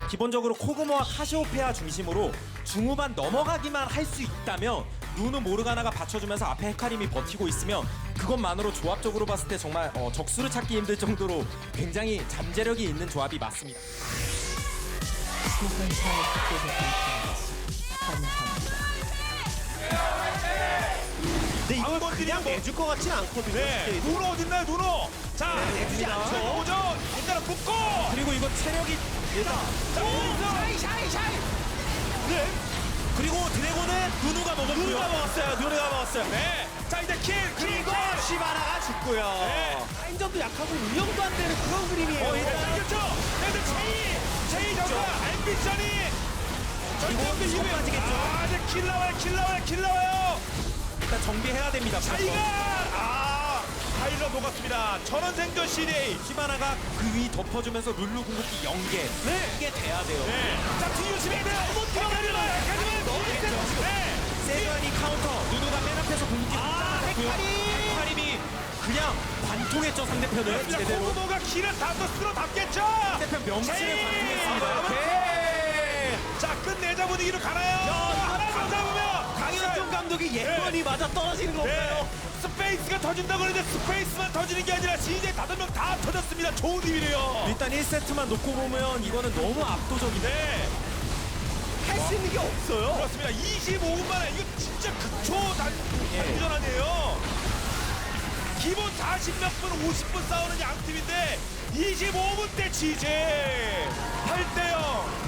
기본적으로 코그모와 카시오페아 중심으로 중후반 넘어가기만 할 수 있다면 누누 모르가나가 받쳐주면서 앞에 헤카림이 버티고 있으면 그것만으로 조합적으로 봤을 때 정말 적수를 찾기 힘들 정도로 굉장히 잠재력이 있는 조합이 맞습니다. 근데 이걸 그냥 내줄 것 같진 않거든요. 네. 누노 어딨나요, 누노? 자, 내주지 않죠. 보죠. 일단은 붙고. 그리고 이거 체력이 자, 샤이. 네. 그리고 드래곤은 누누가 먹었고요. 누누가 먹었어요. 네. 자, 이제 그리고 시바나가 죽고요. 네. 라인전도 약하고 운영도 안 되는 그런 그림이에요. 일단 생겼죠. 그래서 체이 정말 앰비션이. 그리고 이거 빠지겠죠. 아, 이제 킬 나와요. 일단 정비해야 됩니다. 차이가 파일럿 녹았습니다. 전원 생존 CDA. 시바나가 그 위 덮어주면서 룰루 궁극기 연계. 네. 이게 돼야 돼요. 네. 자, 뒤 조심해야 돼요. 헤카림은 너무 세죠. 네. 세주안이 카운터. 누누가 맨 앞에서 궁극기 헤카림이 그냥 관통했죠 상대편을 제대로. 코그모가 키를 다또 쓸어 담겠죠. 상대편 명치를 관통했습니다. 오케이. 자, 끝내자 분위기로 가나요? 가다 보면 강현종 감독이 예언이 맞아 떨어지는 거 없나요? 스페이스가 터진다고 그러는데 스페이스만 터지는 게 아니라 CJ 5명 다 터졌습니다. 좋은 힘이래요. 일단 1세트만 놓고 보면 이거는 너무 압도적인데. 네. 할 수 있는 게 없어요. 그렇습니다. 25분 만에 이거 진짜 극초 단전 아니에요. 기본 40몇 분, 50분 싸우는 양팀인데 25분 때 CJ 8대0.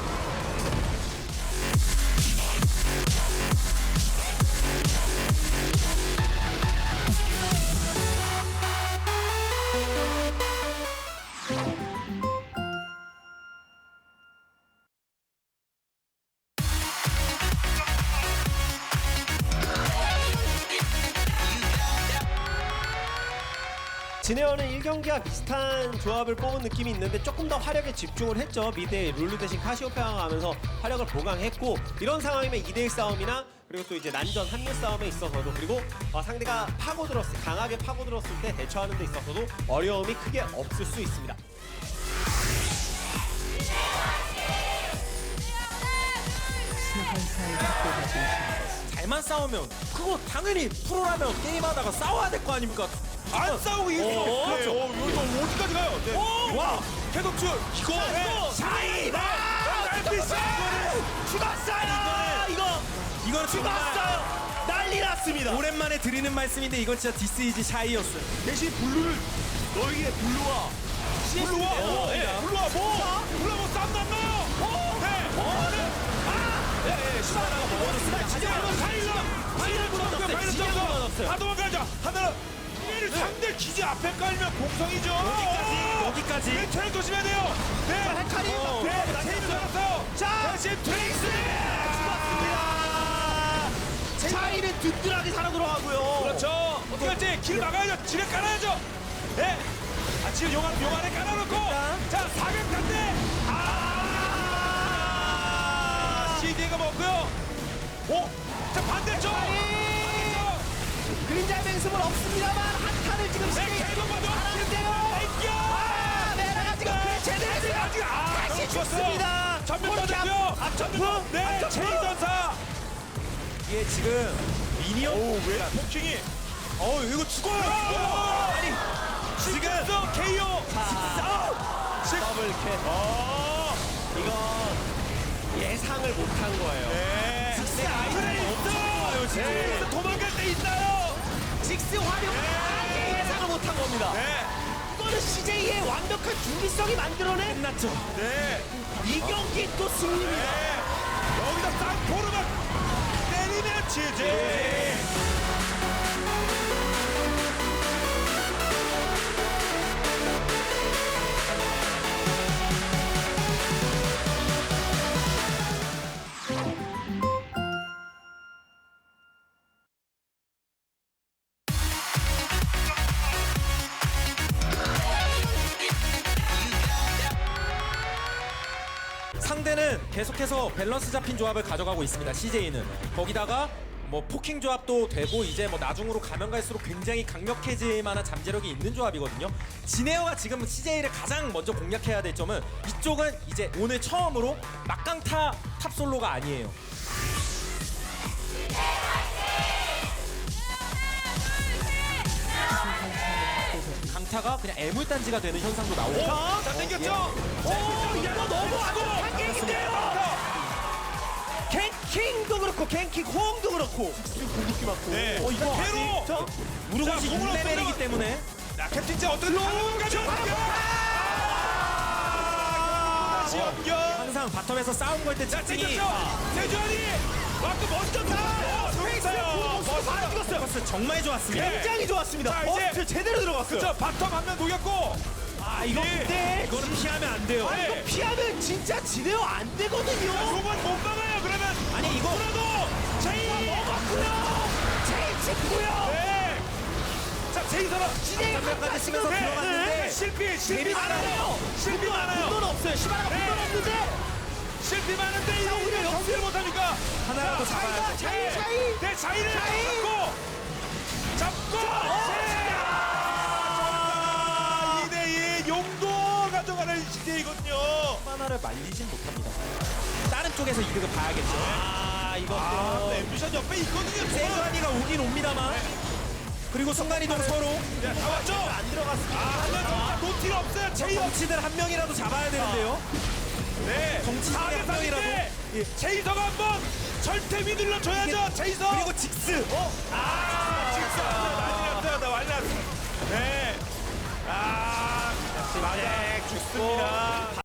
진에어는 1경기와 비슷한 조합을 뽑은 느낌이 있는데 조금 더 화력에 집중을 했죠. 미드에 룰루 대신 카시오페아가 가면서 화력을 보강했고, 이런 상황이면 2대1 싸움이나 그리고 또 이제 난전 합류 싸움에 있어서도, 그리고 상대가 강하게 파고들었을 때 대처하는 데 있어서도 어려움이 크게 없을 수 있습니다. 잘만 싸우면 그거 당연히 프로라면 게임하다가 싸워야 될 거 아닙니까? 안 싸우고 이겼어. 그렇죠. 이거 어디까지 가요? 네. 와, 해독줄. 이거. 샤이다! 죽었어요! 이거는 죽었어요! 난리 났습니다. 오랜만에 드리는 말씀인데 이건 진짜 디스이지 샤이였어요. 대신 블루를 너에게 블루와 블루와 블루와 뭐 싸움 났나요? 네. 시바나가 먹어줬습니다. 하지만 파일럿 다 도망가자. 하나는 상대 기지 앞에 깔면 공성이죠. 여기까지. 네, 트레이 조심해야 돼요. 네, 헤카림. 네, 체인 살았어요. 자, 대신 트레이스 죽었습니다. 차이는 든든하게 살아 들어가고요. 그렇죠. 어떻게 할지 길 막아야죠. 지뢰 깔아야죠. 네. 지금 용 안에 깔아놓고. 자, 사격 간대. CD가 먹고요. 오, 자 반대쪽. 그림자의 맹습은 없습니다만 한타를 지금 계속 봐도 하는데요. 메라가 지금 제대로 다시 죽습니다. 전면 터졌고요. 앞전면. 네, 체이전사. 이게 지금 미니언. 왜 폭킹이? 이거 죽어요. 아니, 지금 KO. 더블캐. 이건 예상을 못한 거예요. 네. 직스 아이템이 엄청 좋아요 지금. 네. 도망갈 때 있나요? 직스 활용 아예 예상을 못한 겁니다. 네. 이거는 CJ의 완벽한 준비성이 만들어낸 끝났죠. 네. 이 경기 또 승리입니다. 네. 여기다 쌍포르만 때리면 지지. 상대는 계속해서 밸런스 잡힌 조합을 가져가고 있습니다. CJ는 거기다가 뭐 포킹 조합도 되고 이제 뭐 나중으로 가면 갈수록 굉장히 강력해질 만한 잠재력이 있는 조합이거든요. 지네어가 지금 CJ를 가장 먼저 공략해야 될 점은 이쪽은 이제 오늘 처음으로 막강타 탑솔로가 아니에요. 강타가 그냥 애물단지가 되는 현상도 나오고. 자, 당겼죠? 이거 너무하고 한갱인데요. 갱킹도 그렇고 갱킹 호응도 그렇고 공격기 맞고. 네. 이거 괴로! 저 우르고시 자, 공으로 6레벨이기 들어가- 때문에 자, 캡틴 자 어떻게 가죠? 다시 연결. 항상 바텀에서 싸움 걸 때 자, 집중이 땡겼죠? 세주환이 왔고 멋졌다. 좋았어요. 바로 죽었어요. 버스 정말 좋았습니다. 굉장히 좋았습니다. 자, 이제- 버스 제대로 들어갔어요. 그쵸, 바텀 한 명 녹였고. 아 이거 네. 근데 이거는 피하면 안 돼요. 네. 이거 피하면 진짜 지네요 안 되거든요. 요건 못 막아요. 그러면 아니 이거 그래도 제이 먹었고요. 제일 찍고요. 네. 자, 제이서로 전면까지 쓰면서 네. 들어갔는데 실비 많아요. 실비 많아요. 분노는 없어요. 시바라가 네. 분노는 없는데 실비 많은데 이거 오히려 우리가 경기를 못하니까 하나라도 자, 잡아야죠. 차이. 네, 자이를 잡고 2대2 용도 가져가는 CJ거든요. 하나를 말리진 못합니다. 다른 쪽에서 이득을 봐야겠죠. 이것도 앰비션 옆에 있거든요. 세주한이가 오긴 옵니다만 그리고 순간이동 서로 야, 다 왔죠? 안 들어갔습니다. 한명 노티가 없어요. 제이 없. 정치들 한 명이라도 잡아야 되는데요. 네. 정치 중에 한 명이라도. 예. 제이서가 한번 절대 휘둘러 줘야죠. 제이서. 그리고 직스. 직사. 난리 났어요. 나 난리 났어. 네. 맞아. 죽습니다.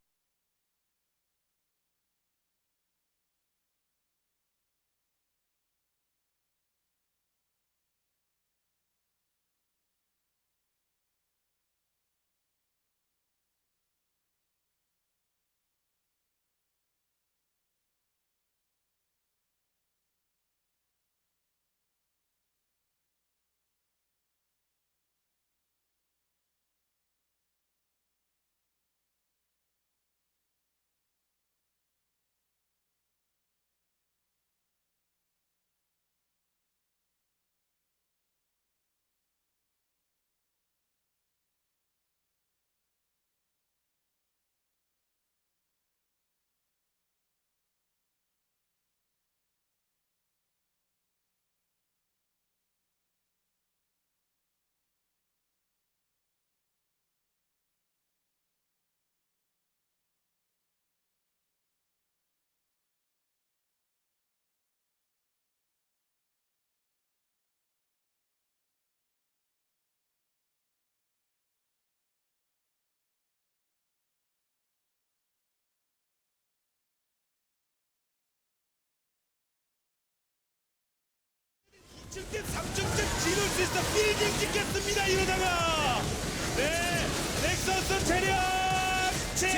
득점 3득점 지를 수 있어 빌딩 찍겠습니다 이러다가 네 넥서스 체력 제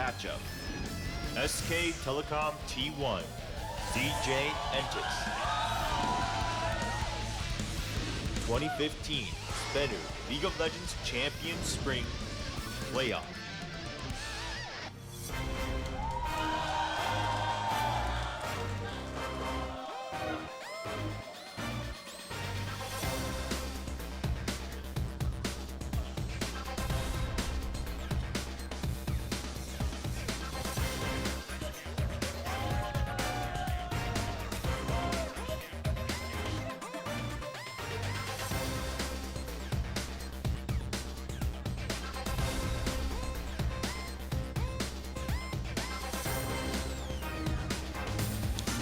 matchup. SK Telecom T1, CJ Entis. 2015 Spenu League of Legends Champion Spring Playoff.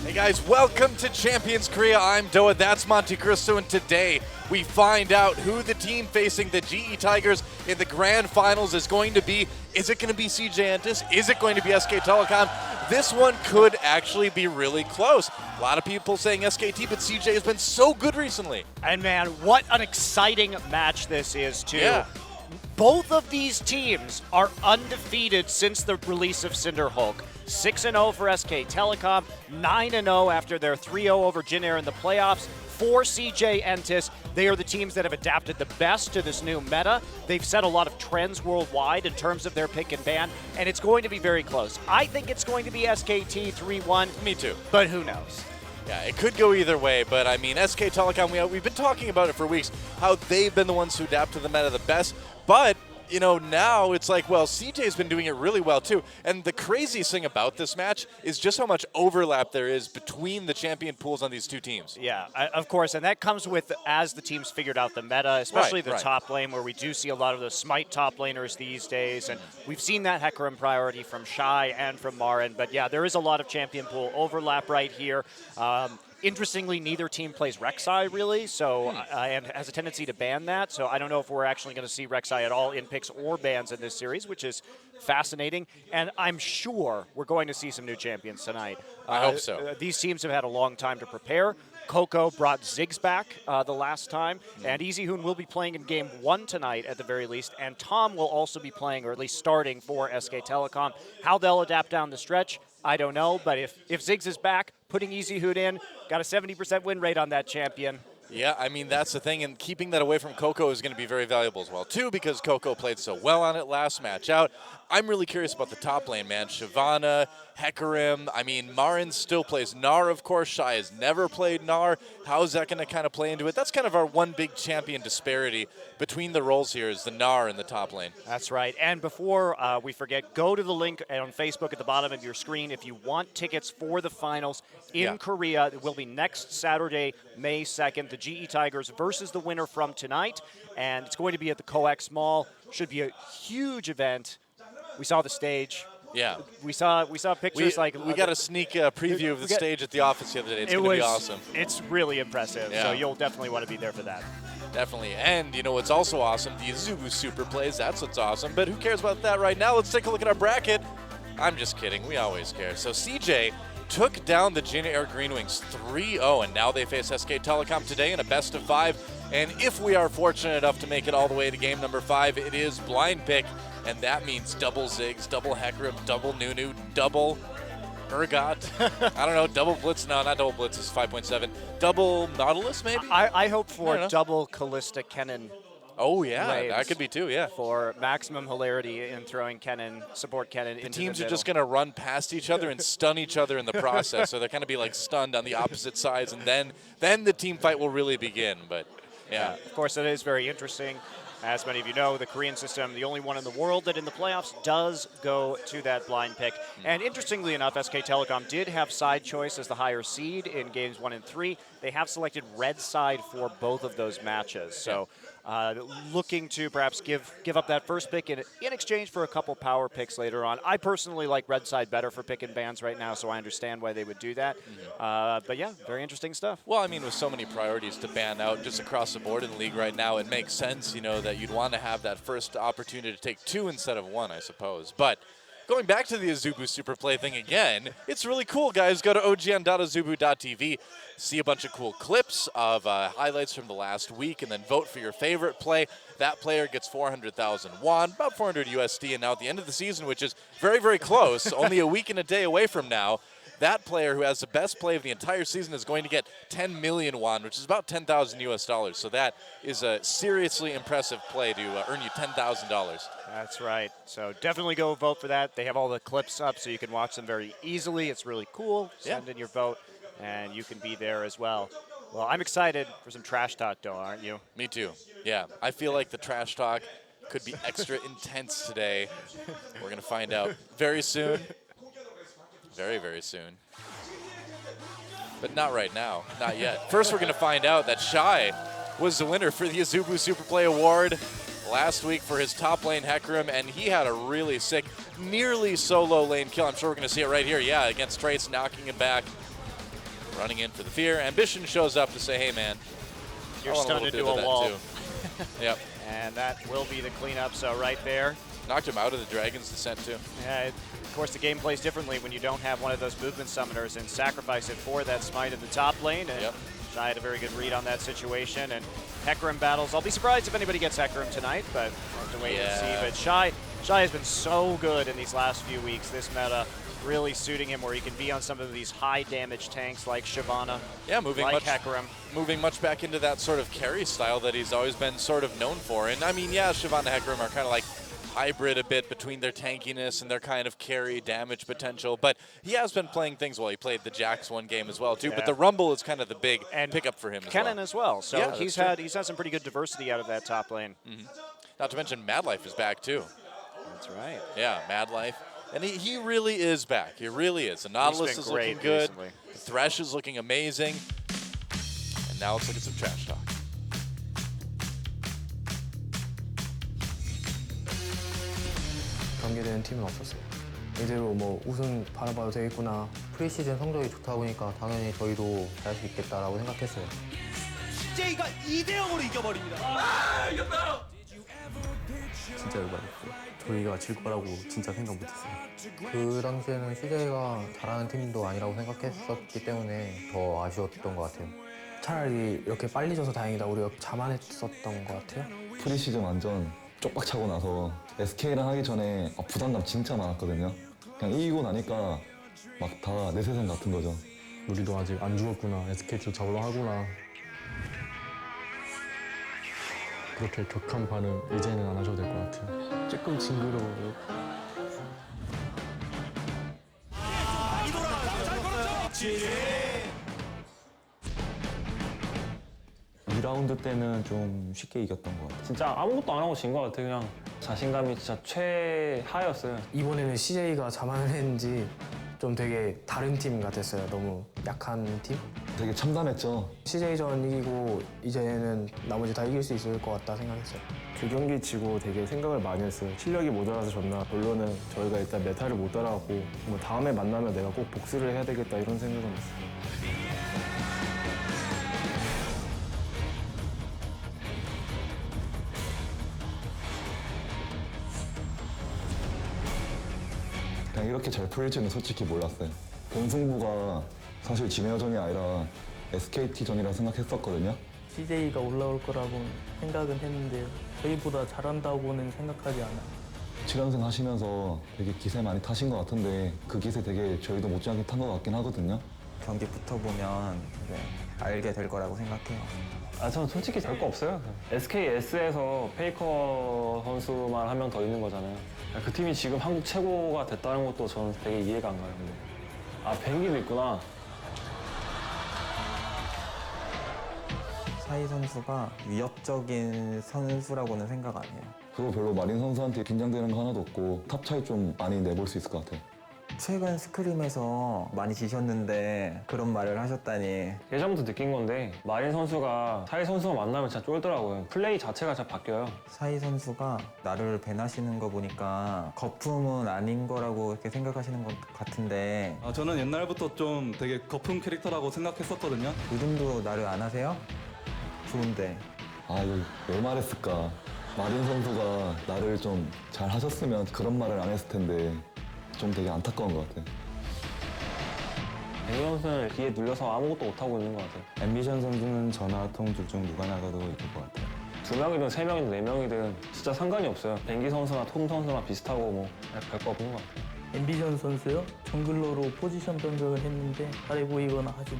Hey guys, welcome to Champions Korea. I'm Doa, that's Monte Cristo, and today we find out who the team facing the GE Tigers in the grand finals is going to be. Is it going to be CJ Entis? Is it going to be SK Telecom? This one could actually be really close. A lot of people saying SKT, but CJ has been so good recently. And man, what an exciting match this is too. Yeah. Both of these teams are undefeated since the release of Cinderhulk. 6-0 for SK Telecom, 9-0 after their 3-0 over Jin Air in the playoffs. For CJ Entis, they are the teams that have adapted the best to this new meta. They've set a lot of trends worldwide in terms of their pick and ban, and it's going to be very close. I think it's going to be SKT 3-1. Me too. But who knows? Yeah, it could go either way, but I mean, SK Telecom, we've been talking about it for weeks, how they've been the ones who adapt to the meta the best, but you know, now it's like, well, CJ's been doing it really well too. And the craziest thing about this match is just how much overlap there is between the champion pools on these two teams. Yeah, of course, and that comes with as the teams figured out the meta, especially the top lane, where we do see a lot of the Smite top laners these days, and we've seen that Hecarim priority from Shy and from Marin, but yeah, there is a lot of champion pool overlap right here. Interestingly, neither team plays Rek'Sai really, so and has a tendency to ban that. So I don't know if we're actually going to see Rek'Sai at all in picks or bans in this series, which is fascinating. And I'm sure we're going to see some new champions tonight. I hope so. These teams have had a long time to prepare. Coco brought Ziggs back the last time, and EasyHoon will be playing in Game 1 tonight at the very least, and Tom will also be playing, or at least starting, for SK Telecom. How they'll adapt down the stretch, I don't know, but if Ziggs is back, putting EasyHoon in, got a 70% win rate on that champion. Yeah, I mean, that's the thing, and keeping that away from Coco is going to be very valuable as well, too, because Coco played so well on it last match out. I'm really curious about the top lane, man. Shyvana, Hecarim, I mean, Marin still plays Gnar, of course. Shy has never played Gnar. How is that going to kind of play into it? That's kind of our one big champion disparity between the roles here is the Gnar in the top lane. That's right. And before we forget, go to the link on Facebook at the bottom of your screen if you want tickets for the finals in Korea. It will be next Saturday, May 2nd. The GE Tigers versus the winner from tonight. And it's going to be at the COEX Mall. Should be a huge event. We saw the stage. Yeah. We saw pictures we got a sneak preview of the stage at the office the other day. It's going to be awesome. It's really impressive. Yeah. So you'll definitely want to be there for that. Definitely. And you know what's also awesome? The Azubu super plays. That's what's awesome. But who cares about that right now? Let's take a look at our bracket. I'm just kidding. We always care. So CJ took down the Jin Air Green Wings 3-0, and now they face SK Telecom today in a best of 5. And if we are fortunate enough to make it all the way to game number 5, it is blind pick, and that means double Ziggs, double Hecarim, double Nunu, double Urgot. I don't know, double Blitz. No, not double Blitz. It's 5.7. Double Nautilus, maybe? I hope for double Callista Kennen. Oh, yeah, that could be too, yeah. For maximum hilarity in throwing Kennen, support Kennen into the teams middle. are just going to run past each other and stun each other in the process, so they're going to be like stunned on the opposite sides, and then the team fight will really begin. But yeah. Of course, it is very interesting. As many of you know, the Korean system, the only one in the world that in the playoffs does go to that blind pick. And interestingly enough, SK Telecom did have side choice as the higher seed in games 1 and 3. They have selected red side for both of those matches. So looking to perhaps give up that first pick in exchange for a couple power picks later on. I personally like red side better for pick and bans right now, so I understand why they would do that. But yeah, very interesting stuff. Well, I mean, with so many priorities to ban out just across the board in the league right now, it makes sense, you know, that you'd want to have that first opportunity to take 2 instead of 1, I suppose. But going back to the Azubu Superplay thing again, it's really cool, guys. Go to ogn.azubu.tv, see a bunch of cool clips of highlights from the last week, and then vote for your favorite play. That player gets 400,000 won, about 400 USD, and now at the end of the season, which is very, very close, only a week and a day away from now, that player who has the best play of the entire season is going to get 10 million won, which is about 10,000 US dollars. So that is a seriously impressive play to earn you $10,000. That's right. So definitely go vote for that. They have all the clips up so you can watch them very easily. It's really cool. Send in your vote, and you can be there as well. Well, I'm excited for some trash talk, though, aren't you? Me too. Yeah, I feel like the trash talk could be extra intense today. We're going to find out very soon. Very, very soon. But not right now. Not yet. First, we're going to find out that Shy was the winner for the Azubu Superplay Award last week for his top lane Hecarim, and he had a really sick, nearly solo lane kill. I'm sure we're going to see it right here. Yeah, against Trace, knocking him back, running in for the fear. Ambition shows up to say, hey, man, You're stunned into a wall. Too. Yep. And that will be the cleanup. So right there. Knocked him out of the Dragon's Descent, too. Yeah, of course, the game plays differently when you don't have one of those movement summoners and sacrifice it for that smite in the top lane. And Shy had a very good read on that situation. And Hecarim battles. I'll be surprised if anybody gets Hecarim tonight, but we'll have to wait and see. But Shy has been so good in these last few weeks. This meta really suiting him where he can be on some of these high damage tanks like Shyvana, moving like much, Hecarim. Moving much back into that sort of carry style that he's always been sort of known for. And I mean, yeah, Shyvana and Hecarim are kind of like hybrid a bit between their tankiness and their kind of carry damage potential, but he has been playing things well. He played the Jax one game as well too, but the Rumble is kind of the big pickup for him as well. So yeah, he's had some pretty good diversity out of that top lane. Not to mention Mad Life is back too. That's right. Yeah, Mad Life. And he really is back. He really is. The Nautilus is looking good. Recently. The Thresh is looking amazing. And now let's look at some trash talk. 경계되는 팀은 없었어요. 이대로 뭐 우승 바라봐도 되겠구나. 프리시즌 성적이 좋다 보니까 당연히 저희도 잘 수 있겠다라고 생각했어요. CJ가 2대0으로 이겨버립니다. 진짜 열받았고 저희가 질 거라고 진짜 생각 못했어요. 그 당시에는 CJ가 잘하는 팀도 아니라고 생각했었기 때문에 더 아쉬웠던 것 같아요. 차라리 이렇게 빨리 져서 다행이다. 우리가 자만했었던 것 같아요. 프리시즌 완전 쪽박 차고 나서 SK랑 하기 전에 부담감 진짜 많았거든요. 그냥 이기고 나니까 막 다 내 세상 같은 거죠. 우리도 아직 안 죽었구나. SK도 잡으려 하구나. 그렇게 격한 반응 이제는 안 하셔도 될 것 같아요. 조금 징그러워요. 2라운드 때는 좀 쉽게 이겼던 것 같아요. 진짜 아무것도 안 하고 진 것 같아요. 그냥 자신감이 진짜 최하였어요. 이번에는 CJ가 자만을 했는지 좀 되게 다른 팀 같았어요. 너무 약한 팀? 되게 참담했죠. CJ전 이기고 이제는 나머지 다 이길 수 있을 것 같다 생각했어요. 그 경기 지고 되게 생각을 많이 했어요. 실력이 모자라서 졌나. 결론은 저희가 일단 메타를 못 따라갔고 뭐 다음에 만나면 내가 꼭 복수를 해야 되겠다 이런 생각은 했어요. 그냥 이렇게 잘 풀릴지는 솔직히 몰랐어요. 본승부가 사실 진해어전이 아니라 SKT전이라 생각했었거든요. CJ가 올라올 거라고 생각은 했는데 저희보다 잘한다고는 생각하지 않아요. 7연승 하시면서 되게 기세 많이 타신 것 같은데 그 기세 되게 저희도 못지않게 탄 것 같긴 하거든요. 경기 붙어보면 알게 될 거라고 생각해요. 저는 솔직히 별 거 없어요. SKS에서 페이커 선수만 한 명 더 있는 거잖아요. 그 팀이 지금 한국 최고가 됐다는 것도 저는 되게 이해가 안 가요. 근데. 뱅기도 있구나. 사이 선수가 위협적인 선수라고는 생각 안 해요. 그거 별로 마린 선수한테 긴장되는 거 하나도 없고 탑 차이 좀 많이 내볼 수 있을 것 같아요. 최근 스크림에서 많이 지셨는데 그런 말을 하셨다니. 예전부터 느낀 건데 마린 선수가 사이 선수가 만나면 진짜 쫄더라고요. 플레이 자체가 잘 바뀌어요. 사이 선수가 나를 배나시는 거 보니까 거품은 아닌 거라고 이렇게 생각하시는 것 같은데. 저는 옛날부터 좀 되게 거품 캐릭터라고 생각했었거든요. 요즘도 나를 안 하세요? 좋은데. 이거 왜 말했을까. 마린 선수가 나를 좀 잘 하셨으면 그런 말을 안 했을 텐데 좀 되게 안타까운 것 같아요. 뱅기 선수는 기에 눌려서 아무것도 못하고 있는 것 같아요. 앰비션 선수는 저나 통 둘 중 누가 나가도 이길 것 같아요. 2명이든 3명이든 4명이든 진짜 상관이 없어요. 뱅기 선수나 톰 선수나 비슷하고 뭐 별거 없는 것 같아요. 앰비션 선수요? 정글러로 포지션 변경을 했는데 잘해 보이거나 하지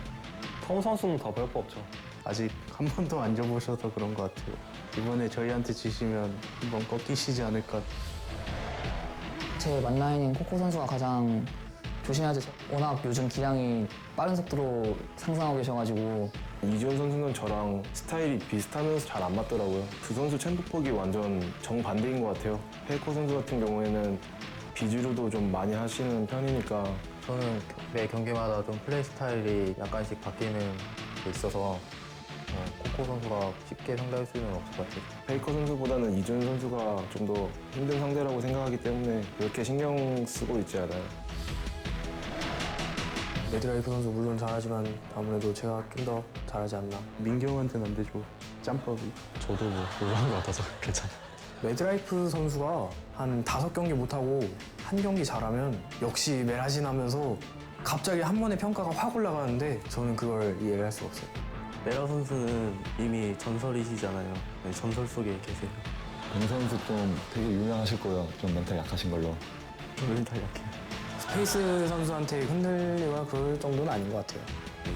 톰 선수는 더 별거 없죠. 아직 한 번도 안 져보셔서 그런 것 같아요. 이번에 저희한테 지시면 한번 꺾이시지 않을까. 제 만라인인 코코 선수가 가장 조심해야죠. 워낙 요즘 기량이 빠른 속도로 상승하고 계셔가지고. 이지훈 선수는 저랑 스타일이 비슷하면서 잘 안 맞더라고요. 두 선수 챔프폭이 완전 정반대인 것 같아요. 페이커 선수 같은 경우에는 비주류도 좀 많이 하시는 편이니까. 저는 매 경기마다 좀 플레이 스타일이 약간씩 바뀌는 게 있어서 코코 선수가 쉽게 상대할 수는 없을 것 같아요. 페이커 선수보다는 이지훈 선수가 좀 더 힘든 상대라고 생각하기 때문에 그렇게 신경 쓰고 있지 않아요. 레드라이프 선수 물론 잘하지만 아무래도 제가 좀 더 잘하지 않나. 민경한테는 안 되죠. 짬밥이. 저도 뭐 놀란 것 같아서 괜찮아요. 레드라이프 선수가 한 5경기 못하고 한 경기 잘하면 역시 메라진 하면서 갑자기 한 번에 평가가 확 올라가는데 저는 그걸 이해를 할 수가 없어요. 메라 선수는 이미 전설이시잖아요. 네, 전설 속에 계세요. 뱅 선수 좀 되게 유명하실 거예요. 좀 멘탈 약하신 걸로. 멘탈 약해요. 스페이스 선수한테 흔들리거나 그럴 정도는 아닌 것 같아요.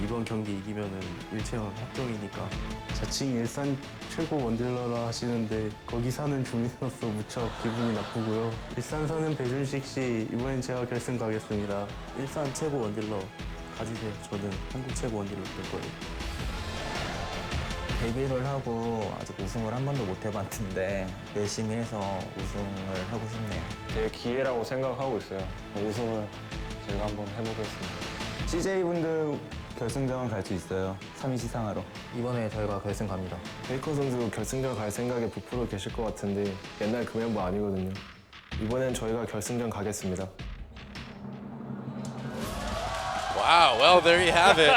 이번 경기 이기면은 일체형 합정이니까. 자칭 일산 최고 원딜러라 하시는데 거기 사는 주민으로서 무척 기분이 나쁘고요. 일산 사는 배준식 씨 이번엔 제가 결승 가겠습니다. 일산 최고 원딜러 가지세요. 저는 한국 최고 원딜러 될 거예요. 데뷔를 하고 아직 우승을 한 번도 못 해봤는데 열심히 해서 우승을 하고 싶네요. 제 기회라고 생각하고 있어요. 우승을 제가 한번 해보겠습니다. CJ분들 결승전 갈 수 있어요. 3위 시상하러. 이번에 저희가 결승 갑니다. 페이커 선수 결승전 갈 생각에 부풀어 계실 것 같은데 옛날 그 멤버 아니거든요. 이번엔 저희가 결승전 가겠습니다. Wow, well, there you have it.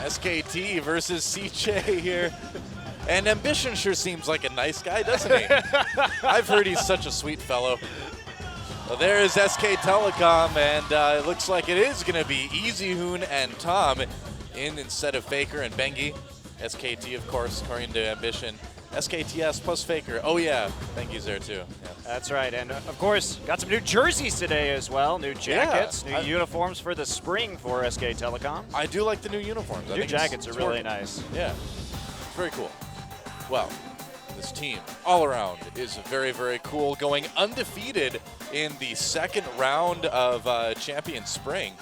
SKT versus CJ here. And Ambition sure seems like a nice guy, doesn't he? I've heard he's such a sweet fellow. Well, there is SK Telecom, and it looks like it is going to be Easyhoon and Tom in instead of FLICKR and Bengi. SKT, of course, according to Ambition. SKTS plus FLICKR. Oh, yeah, Bengi's there too. Yeah. That's right, and of course, got some new jerseys today as well. New jackets, new uniforms for the spring for SK Telecom. I do like the new uniforms. New jackets are really nice. Yeah, it's very cool. Well, this team all around is very, very cool, going undefeated in the second round of Champion Spring.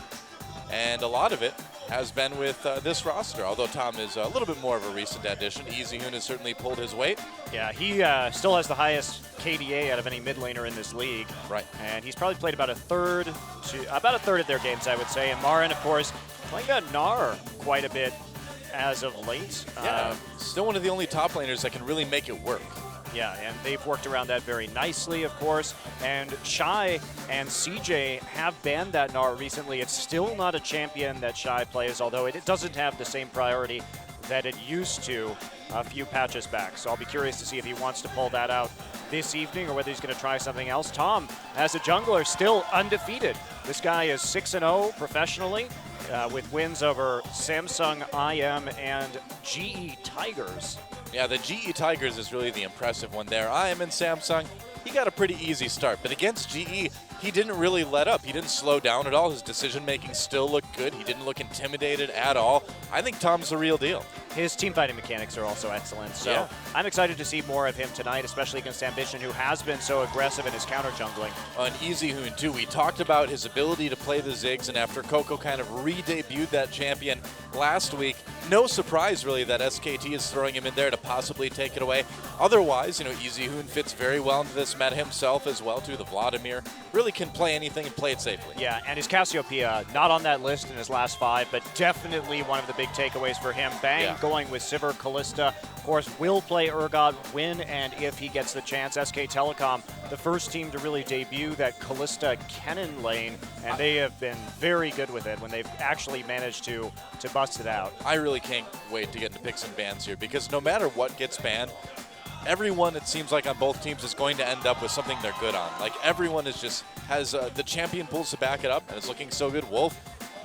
And a lot of it has been with this roster, although Tom is a little bit more of a recent addition. Easyhoon has certainly pulled his weight. Yeah, he still has the highest KDA out of any mid laner in this league. Right. And he's probably played about a third of their games, I would say. And Marin, of course, playing a Gnar quite a bit as of late. Yeah, still one of the only top laners that can really make it work. Yeah, and they've worked around that very nicely, of course. And Shy and CJ have banned that Gnar recently. It's still not a champion that Shy plays, although it doesn't have the same priority that it used to a few patches back. So I'll be curious to see if he wants to pull that out this evening or whether he's going to try something else. Tom, as a jungler, still undefeated. This guy is 6-0 professionally with wins over Samsung, IM, and GE Tigers. Yeah, the GE Tigers is really the impressive one there. IM and Samsung, he got a pretty easy start, but against GE, he didn't really let up. He didn't slow down at all. His decision-making still looked good. He didn't look intimidated at all. I think Tom's the real deal. His team fighting mechanics are also excellent, so I'm excited to see more of him tonight, especially against Ambition, who has been so aggressive in his counter-jungling. On Easyhoon, too, we talked about his ability to play the Ziggs, and after Coco kind of re-debuted that champion last week, no surprise, really, that SKT is throwing him in there to possibly take it away. Otherwise, you know, Easyhoon fits very well into this meta himself as well, too. The Vladimir really can play anything and play it safely. Yeah, and his Cassiopeia, not on that list in his last 5, but definitely one of the big takeaways for him. Bang, going with Sivir, Callista. Of course, will play Urgot when and if he gets the chance. SK Telecom, the first team to really debut that Callista Kennen lane, and they have been very good with it when they've actually managed to bust it out. I really can't wait to get into picks and bans here, because no matter what gets banned, everyone, it seems like on both teams, is going to end up with something they're good on. Like everyone is just has the champion pools to back it up, and it's looking so good. Wolf,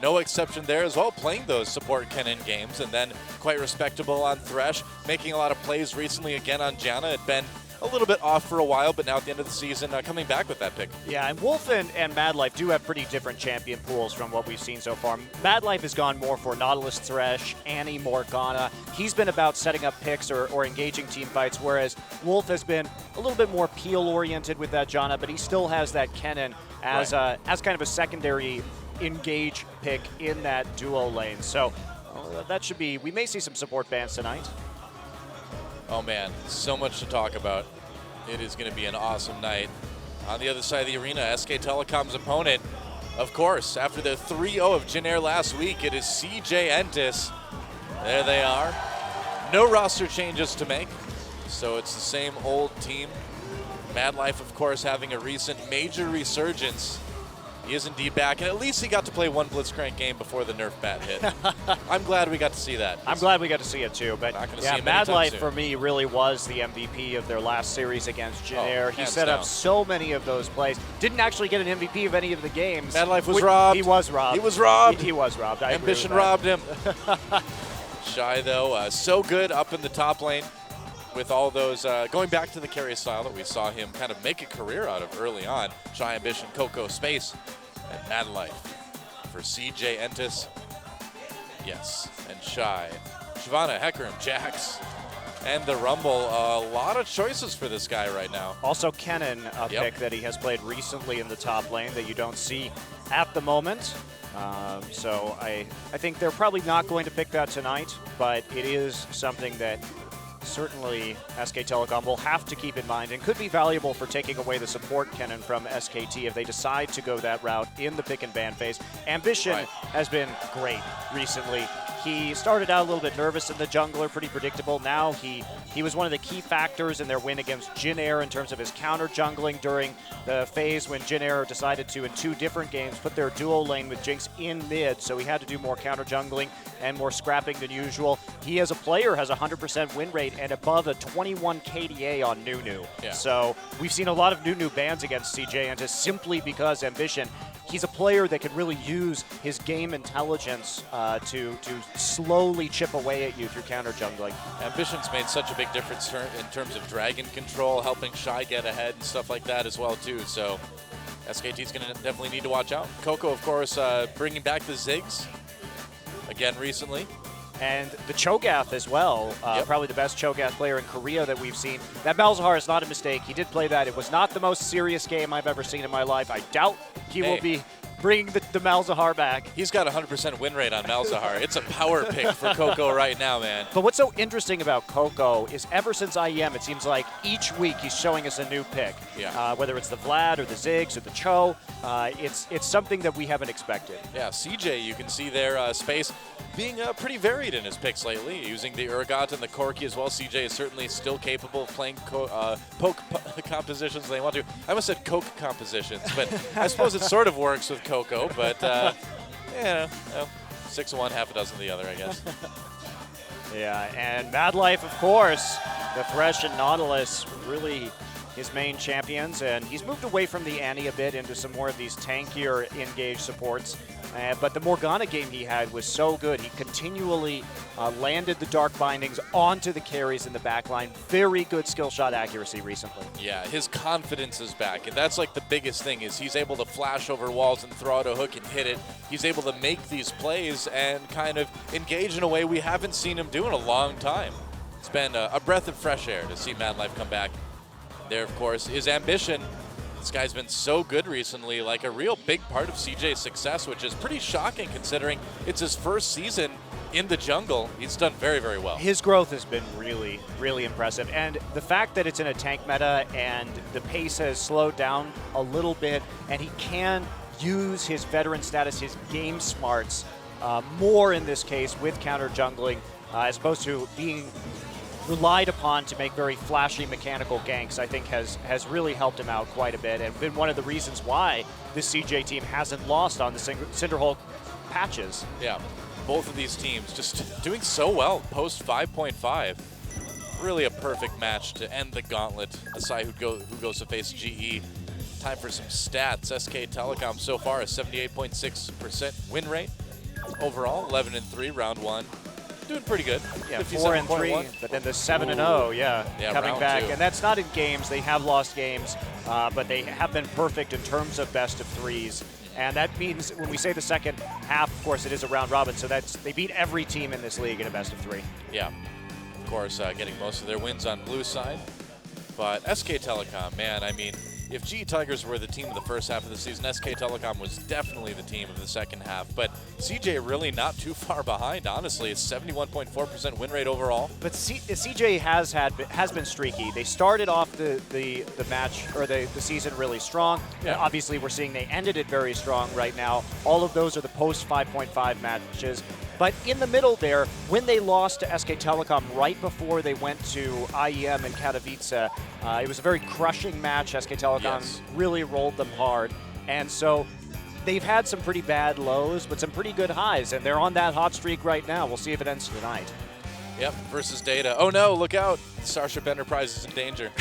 no exception there as well, playing those support Kennen games, and then quite respectable on Thresh, making a lot of plays recently again on Janna. Had been a little bit off for a while, but now at the end of the season, coming back with that pick. Yeah, and Wolf and Madlife do have pretty different champion pools from what we've seen so far. Madlife has gone more for Nautilus Thresh, Annie, Morgana. He's been about setting up picks or engaging team fights, whereas Wolf has been a little bit more peel-oriented with that Janna, but he still has that Kennen as kind of a secondary engage pick in that duo lane. So that should be, we may see some support bans tonight. Oh man, so much to talk about. It is going to be an awesome night. On the other side of the arena, SK Telecom's opponent, of course, after the 3-0 of Jin Air last week, it is CJ Entis. There they are. No roster changes to make, so it's the same old team. Madlife, of course, having a recent major resurgence. He is indeed back, and at least he got to play one Blitzcrank game before the nerf bat hit. I'm glad we got to see that. I'm glad we got to see it too, but yeah, Madlife for me really was the MVP of their last series against Jin Air. He set up so many of those plays. Didn't actually get an MVP of any of the games. Madlife was robbed. He was robbed. He was robbed. He was robbed. Ambition robbed him. Shy though, so good up in the top lane. With all those, going back to the carry style that we saw him kind of make a career out of early on. Shy Ambition, Coco, Space, and Madlife for CJ Entis. Yes, and Shy. Shyvana, Hecarim, Jax, and the Rumble. A lot of choices for this guy right now. Also Kennen, a pick that he has played recently in the top lane that you don't see at the moment. So I think they're probably not going to pick that tonight, but it is something that certainly SK Telecom will have to keep in mind and could be valuable for taking away the support Kennen from SKT if they decide to go that route in the pick and ban phase. Ambition has been great recently. He started out a little bit nervous in the jungler, pretty predictable. Now he was one of the key factors in their win against Jin Air in terms of his counter jungling during the phase when Jin Air decided to, in 2 different games, put their duo lane with Jinx in mid, so he had to do more counter jungling and more scrapping than usual. He, as a player, has a 100% win rate and above a 21 KDA on Nunu. Yeah. So we've seen a lot of Nunu bans against CJ Entis simply because Ambition, he's a player that can really use his game intelligence to slowly chip away at you through counter jungling. Ambition's made such a big difference in terms of dragon control, helping Shy get ahead and stuff like that as well too. So SKT's going to definitely need to watch out. Coco, of course, bringing back the Ziggs again recently. And the Cho'Gath as well, probably the best Cho'Gath player in Korea that we've seen. That Malzahar is not a mistake. He did play that. It was not the most serious game I've ever seen in my life. I doubt he will be bringing the Malzahar back. He's got a 100% win rate on Malzahar. It's a power pick for Coco right now, man. But what's so interesting about Coco is ever since IEM, it seems like each week he's showing us a new pick. Yeah. Whether it's the Vlad or the Ziggs or the Cho, it's something that we haven't expected. Yeah, CJ, you can see there, Space being pretty varied in his picks lately, using the Urgot and the Corki as well. CJ is certainly still capable of playing poke compositions when they want to. I almost said Coke compositions, but I suppose it sort of works with Coco, but yeah, 6 of one, half a dozen of the other, I guess. Yeah, and Madlife, of course, the Thresh and Nautilus, really his main champions, and he's moved away from the Annie a bit into some more of these tankier engage supports. But the Morgana game he had was so good. He continually landed the Dark Bindings onto the carries in the backline. Very good skill shot accuracy recently. Yeah, his confidence is back, and that's like the biggest thing is he's able to flash over walls and throw out a hook and hit it. He's able to make these plays and kind of engage in a way we haven't seen him do in a long time. It's been a breath of fresh air to see Madlife come back. There, of course, is Ambition. This guy's been so good recently, like a real big part of CJ's success, which is pretty shocking considering it's his first season in the jungle. He's done very, very well. His growth has been really, really impressive. And the fact that it's in a tank meta and the pace has slowed down a little bit and he can use his veteran status, his game smarts, more in this case with counter jungling, as opposed to being relied upon to make very flashy mechanical ganks, I think has really helped him out quite a bit and been one of the reasons why this CJ team hasn't lost on the Cinderhulk patches. Yeah, both of these teams just doing so well post 5.5. Really a perfect match to end the gauntlet. Decide who goes to face GE. Time for some stats. SK Telecom so far a 78.6% win rate. Overall, 11-3, round 1. Doing pretty good. Yeah, 4-3, but then the 7-0, yeah, coming round back. 2. And that's not in games. They have lost games, but they have been perfect in terms of best of 3s. And that means when we say the second half, of course, it is a round robin. So they beat every team in this league in a best of 3. Yeah, of course, getting most of their wins on blue side. But SK Telecom, man, I mean, if GE Tigers were the team of the first half of the season, SK Telecom was definitely the team of the second half. But CJ really not too far behind, honestly. It's 71.4% win rate overall. But CJ has been streaky. They started off the match or the season really strong. Yeah. And obviously, we're seeing they ended it very strong right now. All of those are the post 5.5 matches. But in the middle there, when they lost to SK Telecom right before they went to IEM in Katowice, it was a very crushing match. SK Telecom really rolled them hard. And so they've had some pretty bad lows, but some pretty good highs. And they're on that hot streak right now. We'll see if it ends tonight. Yep, versus Data. Oh no, look out. Starship Enterprise is in danger.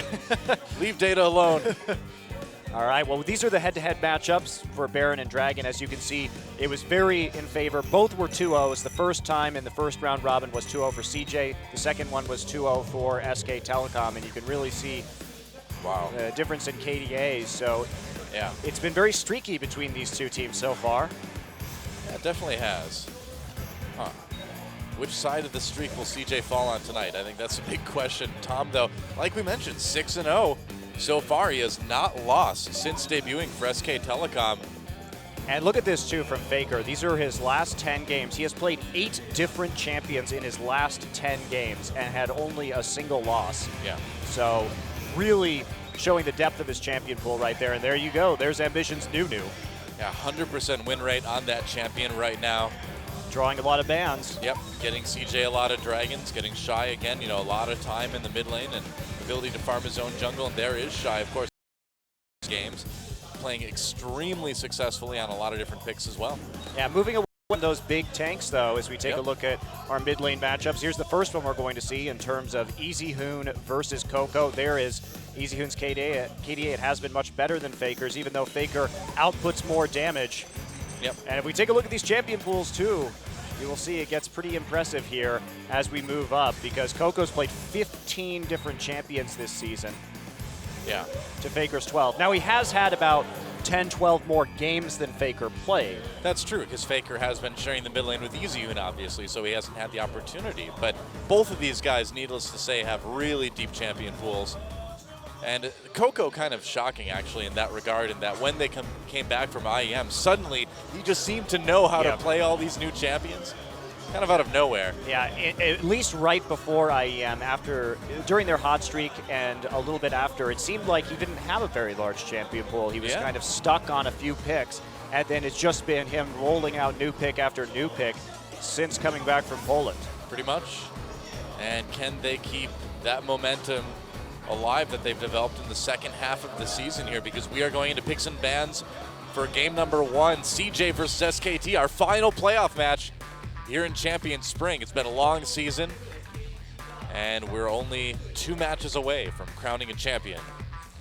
Leave Data alone. All right, well, these are the head-to-head matchups for Baron and Dragon. As you can see, it was very in favor. Both were 2-0s. The first time in the first round robin was 2-0 for CJ. The second one was 2-0 for SK Telecom, and you can really see the difference in KDAs. So yeah, it's been very streaky between these two teams so far. Yeah, it definitely has. Huh. Which side of the streak will CJ fall on tonight? I think that's a big question. Tom, though, like we mentioned, 6-0. So far, he has not lost since debuting for SK Telecom. And look at this, too, from FLICKR. These are his last 10 games. He has played 8 different champions in his last 10 games and had only a single loss. Yeah. So really showing the depth of his champion pool right there. And there you go. There's Ambition's new. Yeah, 100% win rate on that champion right now. Drawing a lot of bans. Yep, getting CJ a lot of dragons, getting Shy again, you know, a lot of time in the mid lane and ability to farm his own jungle. And there is Shy, of course, games, playing extremely successfully on a lot of different picks as well. Yeah, moving away from those big tanks, though, as we take a look at our mid lane matchups. Here's the first one we're going to see in terms of EasyHoon versus Coco. There is EasyHoon's KDA. It has been much better than FLICKR's, even though FLICKR outputs more damage. Yep. And if we take a look at these champion pools, too, you will see it gets pretty impressive here as we move up, because Coco's played 15 different champions this season. Yeah. To FLICKR's 12. Now, he has had about 10, 12 more games than FLICKR played. That's true, because FLICKR has been sharing the mid lane with EasyHoon, obviously, so he hasn't had the opportunity. But both of these guys, needless to say, have really deep champion pools. And Coco kind of shocking, actually, in that regard, in that when they came back from IEM, suddenly he just seemed to know how to play all these new champions, kind of out of nowhere. Yeah, at least right before IEM, during their hot streak and a little bit after, it seemed like he didn't have a very large champion pool. He was kind of stuck on a few picks, and then it's just been him rolling out new pick after new pick since coming back from Poland. Pretty much. And can they keep that momentum alive that they've developed in the second half of the season here, because we are going into picks and bans for game number 1, CJ versus SKT, our final playoff match here in Champion Spring. It's been a long season, and we're only 2 matches away from crowning a champion.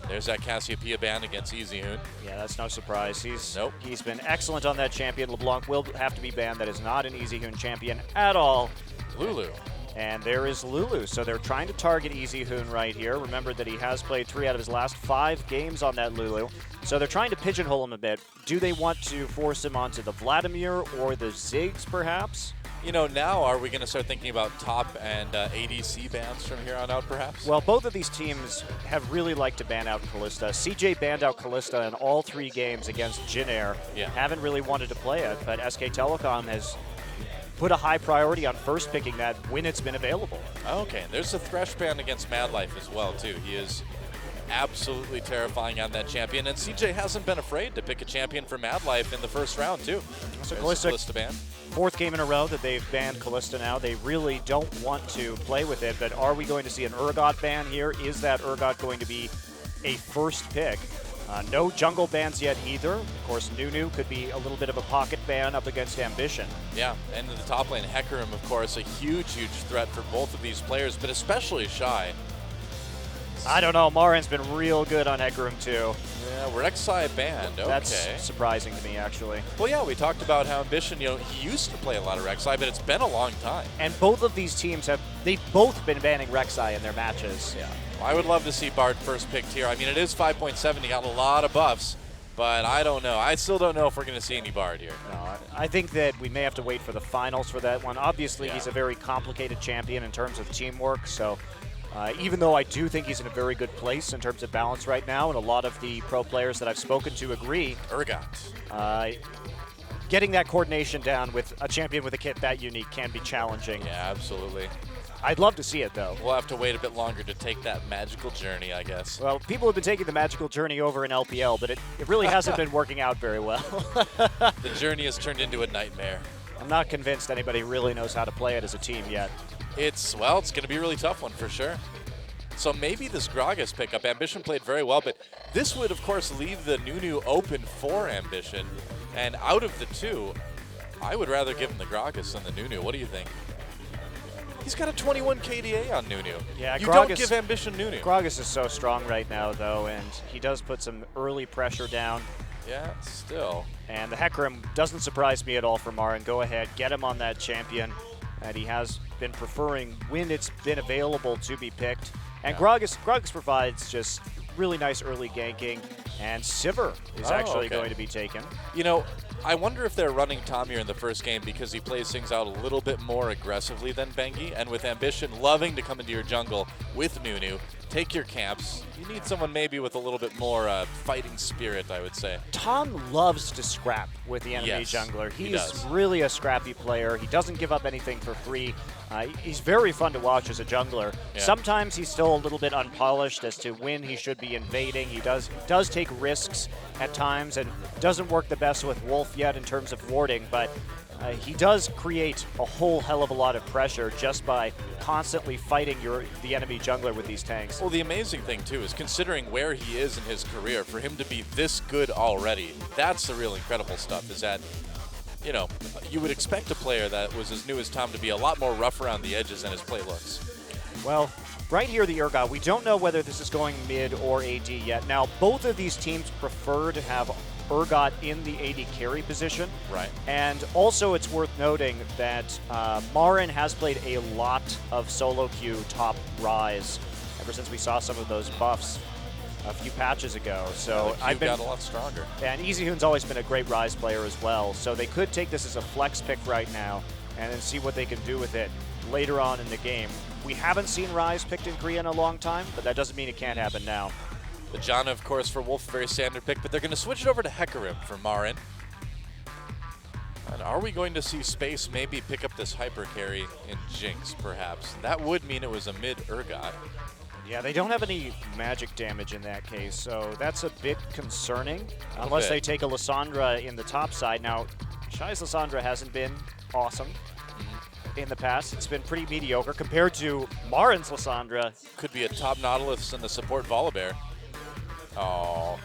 There's that Cassiopeia ban against EasyHoon. Yeah, that's no surprise. He's been excellent on that champion. LeBlanc will have to be banned. That is not an EasyHoon champion at all. Lulu. And there is Lulu. So they're trying to target EasyHoon right here. Remember that he has played 3 out of his last 5 games on that Lulu. So they're trying to pigeonhole him a bit. Do they want to force him onto the Vladimir or the Ziggs, perhaps? You know, now are we going to start thinking about top and ADC bans from here on out, perhaps? Well, both of these teams have really liked to ban out Kalista. CJ banned out Kalista in all 3 games against Jin Air. Yeah. Haven't really wanted to play it, but SK Telecom has put a high priority on first picking that when it's been available. Okay, there's a Thresh ban against Mad Life as well, too. He is absolutely terrifying on that champion, and CJ hasn't been afraid to pick a champion for Mad Life in the first round, too. So Kalista ban. 4th game in a row that they've banned Kalista now. They really don't want to play with it, but are we going to see an Urgot ban here? Is that Urgot going to be a first pick? No jungle bans yet either. Of course, Nunu could be a little bit of a pocket ban up against Ambition. Yeah, and in the top lane, Hecarim, of course, a huge threat for both of these players, but especially Shy. I don't know. Marin's been real good on Hecarim too. Yeah, Rek'Sai banned. Okay. That's surprising to me, actually. Well, yeah, we talked about how Ambition, he used to play a lot of Rek'Sai, but it's been a long time. And both of these teams they've both been banning Rek'Sai in their matches. Yeah. I would love to see Bard first picked here. I mean, it is 5.7. He got a lot of buffs, but I don't know. I still don't know if we're going to see any Bard here. No, I think that we may have to wait for the finals for that one. Obviously, he's a very complicated champion in terms of teamwork, so even though I do think he's in a very good place in terms of balance right now, and a lot of the pro players that I've spoken to agree, Urgot. Getting that coordination down with a champion with a kit that unique can be challenging. Yeah, absolutely. I'd love to see it, though. We'll have to wait a bit longer to take that magical journey, I guess. Well, people have been taking the magical journey over in LPL, but it really hasn't been working out very well. The journey has turned into a nightmare. I'm not convinced anybody really knows how to play it as a team yet. It's going to be a really tough one for sure. So maybe this Gragas pickup, Ambition played very well, but this would, of course, leave the Nunu open for Ambition. And out of the two, I would rather give him the Gragas than the Nunu. What do you think? He's got a 21 KDA on Nunu. Yeah, you don't give Ambition Nunu. Gragas is so strong right now, though, and he does put some early pressure down. Yeah, still. And the Hecarim doesn't surprise me at all for Marin. Go ahead, get him on that champion that he has been preferring when it's been available to be picked. And Gragas provides just really nice early ganking, and Sivir is actually going to be taken. I wonder if they're running Tamir in the first game because he plays things out a little bit more aggressively than Bengi, and with Ambition loving to come into your jungle with Nunu, take your camps. You need someone maybe with a little bit more fighting spirit, I would say. Tom loves to scrap with the enemy jungler. He's really a scrappy player. He doesn't give up anything for free. He's very fun to watch as a jungler. Yeah. Sometimes he's still a little bit unpolished as to when he should be invading. He does take risks at times and doesn't work the best with Wolf yet in terms of warding, but he does create a whole hell of a lot of pressure just by constantly fighting the enemy jungler with these tanks. Well, the amazing thing, too, is considering where he is in his career, for him to be this good already, that's the real incredible stuff, is that, you would expect a player that was as new as Tom to be a lot more rough around the edges than his play looks. Well, right here, the Urgot, we don't know whether this is going mid or AD yet. Now, both of these teams prefer to have Urgot in the AD carry position. Right. And also it's worth noting that Marin has played a lot of solo queue top Rise ever since we saw some of those buffs a few patches ago. So I've got a lot stronger. And EasyHoon's always been a great Rise player as well. So they could take this as a flex pick right now and then see what they can do with it later on in the game. We haven't seen Rise picked in Korea in a long time, but that doesn't mean it can't happen now. The Janna, of course, for Wolf, very standard pick, but they're going to switch it over to Hecarim for Marin. And are we going to see Space maybe pick up this hyper carry in Jinx, perhaps? That would mean it was a mid Urgot. Yeah, they don't have any magic damage in that case, so that's a bit concerning. Unless they take a Lissandra in the top side. Now, Shy's Lissandra hasn't been awesome in the past. It's been pretty mediocre compared to Marin's Lissandra. Could be a top Nautilus and the support Volibear. Oh.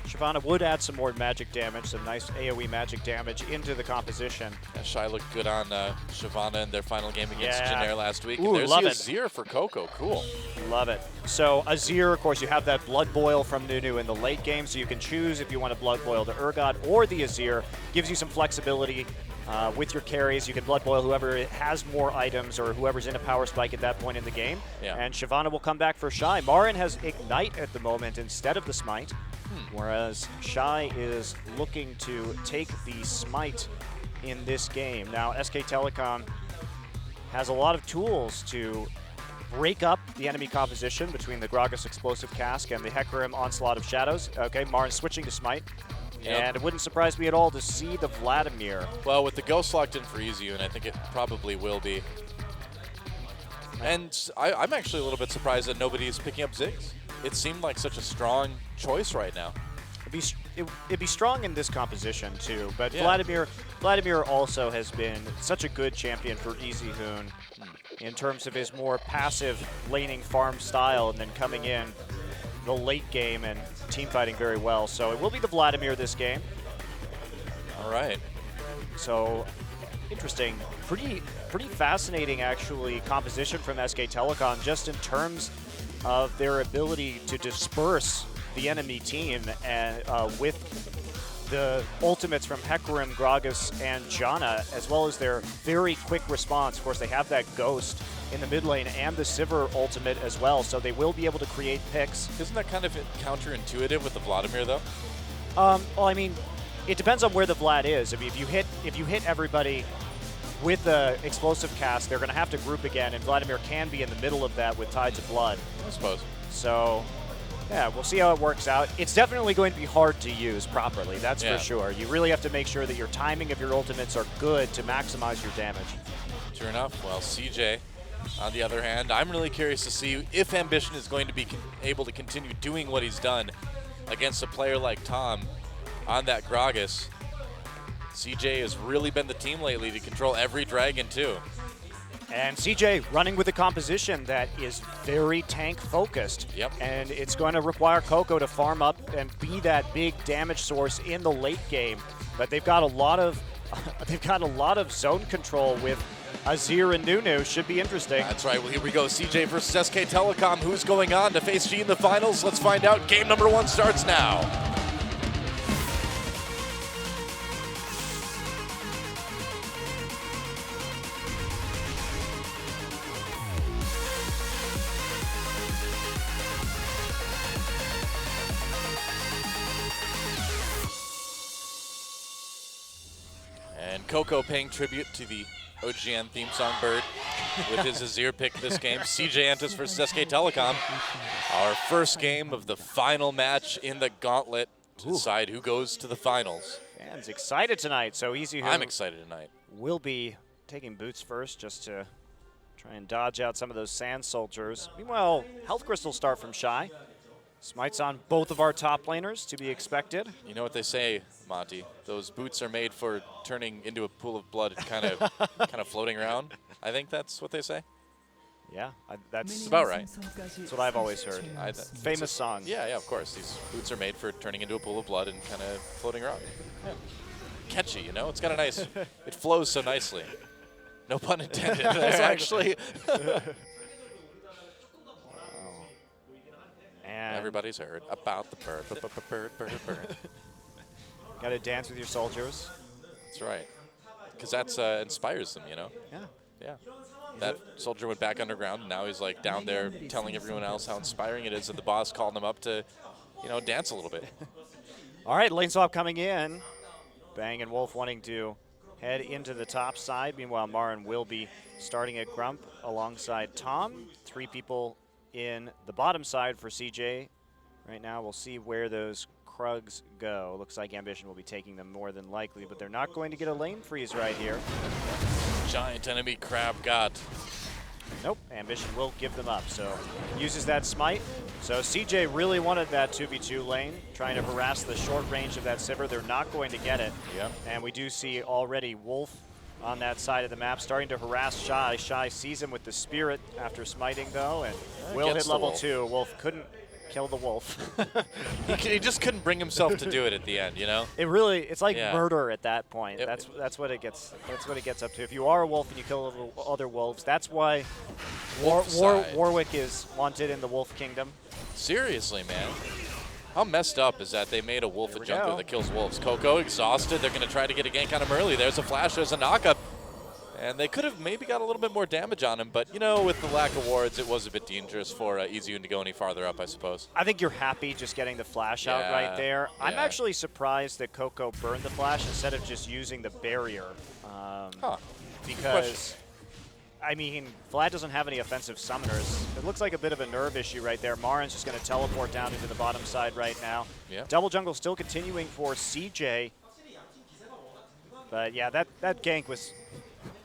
Shyvana would add some more magic damage, some nice AoE magic damage into the composition. Yeah, Shy looked good on Shyvana in their final game against Janair last week. Ooh, and there's the Azir for Coco. Cool. Love it. So Azir, of course, you have that Blood Boil from Nunu in the late game, so you can choose if you want to Blood Boil the Urgot or the Azir. Gives you some flexibility with your carries. You can Blood Boil whoever has more items or whoever's in a power spike at that point in the game. Yeah. And Shyvana will come back for Shy. Marin has Ignite at the moment instead of the Smite, whereas Shy is looking to take the Smite in this game. Now, SK Telecom has a lot of tools to break up the enemy composition between the Gragas Explosive Cask and the Hecarim Onslaught of Shadows. Okay, Marin switching to Smite. Yep. And it wouldn't surprise me at all to see the Vladimir. Well, with the Ghost locked in for EasyHoon, I think it probably will be. And I'm actually a little bit surprised that nobody's picking up Ziggs. It seemed like such a strong choice right now. It'd be strong in this composition too, but Vladimir also has been such a good champion for EasyHoon in terms of his more passive laning farm style and then coming in the late game and team fighting very well. So it will be the Vladimir this game. All right. So interesting, pretty fascinating actually composition from SK Telecom just in terms of their ability to disperse the enemy team and with the ultimates from Hecarim, Gragas, and Janna, as well as their very quick response. Of course, they have that Ghost in the mid lane and the Sivir ultimate as well, so they will be able to create picks. Isn't that kind of counterintuitive with the Vladimir, though? Well, I mean, it depends on where the Vlad is. I mean, if you hit everybody with the explosive cast, they're going to have to group again, and Vladimir can be in the middle of that with Tides of Blood. I suppose. So, yeah, we'll see how it works out. It's definitely going to be hard to use properly, that's for sure. You really have to make sure that your timing of your ultimates are good to maximize your damage. Sure enough. Well, CJ, on the other hand, I'm really curious to see if Ambition is going to be able to continue doing what he's done against a player like Tom on that Gragas. CJ has really been the team lately to control every dragon, too. And CJ running with a composition that is very tank focused. Yep. And it's going to require Coco to farm up and be that big damage source in the late game. But they've got a lot of zone control with Azir and Nunu. Should be interesting. That's right. Well, here we go. CJ versus SK Telecom. Who's going on to face G in the finals? Let's find out. Game number 1 starts now. And Coco paying tribute to the OGN theme song Bird with his Azir pick this game. CJ Antis versus SK Telecom. Our first game of the final match in the gauntlet to decide who goes to the finals. Fans excited tonight, so Easy I'm excited tonight. Will be taking boots first just to try and dodge out some of those sand soldiers. Meanwhile, Health Crystals start from Shy. Smites on both of our top laners to be expected. You know what they say, Monty? Those boots are made for turning into a pool of blood, kind of floating around. I think that's what they say. Yeah, that's about right. That's what I've always heard. Famous song. Yeah, of course. These boots are made for turning into a pool of blood and kind of floating around. Yeah. Catchy, you know? It's got a nice, it flows so nicely. No pun intended. That's actually. And everybody's heard about the bird. Got to dance with your soldiers. That's right. Because that inspires them, you know? Yeah. That soldier went back underground, and now he's like down there telling everyone else how inspiring it is that the boss called him up to, you know, dance a little bit. All right, lane swap coming in. Bang and Wolf wanting to head into the top side. Meanwhile, Marin will be starting at Grump alongside Tom. 3 people in the bottom side for CJ. Right now, we'll see where those Krugs go. Looks like Ambition will be taking them more than likely, but they're not going to get a lane freeze right here. Giant enemy crab god. Nope, Ambition will give them up, so uses that smite. So CJ really wanted that 2v2 lane, trying to harass the short range of that Sivir. They're not going to get it. Yep. And we do see already Wolf on that side of the map, starting to harass Shy. Shy sees him with the Spirit after smiting, though, and will hit level 2. Wolf couldn't kill the Wolf. he just couldn't bring himself to do it at the end, you know? It's like murder at that point. That's what it gets. That's what it gets up to. If you are a wolf and you kill other wolves, that's why Warwick is wanted in the Wolf Kingdom. Seriously, man. How messed up is that they made a wolf a jungler that kills wolves? Coco exhausted. They're going to try to get a gank on him early. There's a flash. There's a knockup. And they could have maybe got a little bit more damage on him. But, you know, with the lack of wards, it was a bit dangerous for Izzyun to go any farther up, I suppose. I think you're happy just getting the flash out right there. Yeah. I'm actually surprised that Coco burned the flash instead of just using the barrier. Because, I mean, Vlad doesn't have any offensive summoners. It looks like a bit of a nerve issue right there. Marin's just going to teleport down into the bottom side right now. Yeah. Double jungle still continuing for CJ. But yeah, that gank was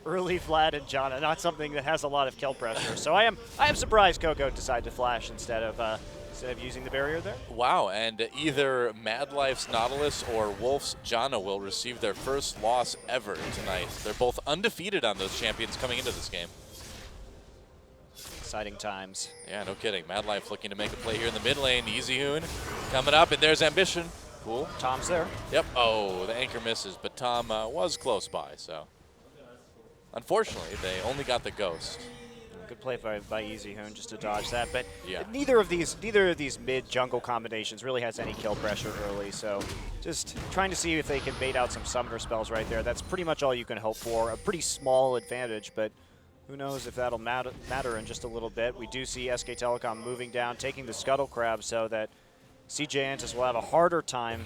early Vlad and Janna, not something that has a lot of kill pressure. So I am surprised Coco decided to flash instead of using the barrier there. Wow, and either Mad Life's Nautilus or Wolf's Janna will receive their first loss ever tonight. They're both undefeated on those champions coming into this game. Exciting times. Yeah, no kidding. Mad Life looking to make a play here in the mid lane. Easy Hoon coming up, and there's Ambition. Cool. Tom's there. Yep. Oh, the anchor misses, but Tom was close by, so. Unfortunately, they only got the ghost. Good play by Easy Hoon just to dodge that, but Yeah. neither of these mid jungle combinations really has any kill pressure early. So just trying to see if they can bait out some summoner spells right there. That's pretty much all you can hope for. A pretty small advantage, but who knows if that'll matter in just a little bit. We do see SK Telecom moving down, taking the Scuttle Crab, so that CJ Antis will have a harder time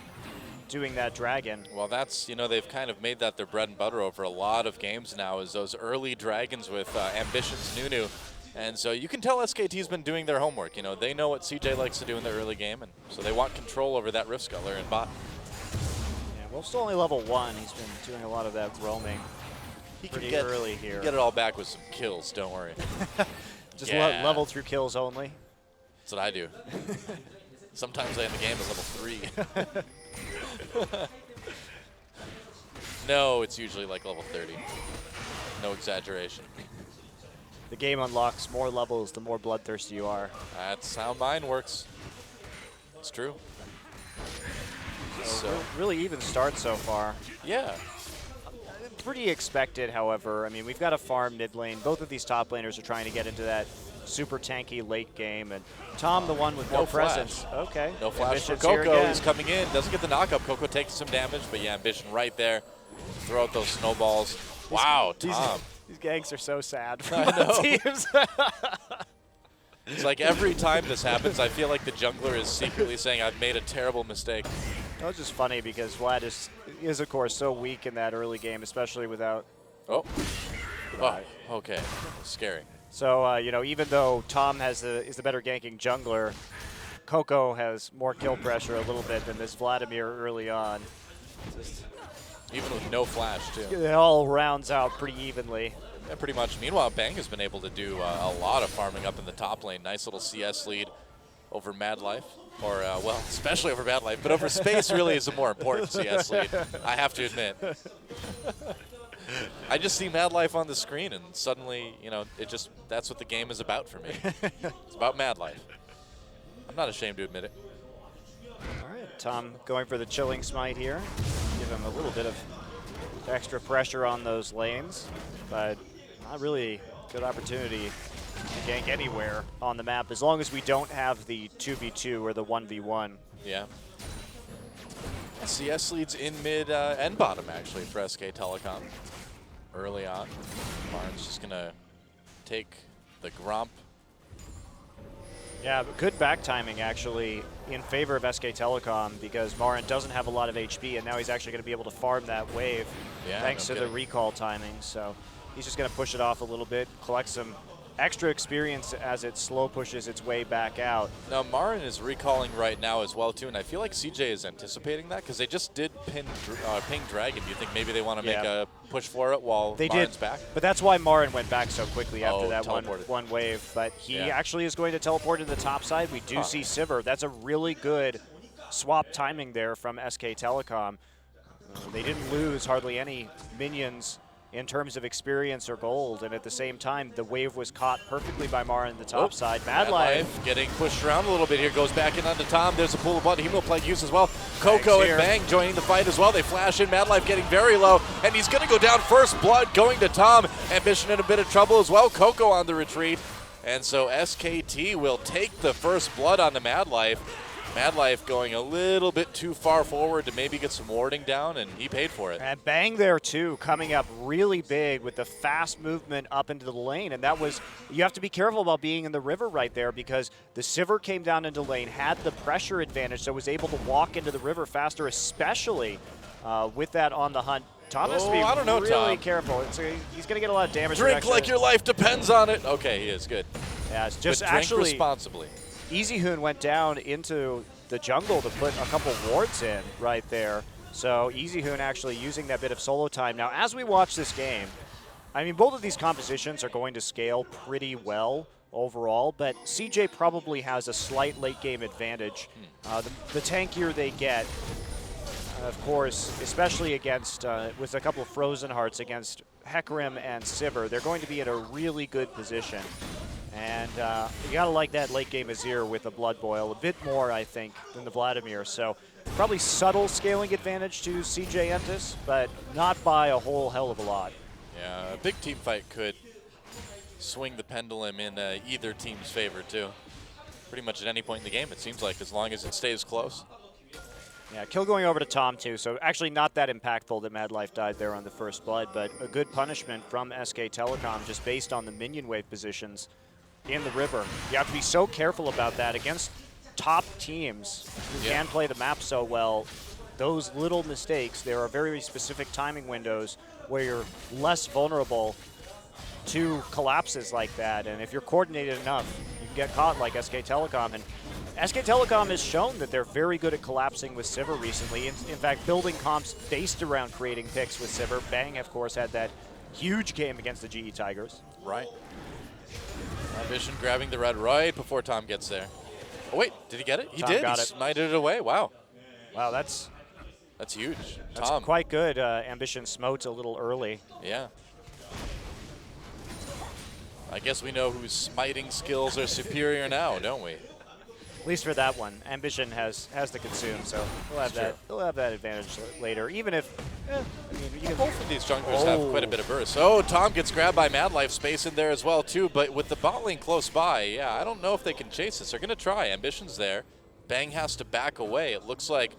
doing that dragon. Well, that's, you know, they've kind of made that their bread and butter over a lot of games now, is those early dragons with Ambition's Nunu. And so you can tell SKT's been doing their homework. You know, they know what CJ likes to do in the early game, and so they want control over that Rift Scuttler and bot. Yeah, well, still only level 1. He's been doing a lot of that roaming pretty early here. Get it all back with some kills, don't worry. Just level through kills only. That's what I do. Sometimes I end the game at level 3. No, it's usually like level 30. No exaggeration. The game unlocks more levels the more bloodthirsty you are. That's how mine works. It's true. So really even start so far. Yeah. Pretty expected, however. I mean, we've got a farm mid lane. Both of these top laners are trying to get into that super tanky late game, and Tom, the one with more presence. Okay. No flash for Ambition's here Coco. again. He's coming in. Doesn't get the knockup. Coco takes some damage, but yeah, Ambition right there. Throw out those snowballs. Wow, Tom. These ganks are so sad for I know. teams. It's like every time this happens, I feel like the jungler is secretly saying, I've made a terrible mistake. That was just funny because Vlad is of course so weak in that early game, especially without. Oh. Oh, okay. Scary. So you know, even though Tom is the better ganking jungler, Coco has more kill pressure a little bit than this Vladimir early on. Even with no flash, too. It all rounds out pretty evenly. Yeah, pretty much. Meanwhile, Bang has been able to do a lot of farming up in the top lane. Nice little CS lead over Mad Life. Or, well, especially over Mad Life, but over Space really is a more important CS lead, I have to admit. I just see Mad Life on the screen, and suddenly, you know, that's what the game is about for me. It's about Mad Life. I'm not ashamed to admit it. All right, Tom going for the chilling smite here. Give him a little bit of extra pressure on those lanes, but not really good opportunity to gank anywhere on the map as long as we don't have the 2v2 or the 1v1. Yeah. CS leads in mid and bottom, actually, for SK Telecom early on. Marn's just going to take the Gromp. Yeah, but good back timing actually in favor of SK Telecom because Marin doesn't have a lot of HP and now he's actually going to be able to farm that wave thanks to the recall timing. So he's just going to push it off a little bit, collect some extra experience as it slow pushes its way back out. Now Marin is recalling right now as well too, and I feel like CJ is anticipating that because they just did ping Dragon. Do you think maybe they want to make a push for it while Marin's back? But that's why Marin went back so quickly after that teleported. one wave. But he actually is going to teleport to the top side. We do see Sivir. That's a really good swap timing there from SK Telecom. They didn't lose hardly any minions in terms of experience or gold, and at the same time, the wave was caught perfectly by Marin on the top side. Mad Life getting pushed around a little bit here, goes back in onto Tom. There's a pool of blood. Hemo Plague use as well. Coco and Bang joining the fight as well. They flash in. Mad Life getting very low, and he's going to go down. First blood going to Tom. Ambition in a bit of trouble as well. Coco on the retreat, and so SKT will take the first blood on the Mad Life. Mad Life going a little bit too far forward to maybe get some warding down, and he paid for it. And Bang there too, coming up really big with the fast movement up into the lane. And that was, you have to be careful about being in the river right there because the Sivir came down into lane, had the pressure advantage, so was able to walk into the river faster, especially with that on the hunt. Tom has to be really careful. He's going to get a lot of damage. Drink like your life depends on it. Okay, he is good. Yeah, it's just but drink actually responsibly. Easy Hoon went down into the jungle to put a couple wards in right there. So Easy Hoon actually using that bit of solo time. Now, as we watch this game, I mean, both of these compositions are going to scale pretty well overall, but CJ probably has a slight late game advantage. The tankier they get, of course, especially against, with a couple of Frozen Hearts against Hecarim and Sivir, they're going to be in a really good position. And you gotta like that late game Azir with the Blood Boil a bit more, I think, than the Vladimir. So probably subtle scaling advantage to CJ Entis, but not by a whole hell of a lot. Yeah, a big team fight could swing the pendulum in either team's favor too. Pretty much at any point in the game, it seems like, as long as it stays close. Yeah, kill going over to Tom too, so actually not that impactful that Mad Life died there on the first blood, but a good punishment from SK Telecom just based on the minion wave positions in the river. You have to be so careful about that against top teams who can play the map so well. Those little mistakes, there are very specific timing windows where you're less vulnerable to collapses like that, and if you're coordinated enough, you can get caught like SK Telecom. And SK Telecom has shown that they're very good at collapsing with Sivir recently. In fact, building comps based around creating picks with Sivir. Bang, of course, had that huge game against the GE Tigers. Right. Ambition grabbing the red right before Tom gets there. Oh wait, did he get it? He Tom did. got He it. smited it away. Wow. Wow, that's huge. That's Tom. quite good. Ambition smote a little early. Yeah. I guess we know whose smiting skills are superior now, don't we? At least for that one, Ambition has to consume, so he'll have that. He'll have that advantage later. Even if, I mean, you can, both of these junglers have quite a bit of burst. Oh, Tom gets grabbed by Mad Life, space in there as well too. But with the bot lane close by, yeah, I don't know if they can chase this. They're gonna try. Ambition's there. Bang has to back away. It looks like,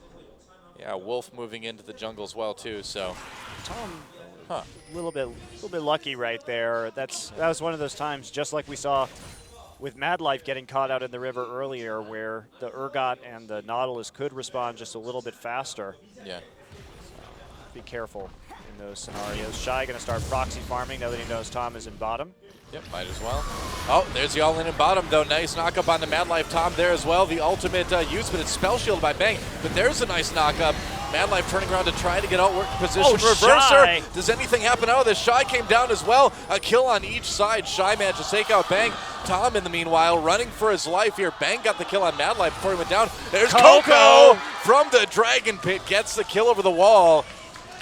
yeah, Wolf moving into the jungle as well too. So, Tom, a little bit lucky right there. That was one of those times, just like we saw with Mad Life getting caught out in the river earlier, where the Urgot and the Nautilus could respond just a little bit faster. Yeah. Be careful in those scenarios. Shy going to start proxy farming now that he knows Tom is in bottom. Yep, might as well. Oh, there's the all-in and bottom, though. Nice knock-up on the Mad Life Tom there as well. The ultimate use, but it's spell shield by Bang. But there's a nice knock-up. Mad Life turning around to try to get outwork position. Shy. Reverser. Does anything happen out of this? Shy came down as well. A kill on each side. Shy managed to take out Bang. Tom, in the meanwhile, running for his life here. Bang got the kill on Mad Life before he went down. There's Coco from the Dragon Pit. Gets the kill over the wall.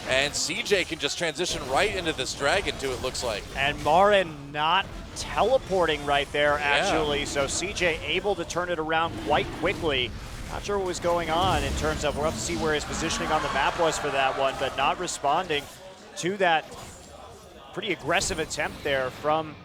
And CJ can just transition right into this Dragon too, it looks like. And Marin not teleporting right there, actually. So CJ able to turn it around quite quickly. Not sure what was going on in terms of, we'll have to see where his positioning on the map was for that one, but not responding to that pretty aggressive attempt there from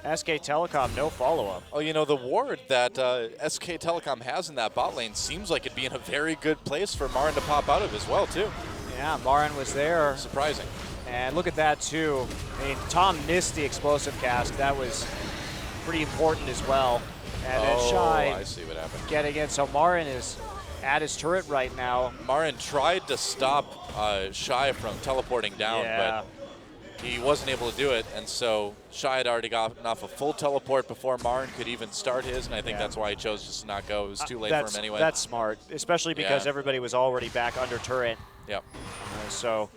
SK Telecom. No follow-up. Oh, you know, the ward that SK Telecom has in that bot lane seems like it'd be in a very good place for Marin to pop out of as well, too. Yeah, Marin was there. Surprising. And look at that, too. I mean, Tom missed the explosive cast. That was pretty important as well. And then Shy I see what happened. getting in. So Marin is at his turret right now. Marin tried to stop Shy from teleporting down, but he wasn't able to do it. And so Shy had already gotten off a full teleport before Marin could even start his, and I think that's why he chose just to not go. It was too late for him anyway. That's smart, especially because everybody was already back under turret. Yep. So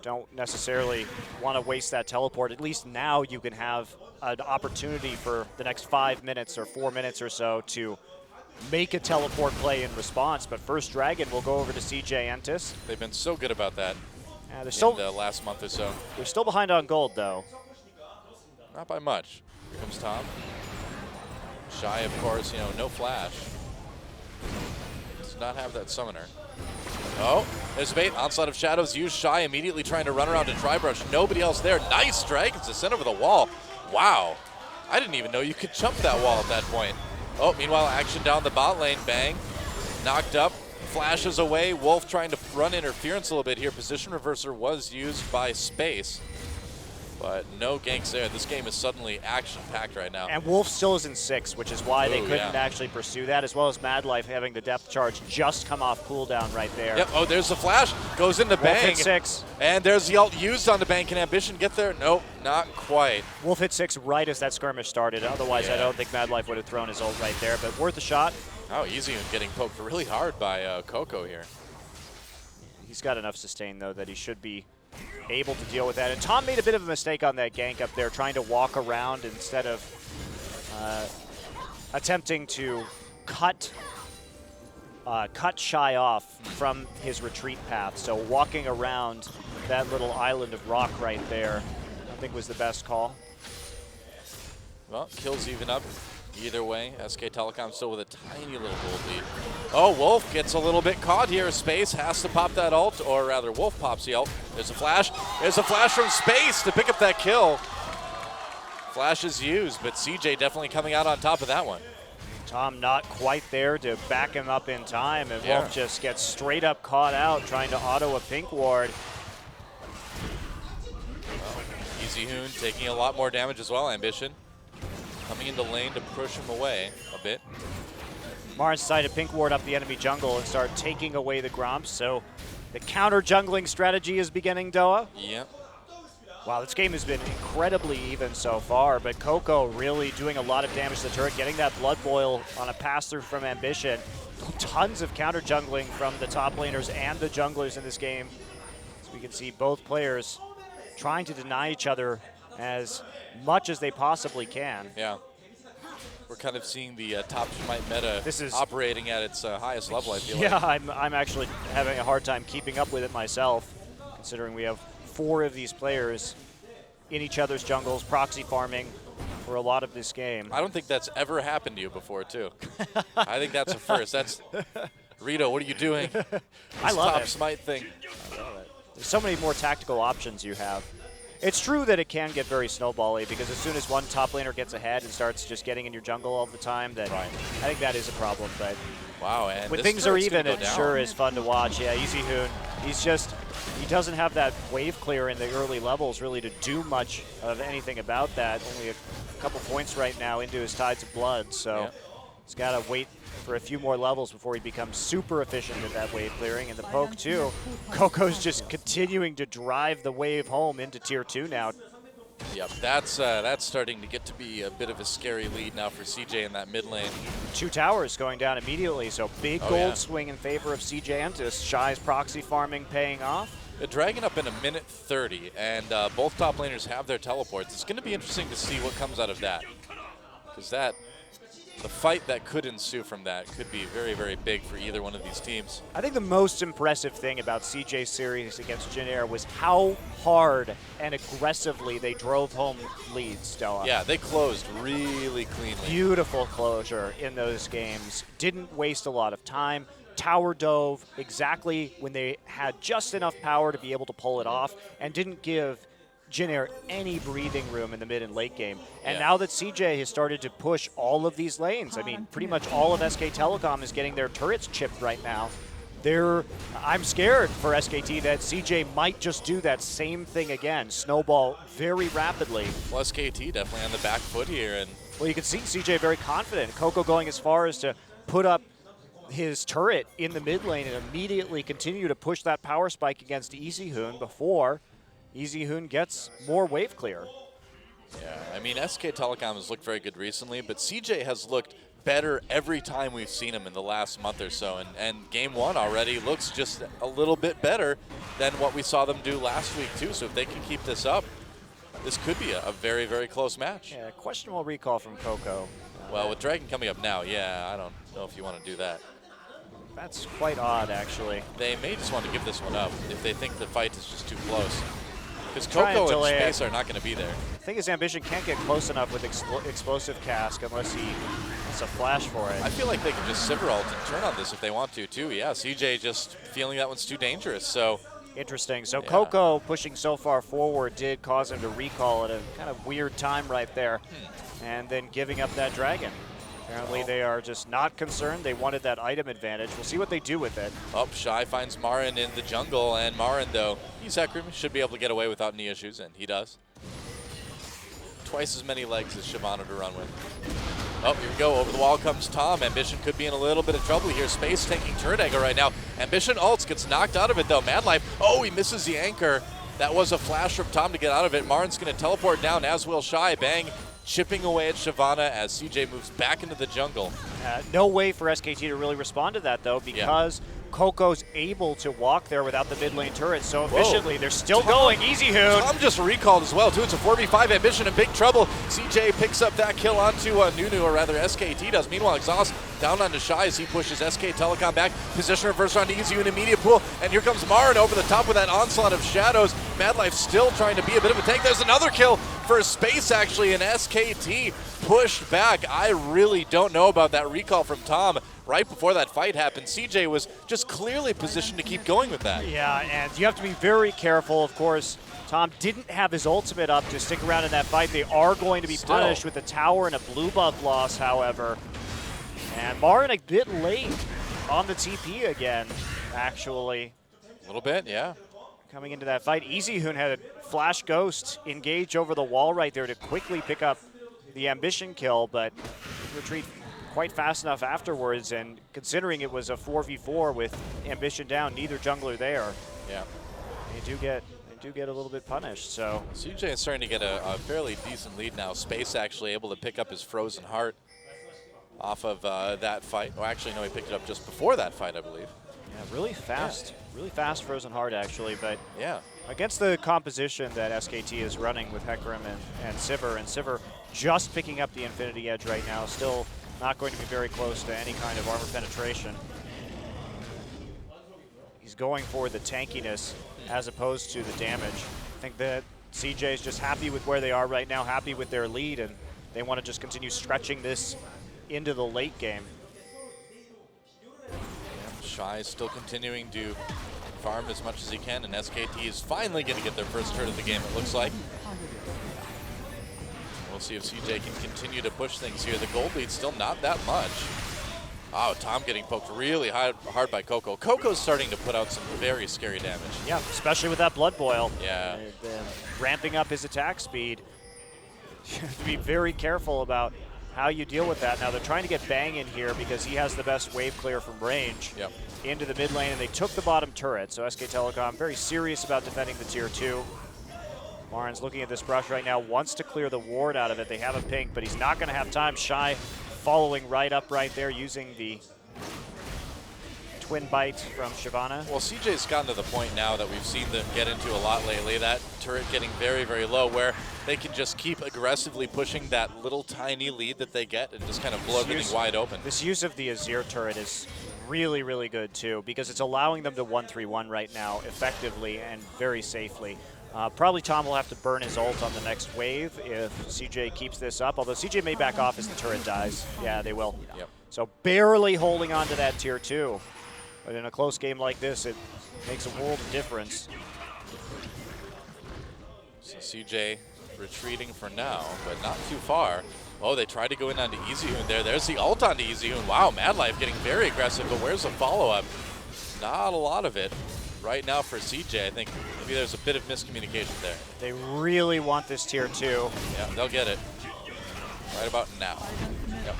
don't necessarily want to waste that teleport. At least now you can have an opportunity for the next 5 minutes or 4 minutes or so to make a teleport play in response. But first Dragon will go over to CJ Entis. They've been so good about that they're still, in the last month or so. They're still behind on gold, though. Not by much. Here comes Tom. Shy, of course, you know, no flash. Does not have that summoner. Oh, there's a bait. Onslaught of Shadows used. Shy immediately trying to run around to Tribrush. Nobody else there. Nice Dragons descent over the wall. Wow. I didn't even know you could jump that wall at that point. Oh, meanwhile, action down the bot lane. Bang. Knocked up. Flashes away. Wolf trying to run interference a little bit here. Position reverser was used by Space. But no ganks there. This game is suddenly action-packed right now. And Wolf still is in 6, which is why they couldn't actually pursue that, as well as Mad Life having the depth charge just come off cooldown right there. Yep. Oh, there's the flash. Goes into Wolf Bang. hit 6. And there's the ult used on the Bang. Can Ambition get there? Nope, not quite. Wolf hit 6 right as that skirmish started. Otherwise, I don't think Mad Life would have thrown his ult right there, but worth a shot. Oh, easy and getting poked really hard by Coco here. He's got enough sustain, though, that he should be able to deal with that. And Tom made a bit of a mistake on that gank up there, trying to walk around instead of attempting to cut Shy off from his retreat path. So walking around that little island of rock right there, I think was the best call. Well, kills even up. Either way, SK Telecom still with a tiny little gold lead. Oh, Wolf gets a little bit caught here. Space has to pop that ult, or rather, Wolf pops the ult. There's a flash. There's a flash from Space to pick up that kill. Flash is used, but CJ definitely coming out on top of that one. Tom not quite there to back him up in time, and Wolf just gets straight up caught out trying to auto a pink ward. Easy Hoon taking a lot more damage as well, Ambition. Coming into lane to push him away a bit. Mars decided to pink ward up the enemy jungle and start taking away the Gromps, so the counter jungling strategy is beginning, Doa. Yep. Wow, this game has been incredibly even so far, but Coco really doing a lot of damage to the turret, getting that blood boil on a pass-through from Ambition. Tons of counter jungling from the top laners and the junglers in this game. So we can see both players trying to deny each other as much as they possibly can. Yeah. We're kind of seeing the top Smite meta operating at its highest level, I feel like. Yeah, I'm actually having a hard time keeping up with it myself, considering we have 4 of these players in each other's jungles, proxy farming for a lot of this game. I don't think that's ever happened to you before, too. I think that's a first. That's Rito, what are you doing? I love top it. Smite thing. I love it. There's so many more tactical options you have. It's true that it can get very snowbally, because as soon as one top laner gets ahead and starts just getting in your jungle all the time, then I think that is a problem. But wow, and when things are even, it sure is fun to watch. Yeah, Easy Hoon, he doesn't have that wave clear in the early levels really to do much of anything about that. Only a couple points right now into his Tides of Blood, so he's got to wait for a few more levels before he becomes super efficient at that wave clearing. And the poke too, Coco's just continuing to drive the wave home into tier 2 now. Yep, that's starting to get to be a bit of a scary lead now for CJ in that mid lane. 2 towers going down immediately, so big gold swing in favor of CJ Entis. Shy's proxy farming paying off. The Dragon up in 1:30, and both top laners have their teleports. It's going to be interesting to see what comes out of that, because the fight that could ensue from that could be very, very big for either one of these teams. I think the most impressive thing about CJ's series against Jin Air was how hard and aggressively they drove home leads, Doa. Yeah, they closed really cleanly. Beautiful closure in those games. Didn't waste a lot of time. Tower dove exactly when they had just enough power to be able to pull it off, and didn't give Jin Air any breathing room in the mid and late game. And now that CJ has started to push all of these lanes, I mean, pretty much all of SK Telecom is getting their turrets chipped right now. I'm scared for SKT that CJ might just do that same thing again, snowball very rapidly. Well, SKT definitely on the back foot here. And well, you can see CJ very confident. Coco going as far as to put up his turret in the mid lane and immediately continue to push that power spike against Easy Hoon before Easy Hoon gets more wave clear. Yeah, I mean, SK Telecom has looked very good recently, but CJ has looked better every time we've seen him in the last month or so. And game 1 already looks just a little bit better than what we saw them do last week, too. So if they can keep this up, this could be a very, very close match. Yeah, questionable recall from Coco. Well, with Dragon coming up now, yeah, I don't know if you want to do that. That's quite odd, actually. They may just want to give this one up if they think the fight is just too close. Because Coco and Space are not going to be there. The thing is, Ambition can't get close enough with Explosive Cask unless he has a flash for it. I feel like they can just Sivir ult and turn on this if they want to, too. Yeah, CJ just feeling that one's too dangerous, so. Interesting. So Coco pushing so far forward did cause him to recall at a kind of weird time right there. And then giving up that Dragon. Apparently they are just not concerned. They wanted that item advantage. We'll see what they do with it. Oh, Shy finds Marin in the jungle, and Marin, though, he's Hecarim, should be able to get away without any issues, and he does. Twice as many legs as Shyvana to run with. Oh, here we go. Over the wall comes Tom. Ambition could be in a little bit of trouble here. Space taking turret angle right now. Ambition ults, gets knocked out of it, though. Mad Life, oh, he misses the anchor. That was a flash from Tom to get out of it. Marin's going to teleport down, as will Shy. Bang. Chipping away at Shyvana as CJ moves back into the jungle. No way for SKT to really respond to that, though, because Coco's able to walk there without the mid lane turret so efficiently. They're still going. Easy Hoon. Tom just recalled as well, too. It's a 4v5 Ambition in big trouble. CJ picks up that kill onto Nunu, or rather SKT does. Meanwhile, Exhaust Down onto Shy as he pushes SK Telecom back. Position reverse onto Easy in immediate pull. And here comes Marin over the top with that onslaught of shadows. Madlife still trying to be a bit of a tank. There's another kill for Space actually, and SKT pushed back. I really don't know about that recall from Tom right before that fight happened. CJ was just clearly positioned to keep going with that. Yeah, and you have to be very careful, of course. Tom didn't have his ultimate up to stick around in that fight. They are going to be punished with a tower and a blue buff loss, however. And Marin a bit late on the TP again, actually. A little bit, yeah. Coming into that fight, Easyhoon had a Flash Ghost engage over the wall right there to quickly pick up the Ambition kill, but retreat quite fast enough afterwards, and considering it was a 4v4 with Ambition down, neither jungler there. Yeah. They do get a little bit punished, so. CJ is starting to get a fairly decent lead now. Space actually able to pick up his Frozen Heart off of that fight. Oh, actually, no, he picked it up just before that fight, I believe. Yeah, really fast Frozen Heart actually, but yeah, against the composition that SKT is running with Hecarim and Sivir just picking up the Infinity Edge right now, still not going to be very close to any kind of armor penetration. He's going for the tankiness as opposed to the damage. I think that CJ is just happy with where they are right now, happy with their lead, and they want to just continue stretching this into the late game. Shy is still continuing to farm as much as he can, and SKT is finally going to get their first turn of the game, it looks like. We'll see if CJ can continue to push things here. The gold lead's still not that much. Oh, Tom getting poked really hard by Coco. Coco's starting to put out some very scary damage. Yeah, especially with that Blood Boil. Yeah. Ramping up his attack speed. You have to be very careful about how you deal with that. Now they're trying to get Bang in here because he has the best wave clear from range into the mid lane, and they took the bottom turret. So SK Telecom very serious about defending the tier 2. Marin's looking at this brush right now, wants to clear the ward out of it. They have a pink, but he's not going to have time. Shy following right up right there using the twin bite from Shyvana. Well, CJ's gotten to the point now that we've seen them get into a lot lately, that turret getting very, very low, where they can just keep aggressively pushing that little tiny lead that they get and just kind of blow everything wide open. This use of the Azir turret is really, really good too, because it's allowing them to 1-3-1 right now effectively and very safely. Probably Tom will have to burn his ult on the next wave if CJ keeps this up, although CJ may back off as the turret dies. Yeah, they will. Yep. So barely holding on to that tier 2. But in a close game like this, it makes a world of difference. So CJ retreating for now, but not too far. Oh, they tried to go in onto Easyhoon there. There's the ult onto Easyhoon. Wow, Madlife getting very aggressive, but where's the follow-up? Not a lot of it right now for CJ. I think maybe there's a bit of miscommunication there. They really want this tier 2. Yeah, they'll get it right about now. Yep.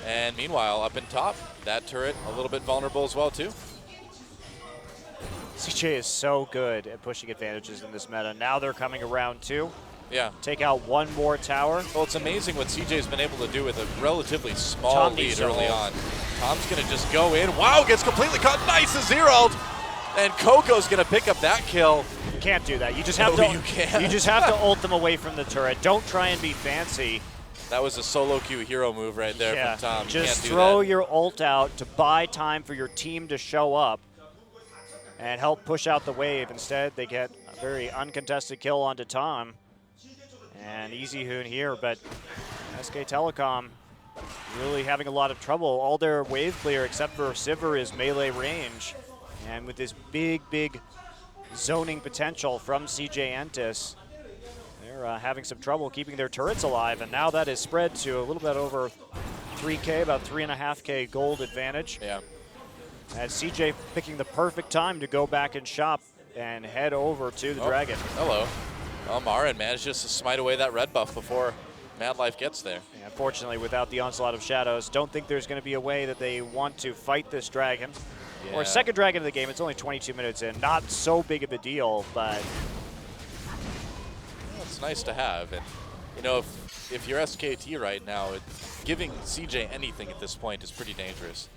And meanwhile, up in top, that turret a little bit vulnerable as well too. CJ is so good at pushing advantages in this meta. Now they're coming around too. Yeah. Take out one more tower. Well, it's amazing what CJ's been able to do with a relatively small lead early on. Tom's going to just go in. Wow, gets completely caught. Nice Azir ult. And Coco's going to pick up that kill. You can't do that. You just have to. You can't. You just have to ult them away from the turret. Don't try and be fancy. That was a solo queue hero move right there from Tom. You just can't do throw that. your ult out to buy time for your team to show up and help push out the wave. Instead, they get a very uncontested kill onto Tom. And Easyhoon here, but SK Telecom really having a lot of trouble. All their wave clear except for Sivir is melee range. And with this big, big zoning potential from CJ Entis, they're having some trouble keeping their turrets alive, and now that is spread to a little bit over 3K, about 3.5K gold advantage. Yeah. And CJ picking the perfect time to go back and shop and head over to the Dragon. Hello. Well, Marin manages to smite away that red buff before Madlife gets there. Yeah, unfortunately, without the Onslaught of Shadows, don't think there's going to be a way that they want to fight this Dragon. Yeah. Or second Dragon of the game. It's only 22 minutes in. Not so big of a deal, but it's nice to have. And, you know, if you're SKT right now, giving CJ anything at this point is pretty dangerous.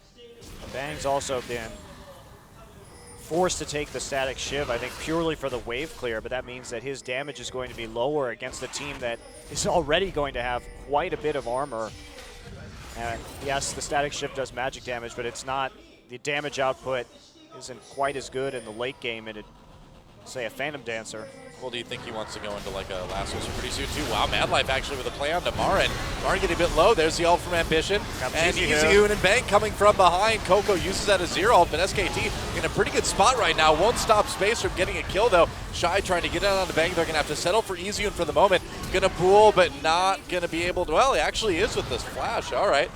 Bang's also been forced to take the static Shiv, I think, purely for the wave clear, but that means that his damage is going to be lower against a team that is already going to have quite a bit of armor. Yes, the static shift does magic damage, but it's not, the damage output isn't quite as good in the late game in, say, a Phantom Dancer. Well, do you think he wants to go into like a last whisper pretty soon too? Wow, Madlife actually with a play on to Marin. Marin getting a bit low. There's the ult from Ambition. And Easyhoon and Bank coming from behind. Coco uses that as zero ult, but SKT in a pretty good spot right now. Won't stop Space from getting a kill though. Shy trying to get out on the Bank. They're gonna have to settle for Easyhoon for the moment. Gonna pool, but not gonna be able to. Well, he actually is with this flash. All right.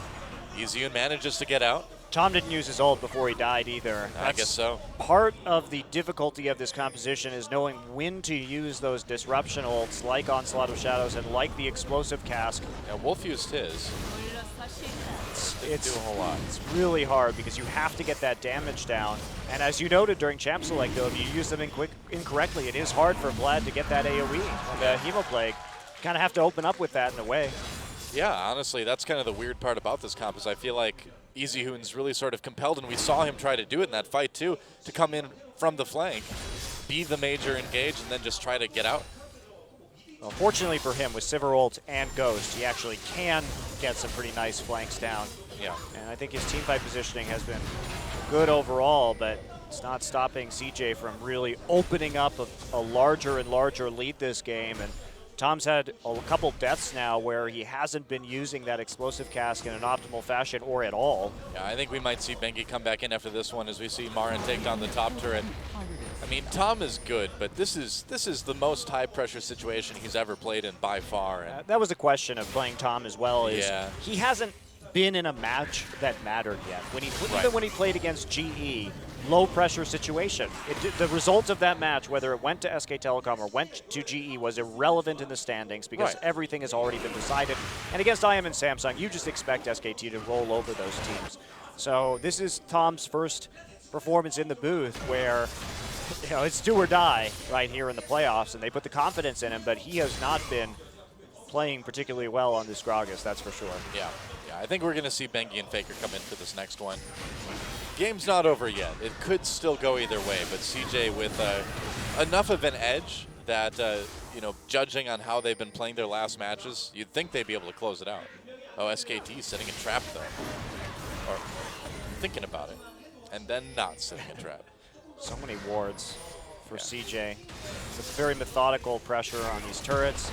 Easyhoon manages to get out. Tom didn't use his ult before he died either. I guess so. Part of the difficulty of this composition is knowing when to use those disruption ults like Onslaught of Shadows and like the Explosive Cask. Yeah, Wolf used his. It's do a whole lot. It's really hard because you have to get that damage down. And as you noted during Champ Select, though, if you use them incorrectly, it is hard for Vlad to get that AoE. The Hemoplague, you kind of have to open up with that in a way. Yeah, honestly, that's kind of the weird part about this comp is I feel like Easyhoon's really sort of compelled, and we saw him try to do it in that fight too, to come in from the flank, be the major engage, and then just try to get out. Well, fortunately for him, with Sivir ult and Ghost, he actually can get some pretty nice flanks down. Yeah. And I think his teamfight positioning has been good overall, but it's not stopping CJ from really opening up a larger and larger lead this game. And Tom's had a couple deaths now where he hasn't been using that Explosive Cask in an optimal fashion or at all. Yeah, I think we might see Bengi come back in after this one as we see Marin take down the top turret. I mean, Tom is good, but this is the most high-pressure situation he's ever played in by far. And that was a question of playing Tom as well. Is yeah. He hasn't been in a match that mattered yet. Even when he played against GE, low-pressure situation. The result of that match, whether it went to SK Telecom or went to GE, was irrelevant in the standings because everything has already been decided. And against IM and Samsung, you just expect SKT to roll over those teams. So this is Tom's first performance in the booth where, you know, it's do or die right here in the playoffs, and they put the confidence in him, but he has not been playing particularly well on this Gragas, that's for sure. Yeah, I think we're going to see Bengi and FLICKR come in for this next one. Game's not over yet. It could still go either way, but CJ with enough of an edge that, you know, judging on how they've been playing their last matches, you'd think they'd be able to close it out. Oh, SKT setting a trap, though. Or thinking about it, and then not setting a trap. So many wards for CJ. With very methodical pressure on these turrets.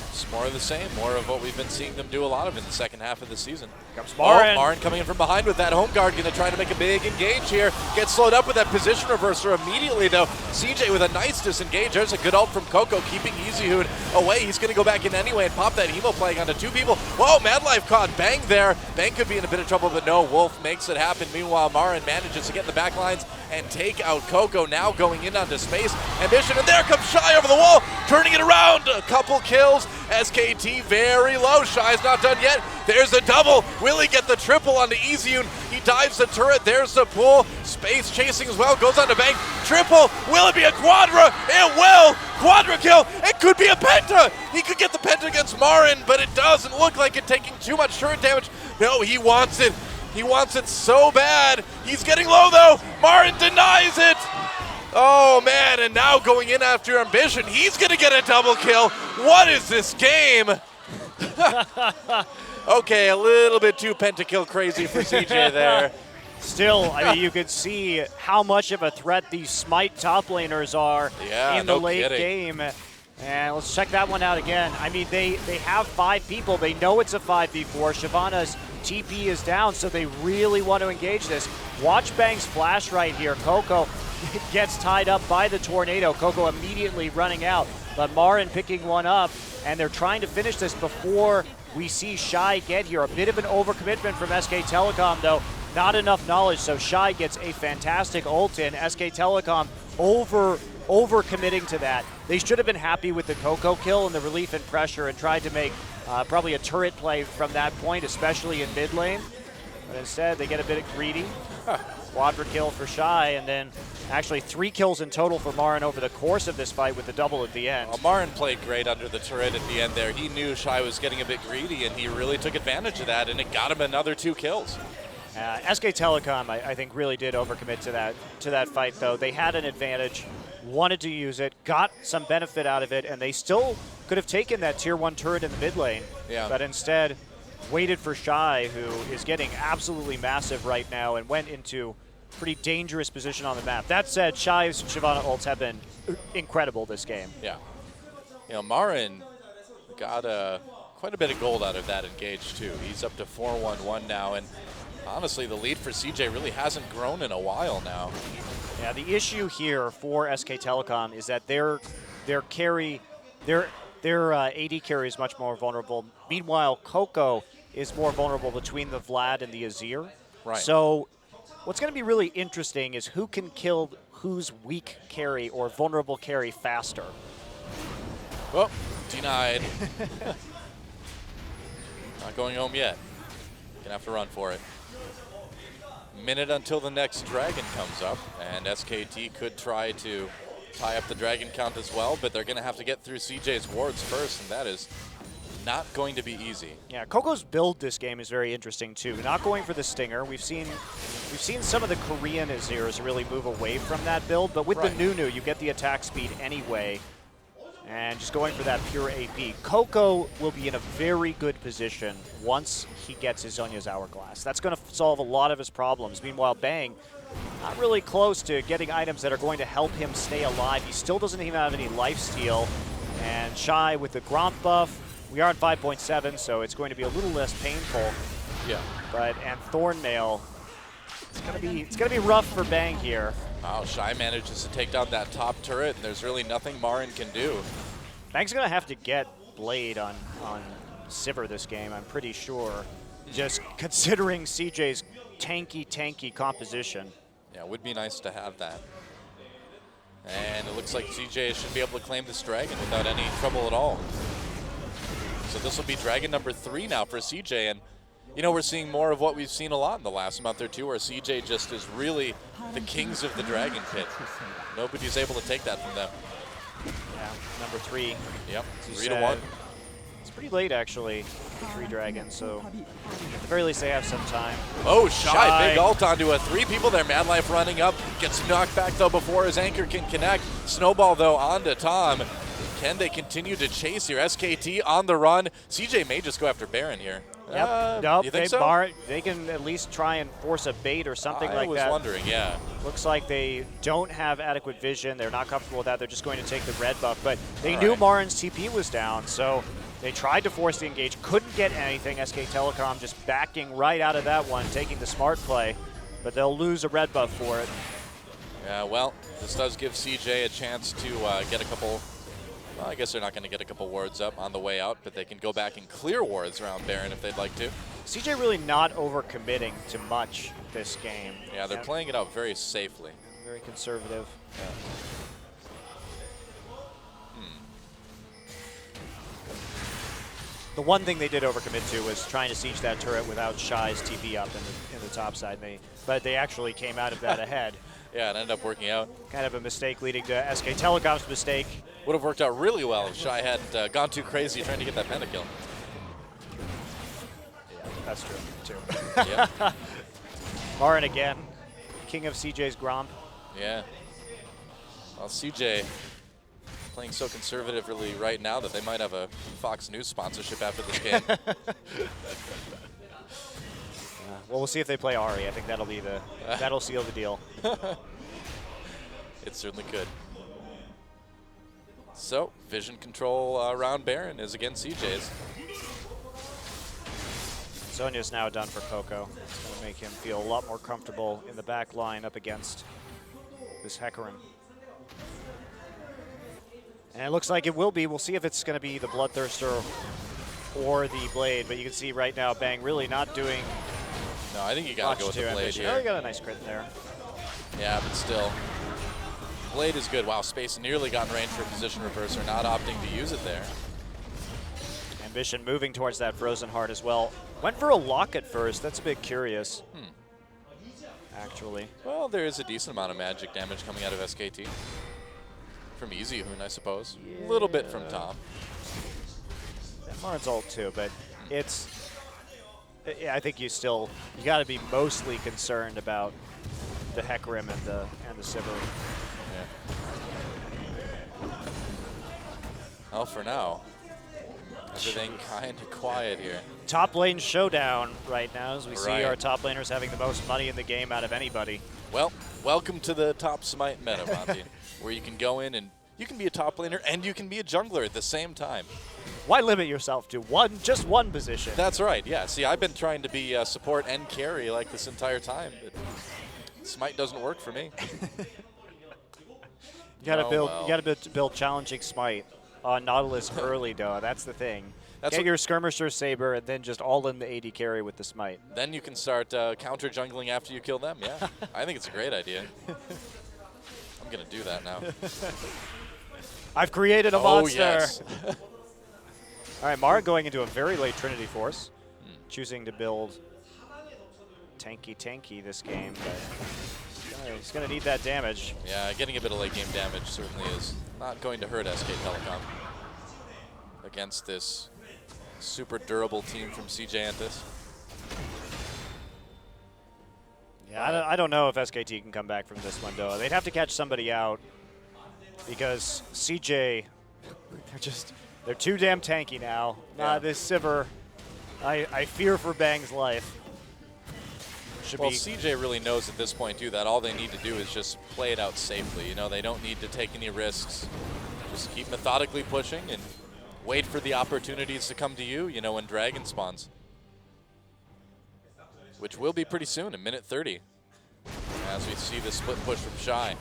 It's more of the same, more of what we've been seeing them do a lot of in the second half of the season. Comes Marin. Oh, Marin coming in from behind with that home guard, going to try to make a big engage here. Gets slowed up with that position reverser immediately, though. CJ with a nice disengage. There's a good ult from Coco, keeping Easyhoon away. He's going to go back in anyway and pop that Hemoplague onto two people. Whoa, Madlife caught Bang there. Bang could be in a bit of trouble, but no, Wolf makes it happen. Meanwhile, Marin manages to get in the back lines and take out Coco, now going in onto Space. Ambition, and there comes Shy over the wall, turning it around. A couple kills. SKT very low. Shy's not done yet. There's a double. Will he get the triple onto Easyhoon? He dives the turret. There's the pull. Space chasing as well. Goes on to Bank. Triple. Will it be a quadra? It will. Quadra kill. It could be a penta. He could get the penta against Marin, but it doesn't look like it, taking too much turret damage. No, he wants it. He wants it so bad. He's getting low, though. Marin denies it. Oh, man, and now going in after Ambition. He's going to get a double kill. What is this game? Okay, a little bit too pentakill crazy for CJ there. Still, I mean, you could see how much of a threat these Smite top laners are in the late game. And let's check that one out again. I mean, they have 5 people. They know it's a 5v4. Shyvana's TP is down, so they really want to engage this. Watch Bang's flash right here. Coco gets tied up by the tornado. Coco immediately running out, but Marin picking one up, and they're trying to finish this before we see Shy get here. A bit of an overcommitment from SK Telecom, though. Not enough knowledge, so Shy gets a fantastic ult in. SK Telecom over-committing to that. They should have been happy with the Coco kill and the relief and pressure and tried to make probably a turret play from that point, especially in mid lane. But instead, they get a bit greedy. Quadra kill for Shy, and then actually 3 kills in total for Marin over the course of this fight with the double at the end. Well, Marin played great under the turret at the end there. He knew Shy was getting a bit greedy, and he really took advantage of that, and it got him another 2 kills. SK Telecom, I think, really did overcommit to that fight, though. They had an advantage, wanted to use it, got some benefit out of it, and they still could have taken that tier 1 turret in the mid lane. Yeah. But instead, waited for Shy, who is getting absolutely massive right now and went into pretty dangerous position on the map. That said, Shy's Shyvana ults have been incredible this game. Yeah. You know, Marin got quite a bit of gold out of that engage, too. He's up to 4-1-1 now, and honestly, the lead for CJ really hasn't grown in a while now. Yeah, the issue here for SK Telecom is that their AD carry is much more vulnerable. Meanwhile, Coco is more vulnerable between the Vlad and the Azir. Right. So what's going to be really interesting is who can kill whose weak carry or vulnerable carry faster. Oh, denied. Not going home yet. Gonna have to run for it. Minute until the next dragon comes up, and SKT could try to tie up the dragon count as well, but they're going to have to get through CJ's wards first, and that is not going to be easy. Yeah, Coco's build this game is very interesting too. Not going for the Stinger. We've seen some of the Korean Azirs really move away from that build, but with the Nunu, you get the attack speed anyway, and just going for that pure AP. Coco will be in a very good position once he gets his Zhonya's Hourglass. That's going to solve a lot of his problems. Meanwhile, Bang, not really close to getting items that are going to help him stay alive. He still doesn't even have any lifesteal. And Shy with the Gromp buff. We are at 5.7, so it's going to be a little less painful. Yeah. And Thornmail, it's gonna be rough for Bang here. Wow, Shy manages to take down that top turret, and there's really nothing Marin can do. Bang's gonna have to get Blade on Sivir this game, I'm pretty sure. Just considering CJ's tanky composition. Yeah, it would be nice to have that. And it looks like CJ should be able to claim this dragon without any trouble at all. So this will be dragon number 3 now for CJ, and you know, we're seeing more of what we've seen a lot in the last month or two, where CJ just is really the kings of the dragon pit. Nobody's able to take that from them. Yeah, number 3. Yep, 3-1. It's pretty late, actually, for 3 dragons, so at the very least they have some time. Oh, Shy, big ult onto a 3 people there. Mad Life running up, gets knocked back, though, before his anchor can connect. Snowball, though, onto Tom. Can they continue to chase here? SKT on the run. CJ may just go after Baron here. Yep. Nope. You think so? They can at least try and force a bait or something like that. I was wondering, yeah. Looks like they don't have adequate vision. They're not comfortable with that. They're just going to take the red buff. But they knew Marin's TP was down, so they tried to force the engage. Couldn't get anything. SK Telecom just backing right out of that one, taking the smart play. But they'll lose a red buff for it. Yeah, well, this does give CJ a chance to get a couple. Well, I guess they're not going to get a couple wards up on the way out, but they can go back and clear wards around Baron if they'd like to. CJ really not overcommitting to much this game. Yeah, they're playing it out very safely. Very conservative. Yeah. The one thing they did overcommit to was trying to siege that turret without Shy's TP up in the top side. But they actually came out of that ahead. Yeah, it ended up working out. Kind of a mistake leading to SK Telecom's mistake. Would have worked out really well if Shy hadn't gone too crazy trying to get that pentakill. Yeah, that's true, too. Yeah. Marin again, king of CJ's Gromp. Yeah. Well, CJ playing so conservatively right now that they might have a Fox News sponsorship after this game. Well, we'll see if they play Ahri. I think that'll seal the deal. It certainly could. So, vision control around Baron is against CJ's. Zhonya's now done for Coco. It's going to make him feel a lot more comfortable in the back line up against this Hecarim. And it looks like it will be. We'll see if it's going to be the Bloodthirster or the Blade. But you can see right now, Bang really not doing. No, I think you got to go with the Blade here. Oh, you got a nice crit there. Yeah, but still. Blade is good. Wow, Space nearly got in range for a position reverser, not opting to use it there. Ambition moving towards that Frozen Heart as well. Went for a lock at first. That's a bit curious, actually. Well, there is a decent amount of magic damage coming out of SKT. From Easy Hoon, I suppose. A little bit from Tom. And Marin's ult too, but it's. Yeah, I think you got to be mostly concerned about the Hecarim and the Sivir. Yeah. Well, for now, Everything kind of quiet here. Top lane showdown right now as we see Right. our top laners having the most money in the game out of anybody. Well, welcome to the top smite meta, Monty, where you can go in and you can be a top laner and you can be a jungler at the same time. Why limit yourself to just one position? That's right, yeah. See, I've been trying to be support and carry like this entire time, but smite doesn't work for me. You gotta Oh, build challenging smite on Nautilus early, though. That's the thing. That's Get what- your skirmisher saber and then just all in the AD carry with the smite. Then you can start counter jungling after you kill them, yeah. I think it's a great idea. I'm going to do that now. I've created a Oh, monster. yes. All right, Mara going into a very late Trinity Force, choosing to build tanky this game, but he's gonna need that damage. Yeah, getting a bit of late game damage certainly is not going to hurt SK Telecom against this super durable team from CJ Antis. Yeah, I don't know if SKT can come back from this one, though. They'd have to catch somebody out because CJ, they're too damn tanky now. Yeah. This Sivir, I fear for Bang's life. Well, CJ really knows at this point, too, that all they need to do is just play it out safely. You know, they don't need to take any risks. Just keep methodically pushing and wait for the opportunities to come to you, you know, when Dragon spawns. Which will be pretty soon, in minute 30. As we see the split push from Shy.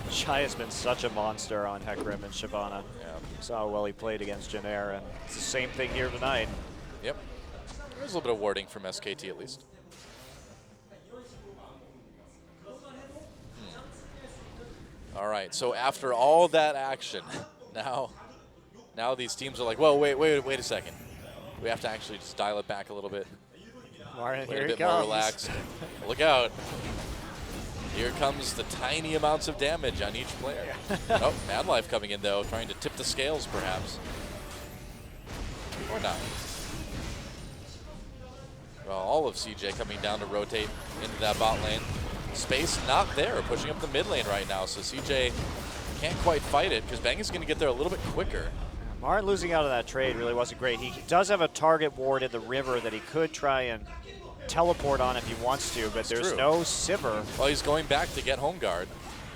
Shy has been such a monster on Hecarim and Shyvana. Yeah. Saw how well he played against Janair, and it's the same thing here tonight. Yep. There's a little bit of warding from SKT at least. All right, so after all that action, now these teams are like, whoa, wait a second. We have to actually just dial it back a little bit. Martin, Wait here a he bit more comes. relaxed. Look out. Here comes the tiny amounts of damage on each player. Oh, Mad Life coming in though, trying to tip the scales perhaps. Or not. Well, all of CJ coming down to rotate into that bot lane. Space not there, pushing up the mid lane right now, so CJ can't quite fight it because Bang is going to get there a little bit quicker. Martin losing out of that trade really wasn't great. He does have a target ward in the river that he could try and teleport on if he wants to, but there's true. no Sivir. Well, he's going back to get home guard.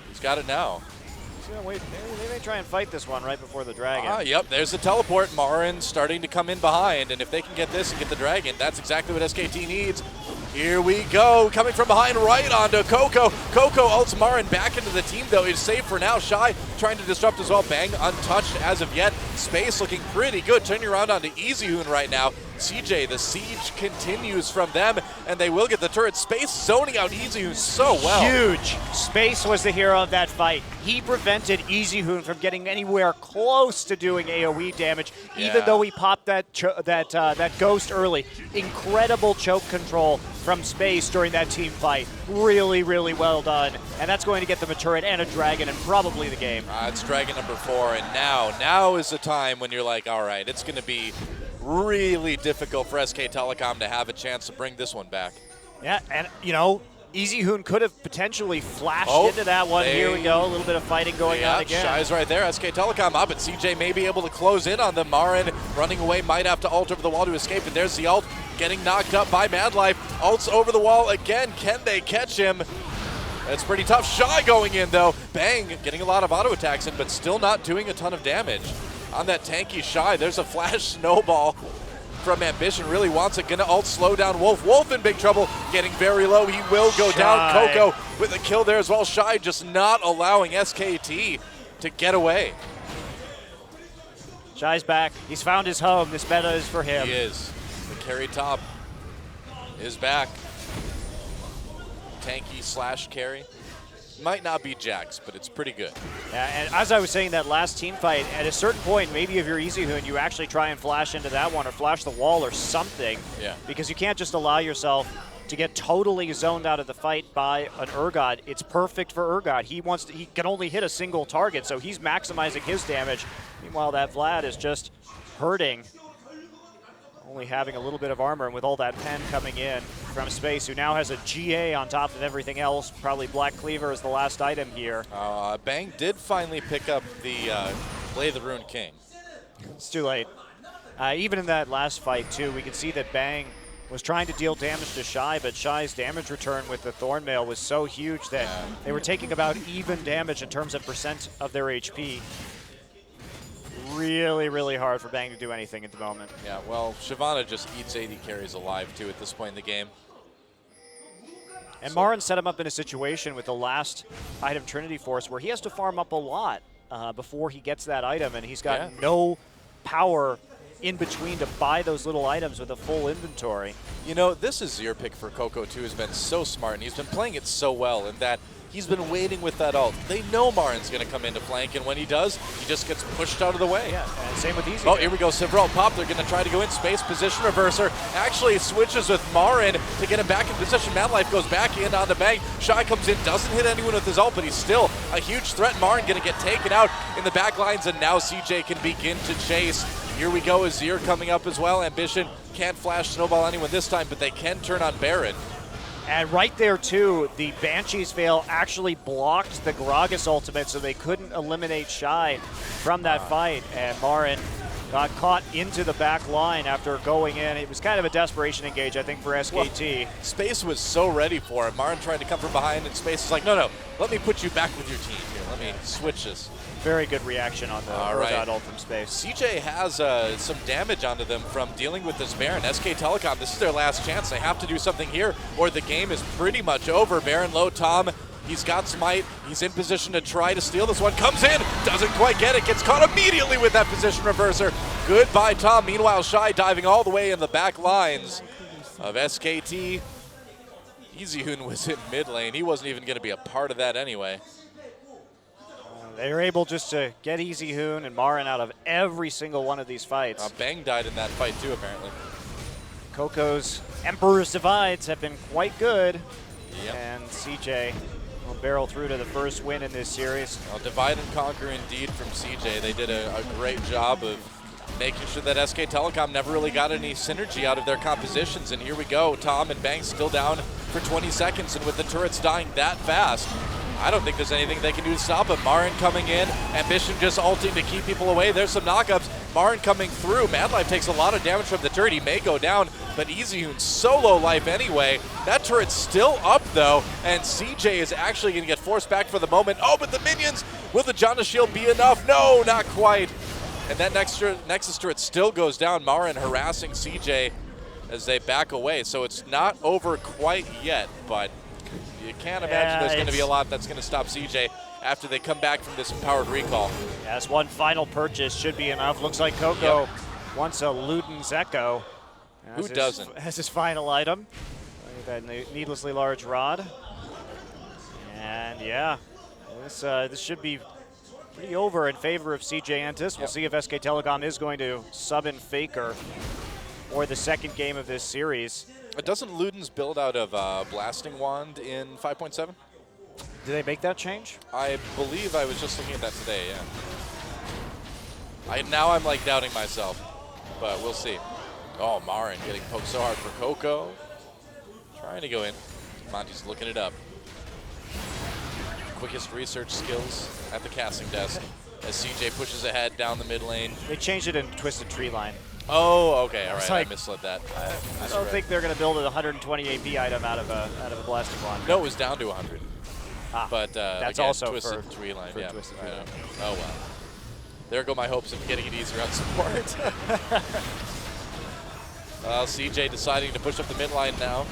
He's got it now. He's gonna wait. They may try and fight this one right before the dragon. Yep, there's the teleport. Marin starting to come in behind, and if they can get this and get the dragon, that's exactly what SKT needs. Here we go, coming from behind right onto Coco. Coco ults Marin back into the team, though. He's safe for now. Shy trying to disrupt as well. Bang untouched as of yet. Space looking pretty good. Turning around onto EasyHoon right now. CJ, the siege continues from them, and they will get the turret. Space zoning out EasyHoon so well. Huge. Space was the hero of that fight. He prevented EasyHoon from getting anywhere close to doing AoE damage, even Yeah. though he popped that ghost early. Incredible choke control from Space during that team fight. Really, really well done. And that's going to get them a turret and a dragon and probably the game. It's dragon number 4, and now is the time when you're like, all right, it's going to be really difficult for SK Telecom to have a chance to bring this one back. Yeah, and you know, EasyHoon could have potentially flashed Oh, into that one. Here we go, a little bit of fighting going on again. Shy's right there. SK Telecom up, but CJ may be able to close in on the Marin. Running away, might have to ult over the wall to escape, and there's the ult getting knocked up by Mad Life. Ults over the wall again. Can they catch him? That's pretty tough. Shy going in, though. Bang, getting a lot of auto attacks in, but still not doing a ton of damage. On that tanky Shy, there's a flash snowball from Ambition. Really wants it. Gonna ult slow down Wolf. Wolf in big trouble. Getting very low. He will go down. Shy. Coco with a kill there as well. Shy just not allowing SKT to get away. Shy's back. He's found his home. This meta is for him. He is. The carry top is back. Tanky slash carry. Might not be Jax, but it's pretty good. Yeah, and as I was saying, that last team fight, at a certain point, maybe if you're EasyHoon, you actually try and flash into that one or flash the wall or something. Yeah. Because you can't just allow yourself to get totally zoned out of the fight by an Urgot. It's perfect for Urgot. He can only hit a single target, so he's maximizing his damage. Meanwhile, that Vlad is just hurting. Only having a little bit of armor, and with all that pen coming in from Space, who now has a GA on top of everything else. Probably Black Cleaver is the last item here. Bang did finally pick up the Blade of the Ruined King. It's too late. Even in that last fight, too, we can see that Bang was trying to deal damage to Shy, but Shy's damage return with the Thornmail was so huge that they were taking about even damage in terms of percent of their HP. Really, really hard for Bang to do anything at the moment. Yeah, well, Shyvana just eats 80 carries alive, too, at this point in the game. And Marin set him up in a situation with the last item, Trinity Force, where he has to farm up a lot before he gets that item, and he's got no power in between to buy those little items with a full inventory. You know, this is your pick for Coco, too, has been so smart, and he's been playing it so well in that he's been waiting with that ult. They know Marin's going to come into flank, and when he does, he just gets pushed out of the way. Yeah, and same with Easy. Oh, here we go. Several pop. They're going to try to go in space. Position reverser actually switches with Marin to get him back in position. Mad Life goes back in on the Bang. Shy comes in, doesn't hit anyone with his ult, but he's still a huge threat. Marin going to get taken out in the back lines, and now CJ can begin to chase. Here we go. Azir coming up as well. Ambition can't flash snowball anyone this time, but they can turn on Baron. And right there, too, the Banshee's Veil actually blocked the Gragas ultimate, so they couldn't eliminate Shy from that fight. And Marin got caught into the back line after going in. It was kind of a desperation engage, I think, for SKT. Well, Space was so ready for him. Marin tried to come from behind, and Space is like, no, let me put you back with your team here. Let me switch this. Very good reaction on the Rodot ult from Space. CJ has some damage onto them from dealing with this Baron. SK Telecom, this is their last chance. They have to do something here, or the game is pretty much over. Baron low, Tom, he's got Smite. He's in position to try to steal this one. Comes in, doesn't quite get it. Gets caught immediately with that position reverser. Goodbye, Tom. Meanwhile, Shy diving all the way in the back lines of SKT. Easyhoon was in mid lane. He wasn't even going to be a part of that anyway. They were able just to get Easyhoon and Marin out of every single one of these fights. Bang died in that fight too, apparently. Coco's Emperor's Divides have been quite good. Yep. And CJ will barrel through to the first win in this series. Well, divide and conquer indeed from CJ. They did a great job of making sure that SK Telecom never really got any synergy out of their compositions. And here we go, Tom and Bang still down for 20 seconds, and with the turrets dying that fast, I don't think there's anything they can do to stop him. Marin coming in, Ambition just ulting to keep people away. There's some knockups. Marin coming through. Mad Life takes a lot of damage from the turret. He may go down, but Easyhoon's solo life anyway. That turret's still up though, and CJ is actually going to get forced back for the moment. Oh, but the minions, will the Janna shield be enough? No, not quite. And that Nexus turret still goes down. Marin harassing CJ as they back away. So it's not over quite yet, but you can't imagine there's going to be a lot that's going to stop CJ after they come back from this empowered recall. Yes, one final purchase should be enough. Looks like Coco wants a Luden's Echo. Who doesn't? As his final item. That needlessly large rod. And yeah, this should be pretty over in favor of CJ Antis. We'll see if SK Telecom is going to sub in FLICKR for the second game of this series. Doesn't Luden's build out of Blasting Wand in 5.7? Did they make that change? I believe I was just looking at that today, yeah. Now I'm like doubting myself, but we'll see. Oh, Marin getting poked so hard for Coco. Trying to go in. Monty's looking it up. Quickest research skills at the casting desk as CJ pushes ahead down the mid lane. They changed it in Twisted Tree Line. Oh, okay, all right, I misled that. I don't think they're going to build a 120 AP item out of a Blasting Wand. No, it was down to 100. But that's again, also Twisted for Tree Line. Twisted Tree Line. Oh well. There go my hopes of getting it easier on support. Well, CJ deciding to push up the mid line now.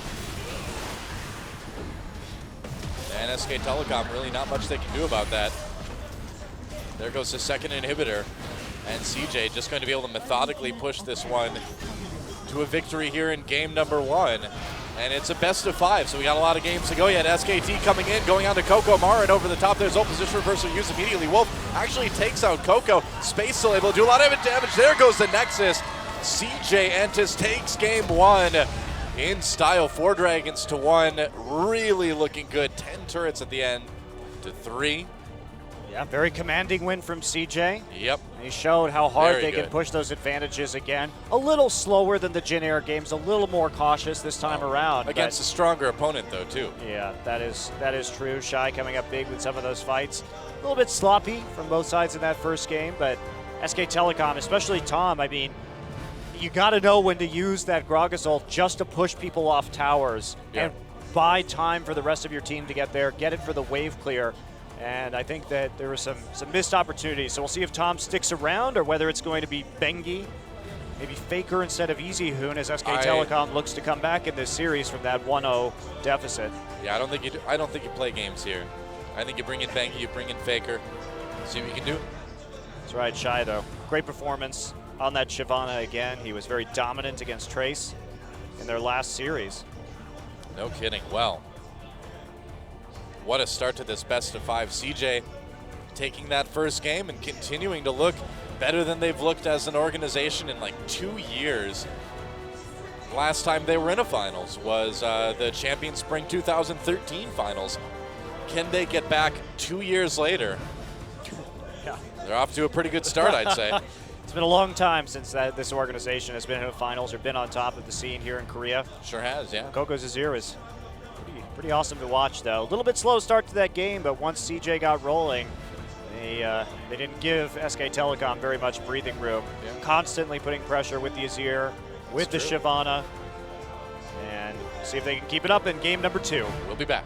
And SK Telecom, really not much they can do about that. There goes the second inhibitor. And CJ just going to be able to methodically push this one to a victory here in game number 1. And it's a best of 5, so we got a lot of games to go yet. SKT coming in, going on to Coco. Marin over the top. There's ult position reversal used immediately. Wolf actually takes out Coco. Space still able to do a lot of damage. There goes the Nexus. CJ Antis takes game 1 in style. 4 Dragons to 1. Really looking good. 10 turrets at the end to 3. Yeah, very commanding win from CJ. Yep. He showed how hard Very they good. can push those advantages again. A little slower than the Jin Air games, a little more cautious this time around. Against a stronger opponent, though, too. Yeah, that is true. Shy coming up big with some of those fights. A little bit sloppy from both sides in that first game, but SK Telecom, especially Tom, I mean, you got to know when to use that Gragas ult just to push people off towers and buy time for the rest of your team to get there, get it for the wave clear. And I think that there were some missed opportunities. So we'll see if Tom sticks around or whether it's going to be Bengi, maybe FLICKR instead of EasyHoon as SK Telecom looks to come back in this series from that 1-0 deficit. Yeah, I don't think you play games here. I think you bring in Bengi, you bring in FLICKR, see what you can do. That's right, Shy though. Great performance on that Shyvana again. He was very dominant against Trace in their last series. No kidding. Well, what a start to this best of 5. CJ taking that first game and continuing to look better than they've looked as an organization in like 2 years. Last time they were in a finals was the Champion Spring 2013 finals. Can they get back 2 years later? Yeah. They're off to a pretty good start, I'd say. It's been a long time since this organization has been in a finals or been on top of the scene here in Korea. Sure has, yeah. Coco Zazir is pretty awesome to watch, though. A little bit slow start to that game, but once CJ got rolling, they didn't give SK Telecom very much breathing room. Yeah. Constantly putting pressure with the Azir, with the Shyvana, and see if they can keep it up in game number 2. We'll be back.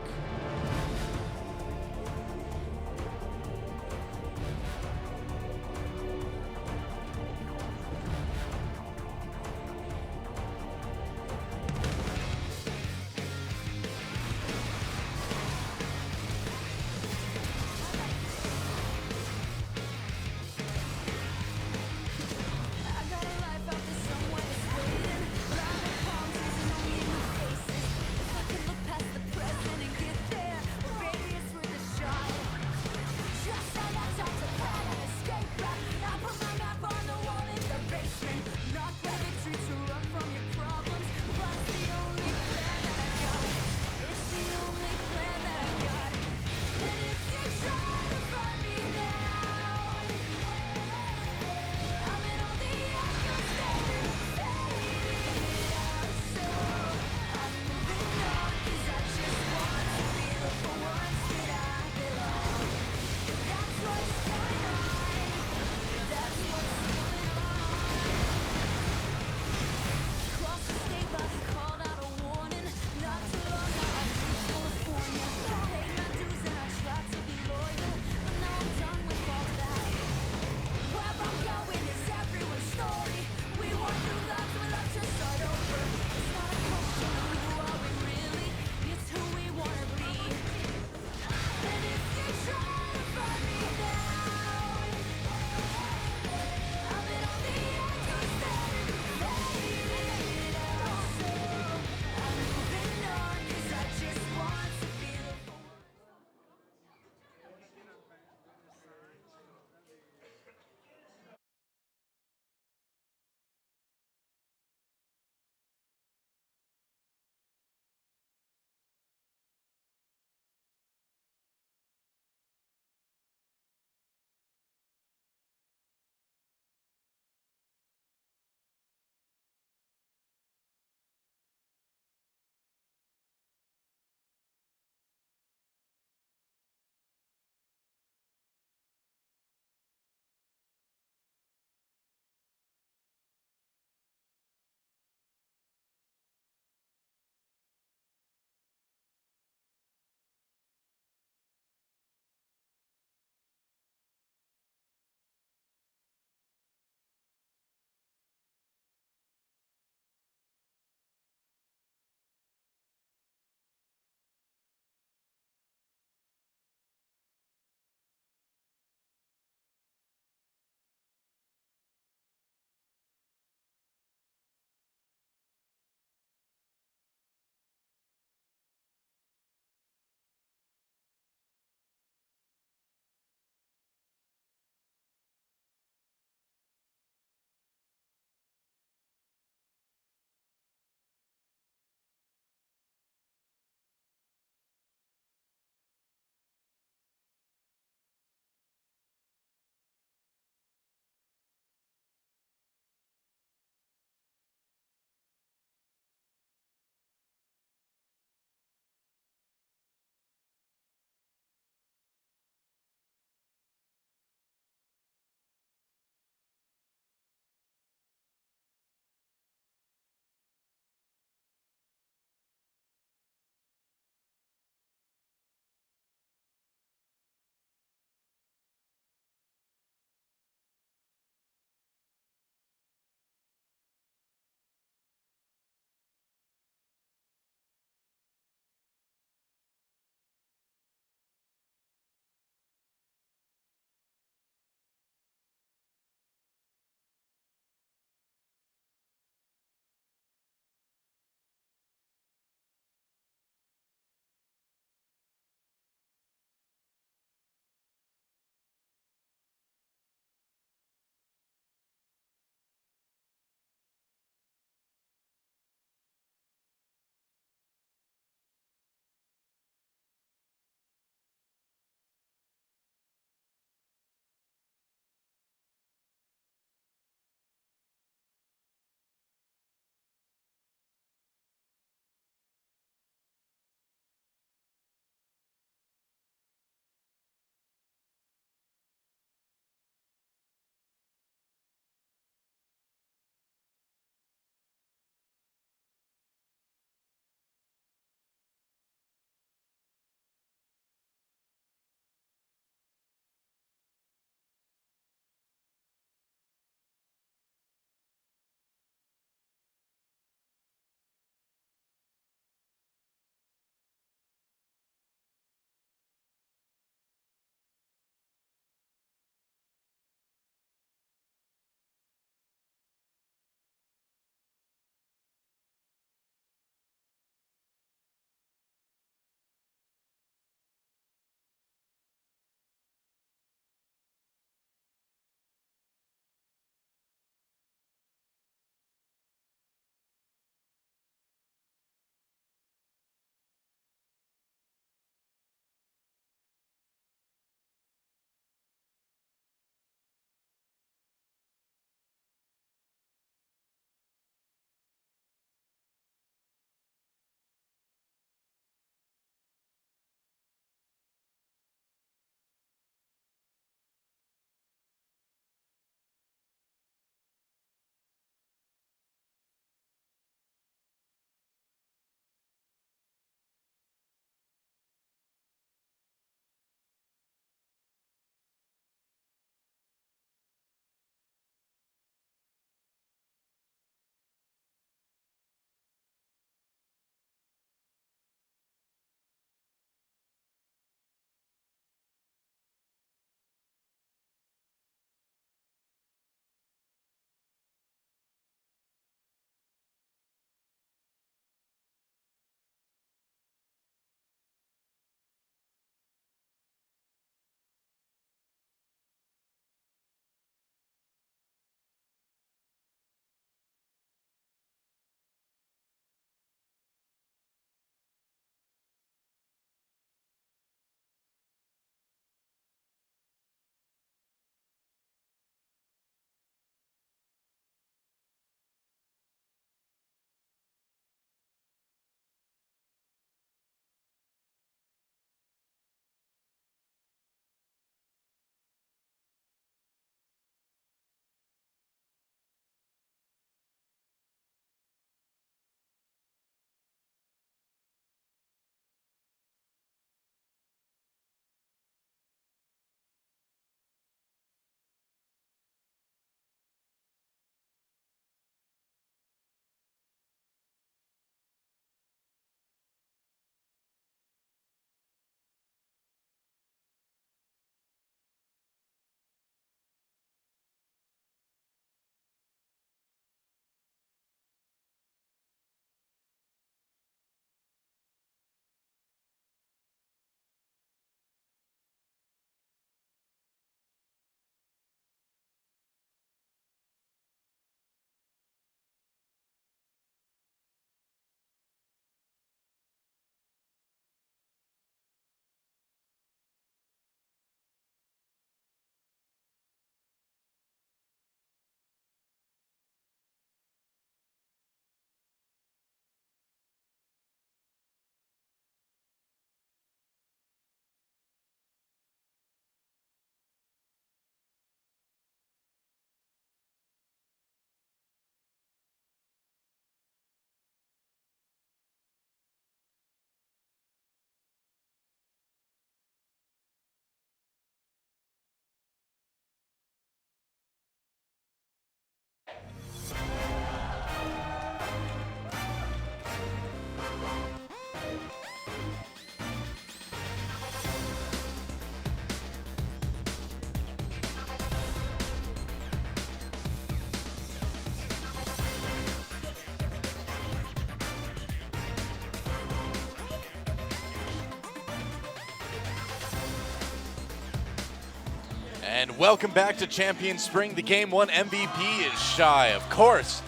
And welcome back to Champion Spring. The Game 1 MVP is Shy, of course.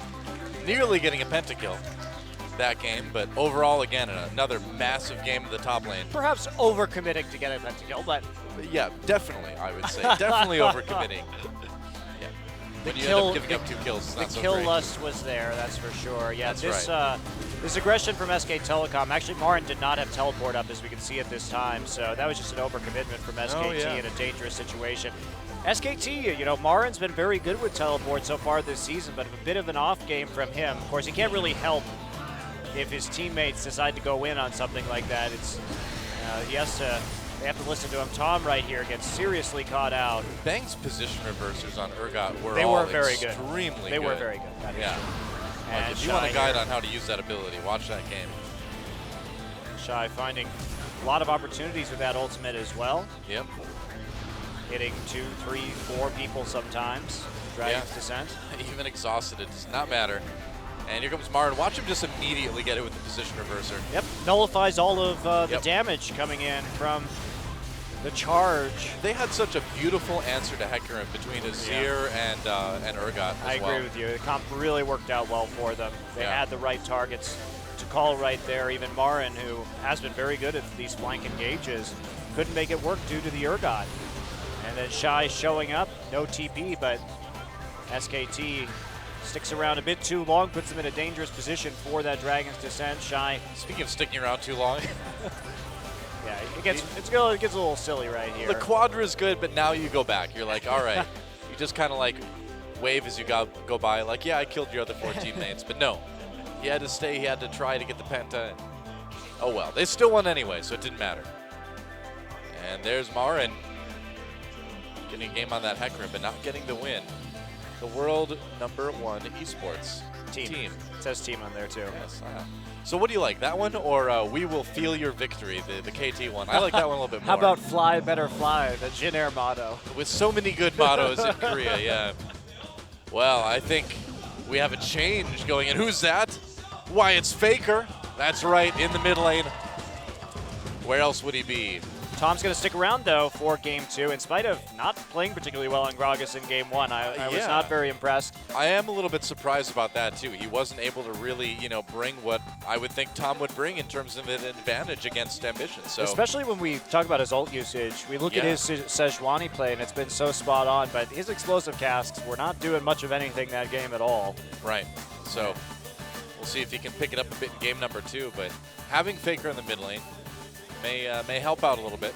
Nearly getting a pentakill that game, but overall, again, another massive game in the top lane. Perhaps overcommitting to get a pentakill, but yeah, definitely, I would say. Definitely overcommitting. Yeah. When you end up giving up 2 kills, it's not so the kill great. lust was there, that's for sure. Yeah, That's this right. this aggression from SK Telecom. Actually, Marin did not have teleport up, as we can see at this time, so that was just an overcommitment from SKT in a dangerous situation. SKT, you know, Marin's been very good with teleport so far this season, but a bit of an off game from him. Of course, he can't really help if his teammates decide to go in on something like that. It's they have to listen to him. Tom right here gets seriously caught out. Bang's position reversers on Urgot were They all were very good. extremely good. They were very good. That is Yeah. true. Like, And if you want a Shy guide here. on how to use that ability, watch that game. Shy finding a lot of opportunities with that ultimate as well. Yep. Hitting 2, 3, 4 people sometimes. Dragon's Descent. Even exhausted, it does not matter. And here comes Marin. Watch him just immediately get it with the position reverser. Yep, nullifies all of the damage coming in from the charge. They had such a beautiful answer to Hecarim between Azir and Urgot as I well. agree with you. The comp really worked out well for them. They had the right targets to call right there. Even Marin, who has been very good at these flank engages, couldn't make it work due to the Urgot. And then Shy showing up, no TP, but SKT sticks around a bit too long, puts them in a dangerous position for that Dragon's Descent. Shy. Speaking of sticking around too long. Yeah, it gets a little silly right here. The Quadra is good, but now you go back. You're like, all right. You just kind of like wave as you go by, like, yeah, I killed your other 4 teammates. But no, he had to stay. He had to try to get the penta. Oh well, they still won anyway, so it didn't matter. And there's Marin getting a game on that Hecarim, but not getting the win. The world #1 esports team. It says team on there too. Yes. So what do you like, that one or We Will Feel Your Victory, the KT one? I like that one a little bit more. How about Fly Better Fly, the Jin Air motto? With so many good mottos in Korea, yeah. Well, I think we have a change going in. Who's that? Why, it's FLICKR. That's right, in the mid lane. Where else would he be? Tom's going to stick around, though, for Game 2, in spite of not playing particularly well on Gragas in Game 1. I was not very impressed. I am a little bit surprised about that, too. He wasn't able to really, bring what I would think Tom would bring in terms of an advantage against Ambition. So especially when we talk about his ult usage. We look at his Sejuani play, and it's been so spot on, but his explosive casts were not doing much of anything that game at all. Right. So we'll see if he can pick it up a bit in game number 2, but having FLICKR in the mid lane may help out a little bit.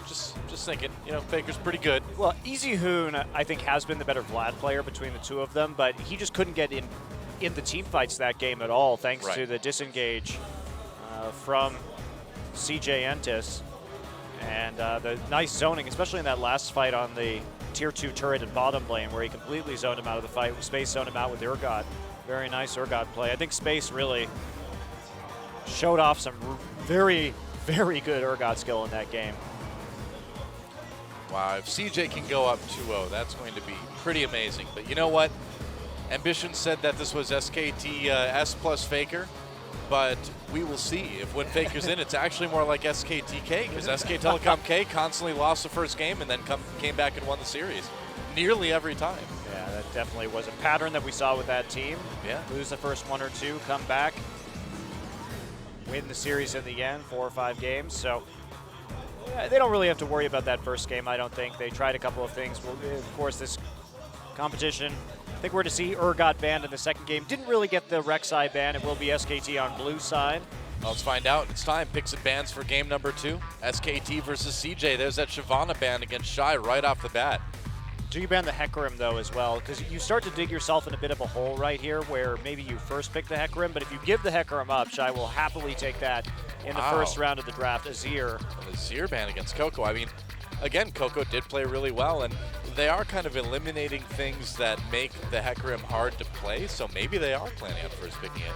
Just thinking, FLICKR's pretty good. Well, Easy Hoon, I think, has been the better Vlad player between the two of them, but he just couldn't get in the team fights that game at all, thanks to the disengage from CJ Entis and the nice zoning, especially in that last fight on the tier 2 turret and bottom lane, where he completely zoned him out of the fight. Space zoned him out with Urgot. Very nice Urgot play. I think Space really showed off some very, very good Urgot skill in that game. Wow, if CJ can go up 2-0, that's going to be pretty amazing. But you know what? Ambition said that this was SKT S plus FLICKR, but we will see if when FLICKR's in, it's actually more like SKTK, because SK Telecom K constantly lost the first game and then came back and won the series. Nearly every time. Yeah, that definitely was a pattern that we saw with that team. Yeah. Lose the first 1 or 2, come back, win the series in the end, 4 or 5 games. So yeah, they don't really have to worry about that first game, I don't think. They tried a couple of things. Well, of course, this competition, I think we're to see Urgot banned in the second game. Didn't really get the Rek'Sai ban. It will be SKT on blue side. Well, let's find out. It's time. Picks and bans for game number 2. SKT versus CJ. There's that Shyvana ban against Shy right off the bat. Do you ban the Hecarim, though, as well? Because you start to dig yourself in a bit of a hole right here where maybe you first pick the Hecarim, but if you give the Hecarim up, Shy will happily take that in the first round of the draft. Azir. An Azir ban against Coco. I mean, again, Coco did play really well, and they are kind of eliminating things that make the Hecarim hard to play, so maybe they are planning on first picking it.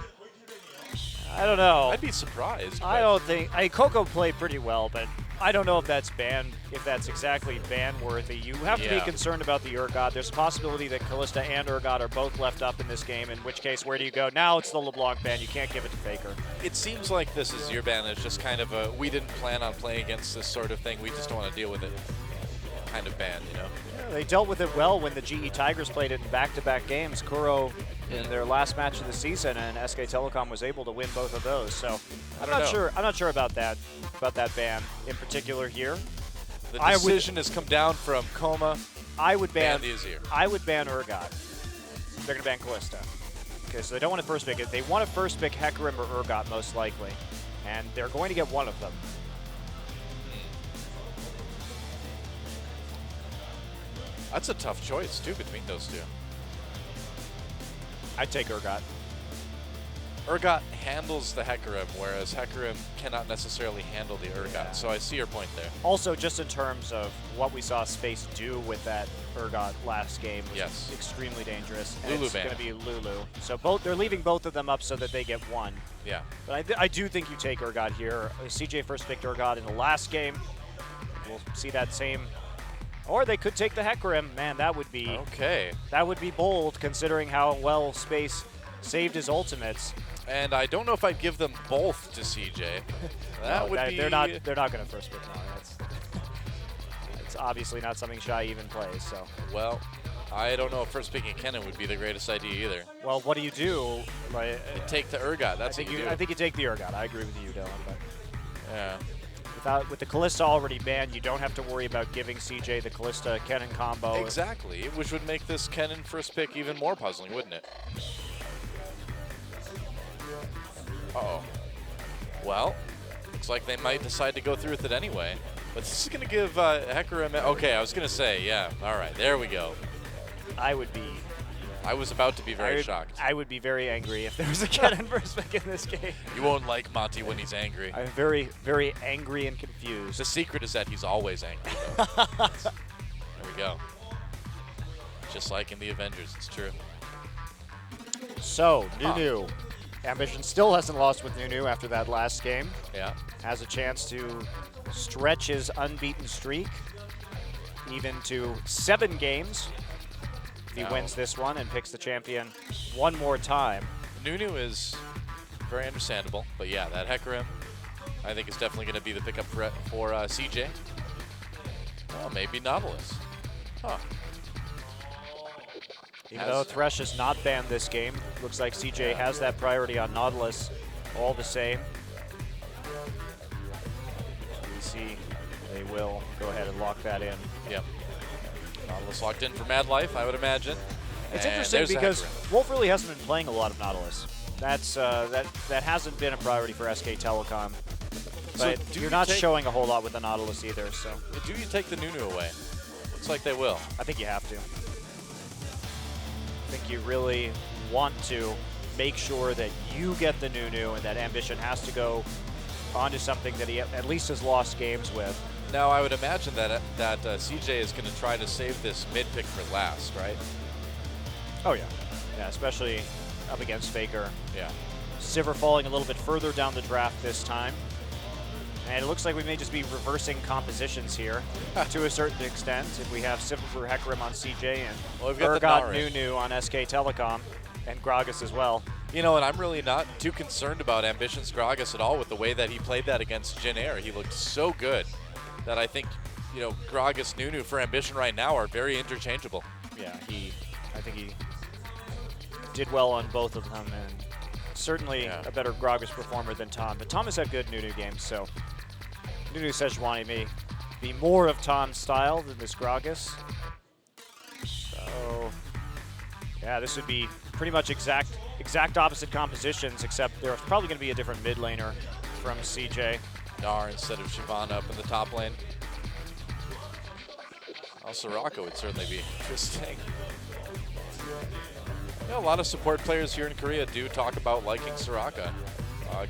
I don't know. I'd be surprised. I don't think. Coco played pretty well, but I don't know if that's exactly ban worthy. You have to be concerned about the Urgot. There's a possibility that Kalista and Urgot are both left up in this game, in which case, where do you go? Now it's the LeBlanc ban. You can't give it to FLICKR. It seems like this Azir ban is just kind of a, we didn't plan on playing against this sort of thing. We just don't want to deal with it. kind of ban, you know? Yeah, they dealt with it well when the GE Tigers played it in back-to-back games. Kuro in their last match of the season, and SK Telecom was able to win both of those. So I'm not sure about that ban in particular here. The decision has come down from Coma. I would ban the Azir. I would ban Urgot. They're going to ban Callista. Okay, so they don't want to first pick it. They want to first pick Hecarim or Urgot most likely, and they're going to get one of them. That's a tough choice, too, between those two. I'd take Urgot. Urgot handles the Hecarim, whereas Hecarim cannot necessarily handle the Urgot. So I see your point there. Also, just in terms of what we saw Space do with that Urgot last game, was extremely dangerous. And Lulu it's ban. going to be Lulu. So they're leaving both of them up so that they get one. Yeah. But I do think you take Urgot here. CJ first picked Urgot in the last game. We'll see that same. Or they could take the Hecarim. Man, that would be That would be bold, considering how well Space saved his ultimates. And I don't know if I'd give them both to CJ. That would be. They're not going to first pick now. It's obviously not something Shy even plays. So. Well, I don't know if first picking Kennen would be the greatest idea either. Well, what do you do? Like, you take the Urgot. That's what you do. I think you take the Urgot. I agree with you, Dylan. But yeah. With the Callista already banned, you don't have to worry about giving CJ the Callista Kennen combo. Exactly, which would make this Kennen first pick even more puzzling, wouldn't it? Uh-oh. Well, looks like they might decide to go through with it anyway. But this is going to give Hecarim... Okay, I was going to say, yeah. All right, there we go. I would be... I was about to be very shocked. I would be very angry if there was a Kennen first pick in this game. You won't like Monty when he's angry. I'm very, very angry and confused. The secret is that he's always angry, though. There we go. Just like in the Avengers, it's true. So, Nunu. Ambition still hasn't lost with Nunu after that last game. Yeah. Has a chance to stretch his unbeaten streak even to 7 games. If he wins this one and picks the champion one more time. Nunu is very understandable, but yeah, that Hecarim I think is definitely going to be the pickup for CJ. Oh, maybe Nautilus. Huh. Even though Thresh is not banned this game, looks like CJ has that priority on Nautilus all the same. So we see they will go ahead and lock that in. Yep. Nautilus locked in for Mad Life, I would imagine. It's interesting because Wolf really hasn't been playing a lot of Nautilus. That's that hasn't been a priority for SK Telecom. But So you're not showing a whole lot with the Nautilus either. So do you take the Nunu away? Looks like they will. I think you have to. I think you really want to make sure that you get the Nunu and that Ambition has to go onto something that he at least has lost games with. Now, I would imagine that CJ is going to try to save this mid pick for last, right? Oh, yeah. Yeah, especially up against FLICKR. Yeah. Sivir falling a little bit further down the draft this time. And it looks like we may just be reversing compositions here to a certain extent. If we have Sivir for Hecarim on CJ and Urgot Nunu on SK Telecom and Gragas as well. You know, and I'm really not too concerned about Ambition's Gragas at all with the way that he played that against Jin Air. He looked so good that I think, you know, Gragas Nunu for Ambition right now are very interchangeable. Yeah, I think he did well on both of them, and certainly a better Gragas performer than Tom. But Tom has had good Nunu games, so Nunu Sejuani may be more of Tom's style than this Gragas. So, yeah, this would be pretty much exact opposite compositions, except there's probably going to be a different mid laner from CJ. Gnar instead of Shyvana up in the top lane. Also, Soraka would certainly be interesting. You know, a lot of support players here in Korea do talk about liking Soraka.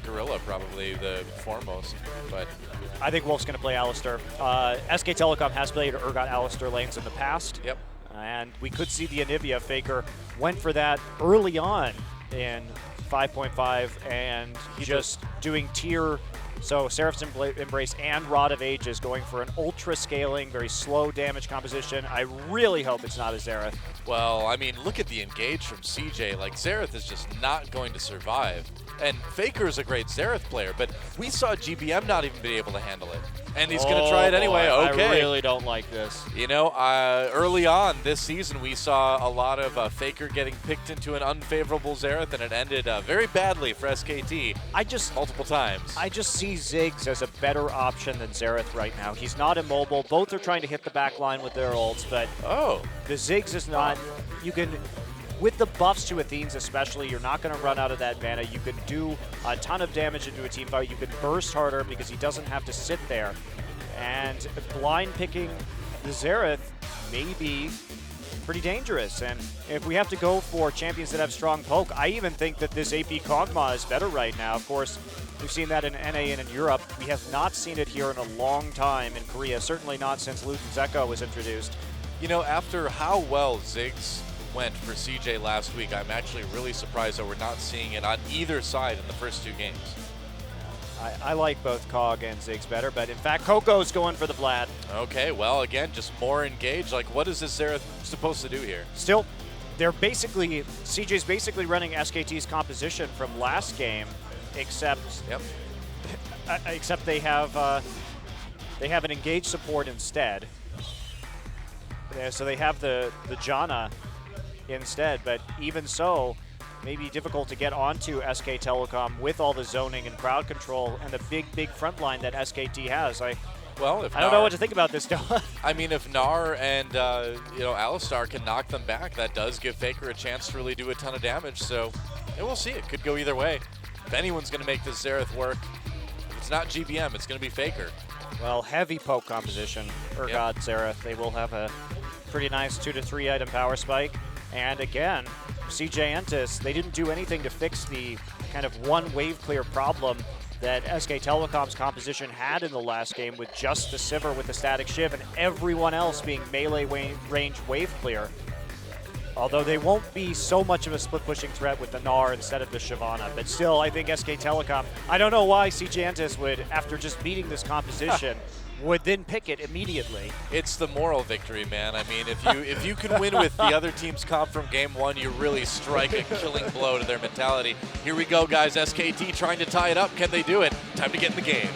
Gorilla probably the foremost, but I think Wolf's going to play Alistar. SK Telecom has played Urgot Alistar lanes in the past. Yep. And we could see the Anivia. FLICKR went for that early on in 5.5 and just doing tier. So Seraph's Embrace and Rod of Ages going for an ultra scaling, very slow damage composition. I really hope it's not a Xerath. Well, I mean, look at the engage from CJ. Like, Xerath is just not going to survive. And FLICKR is a great Xerath player, but we saw GBM not even be able to handle it. And he's going to try it anyway. Okay. I really don't like this. You know, early on this season, we saw a lot of FLICKR getting picked into an unfavorable Xerath, and it ended very badly for SKT multiple times. I just see Ziggs as a better option than Xerath right now. He's not immobile. Both are trying to hit the back line with their ults, but the Ziggs is not. You can, with the buffs to Athene's especially, you're not going to run out of that mana. You can do a ton of damage into a team fight. You can burst harder because he doesn't have to sit there. And blind picking the Xerath may be pretty dangerous. And if we have to go for champions that have strong poke, I even think that this AP Kog'Maw is better right now. Of course, we've seen that in NA and in Europe. We have not seen it here in a long time in Korea, certainly not since Luton's Echo was introduced. You know, after how well Ziggs went for CJ last week, I'm actually really surprised that we're not seeing it on either side in the first 2 games. I like both Kog and Ziggs better, but in fact, Coco's going for the Vlad. Okay, well, again, just more engaged. Like, what is this Xerath supposed to do here? Still, they're basically, CJ's basically running SKT's composition from last game, except except they have an engaged support instead. So they have the Janna instead, but even so, maybe difficult to get onto SK Telecom with all the zoning and crowd control and the big front line that SKT has. I don't know what to think about this, though. I mean, if Gnar and Alistar can knock them back, that does give FLICKR a chance to really do a ton of damage. So we'll see. It could go either way. If anyone's going to make this Xerath work, if it's not GBM, it's going to be FLICKR. Well, heavy poke composition. God, Xerath. They will have a pretty nice 2 to 3 item power spike. And again, CJ Entus, they didn't do anything to fix the kind of one wave clear problem that SK Telecom's composition had in the last game with just the Sivir with the static shiv and everyone else being melee range wave clear. Although they won't be so much of a split pushing threat with the Gnar instead of the Shyvana. But still, I think SK Telecom, I don't know why CJ Entus would, after just beating this composition, would then pick it immediately. It's the moral victory, man. I mean, if you can win with the other team's comp from game 1, you really strike a killing blow to their mentality. Here we go, guys. SKT trying to tie it up. Can they do it? Time to get in the game.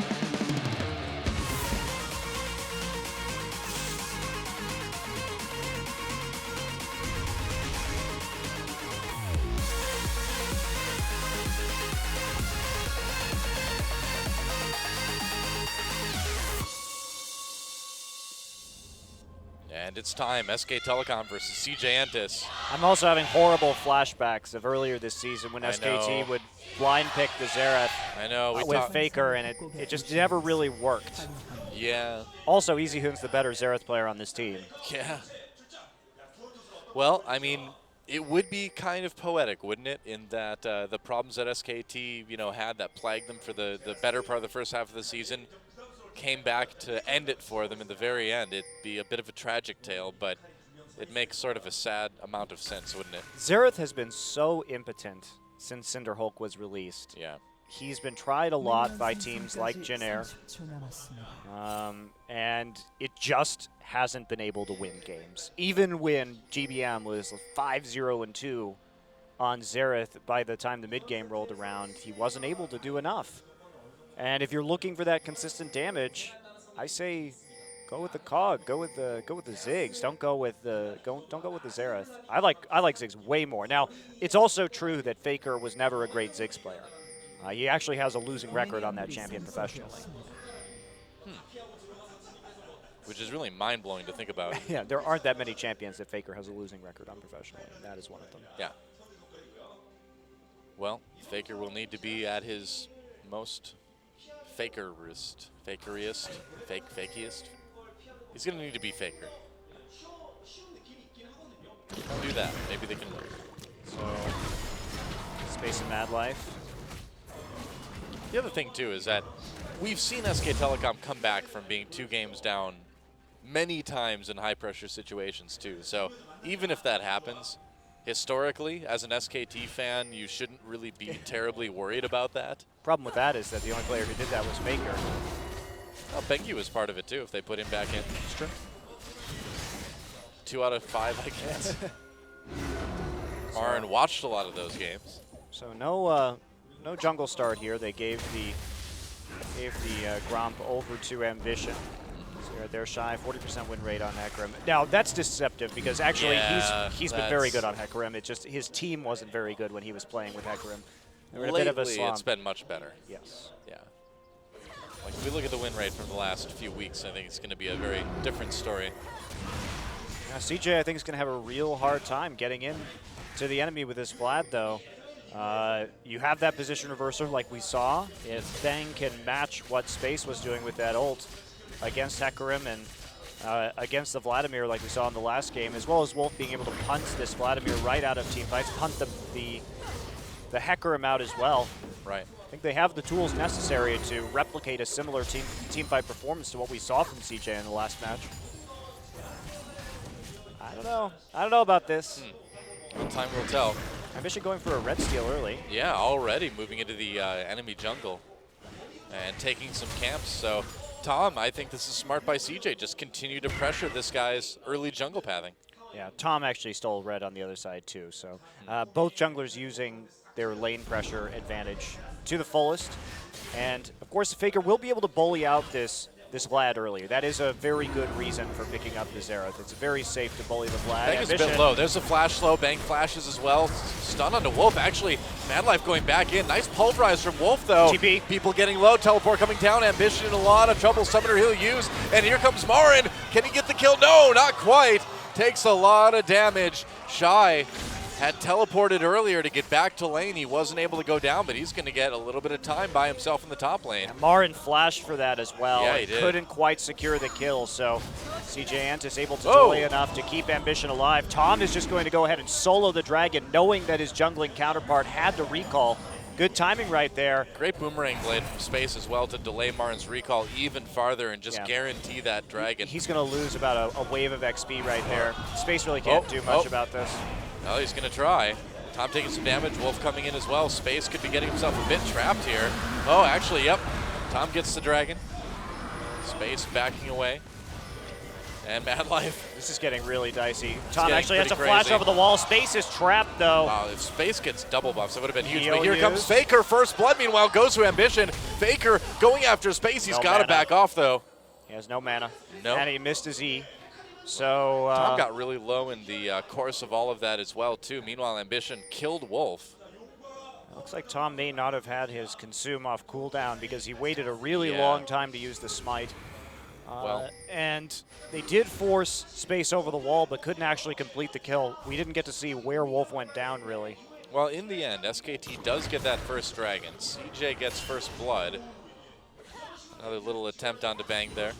And it's time, SK Telecom versus CJ Entus. I'm also having horrible flashbacks of earlier this season when SKT would blind pick the Xerath with FLICKR, and it just never really worked. Yeah. Also, EasyHoon's the better Xerath player on this team. Yeah. Well, I mean, it would be kind of poetic, wouldn't it, in that the problems that SKT had that plagued them for the better part of the first half of the season came back to end it for them in the very end. It'd be a bit of a tragic tale, but it makes sort of a sad amount of sense, wouldn't it? Xerath has been so impotent since Cinderhulk was released. Yeah. He's been tried a lot by teams like Jin and it just hasn't been able to win games. Even when GBM was 5-0-2 on Xerath by the time the mid-game rolled around, he wasn't able to do enough. And if you're looking for that consistent damage, I say go with the Cog, go with the Ziggs. Don't go with the Xerath. I like Ziggs way more. Now, it's also true that FLICKR was never a great Ziggs player. He actually has a losing record on that champion professionally. Which is really mind-blowing to think about. Yeah, there aren't that many champions that FLICKR has a losing record on professionally, and that is one of them. Yeah. Well, FLICKR will need to be at his most fakiest. He's going to need to be FLICKR. Do that. Maybe they can work. So, Space and Mad Life. The other thing, too, is that we've seen SK Telecom come back from being 2 games down many times in high-pressure situations, too. So even if that happens, historically, as an SKT fan, you shouldn't really be terribly worried about that. Problem with that is that the only player who did that was FLICKR. Well, Bengi was part of it, too, if they put him back in. It's true. 2 out of 5, I guess. Marin watched a lot of those games. So no jungle start here. They gave the Gromp over to Ambition. So they're shy, 40% win rate on Hecarim. Now that's deceptive because actually he's been very good on Hecarim. It's just his team wasn't very good when he was playing with Hecarim. They were in a bit of a Lately, slump. it's been much better. Yes. Yeah. Like if we look at the win rate from the last few weeks, I think it's going to be a very different story. Now, CJ, I think, is going to have a real hard time getting in to the enemy with this Vlad, though. You have that position reverser like we saw. If Bang can match what Space was doing with that ult against Hecarim and against the Vladimir like we saw in the last game, as well as Wolf being able to punt this Vladimir right out of team fights, punt the Hecarim out as well. Right. I think they have the tools necessary to replicate a similar team fight performance to what we saw from CJ in the last match. I don't know. I don't know about this. Well, time will tell. Ambition going for a red steal early. Yeah, already moving into the enemy jungle and taking some camps. So, Tom, I think this is smart by CJ. Just continue to pressure this guy's early jungle pathing. Yeah, Tom actually stole red on the other side too. So both junglers using their lane pressure advantage to the fullest. And of course, the FLICKR will be able to bully out this Vlad earlier. That is a very good reason for picking up the Xerath. It's very safe to bully the Vlad. Bang is a bit low. There's a flash slow. Bang flashes as well. Stun onto Wolf. Actually, Mad Life going back in. Nice pulverize from Wolf, though. TP. People getting low. Teleport coming down. Ambition in a lot of trouble. Summoner he'll use. And here comes Marin. Can he get the kill? No, not quite. Takes a lot of damage. Shy had teleported earlier to get back to lane. He wasn't able to go down, but he's going to get a little bit of time by himself in the top lane. And Marin flashed for that as well. Yeah, he did. Couldn't quite secure the kill, so CJ Antis able to delay enough to keep Ambition alive. Tom is just going to go ahead and solo the dragon, knowing that his jungling counterpart had the recall. Good timing right there. Great boomerang blade from Space as well to delay Marin's recall even farther and just guarantee that dragon. He's going to lose about a wave of XP right there. Space really can't do much about this. Well, he's going to try. Tom taking some damage. Wolf coming in as well. Space could be getting himself a bit trapped here. Oh, actually, yep. Tom gets the dragon. Space backing away. And Mad Life. This is getting really dicey. Tom actually has to crazy. flash over the wall. Space is trapped, though. Wow, if Space gets double buffs, it would have been huge. Heal But here use. comes FLICKR. First blood, meanwhile, goes to Ambition. FLICKR going after Space. He's got to back off, though. He has no mana. Nope. And he missed his E. So Tom got really low in the course of all of that as well, too. Meanwhile, Ambition killed Wolf. Looks like Tom may not have had his consume off cooldown because he waited a really long time to use the smite. And they did force Space over the wall, but couldn't actually complete the kill. We didn't get to see where Wolf went down, really. Well, in the end, SKT does get that first dragon. CJ gets first blood. Another little attempt on to Bang there.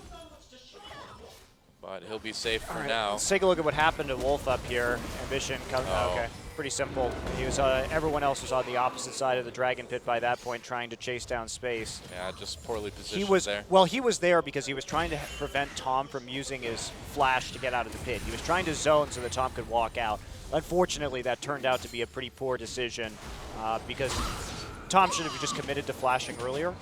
But he'll be safe for now. Let's take a look at what happened to Wolf up here. Ambition comes. Okay, pretty simple. He was. Everyone else was on the opposite side of the dragon pit by that point, trying to chase down Space. Yeah, just poorly positioned He was there. well. He was there because he was trying to prevent Tom from using his flash to get out of the pit. He was trying to zone so that Tom could walk out. Unfortunately, that turned out to be a pretty poor decision because Tom should have just committed to flashing earlier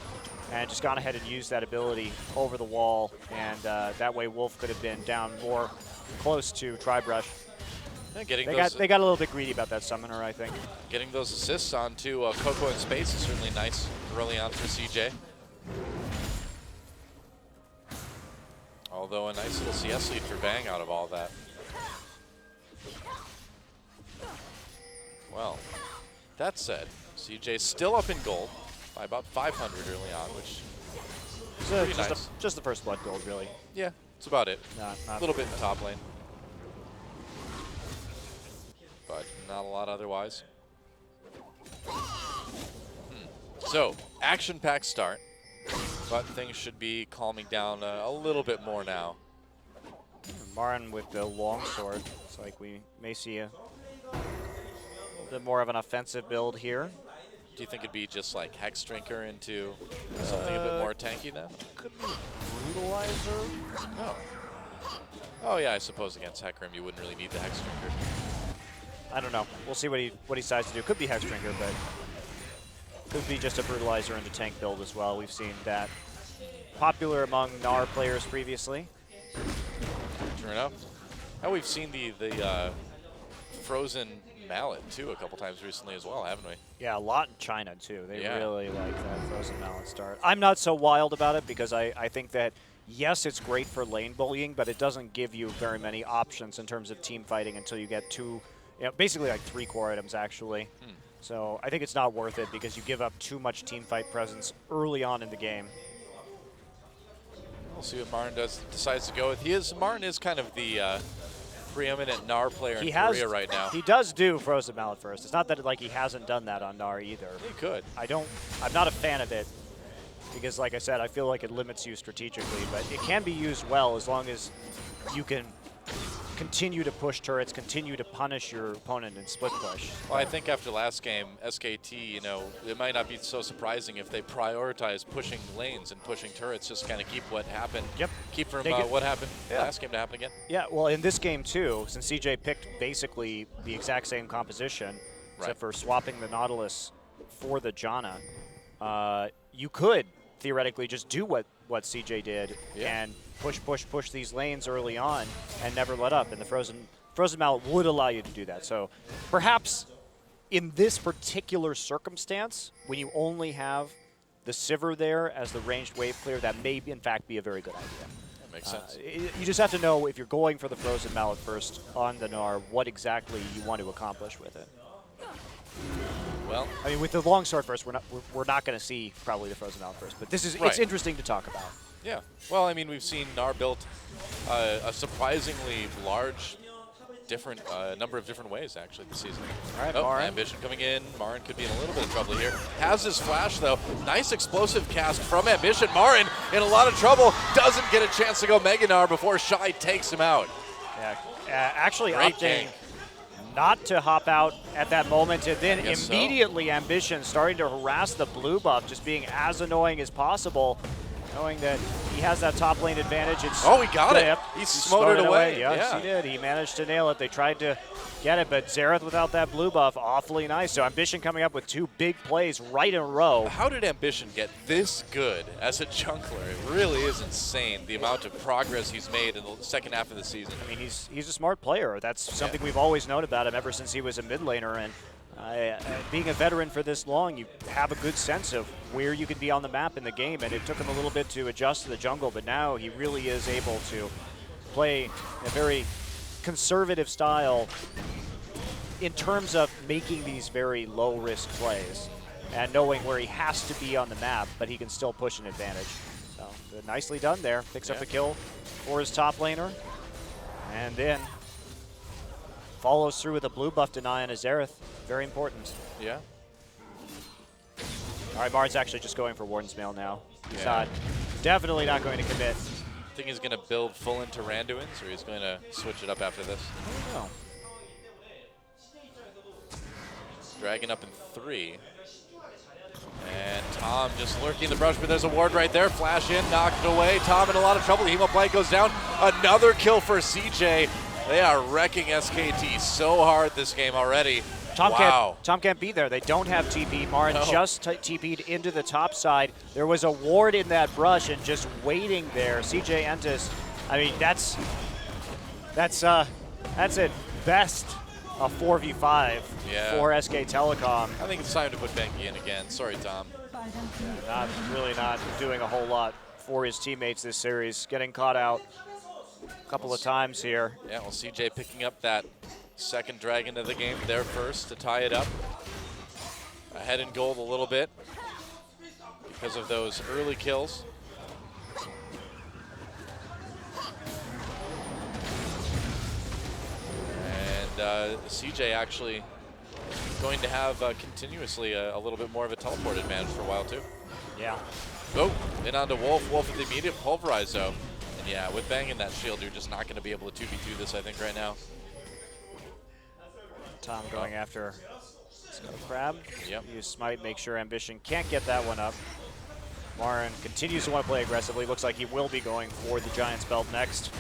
and just gone ahead and used that ability over the wall, and that way Wolf could have been down more close to Tribrush. Yeah, they got a little bit greedy about that summoner, I think. Getting those assists onto Coco in Space is certainly nice early on for CJ. Although a nice little CS lead for Bang out of all that. Well, that said, CJ's still up in gold by about 500 early on, which is pretty nice. Just the first blood gold, really. Yeah, that's about it. Not a little bit in the top lane. But not a lot otherwise. So, action-packed start, but things should be calming down a little bit more now. Marin with the longsword. It's like we may see a little bit more of an offensive build here. Do you think it'd be just like Hex Drinker into something a bit more tanky then? Could be Brutalizer. Oh. Oh yeah, I suppose against Hecarim you wouldn't really need the Hex Drinker. I don't know. We'll see what he decides to do. Could be Hex Drinker, but could be just a Brutalizer into tank build as well. We've seen that popular among Gnar players previously. True enough. Now we've seen the frozen mallet too a couple times recently as well, haven't we? Yeah, a lot in China too. They Yeah. really like that frozen mallet start. I'm not so wild about it because I think that, yes, it's great for lane bullying, but it doesn't give you very many options in terms of team fighting until you get two, basically like 3 core items actually. So I think it's not worth it because you give up too much team fight presence early on in the game. We'll see what Martin decides to go with. Martin is kind of the preeminent Gnar player in Korea right now. He does do frozen mallet first. It's not that like he hasn't done that on Gnar either. He could. I'm not a fan of it because, like I said, I feel like it limits you strategically, but it can be used well as long as you can continue to push turrets, continue to punish your opponent in split push. Well, I think after last game, SKT, it might not be so surprising if they prioritize pushing lanes and pushing turrets, just kind of keep what happened. Yep. Keep from what happened last game to happen again. Yeah, well, in this game too, since CJ picked basically the exact same composition, except for swapping the Nautilus for the Janna, you could theoretically just do what CJ did and push these lanes early on and never let up. And the frozen mallet would allow you to do that. So perhaps in this particular circumstance, when you only have the Sivir there as the ranged wave clear, that may in fact be a very good idea. That makes sense. You just have to know if you're going for the frozen mallet first on the Gnar, what exactly you want to accomplish with it. Well, I mean, with the longsword first, we're not going to see probably the frozen mallet first, but this is it's interesting to talk about. Yeah. Well, I mean, we've seen Gnar built a surprisingly large, number of different ways actually this season. All right, Marin. Ambition coming in. Marin could be in a little bit of trouble here. Has his flash though. Nice explosive cast from Ambition. Marin in a lot of trouble. Doesn't get a chance to go Mega Gnar before Shy takes him out. Yeah. Actually Great opting gank. not to hop out at that moment, and then Guess so. immediately Ambition starting to harass the blue buff, just being as annoying as possible, knowing that he has that top lane advantage. Oh, he got it. Yep. He smote it away. Yes, he did. He managed to nail it. They tried to get it, but Xerath without that blue buff, awfully nice. So Ambition coming up with 2 big plays right in a row. How did Ambition get this good as a jungler? It really is insane, the amount of progress he's made in the second half of the season. I mean, he's a smart player. That's something we've always known about him ever since he was a mid laner. And being a veteran for this long, you have a good sense of where you can be on the map in the game. And it took him a little bit to adjust to the jungle, but now he really is able to play a very conservative style in terms of making these very low-risk plays and knowing where he has to be on the map, but he can still push an advantage. So nicely done there. Picks up the kill for his top laner. And then follows through with a blue buff deny on his Xerath. Very important. Yeah. All right, Marin's actually just going for Warden's Mail now. He's definitely not going to commit. I think he's going to build full into Randuin's, or he's going to switch it up after this. I don't know. Dragon up in 3. And Tom just lurking the brush, but there's a ward right there. Flash in, knocked it away. Tom in a lot of trouble. The Hemoblade goes down. Another kill for CJ. They are wrecking SKT so hard this game already. Tom can't be there. They don't have TP. Marin just TP'd into the top side. There was a ward in that brush and just waiting there. CJ Entis, I mean, that's at best a 4v5 for SK Telecom. I think it's time to put Benki in again. Sorry, Tom. Yeah, not doing a whole lot for his teammates this series. Getting caught out a couple of times here. Yeah, well, CJ picking up that second dragon of the game there first to tie it up. Ahead in gold a little bit because of those early kills. And CJ actually going to have continuously a little bit more of a teleport advantage for a while too. Yeah. Oh, in onto Wolf. Wolf with the immediate pulverize though. And yeah, with banging that shield, you're just not going to be able to 2v2 this, I think, right now. Tom going after Snow Crab. Yep. You smite, make sure Ambition can't get that one up. Marin continues to want to play aggressively. Looks like he will be going for the Giant's Belt next.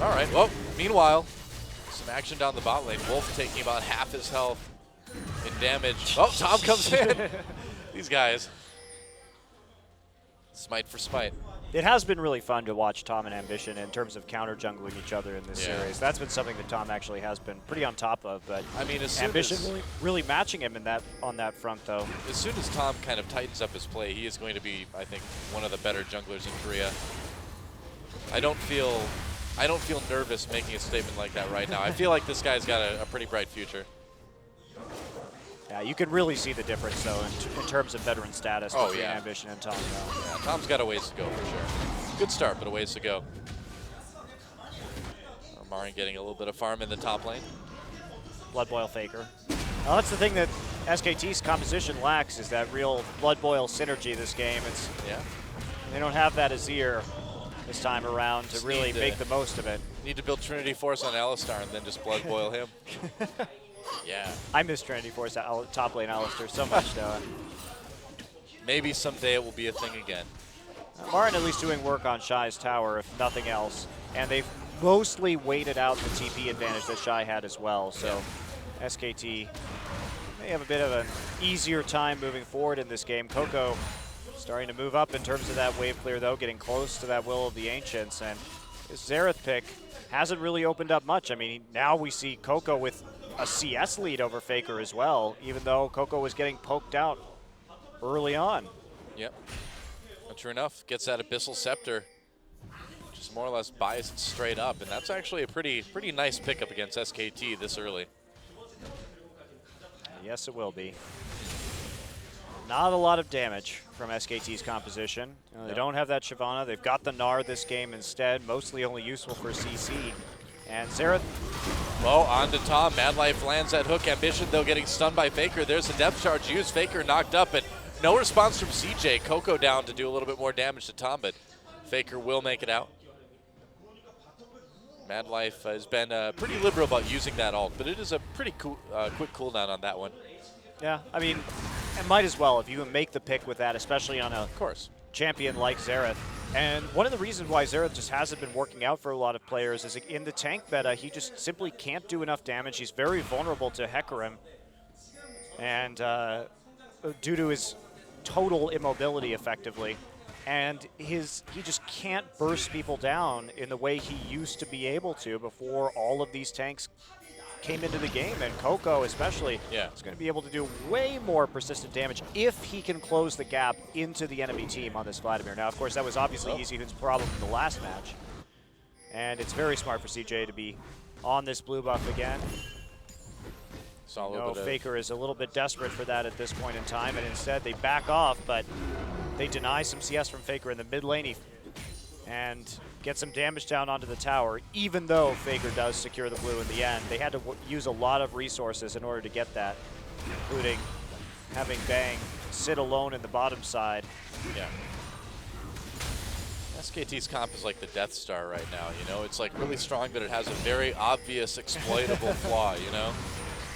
All right, well, meanwhile, some action down the bot lane. Wolf taking about half his health in damage. Oh, Tom comes in. These guys. Smite for spite. It has been really fun to watch Tom and Ambition in terms of counter jungling each other in this series. That's been something that Tom actually has been pretty on top of. But I mean, Ambition really matching him on that front, though. As soon as Tom kind of tightens up his play, he is going to be, I think, one of the better junglers in Korea. I don't feel nervous making a statement like that right now. I feel like this guy's got a pretty bright future. Yeah, you can really see the difference, though, in terms of veteran status between Ambition and Tom. Yeah, Tom's got a ways to go for sure. Good start, but a ways to go. Marin getting a little bit of farm in the top lane. Blood Boil Faker. Well, that's the thing that SKT's composition lacks, is that real Blood Boil synergy this game. They don't have that Azir this time around to really make the most of it. Need to build Trinity Force on Alistar and then just Blood Boil him. Yeah. I miss Trinity Force top lane Alistar so much, though. Maybe someday it will be a thing again. Marin at least doing work on Shy's tower, if nothing else. And they've mostly waited out the TP advantage that Shy had as well. So SKT may have a bit of an easier time moving forward in this game. Coco starting to move up in terms of that wave clear, though, getting close to that Will of the Ancients. And his Xerath pick hasn't really opened up much. I mean, now we see Coco with a CS lead over Faker as well, even though Coco was getting poked out early on. Yep. But true enough, gets that Abyssal Scepter, just more or less buys it straight up, and that's actually a pretty nice pickup against SKT this early. Yes, it will be. Not a lot of damage from SKT's composition. They don't have that Shyvana. They've got the Gnar this game instead, mostly only useful for CC. And Xerath. Well, on to Tom. Mad Life lands that hook. Ambition, though, getting stunned by Faker. There's a depth charge used. Faker knocked up, but no response from CJ. Coco down to do a little bit more damage to Tom, but Faker will make it out. Mad Life has been pretty liberal about using that ult, but it is a pretty cool, quick cooldown on that one. Yeah, I mean, it might as well if you make the pick with that, especially on a champion like Xerath. And one of the reasons why Xerath just hasn't been working out for a lot of players is in the tank meta, he just simply can't do enough damage. He's very vulnerable to Hecarim. And due to his total immobility, effectively. And he just can't burst people down in the way he used to be able to before all of these tanks came into the game, and Coco especially is going to be able to do way more persistent damage if he can close the gap into the enemy team on this Vladimir. Now, of course, that was obviously EasyHoon's problem in the last match, and it's very smart for CJ to be on this blue buff again. Faker is a little bit desperate for that at this point in time, and instead they back off, but they deny some CS from Faker in the mid lane and get some damage down onto the tower, even though Faker does secure the blue in the end. They had to use a lot of resources in order to get that, including having Bang sit alone in the bottom side. Yeah. SKT's comp is like the Death Star right now, you know? It's like really strong, but it has a very obvious exploitable flaw, you know?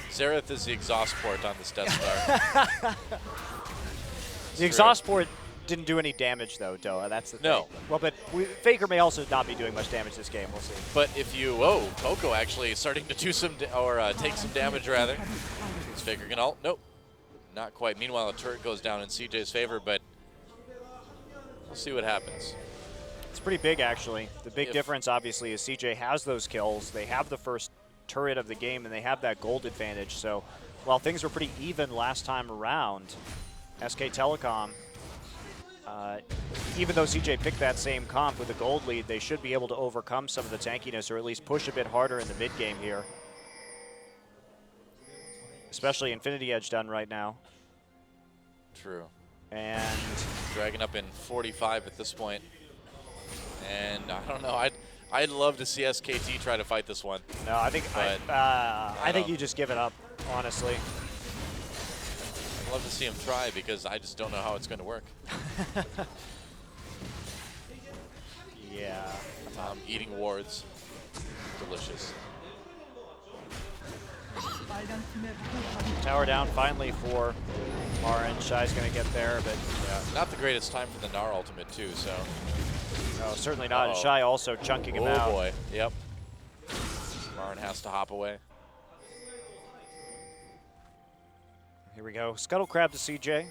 Xerath is the exhaust port on this Death Star. The exhaust port didn't do any damage, though, Doa. That's the thing. No. Well, but Faker may also not be doing much damage this game. We'll see. But if you, Coco actually starting to do some, take some damage, rather. Is Faker gonna ult? Nope. Not quite. Meanwhile, a turret goes down in CJ's favor, but we'll see what happens. It's pretty big, actually. The big difference, obviously, is CJ has those kills. They have the first turret of the game, and they have that gold advantage. So while things were pretty even last time around, SK Telecom, even though CJ picked that same comp with a gold lead, they should be able to overcome some of the tankiness or at least push a bit harder in the mid game here. Especially Infinity Edge done right now. True. And dragging up in 45 at this point. And I don't know, I'd love to see SKT try to fight this one. No, I think I think you just give it up, honestly. I'd love to see him try because I just don't know how it's going to work. Yeah. Eating wards. Delicious. Tower down finally for Marin. Shy's going to get there, but not the greatest time for the Gnar ultimate too, so. No, certainly not. And Shy also chunking him out. Oh boy, yep. Marin has to hop away. Here we go. Scuttle Crab to CJ.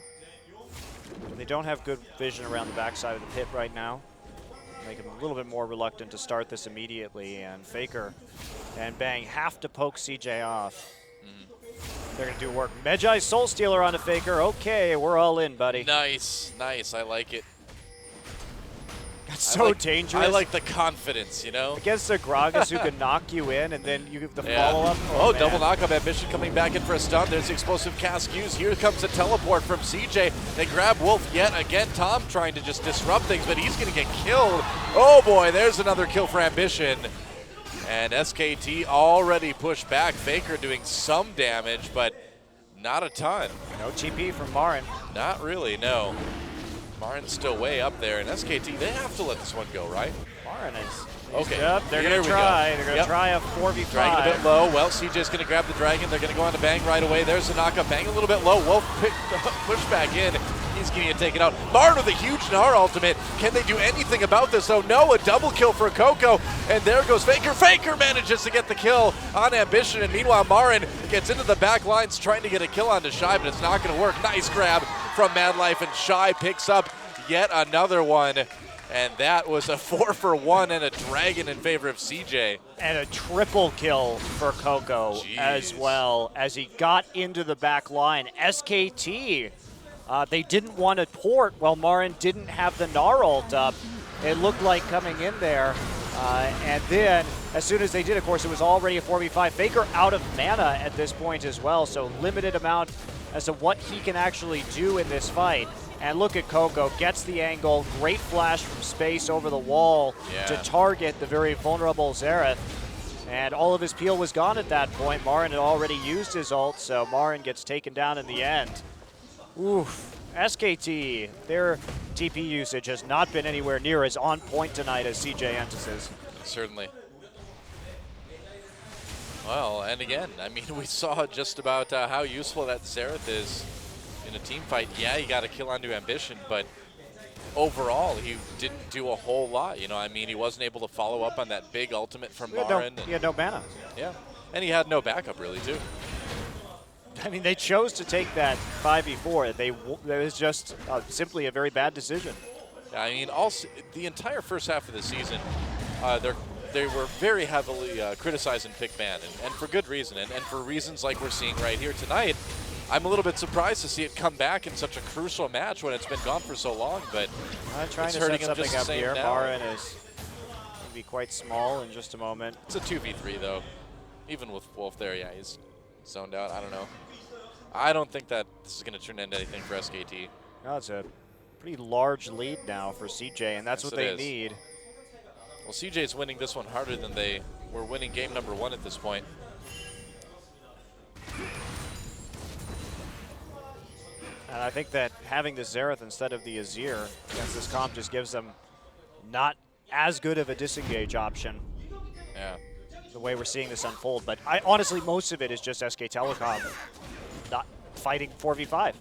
They don't have good vision around the backside of the pit right now. make him a little bit more reluctant to start this immediately. And FLICKR and Bang have to poke CJ off. They're going to do work. Medjai Soul Stealer onto FLICKR. Okay, we're all in, buddy. Nice, nice. I like it. That's so dangerous. I like the confidence, you know? Against a Gragas who can knock you in, and then you give the Yeah. follow-up. Oh, man. double knock-up. Ambition coming back in for a stun. There's the explosive cast used. Here comes a teleport from CJ. They grab Wolf yet again. Tom trying to just disrupt things, but he's going to get killed. Oh, boy, there's another kill for Ambition. And SKT already pushed back. FLICKR doing some damage, but not a ton. No TP from Marin. Not really, no. Marin's still way up there, and SKT, they have to let this one go, right? Marin is. Okay. Yep, they're going to try. They're going to try a 4v5. Dragon a bit low. Well, CJ's going to grab the Dragon. They're going to go on to Bang right away. There's the knockup. Bang a little bit low. Wolf push back in. He's going to get taken out. Marin with a huge Gnar ultimate. Can they do anything about this? Oh no, a double kill for Coco. And there goes FLICKR. FLICKR manages to get the kill on Ambition. And meanwhile, Marin gets into the back lines trying to get a kill onto Shy, but it's not going to work. Nice grab from Madlife, and Shy picks up yet another one. And that was a 4-for-1 and a Dragon in favor of CJ. And a triple kill for Coco as well as he got into the back line. SKT, they didn't want to port while Marin didn't have the Gnar ult up. It looked like coming in there. And then, as soon as they did, of course, it was already a 4v5. FLICKR out of mana at this point as well, so limited amount as to what he can actually do in this fight. And look at Coco, gets the angle, great flash from space over the wall to target the very vulnerable Xerath. And all of his peel was gone at that point. Marin had already used his ult, so Marin gets taken down in the end. Oof. SKT, their TP usage has not been anywhere near as on point tonight as CJ Entis's. Certainly. Well, and again, I mean, we saw just about how useful that Xerath is in a team fight. Yeah, he got a kill onto Ambition, but overall, he didn't do a whole lot. You know, I mean, he wasn't able to follow up on that big ultimate from Marin. He had no mana. Yeah, and he had no backup, really, too. I mean, they chose to take that 5v4. It was just simply a very bad decision. I mean, also, the entire first half of the season, they were very heavily criticizing Pickman, and for good reason, and for reasons like we're seeing right here tonight. I'm a little bit surprised to see it come back in such a crucial match when it's been gone for so long, but trying to set something up here. Marin is going to be quite small in just a moment. It's a 2v3, though. Even with Wolf there, yeah, he's zoned out. I don't know. I don't think that this is going to turn into anything for SKT. No, it's a pretty large lead now for CJ, and that's what they need. Well, CJ's winning this one harder than they were winning game number 1 at this point. And I think that having the Xerath instead of the Azir against this comp just gives them not as good of a disengage option. Yeah. The way we're seeing this unfold. But honestly, most of it is just SK Telecom not fighting 4v5.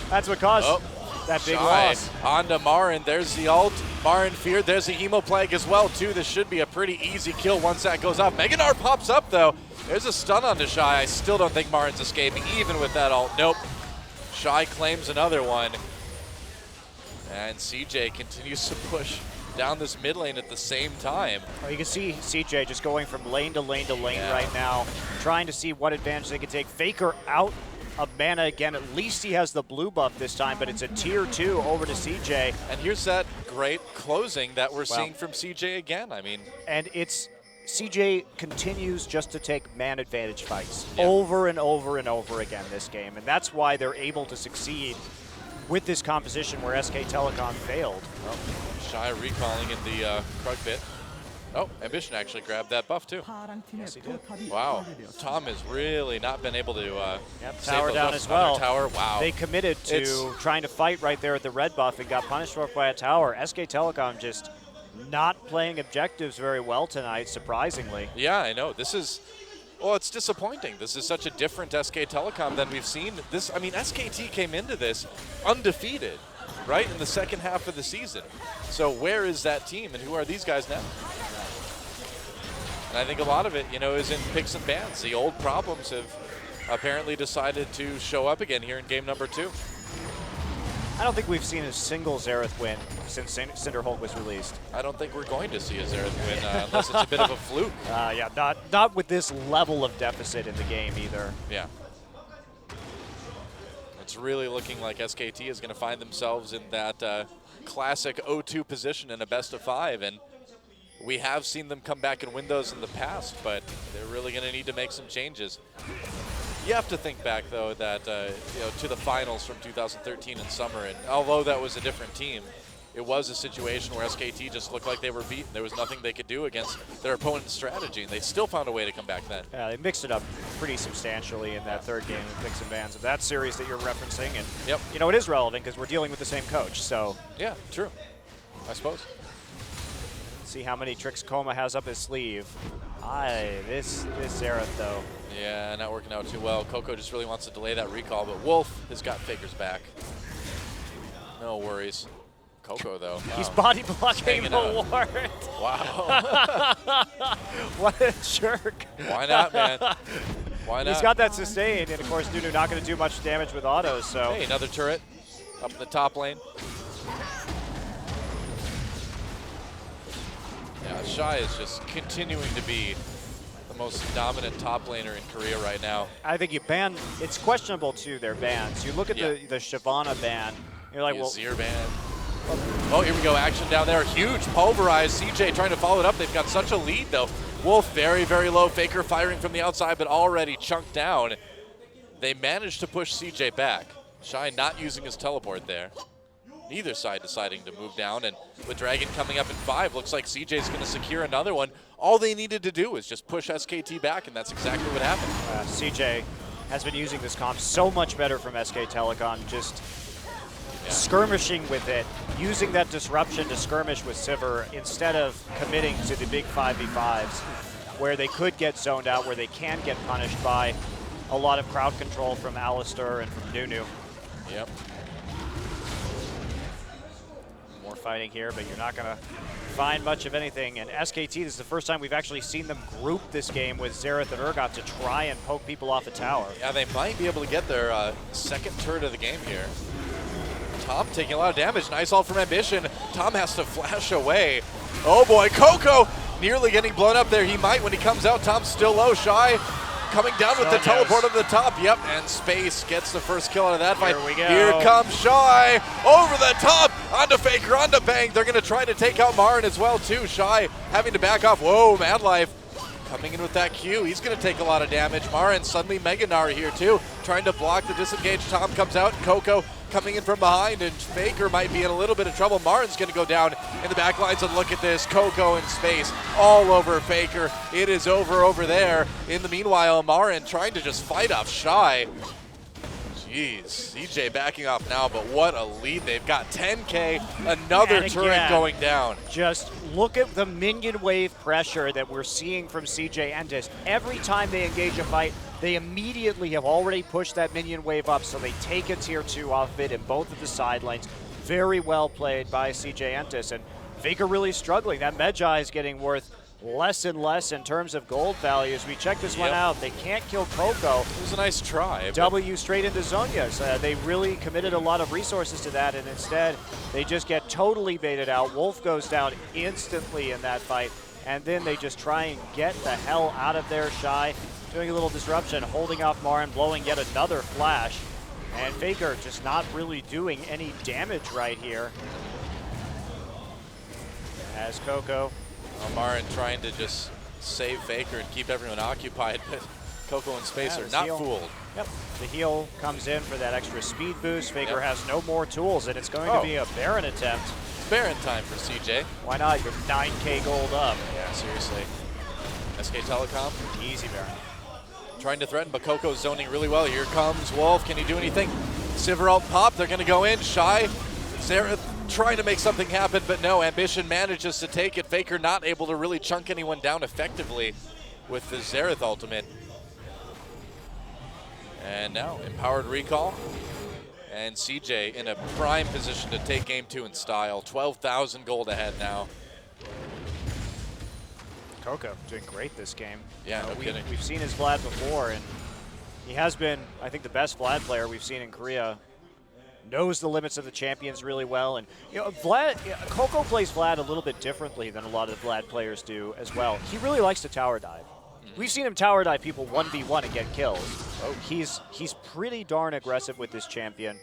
That's what caused that big loss. On to Marin. There's the ult. Marin feared. There's the Hemoplague as well, too. This should be a pretty easy kill once that goes off. Mega Gnar pops up, though. There's a stun on to Shy. I still don't think Marin's escaping, even with that ult. Nope. Shy claims another one. And CJ continues to push down this mid lane at the same time. Well, you can see CJ just going from lane to lane to lane right now, trying to see what advantage they can take. FLICKR out of mana again. At least he has the blue buff this time, but it's a tier 2 over to CJ. And here's that great closing that we're seeing from CJ again. I mean, and it's CJ continues just to take man advantage fights over and over and over again this game, and that's why they're able to succeed with this composition where SK Telecom failed. Oh, Shy recalling in the Krug bit. Oh, Ambition actually grabbed that buff too. Yes, he did. Wow, Tom has really not been able to tower down as well. Tower, wow. They committed to trying to fight right there at the red buff and got punished for it by a tower. SK Telecom just not playing objectives very well tonight, surprisingly. Yeah, I know. This is, well, it's disappointing. This is such a different SK Telecom than we've seen. This, I mean, SKT came into this undefeated, right, in the second half of the season. So where is that team, and who are these guys now? And I think a lot of it, you know, is in picks and bans. The old problems have apparently decided to show up again here in game number 2. I don't think we've seen a single Xerath win since Cinderhulk was released. I don't think we're going to see a Xerath win unless it's a bit of a fluke. Yeah, not with this level of deficit in the game either. Yeah. It's really looking like SKT is going to find themselves in that classic 0-2 position in a best of 5, and we have seen them come back and win those in the past, but they're really going to need to make some changes. You have to think back, though, that to the finals from 2013 in summer, and although that was a different team, it was a situation where SKT just looked like they were beaten. There was nothing they could do against their opponent's strategy, and they still found a way to come back then. Yeah, they mixed it up pretty substantially in that third game with Mix and Bands of that series that you're referencing, and it is relevant because we're dealing with the same coach. So yeah, true. I suppose. See how many tricks Koma has up his sleeve. This Xerath though. Yeah, not working out too well. Coco just really wants to delay that recall, but Wolf has got FLICKR's back. No worries. Coco though. He's body blocking the ward. Wow. What a jerk. Why not, man? Why not? He's got that sustain, and of course Nunu not going to do much damage with autos. So hey, another turret up in the top lane. Yeah, Shy is just continuing to be the most dominant top laner in Korea right now. I think you ban. It's questionable too. Their bans. You look at the Shyvana ban. You're like, the well, Azir ban. Oh, here we go. Action down there. Huge pulverized. CJ trying to follow it up. They've got such a lead though. Wolf very, very low. FLICKR firing from the outside, but already chunked down. They managed to push CJ back. Shy not using his teleport there. Neither side deciding to move down, and with Dragon coming up in 5, looks like CJ's going to secure another one. All they needed to do was just push SKT back, and that's exactly what happened. CJ has been using this comp so much better from SK Telecom, just skirmishing with it, using that disruption to skirmish with Sivir instead of committing to the big 5v5s, where they could get zoned out, where they can get punished by a lot of crowd control from Alistar and from Nunu. Yep. More fighting here, but you're not going to find much of anything. And SKT, this is the first time we've actually seen them group this game with Xerath and Urgot to try and poke people off a tower. Yeah, they might be able to get their second turret of the game here. Tom taking a lot of damage. Nice ult from Ambition. Tom has to flash away. Oh boy, Coco nearly getting blown up there. He might when he comes out. Tom's still low. Shy coming down with the teleport up the top. Yep, and Space gets the first kill out of that fight. Here we go. Here comes Shy over the top onto FLICKR, onto Bang. They're going to try to take out Marin as well too. Shy having to back off. Whoa, Mad Life coming in with that Q. He's going to take a lot of damage. Marin suddenly Mega Gnar here too, trying to block the disengage. Tom comes out, and Coco coming in from behind, and FLICKR might be in a little bit of trouble. Marin's going to go down in the back lines, and look at this. Coco in Space all over FLICKR. It is over there. In the meanwhile, Marin trying to just fight off Shy. Jeez, CJ backing off now, but what a lead. They've got 10K, another turret going down. Just look at the minion wave pressure that we're seeing from CJ Entis. Every time they engage a fight, they immediately have already pushed that minion wave up, so they take a tier 2 off of it in both of the side lanes. Very well played by CJ Entis, and FLICKR really struggling. That Medjai is getting worth less and less in terms of gold value. As we check this one out, they can't kill Coco. It was a nice try. W straight into Zhonya's. They really committed a lot of resources to that, and instead they just get totally baited out. Wolf goes down instantly in that fight, and then they just try and get the hell out of there. Shy doing a little disruption, holding off Marin, blowing yet another flash, and FLICKR just not really doing any damage right here. As Coco. Marin trying to just save FLICKR and keep everyone occupied, but Coco and Space are not fooled. Yep, the heal comes in for that extra speed boost. FLICKR has no more tools, and it's going to be a Baron attempt. It's Baron time for CJ. Why not? You're 9K gold up. Yeah, seriously. SK Telecom. Easy Baron. Trying to threaten, but Coco's zoning really well. Here comes Wolf. Can he do anything? Sivir ult pop. They're going to go in. Shy. Xerath trying to make something happen, but no. Ambition manages to take it. FLICKR not able to really chunk anyone down effectively with the Xerath ultimate. And now, empowered recall. And CJ in a prime position to take game 2 in style. 12,000 gold ahead now. Coco doing great this game. Yeah, no kidding. We've seen his Vlad before, and he has been, I think, the best Vlad player we've seen in Korea knows the limits of the champions really well. And Vlad, Coco plays Vlad a little bit differently than a lot of the Vlad players do as well. He really likes to tower dive. We've seen him tower dive people 1v1 and get kills. Oh, he's pretty darn aggressive with this champion.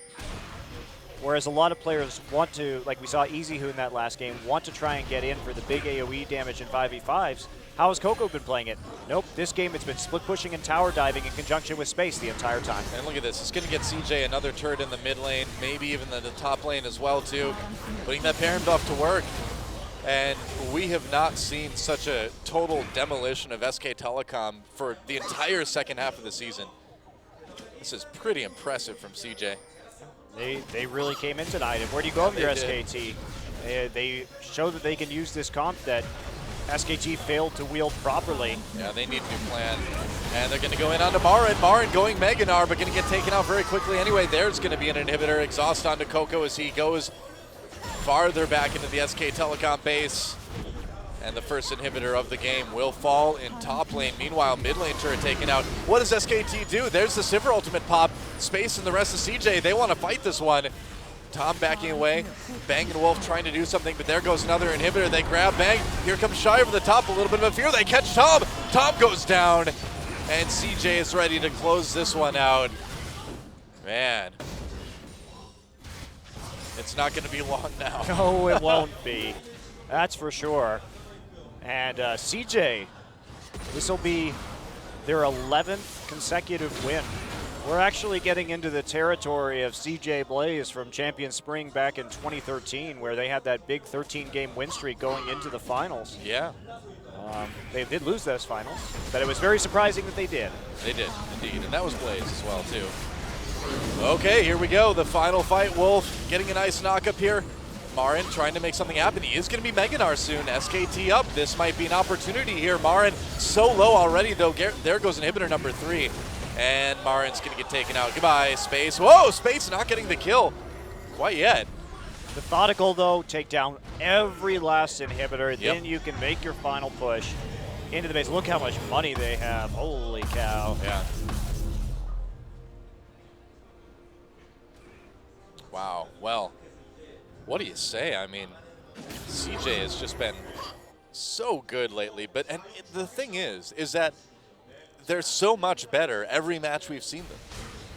Whereas a lot of players want to, like we saw EasyWho in that last game, want to try and get in for the big AoE damage in 5v5s. How has Coco been playing it? Nope, this game it's been split pushing and tower diving in conjunction with Space the entire time. And look at this, it's going to get CJ another turret in the mid lane, maybe even the top lane as well too. Putting that Baron buff to work. And we have not seen such a total demolition of SK Telecom for the entire second half of the season. This is pretty impressive from CJ. They really came in tonight. And where do you go with your SKT? They show that they can use this comp that SKT failed to wield properly. Yeah, they need a new plan. And they're going to go in onto Marin. Marin going Meganar, but going to get taken out very quickly anyway. There's going to be an inhibitor. Exhaust onto Coco as he goes farther back into the SK Telecom base. And the first inhibitor of the game will fall in top lane. Meanwhile, mid lane turret taken out. What does SKT do? There's the Sivir ultimate pop. Space and the rest of CJ, they want to fight this one. Tom backing away. Bang and Wolf trying to do something, but there goes another inhibitor. They grab Bang. Here comes Shy over the top. A little bit of a fear. They catch Tom. Tom goes down. And CJ is ready to close this one out. Man. It's not going to be long now. No, it won't be. That's for sure. And CJ, this will be their 11th consecutive win. We're actually getting into the territory of CJ Blaze from Champion Spring back in 2013, where they had that big 13-game win streak going into the finals. Yeah. They did lose those finals, but it was very surprising that they did. They did, indeed. And that was Blaze as well, too. Okay, here we go. The final fight. Wolf getting a nice knock up here. Marin trying to make something happen. He is going to be Meganar soon. SKT up. This might be an opportunity here. Marin so low already, though. There goes inhibitor number 3. And Marin's going to get taken out. Goodbye, Space. Whoa, Space not getting the kill quite yet. Methodical, though. Take down every last inhibitor. Yep. Then you can make your final push into the base. Look how much money they have. Holy cow. Yeah. Wow. Well, what do you say? I mean, CJ has just been so good lately. But and the thing is that they're so much better every match we've seen them.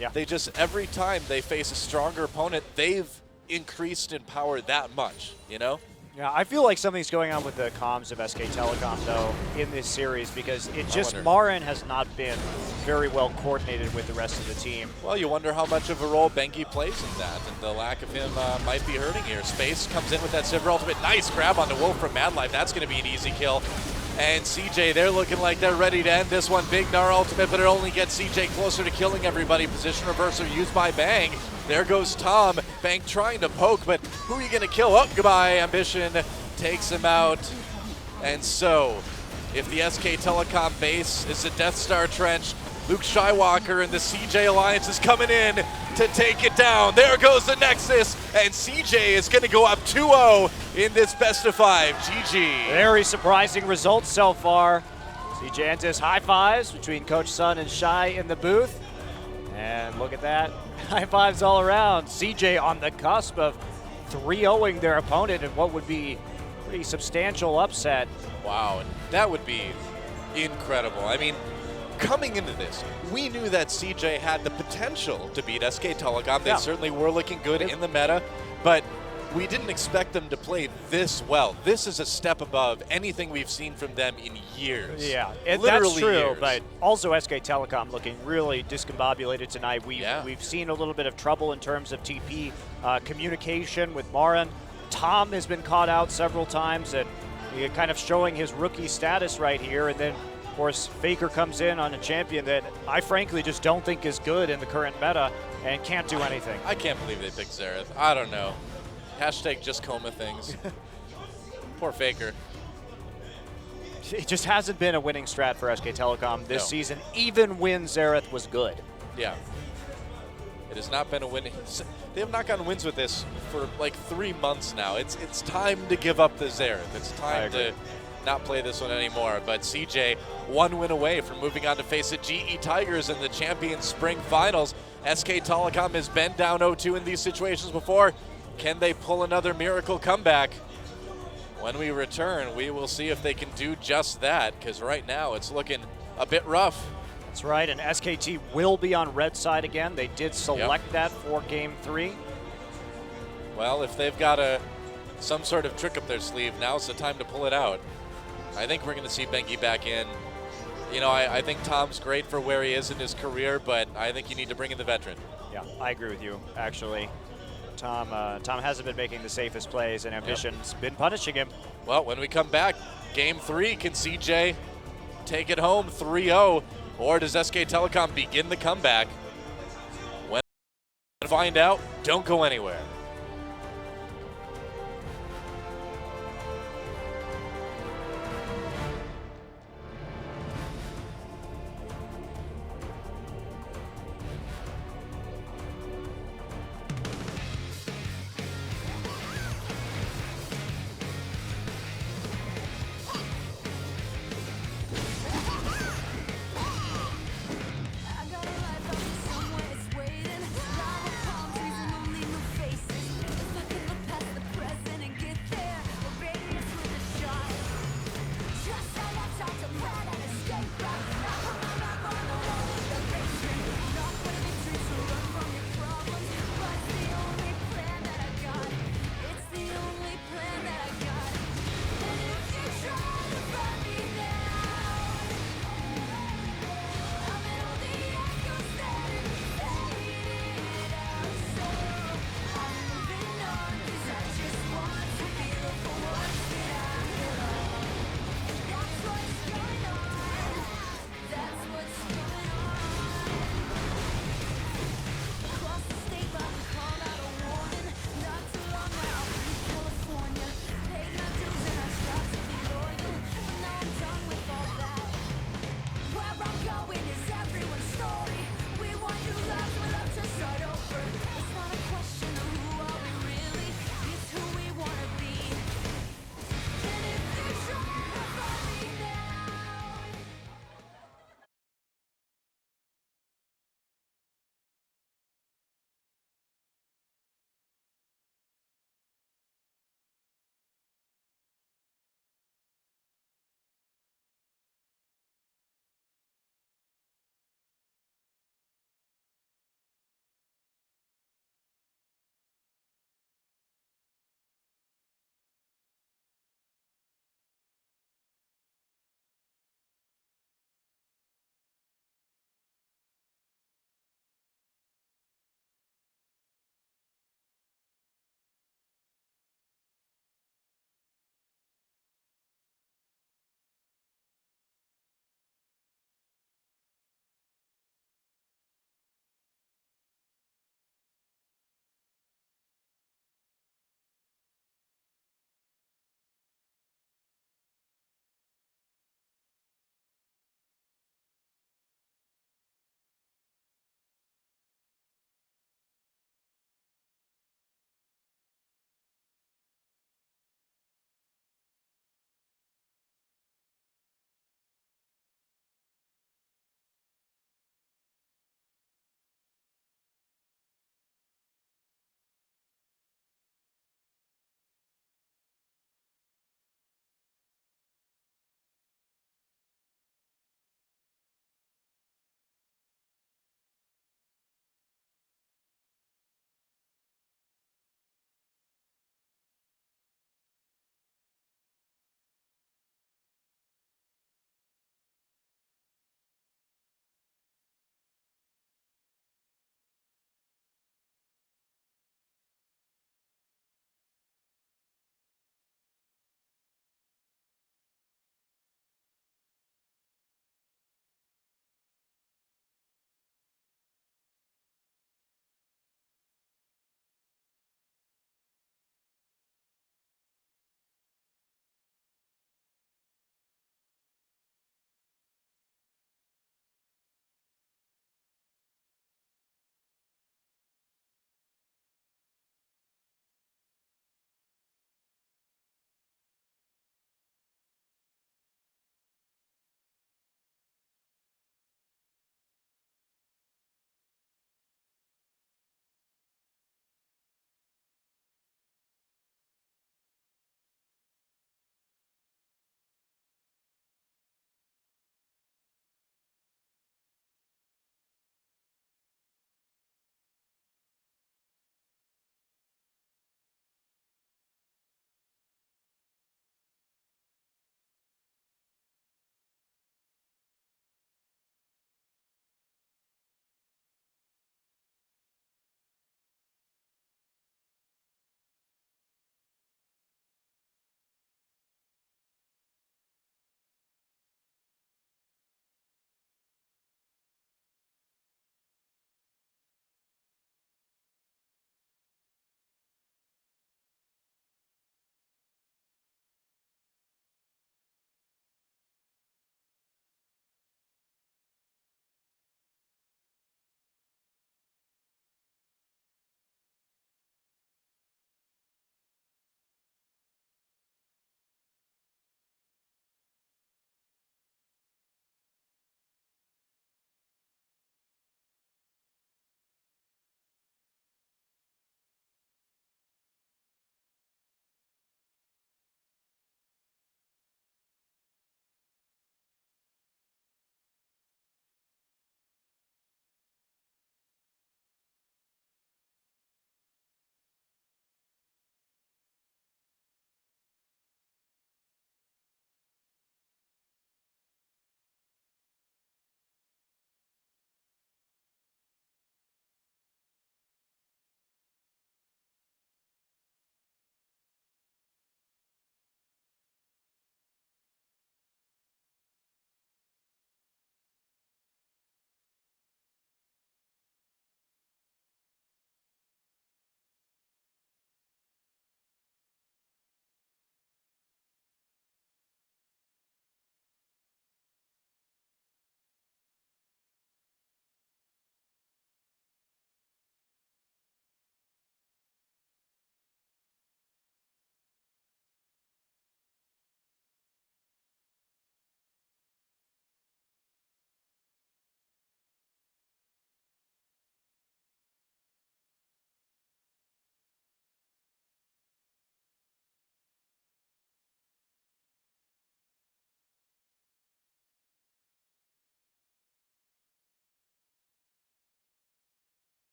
Yeah. They just, every time they face a stronger opponent, they've increased in power that much, you know? Yeah, I feel like something's going on with the comms of SK Telecom, though, in this series, because it just, Marin has not been very well coordinated with the rest of the team. Well, you wonder how much of a role Bengi plays in that, and the lack of him might be hurting here. Space comes in with that Sivir ultimate. Nice grab onto Wolf from Mad Life. That's going to be an easy kill. And CJ, they're looking like they're ready to end this one. Big Gnar ultimate, but it only gets CJ closer to killing everybody. Position reversal used by Bang. There goes Tom. Bang trying to poke, but who are you going to kill? Oh, goodbye. Ambition takes him out. And so, if the SK Telecom base is the Death Star Trench, Luke Skywalker and the CJ Alliance is coming in to take it down. There goes the Nexus, and CJ is going to go up 2-0 in this best of 5. GG. Very surprising results so far. CJ enters high fives between Coach Sun and Shy in the booth. And look at that. High fives all around. CJ on the cusp of 3-0ing their opponent in what would be a pretty substantial upset. Wow, that would be incredible. I mean, coming into this, we knew that CJ had the potential to beat SK Telecom. They certainly were looking good in the meta, but we didn't expect them to play this well. This is a step above anything we've seen from them in years. Yeah, literally that's true, years. but also SK Telecom looking really discombobulated tonight. We've seen a little bit of trouble in terms of TP communication with Marin. Tom has been caught out several times, and kind of showing his rookie status right here, and then of course, FLICKR comes in on a champion that I frankly just don't think is good in the current meta and can't do anything. I can't believe they picked Xerath. I don't know. Hashtag just coma things. Poor FLICKR. It just hasn't been a winning strat for SK Telecom this season, even when Xerath was good. Yeah. It has not been a winning. They have not gotten wins with this for like 3 months now. It's time to give up the Xerath. It's time to not play this one anymore. But CJ, 1 win away from moving on to face the GE Tigers in the Champions Spring Finals. SK Telecom has been down 0-2 in these situations before. Can they pull another miracle comeback? When we return, we will see if they can do just that, because right now it's looking a bit rough. That's right, and SKT will be on red side again. They did select that for Game 3. Well, if they've got some sort of trick up their sleeve, now's the time to pull it out. I think we're going to see Bengi back in. You know, I think Tom's great for where he is in his career, but I think you need to bring in the veteran. Yeah, I agree with you, actually. Tom hasn't been making the safest plays, and Ambition's been punishing him. Well, when we come back, Game 3, can CJ take it home 3-0, or does SK Telecom begin the comeback? When we find out, don't go anywhere.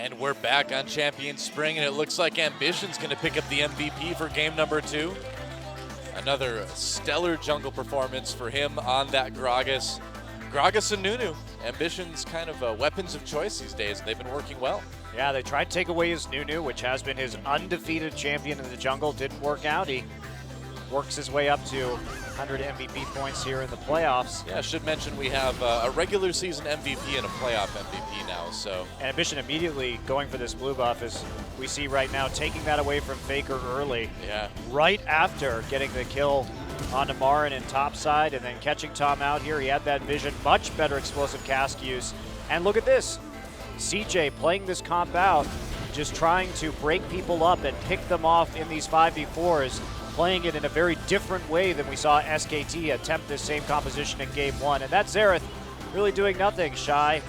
And we're back on Champion Spring, and it looks like Ambition's going to pick up the MVP for game number 2. Another stellar jungle performance for him on that Gragas. Gragas and Nunu, Ambition's kind of weapons of choice these days, and they've been working well. Yeah, they tried to take away his Nunu, which has been his undefeated champion in the jungle. Didn't work out. He works his way up to 100 MVP points here in the playoffs. Yeah, I should mention we have a regular season MVP and a playoff MVP now, so. And Ambition immediately going for this blue buff, as we see right now, taking that away from FLICKR early. Yeah. Right after getting the kill onto Marin in top side and then catching Tom out here. He had that vision, much better explosive cast use. And look at this, CJ playing this comp out, just trying to break people up and pick them off in these 5v4s, playing it in a very different way than we saw SKT attempt this same composition in game 1. And that's Xerath really doing nothing. Shy.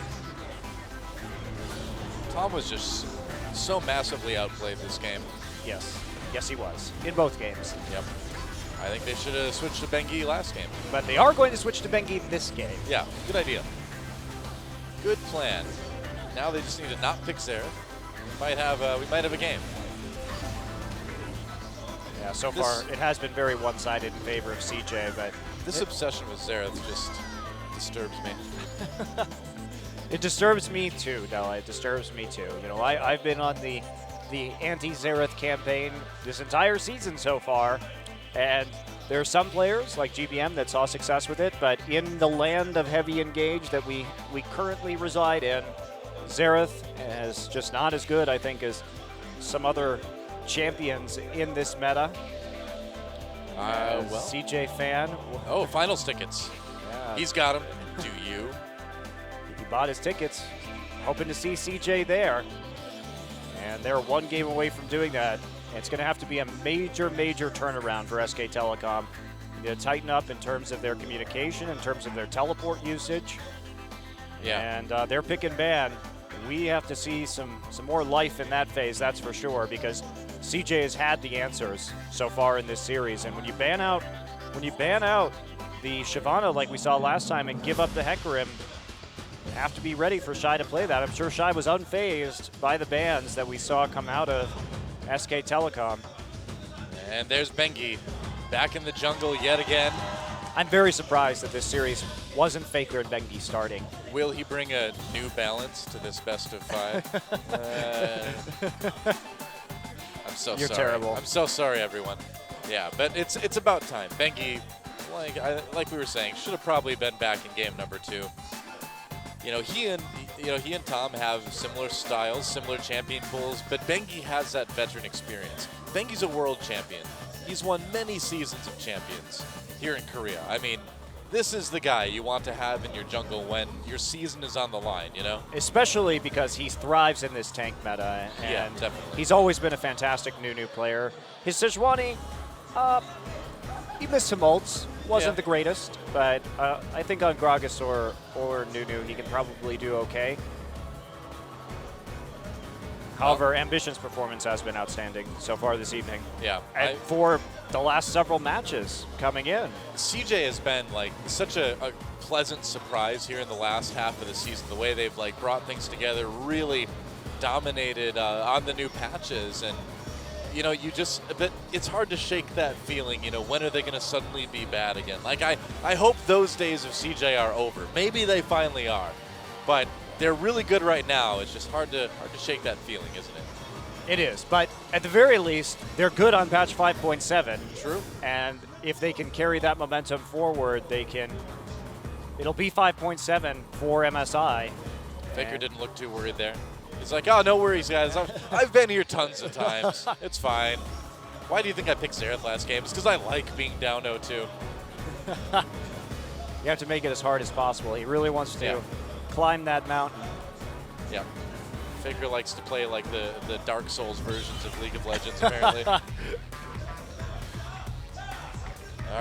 Tom was just so massively outplayed this game. Yes. Yes, he was. In both games. Yep. I think they should have switched to Bengi last game. But they are going to switch to Bengi this game. Yeah, good idea. Good plan. Now they just need to not pick Xerath. We might have a game. Yeah, so far it has been very one-sided in favor of CJ, but this obsession with Xerath just disturbs me. It disturbs me too, Della. It disturbs me too. You know, I've been on the anti-Xerath campaign this entire season so far, and there are some players like GBM that saw success with it, but in the land of heavy engage that we currently reside in, Xerath is just not as good, I think, as some other champions in this meta. Well. CJ fan. Oh, finals tickets. Yeah. He's got them. Do you? He bought his tickets, hoping to see CJ there. And they're one game away from doing that. It's going to have to be a major, major turnaround for SK Telecom. They need to tighten up in terms of their communication, in terms of their teleport usage. Yeah. And their pick and ban. We have to see some more life in that phase, that's for sure, because CJ has had the answers so far in this series. And when you ban out the Shyvana like we saw last time and give up the Hecarim, have to be ready for Shy to play that. I'm sure Shy was unfazed by the bans that we saw come out of SK Telecom. And there's Bengi back in the jungle yet again. I'm very surprised that this series wasn't FLICKR and Bengi starting. Will he bring a new balance to this best of 5? I'm so You're sorry. terrible. I'm so sorry, everyone. Yeah, but it's about time. Bengi, like we were saying, should have probably been back in game number 2. You know, he and Tom have similar styles, similar champion pools, but Bengi has that veteran experience. Bengi's a world champion. He's won many seasons of champions here in Korea. I mean, this is the guy you want to have in your jungle when your season is on the line, you know? Especially because he thrives in this tank meta. And yeah, definitely. He's always been a fantastic Nunu player. His Sejuani, he missed some ults. Wasn't the greatest, but I think on Gragas or Nunu, he can probably do okay. However, Ambition's performance has been outstanding so far this evening. Yeah. And for the last several matches coming in. CJ has been like such a pleasant surprise here in the last half of the season. The way they've like brought things together, really dominated on the new patches, and you know, but it's hard to shake that feeling, you know, when are they going to suddenly be bad again? Like, I hope those days of CJ are over. Maybe they finally are, but they're really good right now. It's just hard to shake that feeling, isn't it? It is, but at the very least, they're good on patch 5.7. True. And if they can carry that momentum forward, it'll be 5.7 for MSI. FLICKR didn't look too worried there. He's like, oh, no worries, guys. I've been here tons of times. It's fine. Why do you think I picked Xerath last game? It's because I like being down 0-2. You have to make it as hard as possible. He really wants to climb that mountain. Yeah. FLICKR likes to play like the Dark Souls versions of League of Legends, apparently. All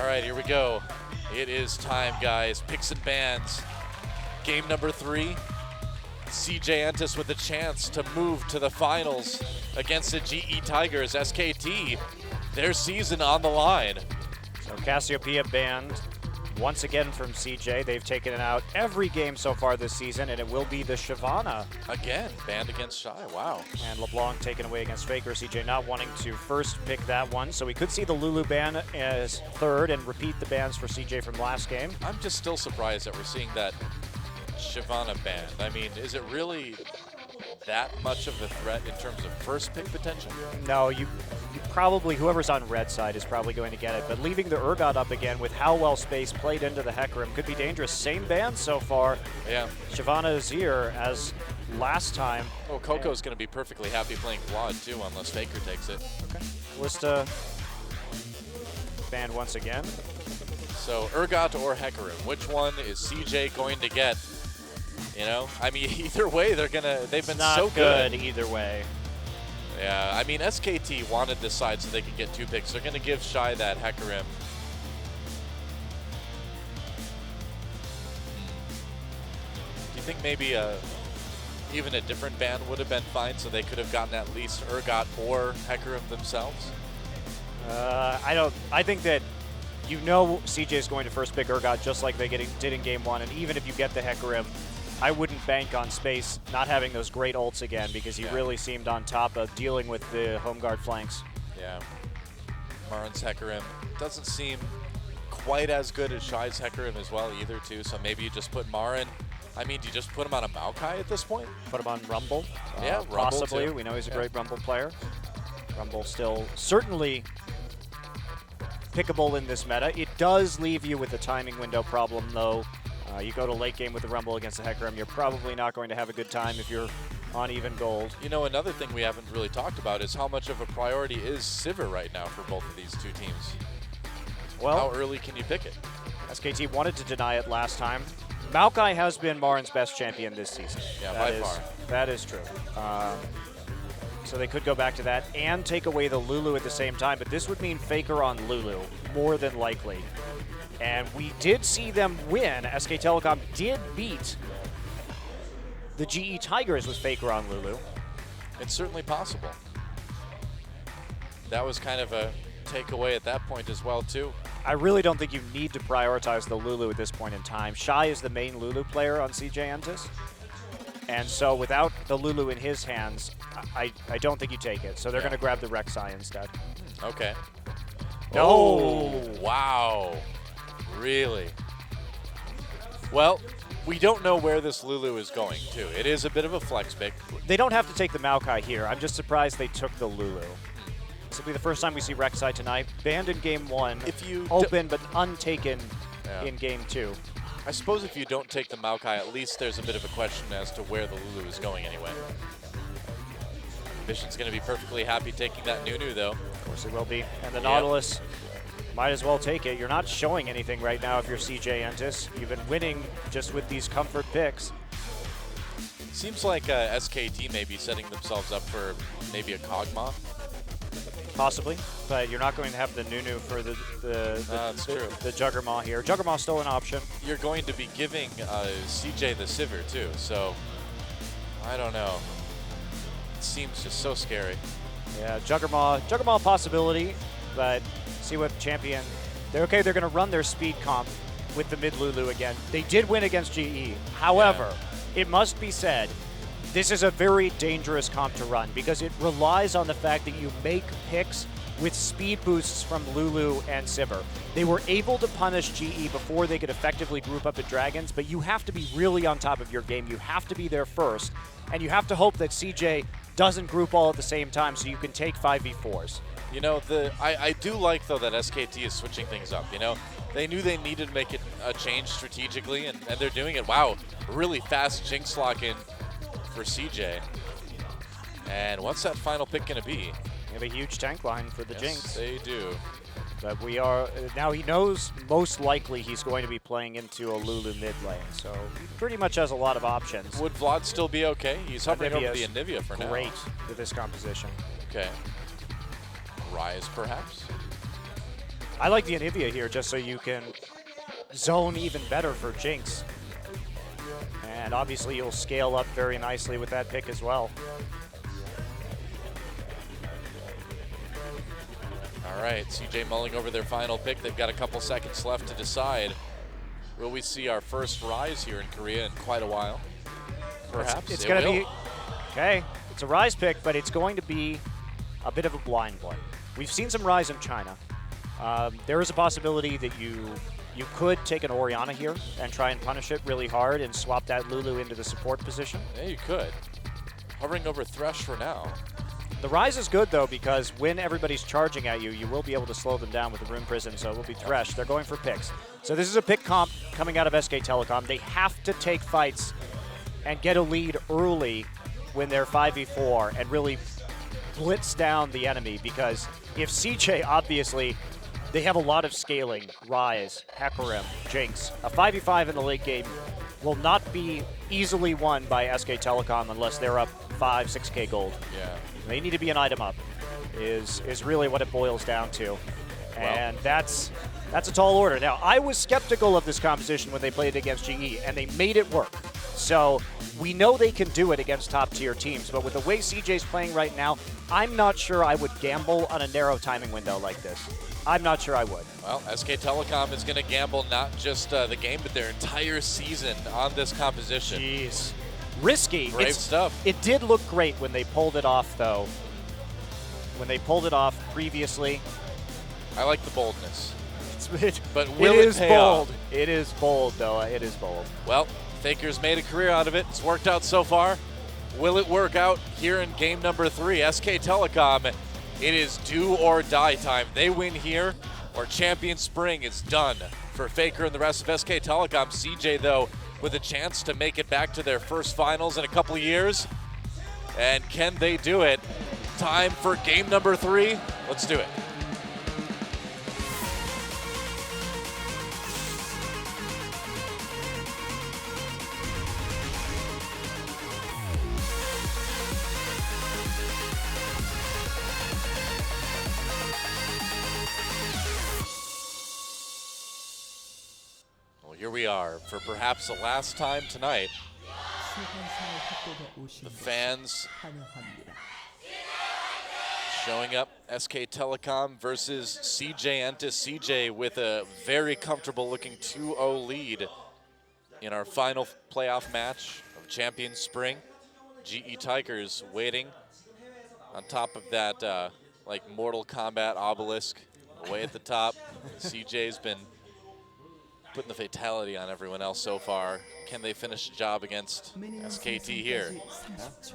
right, here we go. It is time, guys. Picks and bans. Game number 3. CJ Entus with a chance to move to the finals against the GE Tigers. SKT, their season on the line. So Cassiopeia banned. once again from CJ. They've taken it out every game so far this season, and it will be the Shyvana. Again, banned against Shy. Wow. And LeBlanc taken away against FLICKR. CJ not wanting to first pick that one. So we could see the Lulu ban as third and repeat the bans for CJ from last game. I'm just still surprised that we're seeing that Shyvana banned. I mean, is it really that much of a threat in terms of first pick potential? No, you probably, whoever's on red side is probably going to get it. But leaving the Urgot up again with how well Space played into the Hecarim could be dangerous. Same ban so far. Yeah. Shyvana is here as last time. Oh, Coco's going to be perfectly happy playing Vlad too, unless FLICKR takes it. Okay. Lista banned once again. So Urgot or Hecarim, which one is CJ going to get? You know, I mean, either way, they've been Not so good. either way. Yeah, I mean, SKT wanted this side so they could get 2 picks. They're going to give Shy that Hecarim. Do you think maybe even a different ban would have been fine, so they could have gotten at least Urgot or Hecarim themselves? I think that you know CJ is going to first pick Urgot just like they did in game 1, and even if you get the Hecarim, I wouldn't bank on Space not having those great ults again because he really seemed on top of dealing with the home guard flanks. Yeah. Marin's Hecarim doesn't seem quite as good as Shy's Hecarim as well either too, so maybe you just put Marin. I mean, do you just put him on a Maokai at this point? Put him on Rumble. Yeah, Rumble possibly. too. We know he's a great Rumble player. Rumble still certainly pickable in this meta. It does leave you with a timing window problem though. You go to late game with the Rumble against the Hecarim, you're probably not going to have a good time if you're on even gold. You know, another thing we haven't really talked about is how much of a priority is Sivir right now for both of these two teams. Well, how early can you pick it? SKT wanted to deny it last time. Maokai has been Marin's best champion this season. Yeah, by far. That is true. So they could go back to that and take away the Lulu at the same time, but this would mean FLICKR on Lulu, more than likely. And we did see them win. SK Telecom did beat the GE Tigers with FLICKR on Lulu. It's certainly possible. That was kind of a takeaway at that point as well, too. I really don't think you need to prioritize the Lulu at this point in time. Shy is the main Lulu player on CJ Entus. And so without the Lulu in his hands, I don't think you take it. So they're going to grab the Rek'Sai instead. Okay. No. Oh, wow. Really? Well, we don't know where this Lulu is going, too. It is a bit of a flex pick. They don't have to take the Maokai here. I'm just surprised they took the Lulu. This will be the first time we see Rek'Sai tonight. Banned in game 1, if you open but untaken in game 2. I suppose if you don't take the Maokai, at least there's a bit of a question as to where the Lulu is going anyway. Vision's going to be perfectly happy taking that Nunu, though. Of course he will be. And the Nautilus might as well take it. You're not showing anything right now if you're CJ Entus. You've been winning just with these comfort picks. Seems like SKT may be setting themselves up for maybe a Kog'Maw. Possibly, but you're not going to have the Nunu for the Juggermaw here. Juggermaw's still an option. You're going to be giving CJ the Sivir too, so I don't know. It seems just so scary. Yeah, Juggermaw possibility, but see what champion. They're going to run their speed comp with the mid Lulu again. They did win against GE. However, it must be said, this is a very dangerous comp to run because it relies on the fact that you make picks with speed boosts from Lulu and Sivir. They were able to punish GE before they could effectively group up at Dragons, but you have to be really on top of your game. You have to be there first, and you have to hope that CJ doesn't group all at the same time so you can take 5v4s. You know, I do like, though, that SKT is switching things up, you know? They knew they needed to make it a change strategically, and they're doing it. Wow, really fast Jinx lock in for CJ. And what's that final pick going to be? They have a huge tank line for the Jinx. They do. But we are, now he knows most likely he's going to be playing into a Lulu mid lane, so he pretty much has a lot of options. Would Vlad still be okay? He's hovering over the Anivia for now. Great with this composition. Okay. Rise, perhaps? I like the Anivia here just so you can zone even better for Jinx. And obviously you'll scale up very nicely with that pick as well. All right, CJ mulling over their final pick. They've got a couple seconds left to decide. Will we see our first Rise here in Korea in quite a while? Perhaps. It's it going to will. be, okay, it's a Rise pick, but it's going to be a bit of a blind one. We've seen some Rise in China. There is a possibility that you could take an Orianna here and try and punish it really hard and swap that Lulu into the support position. Yeah, you could. Hovering over Thresh for now. The Rise is good, though, because when everybody's charging at you, you will be able to slow them down with the Rune Prism, so it will be Thresh. They're going for picks. So this is a pick comp coming out of SK Telecom. They have to take fights and get a lead early when they're 5v4 and really blitz down the enemy, because if CJ, obviously, they have a lot of scaling. Rise, Hecarim, Jinx. A 5v5 in the late game will not be easily won by SK Telecom unless they're up 5, 6K gold. Yeah. They need to be an item up, is really what it boils down to. And that's a tall order. Now, I was skeptical of this composition when they played against GE, and they made it work. So we know they can do it against top-tier teams, but with the way CJ's playing right now, I'm not sure I would gamble on a narrow timing window like this. I'm not sure I would. Well, SK Telecom is going to gamble not just the game, but their entire season on this composition. Jeez. Risky. Brave stuff. It did look great when they pulled it off, though. When they pulled it off previously. I like the boldness. But It will is it pay bold. off? It is bold, though. It is bold. Well, FLICKR's made a career out of it. It's worked out so far. Will it work out here in game number 3? SK Telecom, it is do or die time. They win here, or Champion Spring is done for FLICKR and the rest of SK Telecom. CJ, though, with a chance to make it back to their first finals in a couple of years. And can they do it? Time for game number 3. Let's do it. Here we are for perhaps the last time tonight. The fans showing up. SK Telecom versus CJ Entis. CJ with a very comfortable looking 2-0 lead in our final playoff match of Champion Spring. GE Tigers waiting on top of that like Mortal Kombat obelisk way at the top. CJ's been putting the fatality on everyone else so far. Can they finish the job against SKT here?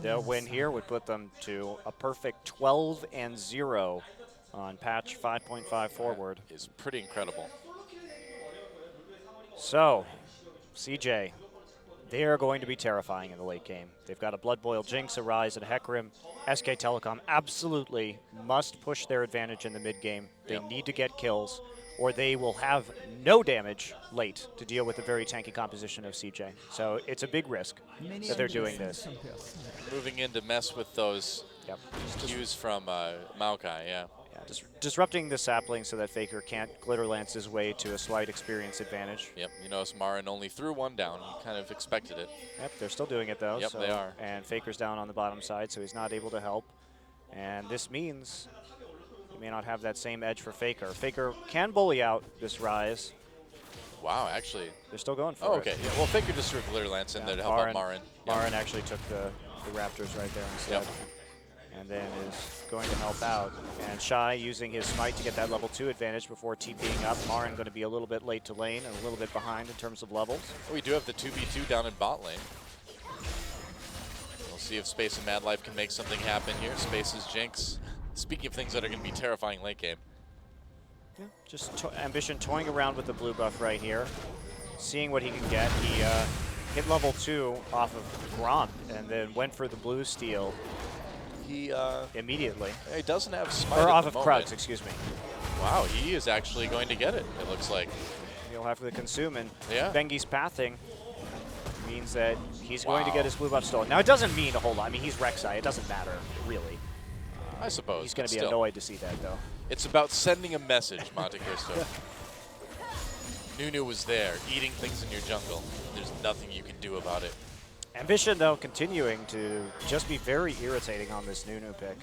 Their win here would put them to a perfect 12-0 on patch 5.5 forward. Is pretty incredible. So, CJ, they are going to be terrifying in the late game. They've got a Blood Boil, Jinx, a Rise, and a Hecarim. SK Telecom absolutely must push their advantage in the mid game. They need to get kills, or they will have no damage late to deal with the very tanky composition of CJ. So it's a big risk that they're doing this. Moving in to mess with those cues from Maokai, yeah. Disrupting the sapling so that FLICKR can't glitter lance his way to a slight experience advantage. Yep, you notice Marin only threw one down. He kind of expected it. Yep, they're still doing it though. Yep, so, they are. And FLICKR's down on the bottom side, so he's not able to help. And this means he may not have that same edge for FLICKR. FLICKR can bully out this Rise. Wow, actually. They're still going for it. Oh, okay. Yeah, well, FLICKR just threw Glitter Lance in there to help out Marin. Marin actually took the Raptors right there instead. Yep. And then is going to help out. And Shy using his smite to get that level 2 advantage before TPing up. Marin going to be a little bit late to lane and a little bit behind in terms of levels. We do have the 2v2 down in bot lane. We'll see if Space and Mad Life can make something happen here. Space's Jinx. Speaking of things that are going to be terrifying late game. Yeah, just Ambition toying around with the blue buff right here. Seeing what he can get. He hit level 2 off of Gromp and then went for the blue steal. He immediately. He doesn't have smite. Or off at of the moment. Krugs, excuse me. Wow, he is actually going to get it, it looks like. He'll have to consume, and yeah. Bengi's pathing means that he's going to get his blue buff stolen. Now, it doesn't mean a whole lot. I mean, he's Rek'Sai. It doesn't matter, really. I suppose. He's going to be still annoyed to see that, though. It's about sending a message, Monte Cristo. Nunu was there, eating things in your jungle. There's nothing you can do about it. Ambition, though, continuing to just be very irritating on this Nunu pick.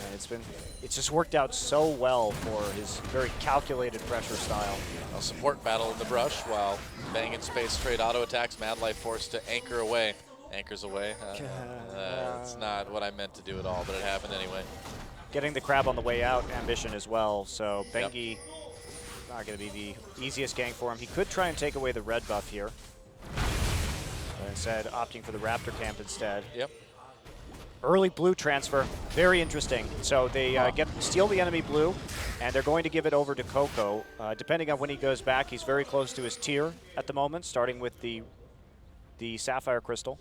And it's just worked out so well for his very calculated pressure style. A support battle in the brush while Bang in space, straight auto attacks. Mad Life forced to anchor away. Anchors away. It's not what I meant to do at all, but it happened anyway. Getting the crab on the way out, Ambition as well. So Bengi, not going to be the easiest gang for him. He could try and take away the red buff here. But instead, opting for the Raptor camp instead. Yep. Early blue transfer, very interesting. So they steal the enemy blue, and they're going to give it over to Coco. Depending on when he goes back, he's very close to his tier at the moment, starting with the Sapphire Crystal.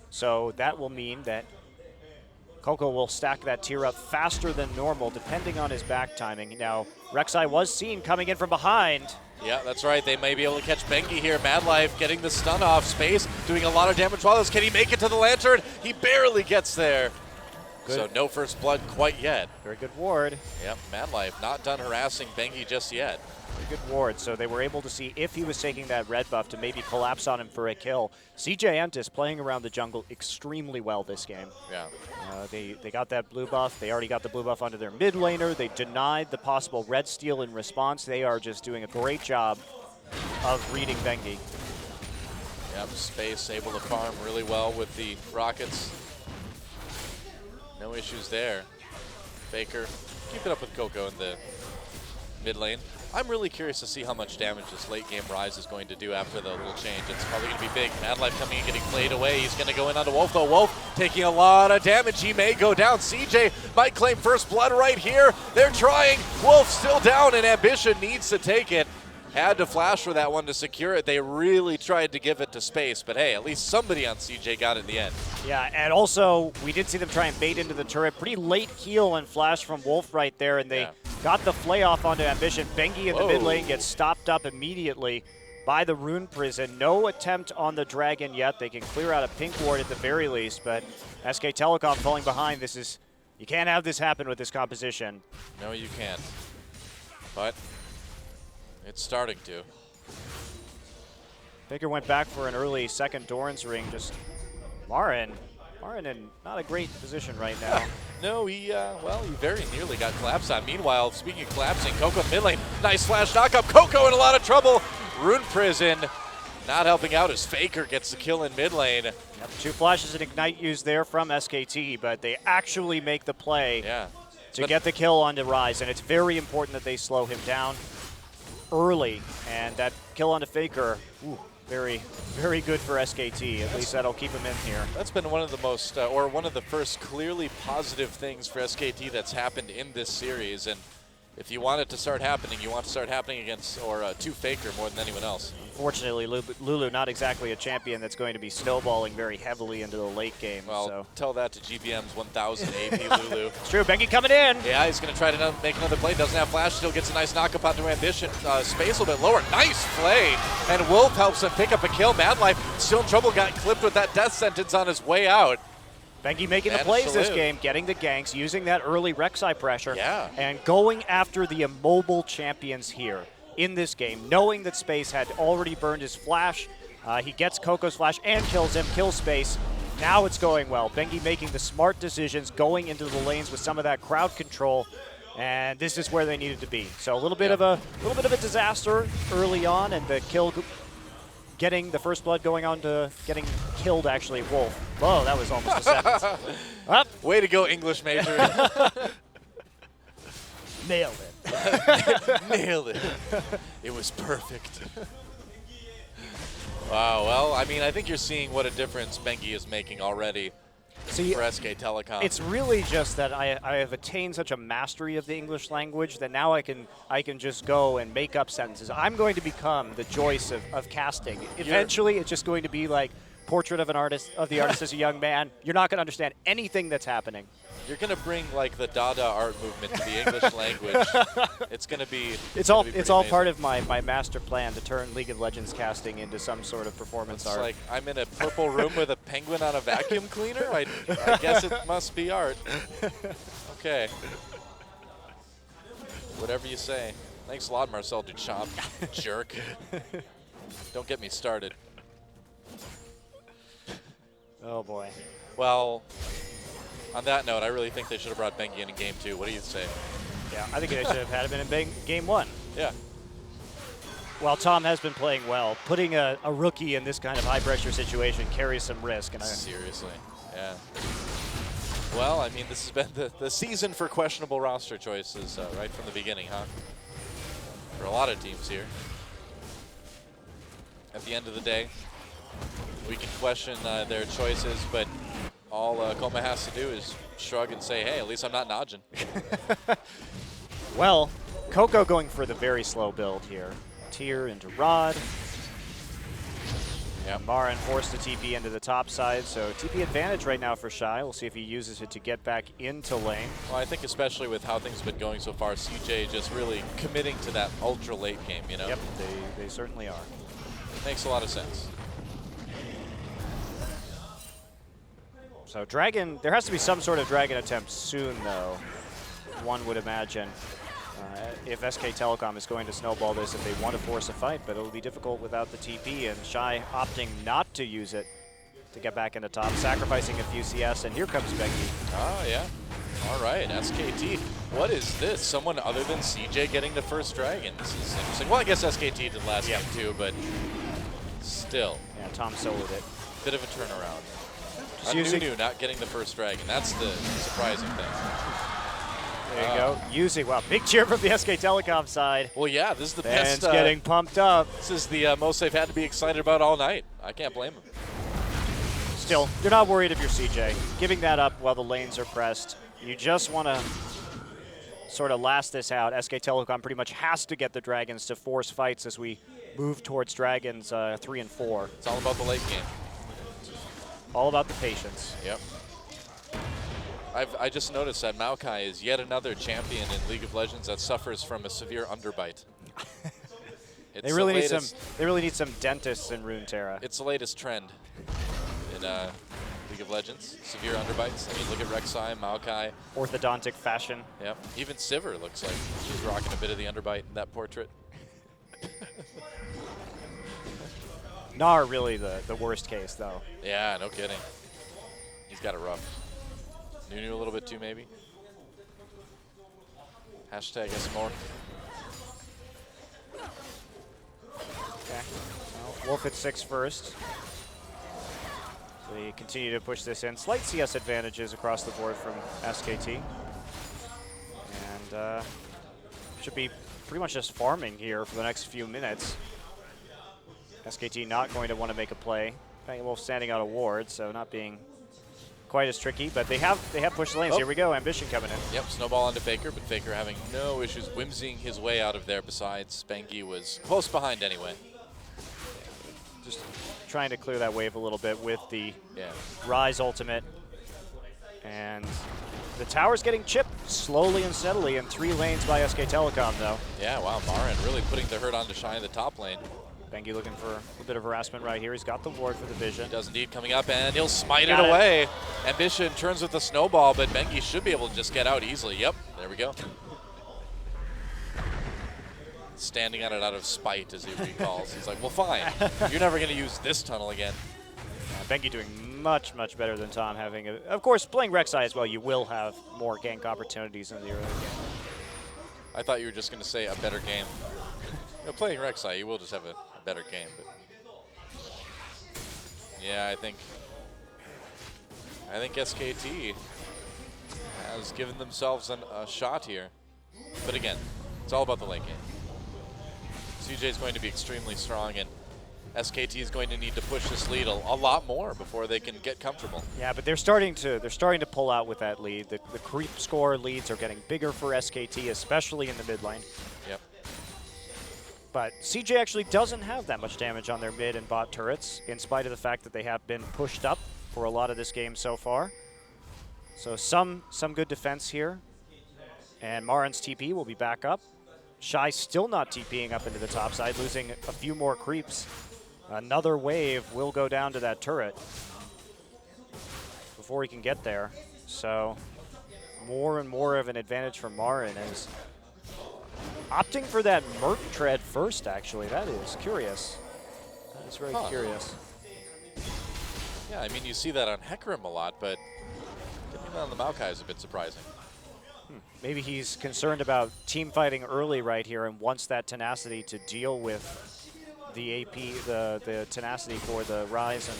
So that will mean that Coco will stack that tier up faster than normal, depending on his back timing. Now, Rek'Sai was seen coming in from behind. Yeah, that's right. They may be able to catch Bengi here. Mad Life getting the stun off. Space doing a lot of damage while this. Can he make it to the Lantern? He barely gets there. Good. So no first blood quite yet. Very good ward. Yep, Mad Life not done harassing Bengi just yet. Very good ward. So they were able to see if he was taking that red buff to maybe collapse on him for a kill. CJ Entis playing around the jungle extremely well this game. Yeah. They got that blue buff. They already got the blue buff onto their mid laner. They denied the possible red steal in response. They are just doing a great job of reading Bengi. Yep, Space able to farm really well with the rockets. No issues there. FLICKR, keep it up with Coco in the mid lane. I'm really curious to see how much damage this late game Rise is going to do after the little change. It's probably going to be big. Mad Life coming and getting played away. He's going to go in onto Wolf, though. Wolf taking a lot of damage. He may go down. CJ might claim first blood right here. They're trying. Wolf still down, and Ambition needs to take it. Had to flash for that one to secure it. They really tried to give it to Space, but hey, at least somebody on CJ got it in the end. Yeah, and also, we did see them try and bait into the turret. Pretty late heal and flash from Wolf right there, and they got the flay off onto Ambition. Bengi in the mid lane gets stopped up immediately by the Rune Prison. No attempt on the Dragon yet. They can clear out a pink ward at the very least, but SK Telecom falling behind. You can't have this happen with this composition. No, you can't. But it's starting to. FLICKR went back for an early second Doran's ring. Just Marin in not a great position right now. No, he very nearly got collapsed on. Meanwhile, speaking of collapsing, Coco in mid lane. Nice flash knockup. Coco in a lot of trouble. Rune Prison not helping out as FLICKR gets the kill in mid lane. Yep, 2 flashes and Ignite used there from SKT, but they actually make the play to get the kill onto Rise, and it's very important that they slow him down early, and that kill onto FLICKR, very, very good for SKT. At least that'll keep him in here. That's been one of the most, or one of the first clearly positive things for SKT that's happened in this series. And if you want it to start happening, you want to start happening against, or to FLICKR more than anyone else. Unfortunately, Lulu not exactly a champion that's going to be snowballing very heavily into the late game. Well, so tell that to GBM's 1000 AP Lulu. It's true, Bengi coming in. Yeah, he's going to try to make another play. Doesn't have flash, still gets a nice knockup onto Ambition. Space a little bit lower. Nice play. And Wolf helps him pick up a kill. Mad Life still in trouble, got clipped with that death sentence on his way out. Bengi making the plays this game, getting the ganks, using that early Rek'Sai pressure, and going after the immobile champions here in this game, knowing that Space had already burned his flash. He gets Coco's flash and kills him, kills Space. Now it's going well. Bengi making the smart decisions, going into the lanes with some of that crowd control, and this is where they needed to be. So a little bit of a disaster early on, and the kill. Getting the first blood going on to getting killed, actually, Wolf. Whoa, that was almost a sentence. Way to go, English major. Nailed it. Nailed it. It was perfect. Wow, well, I mean, I think you're seeing what a difference Bengi is making already for SK Telecom. It's really just that I have attained such a mastery of the English language that now I can just go and make up sentences. I'm going to become the Joyce of casting. Eventually, it's just going to be like Portrait of the Artist as a Young Man. You're not going to understand anything that's happening. You're going to bring like the Dada art movement to the English language. It's going to be. It's all part of my master plan to turn League of Legends casting into some sort of performance art. It's like I'm in a purple room with a penguin on a vacuum cleaner. I guess it must be art. Okay. Whatever you say. Thanks a lot, Marcel Duchamp. Jerk. Don't get me started. Oh boy. Well, on that note, I really think they should have brought Bengi in game 2. What do you say? Yeah, I think they should have had him in game 1. Yeah. While Tom has been playing well, putting a rookie in this kind of high-pressure situation carries some risk. And Seriously, yeah. Well, I mean, this has been the season for questionable roster choices right from the beginning, huh? For a lot of teams here. At the end of the day, we can question their choices, but all Koma has to do is shrug and say, hey, at least I'm not Najin. Well, Coco going for the very slow build here. Tier into Rod. Yeah, Marin forced to TP into the top side, so TP advantage right now for Shy. We'll see if he uses it to get back into lane. Well, I think especially with how things have been going so far, CJ just really committing to that ultra late game, you know? Yep, they certainly are. Makes a lot of sense. So Dragon, there has to be some sort of Dragon attempt soon, though, one would imagine. If SK Telecom is going to snowball this, if they want to force a fight, but it'll be difficult without the TP, and Shy opting not to use it to get back into top, sacrificing a few CS, and here comes Becky. Oh, yeah. All right, SKT. What is this? Someone other than CJ getting the first Dragon. This is interesting. Well, I guess SKT did last game too, but still. Yeah, Tom soloed it. Bit of a turnaround. Nunu not getting the first Dragon. That's the surprising thing. There you go. Using, wow, big cheer from the SK Telecom side. Well, yeah, this is the Fans best. Getting pumped up. This is the most they've had to be excited about all night. I can't blame them. Still, you're not worried if you're CJ. Giving that up while the lanes are pressed. You just want to sort of last this out. SK Telecom pretty much has to get the Dragons to force fights as we move towards Dragons 3 and 4. It's all about the late game. All about the patience. Yep. I just noticed that Maokai is yet another champion in League of Legends that suffers from a severe underbite. They really need some dentists in Runeterra. It's the latest trend in League of Legends. Severe underbites. I mean, look at Rek'Sai, Maokai. Orthodontic fashion. Yep. Even Sivir looks like she's rocking a bit of the underbite in that portrait. Gnar really the worst case, though. Yeah, no kidding. He's got it rough. Nunu a little bit too, maybe. Hashtag SMore. Okay. Well, Wolf at 6 first. So they continue to push this in. Slight CS advantages across the board from SKT. And should be pretty much just farming here for the next few minutes. SKT not going to want to make a play. Wolf standing out a ward, so not being quite as tricky, but they have pushed lanes. Here we go, Ambition coming in. Yep, snowball onto Faker, but Faker having no issues whimsying his way out of there. Besides, Spanky was close behind anyway. Just trying to clear that wave a little bit with the Rise ultimate. And the tower's getting chipped slowly and steadily in 3 lanes by SK Telecom, though. Yeah, wow, Marin really putting the hurt onto Shy in the top lane. Bengi looking for a bit of harassment right here. He's got the ward for the vision. He does indeed, coming up, and he'll smite it away. Ambition turns with the snowball, but Bengi should be able to just get out easily. Yep, there we go. Standing at it out of spite, as he recalls. He's like, well, fine. You're never going to use this tunnel again. Bengi doing much, much better than Tom. Having, of course, playing Rek'Sai as well, you will have more gank opportunities in the early game. I thought you were just going to say a better game. You know, playing Rek'Sai, you will just have a better game. But yeah, I think SKT has given themselves a shot here. But again, it's all about the late game. CJ is going to be extremely strong, and SKT is going to need to push this lead a lot more before they can get comfortable. Yeah, but they're starting to pull out with that lead. The creep score leads are getting bigger for SKT, especially in the mid lane. Yep. But CJ actually doesn't have that much damage on their mid and bot turrets, in spite of the fact that they have been pushed up for a lot of this game so far. So some good defense here. And Marin's TP will be back up. Shy still not TPing up into the top side, losing a few more creeps. Another wave will go down to that turret before he can get there. So more and more of an advantage for Marin as opting for that Merc tread first, actually. That is curious. That is very curious. Yeah, I mean, you see that on Hecarim a lot, but getting that on the Maokai is a bit surprising. Maybe he's concerned about team fighting early right here and wants that tenacity to deal with the AP, the tenacity for the Rise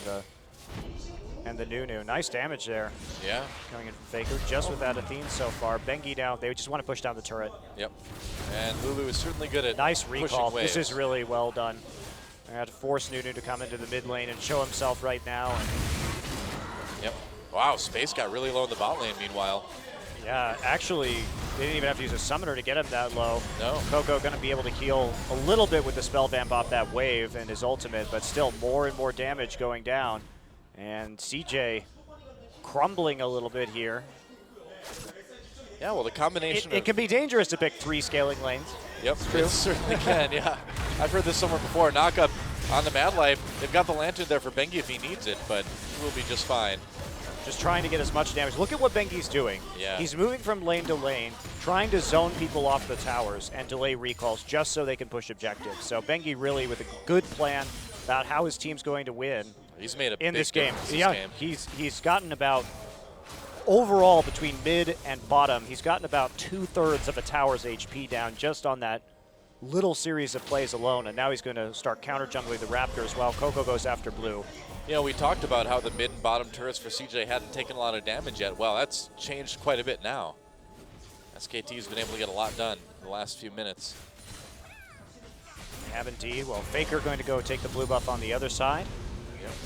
and the Nunu. Nice damage there. Yeah. Coming in from FLICKR, just with that Athene so far. Bengi down, they just want to push down the turret. Yep. And Lulu is certainly good at nice recall. waves. This is really well done. I had to force Nunu to come into the mid lane and show himself right now. And yep. Wow, Space got really low in the bot lane meanwhile. yeah, actually, they didn't even have to use a summoner to get him that low. No. Coco going to be able to heal a little bit with the spell vamp off that wave and his ultimate, but still more and more damage going down. And CJ crumbling a little bit here. Yeah, well, the combination It can be dangerous to pick 3 scaling lanes. Yep, it certainly can, yeah. I've heard this somewhere before. Knock up on the Mad Life. They've got the Lantern there for Bengi if he needs it, but he will be just fine. Just trying to get as much damage. Look at what Bengi's doing. Yeah. He's moving from lane to lane, trying to zone people off the towers and delay recalls just so they can push objectives. So Bengi really with a good plan about how his team's going to win. He's made a in big this game. difference Yeah, this game. he's gotten about overall between mid and bottom. He's gotten about 2/3 of a tower's HP down just on that little series of plays alone, and now he's going to start counter jungling the Raptor as well. Coco goes after blue. You know, we talked about how the mid and bottom turrets for CJ hadn't taken a lot of damage yet. Well, that's changed quite a bit now. SKT's been able to get a lot done in the last few minutes. They have indeed. Well, FLICKR going to go take the blue buff on the other side.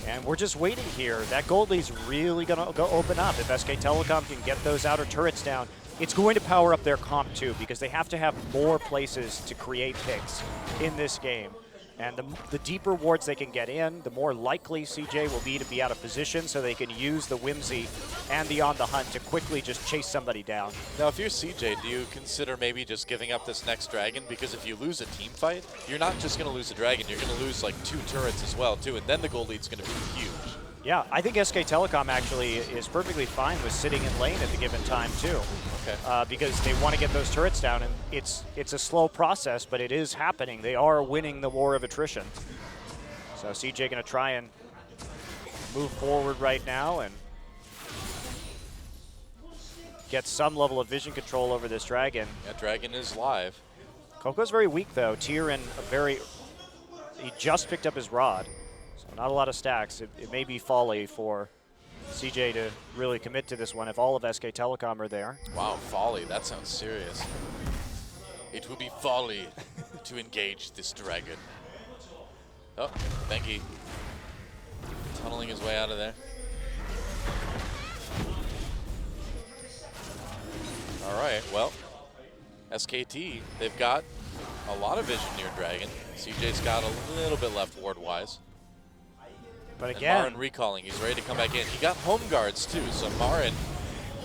And we're just waiting here. That gold lead's really going to go open up. If SK Telecom can get those outer turrets down, it's going to power up their comp too, because they have to have more places to create picks in this game. And the deeper wards they can get in, the more likely CJ will be to be out of position, so they can use the Whimsy and the On the Hunt to quickly just chase somebody down. Now, if you're CJ, do you consider maybe just giving up this next dragon? Because if you lose a team fight, you're not just going to lose a dragon, you're going to lose like 2 turrets as well too, and then the gold lead's going to be huge. Yeah, I think SK Telecom actually is perfectly fine with sitting in lane at the given time too. Okay. Because they want to get those turrets down, and it's a slow process, but it is happening. They are winning the war of attrition. So CJ going to try and move forward right now and get some level of vision control over this dragon. That dragon is live. Coco's very weak though. Tyr he just picked up his rod. Not a lot of stacks. It may be folly for CJ to really commit to this one if all of SK Telecom are there. Wow, folly. That sounds serious. It will be folly to engage this dragon. Oh, Bengi tunneling his way out of there. All right, well, SKT, they've got a lot of vision near dragon. CJ's got a little bit left ward-wise. But and again, Marin recalling, he's ready to come back in. He got home guards too, so Marin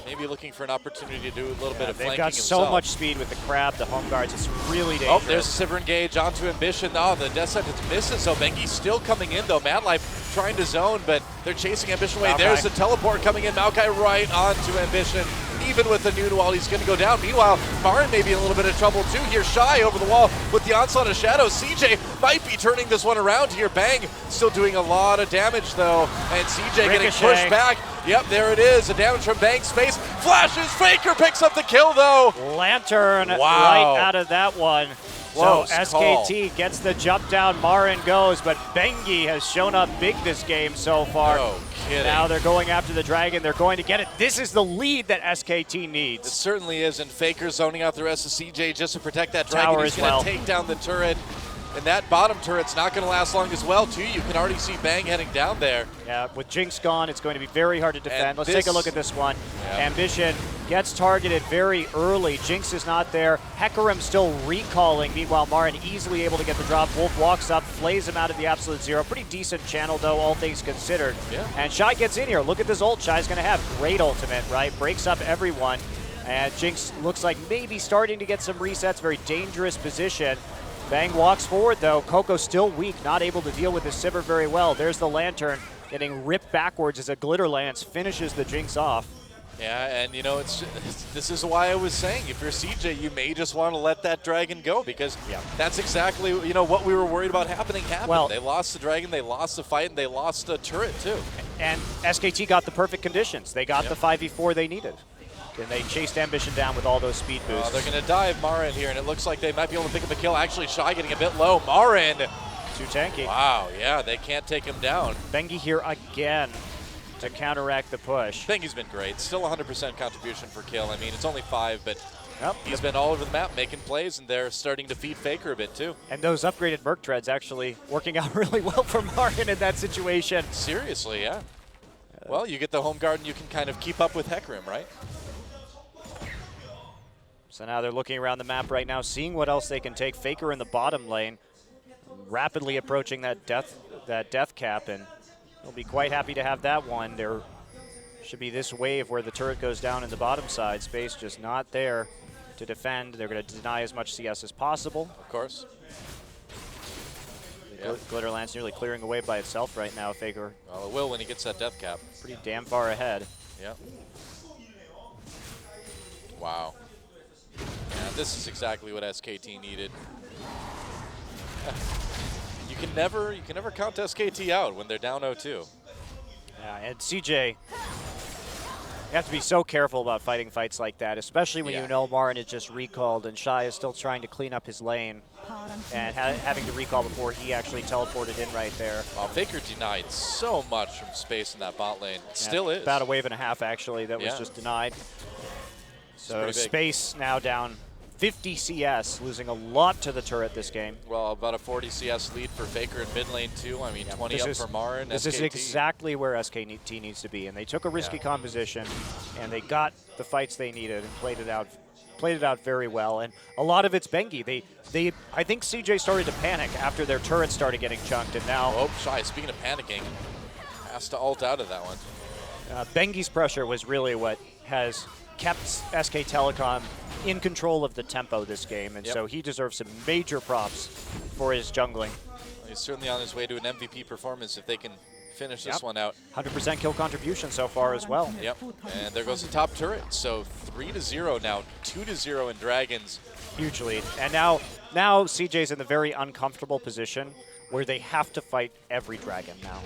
maybe looking for an opportunity to do a little bit of flanking they've got himself. so much speed with the crab, the home guards. It's really dangerous. Oh, there's a Sivir engage onto Ambition. Oh, the death sentence misses, so Bengi's still coming in though. Mad Life trying to zone, but they're chasing Ambition away. Maokai. There's the teleport coming in. Maokai right onto Ambition. Even with the Nunu wall, he's going to go down. Meanwhile, Marin may be in a little bit of trouble too here. Shy over the wall with the onslaught of shadows. CJ might be turning this one around here. Bang, still doing a lot of damage though. And CJ getting pushed back. Yep, there it is. The damage from Bang. Space flashes. FLICKR picks up the kill though. Lantern Wow. right out of that one. Close so SKT gets the jump down. Marin goes, but Bengi has shown up big this game so far. No kidding. Now they're going after the dragon. They're going to get it. This is the lead that SKT needs. It certainly is, and FLICKR zoning out the rest of CJ just to protect that dragon. Tower He's as going to well. take down the turret, and that bottom turret's not going to last long as well, too. You can already see Bang heading down there. Yeah, with Jinx gone, it's going to be very hard to defend. And Let's take a look at this one. Yeah. Ambition gets targeted very early. Jinx is not there. Hecarim still recalling. Meanwhile, Marin easily able to get the drop. Wolf walks up, flays him out of the absolute zero. Pretty decent channel, though, all things considered. Yeah. And Shy gets in here. Look at this ult Shy's going to have. Great ultimate, right? Breaks up everyone. And Jinx looks like maybe starting to get some resets. Very dangerous position. Bang walks forward, though. Coco still weak, not able to deal with the Sivir very well. There's the Lantern getting ripped backwards as a Glitter Lance finishes the Jinx off. Yeah, and you know, this is why I was saying, if you're CJ, you may just want to let that dragon go, because that's exactly, you know, what we were worried about happened. Well, they lost the dragon, they lost the fight, and they lost the turret too. And SKT got the perfect conditions. They got the 5v4 they needed. Can they chase Ambition down with all those speed boosts? They're going to dive Marin here, and it looks like they might be able to pick up a kill. Actually, Shy getting a bit low. Marin. Too tanky. Wow, yeah, they can't take him down. Bengi here again to counteract the push. Bengi's been great. Still 100% contribution for kill. I mean, it's only 5, but yep. He's been all over the map making plays, and they're starting to feed FLICKR a bit too. And those upgraded Merc Treads actually working out really well for Marin in that situation. Seriously, yeah. Well, you get the home guard and you can kind of keep up with Hecarim, right? So now they're looking around the map right now, seeing what else they can take. FLICKR in the bottom lane, rapidly approaching that death cap, and they'll be quite happy to have that one. There should be this wave where the turret goes down in the bottom side. Space just not there to defend. They're going to deny as much CS as possible. Of course. Yep. Glitterlance nearly clearing away by itself right now, FLICKR. Well, it will when he gets that death cap. Pretty damn far ahead. Yep. Wow. Yeah, this is exactly what SKT needed. You can never count SKT out when they're down 0-2. Yeah, and CJ, you have to be so careful about fighting fights like that, especially when you know Marin is just recalled and Shy is still trying to clean up his lane and having to recall before he actually teleported in right there. Well, FLICKR denied so much from space in that bot lane. Still is. About a wave and a half, actually, that was just denied. So space now down 50 CS, losing a lot to the turret this game. Well, about a 40 CS lead for FLICKR in mid lane too. I mean, 20 up for Marin. This is exactly where SKT needs to be, and they took a risky composition, and they got the fights they needed and played it out very well. And a lot of it's Bengi. I think CJ started to panic after their turret started getting chunked, and now. Oh, Shy. Speaking of panicking, has to ult out of that one. Bengi's pressure was really what has kept SK Telecom in control of the tempo this game, and so he deserves some major props for his jungling. Well, he's certainly on his way to an MVP performance if they can finish this one out. 100% kill contribution so far as well. Yep, and there goes the top turret. So 3-0 now, 2-0 in Dragons. Huge lead. And now CJ's in the very uncomfortable position where they have to fight every dragon now.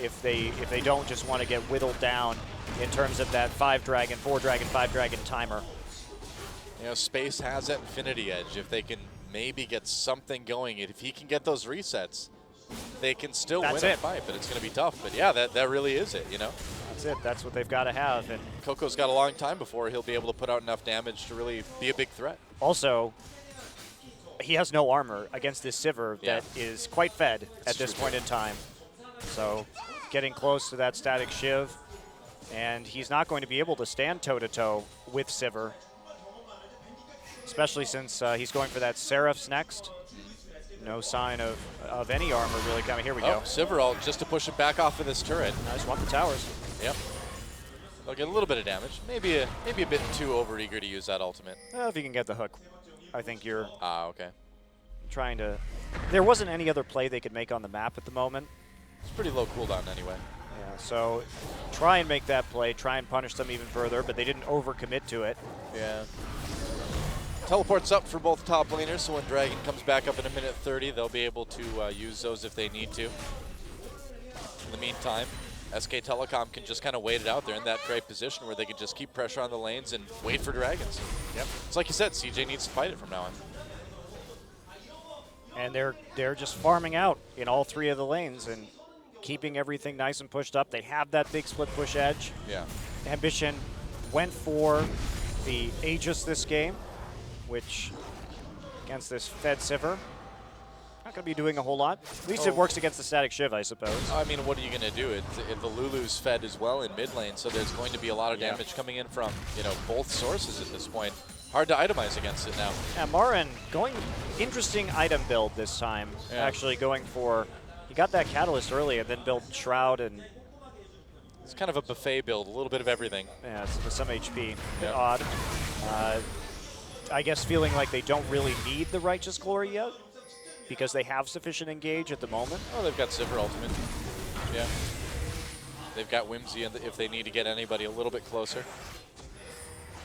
If they don't just want to get whittled down in terms of that 5-dragon, 4-dragon, 5-dragon timer. You know, Space has that Infinity Edge. If they can maybe get something going, if he can get those resets, they can still win a fight, but it's going to be tough. But yeah, that really is it, you know? That's it. That's what they've got to have. And Coco's got a long time before he'll be able to put out enough damage to really be a big threat. Also, he has no armor against this Sivir that is quite fed at this point in time. So getting close to that static Shiv, and he's not going to be able to stand toe-to-toe with Sivir, especially since he's going for that Seraph's next. No sign of any armor really coming. Here we go. Sivir ult just to push it back off of this turret. I just want the towers. Yep. They'll get a little bit of damage. Maybe a bit too overeager to use that ultimate. Well, if you can get the hook, I think you're okay. Trying to. There wasn't any other play they could make on the map at the moment. It's pretty low cooldown anyway. Yeah, so try and make that play, try and punish them even further, but they didn't overcommit to it. Yeah. Teleports up for both top laners, so when Dragon comes back up in a minute 30, they'll be able to use those if they need to. In the meantime, SK Telecom can just kind of wait it out there in that great position where they can just keep pressure on the lanes and wait for Dragons. Yep. It's like you said, CJ needs to fight it from now on. And they're just farming out in all 3 of the lanes and keeping everything nice and pushed up. They have that big split push edge. Yeah. Ambition went for the Aegis this game, which against this fed Sivir, not going to be doing a whole lot. At least it works against the static Shiv, I suppose. I mean, what are you going to do? If the Lulu's fed as well in mid lane, so there's going to be a lot of damage coming in from both sources at this point. Hard to itemize against it now. Yeah, Marin going interesting item build this time. Yeah. Actually going for, he got that Catalyst early and then built Shroud and. It's kind of a buffet build, a little bit of everything. Yeah, it's with some HP. Bit odd. I guess feeling like they don't really need the Righteous Glory yet because they have sufficient engage at the moment. Oh, they've got Sivir ultimate. Yeah. They've got Whimsy if they need to get anybody a little bit closer.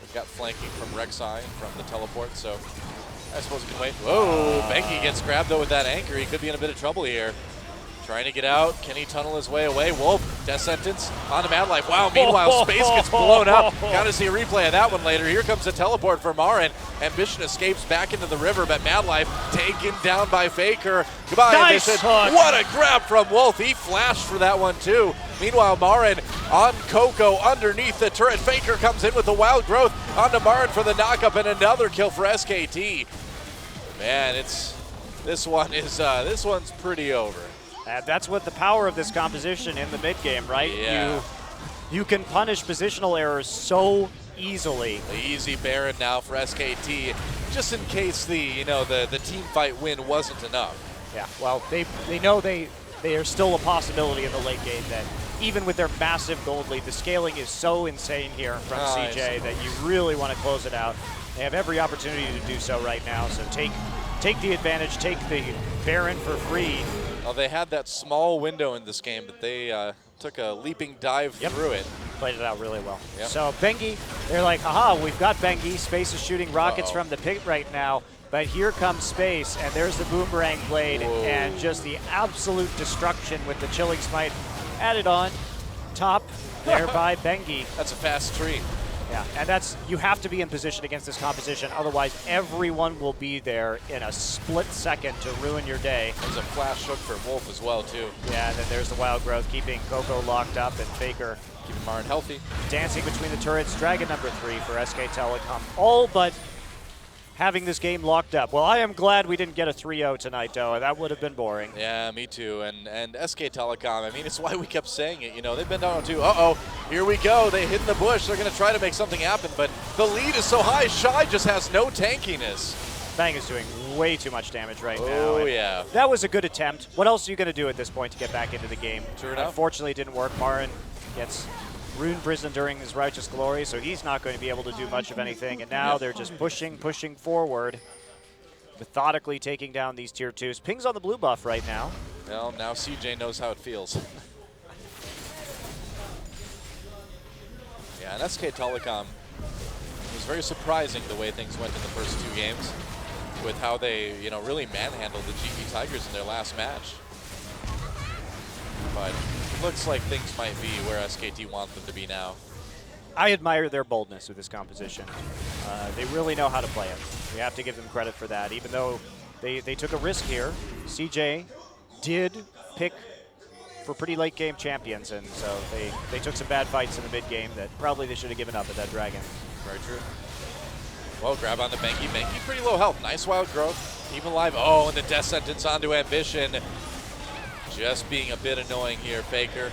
They've got flanking from Rek'Sai and from the teleport, so I suppose it can wait. Whoa, Bengi gets grabbed though with that anchor. He could be in a bit of trouble here. Trying to get out. Can he tunnel his way away? Wolf Death Sentence on the Mad Life. Wow, meanwhile, Space gets blown up. Gotta see a replay of that one later. Here comes a teleport for Marin. Ambition escapes back into the river, but Mad Life taken down by FLICKR. Goodbye, Nice Ambition. hook. What a grab from Wolf. He flashed for that one, too. Meanwhile, Marin on Coco underneath the turret. FLICKR comes in with the wild growth onto Marin for the knockup and another kill for SKT. Man, this one's pretty over. And that's what the power of this composition in the mid game, right? Yeah. You can punish positional errors so easily. The easy Baron now for SKT, just in case the team fight win wasn't enough. Yeah, well, they know they are still a possibility in the late game. That even with their massive gold lead, the scaling is so insane here from CJ that you really want to close it out. They have every opportunity to do so right now. So take the advantage, take the Baron for free. Well, they had that small window in this game, but they took a leaping dive through it. Played it out really well. Yep. So Bengi, they're like, aha, we've got Bengi. Space is shooting rockets from the pit right now. But here comes Space, and there's the Boomerang Blade, and just the absolute destruction with the Chilling Smite added on top there by Bengi. That's a fast tree. Yeah, and you have to be in position against this composition, otherwise everyone will be there in a split second to ruin your day. There's a flash hook for Wolf as well, too. Yeah, and then there's the Wild Growth keeping Coco locked up, and FLICKR keeping Marin healthy. Dancing between the turrets, Dragon number 3 for SK Telecom, all but having this game locked up. Well, I am glad we didn't get a 3-0 tonight, though. That would have been boring. Yeah, me too. And SK Telecom, I mean, it's why we kept saying it. You know, they've been down on 2. Uh-oh, here we go. They hid in the bush. They're going to try to make something happen, but the lead is so high. Shy just has no tankiness. Bang is doing way too much damage right now. Oh, yeah. That was a good attempt. What else are you going to do at this point to get back into the game? True enough. Unfortunately, it didn't work. Marin gets Rune Prison during his righteous glory, so he's not going to be able to do much of anything. And now they're just pushing forward, methodically taking down these tier 2s. Ping's on the blue buff right now. Well, now CJ knows how it feels. Yeah, and SK Telecom, it was very surprising the way things went in the first 2 games with how they, really manhandled the GP Tigers in their last match. But it looks like things might be where SKT wants them to be now. I admire their boldness with this composition. They really know how to play it. We have to give them credit for that. Even though they took a risk here, CJ did pick for pretty late game champions, and so they took some bad fights in the mid game that probably they should have given up at that Dragon. Very true. Well, grab on the Bengi. Bengi pretty low health. Nice wild growth. Even alive. Oh, and the death sentence onto Ambition. Just being a bit annoying here, FLICKR.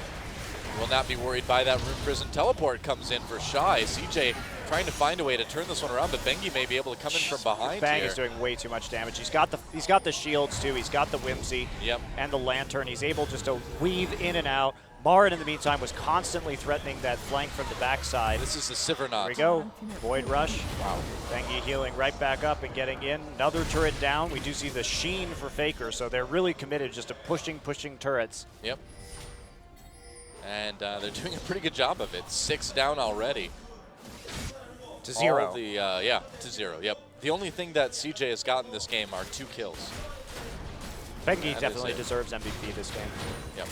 Will not be worried by that Rune Prison. Teleport comes in for Shy. CJ trying to find a way to turn this one around, but Bengi may be able to come in from behind Bang here. is doing way too much damage. He's got the shields too. He's got the Whimsy and the Lantern. He's able just to weave in and out. Marin, in the meantime, was constantly threatening that flank from the backside. This is the Sivernot. Here we go. Void Rush. Wow. Bengi healing right back up and getting in. Another turret down. We do see the sheen for FLICKR, so they're really committed just to pushing turrets. Yep. And they're doing a pretty good job of it. 6 down already. To 0. To 0. Yep. The only thing that CJ has gotten this game are 2 kills. Bengi definitely deserves MVP this game. Yep.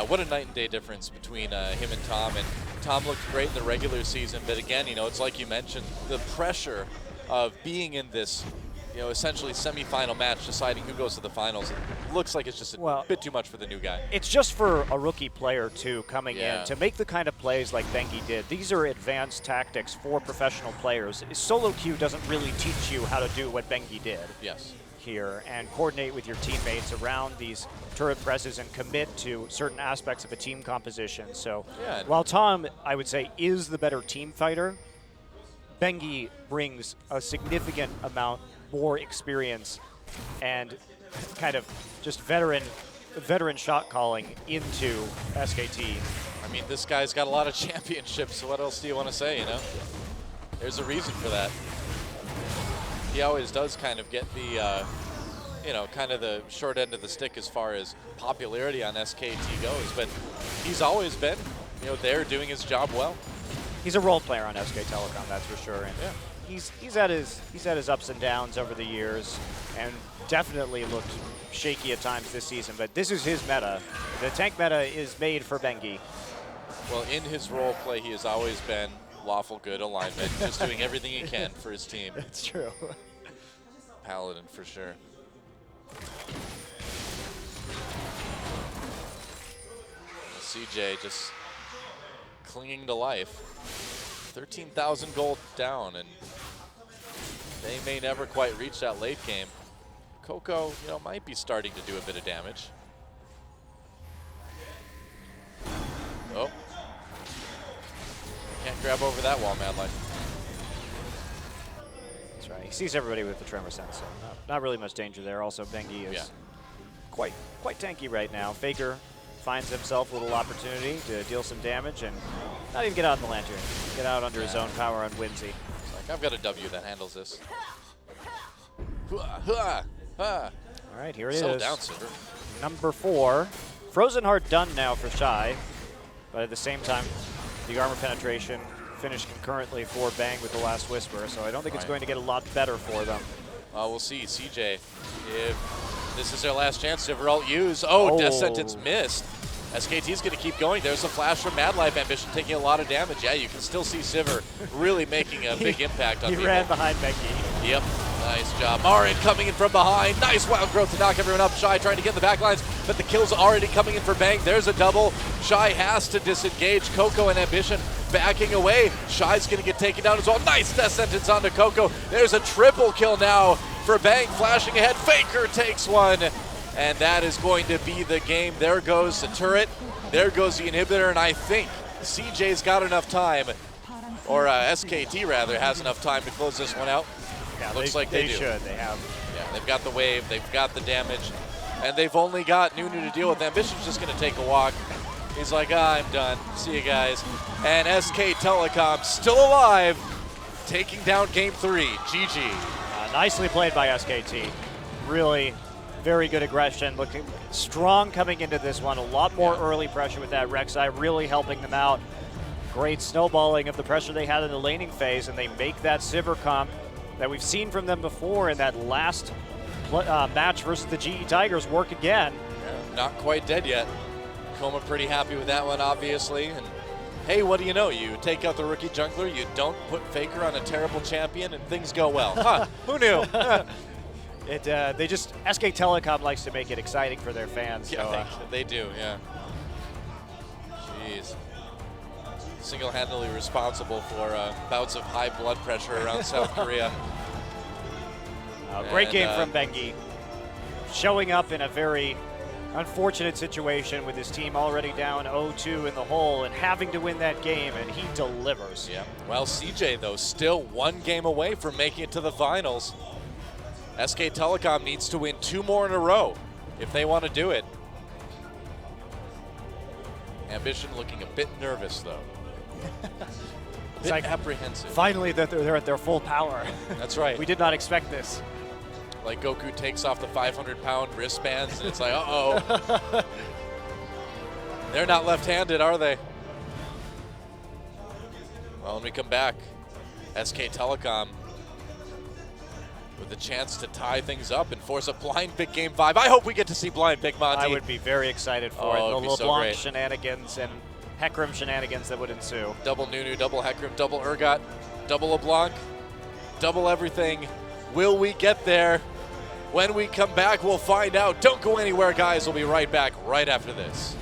What a night and day difference between him and Tom. And Tom looked great in the regular season, but again, it's like you mentioned, the pressure of being in this, essentially semifinal match deciding who goes to the finals. It looks like it's just a bit too much for the new guy. It's just for a rookie player, too, coming in to make the kind of plays like Bengi did. These are advanced tactics for professional players. Solo queue doesn't really teach you how to do what Bengi did. Yes. Here and coordinate with your teammates around these turret presses and commit to certain aspects of a team composition. So while Tom, I would say, is the better team fighter, Bengi brings a significant amount more experience and kind of just veteran shot calling into SKT. I mean, this guy's got a lot of championships, so what else do you want to say, There's a reason for that. He always does kind of get the, kind of the short end of the stick as far as popularity on SKT goes, but he's always been, there doing his job well. He's a role player on SK Telecom, that's for sure. And he's had his ups and downs over the years, and definitely looked shaky at times this season. But this is his meta. The tank meta is made for Bengi. Well, in his role play, he has always been lawful good alignment, just doing everything he can for his team. That's true. Paladin for sure. CJ just clinging to life. 13,000 gold down, and they may never quite reach that late game. Coco, you know, might be starting to do a bit of damage. Oh. Can't grab over that wall, Madline. That's right. He sees everybody with the tremor sense, so not really much danger there. Also, Bengi is quite tanky right now. FLICKR finds himself a little opportunity to deal some damage and not even get out in the lantern. Get out under his own power on Whimsy. It's like, I've got a W that handles this. All right, here it Settle is. down, Silver. Number 4. Frozen Heart done now for Shy, but at the same time, the armor penetration finished concurrently for Bang with the Last Whisper, so I don't think it's going to get a lot better for them. We'll see. CJ, if this is their last chance to ever use. Oh, Death Sentence missed. SKT's going to keep going. There's a flash from Mad Life Ambition taking a lot of damage. Yeah, you can still see Sivir really making a big impact on people. He ran behind Bengi. Yep. Nice job. Marin coming in from behind. Nice wild growth to knock everyone up. Shy trying to get in the back lines, but the kill's already coming in for Bang. There's a double. Shy has to disengage. Coco and Ambition backing away. Shy's going to get taken down as well. Nice Death Sentence onto Coco. There's a triple kill now for Bang. Flashing ahead. FLICKR takes one. And that is going to be the game. There goes the turret. There goes the inhibitor. And I think CJ's got enough time, or SKT rather, has enough time to close this one out. Yeah, Looks like they do. should. They have. Yeah, they've got the wave. They've got the damage. And they've only got Nunu to deal with. Ambition's just going to take a walk. He's like, I'm done. See you guys. And SK Telecom still alive, taking down game 3. GG. Nicely played by SKT. Really very good aggression, looking strong coming into this one. A lot more early pressure with that Rek'Sai, really helping them out. Great snowballing of the pressure they had in the laning phase, and they make that Sivir comp that we've seen from them before in that last match versus the GE Tigers work again. Yeah, not quite dead yet. Coma pretty happy with that one, obviously. And hey, what do you know? You take out the rookie jungler, you don't put FLICKR on a terrible champion, and things go well. Huh, who knew? They just, SK Telecom likes to make it exciting for their fans. Yeah, so, they do, yeah. Jeez. Single-handedly responsible for bouts of high blood pressure around South Korea. Great game from Bengi. Showing up in a very unfortunate situation with his team already down 0-2 in the hole and having to win that game, and he delivers. Yeah. Well, CJ, though, still one game away from making it to the finals. SK Telecom needs to win 2 more in a row if they want to do it. Ambition looking a bit nervous, though. It's like apprehensive. Finally, they're at their full power. That's right. We did not expect this. Like Goku takes off the 500-pound wristbands, and it's like, uh-oh. They're not left-handed, are they? Well, when we come back, SK Telecom with a chance to tie things up and force a blind pick game 5. I hope we get to see blind pick, Monty. I would be very excited for it. The LeBlanc so shenanigans and Hecarim shenanigans that would ensue. Double Nunu, double Hecarim, double Urgot, double LeBlanc, double everything. Will we get there? When we come back, we'll find out. Don't go anywhere, guys. We'll be right back right after this.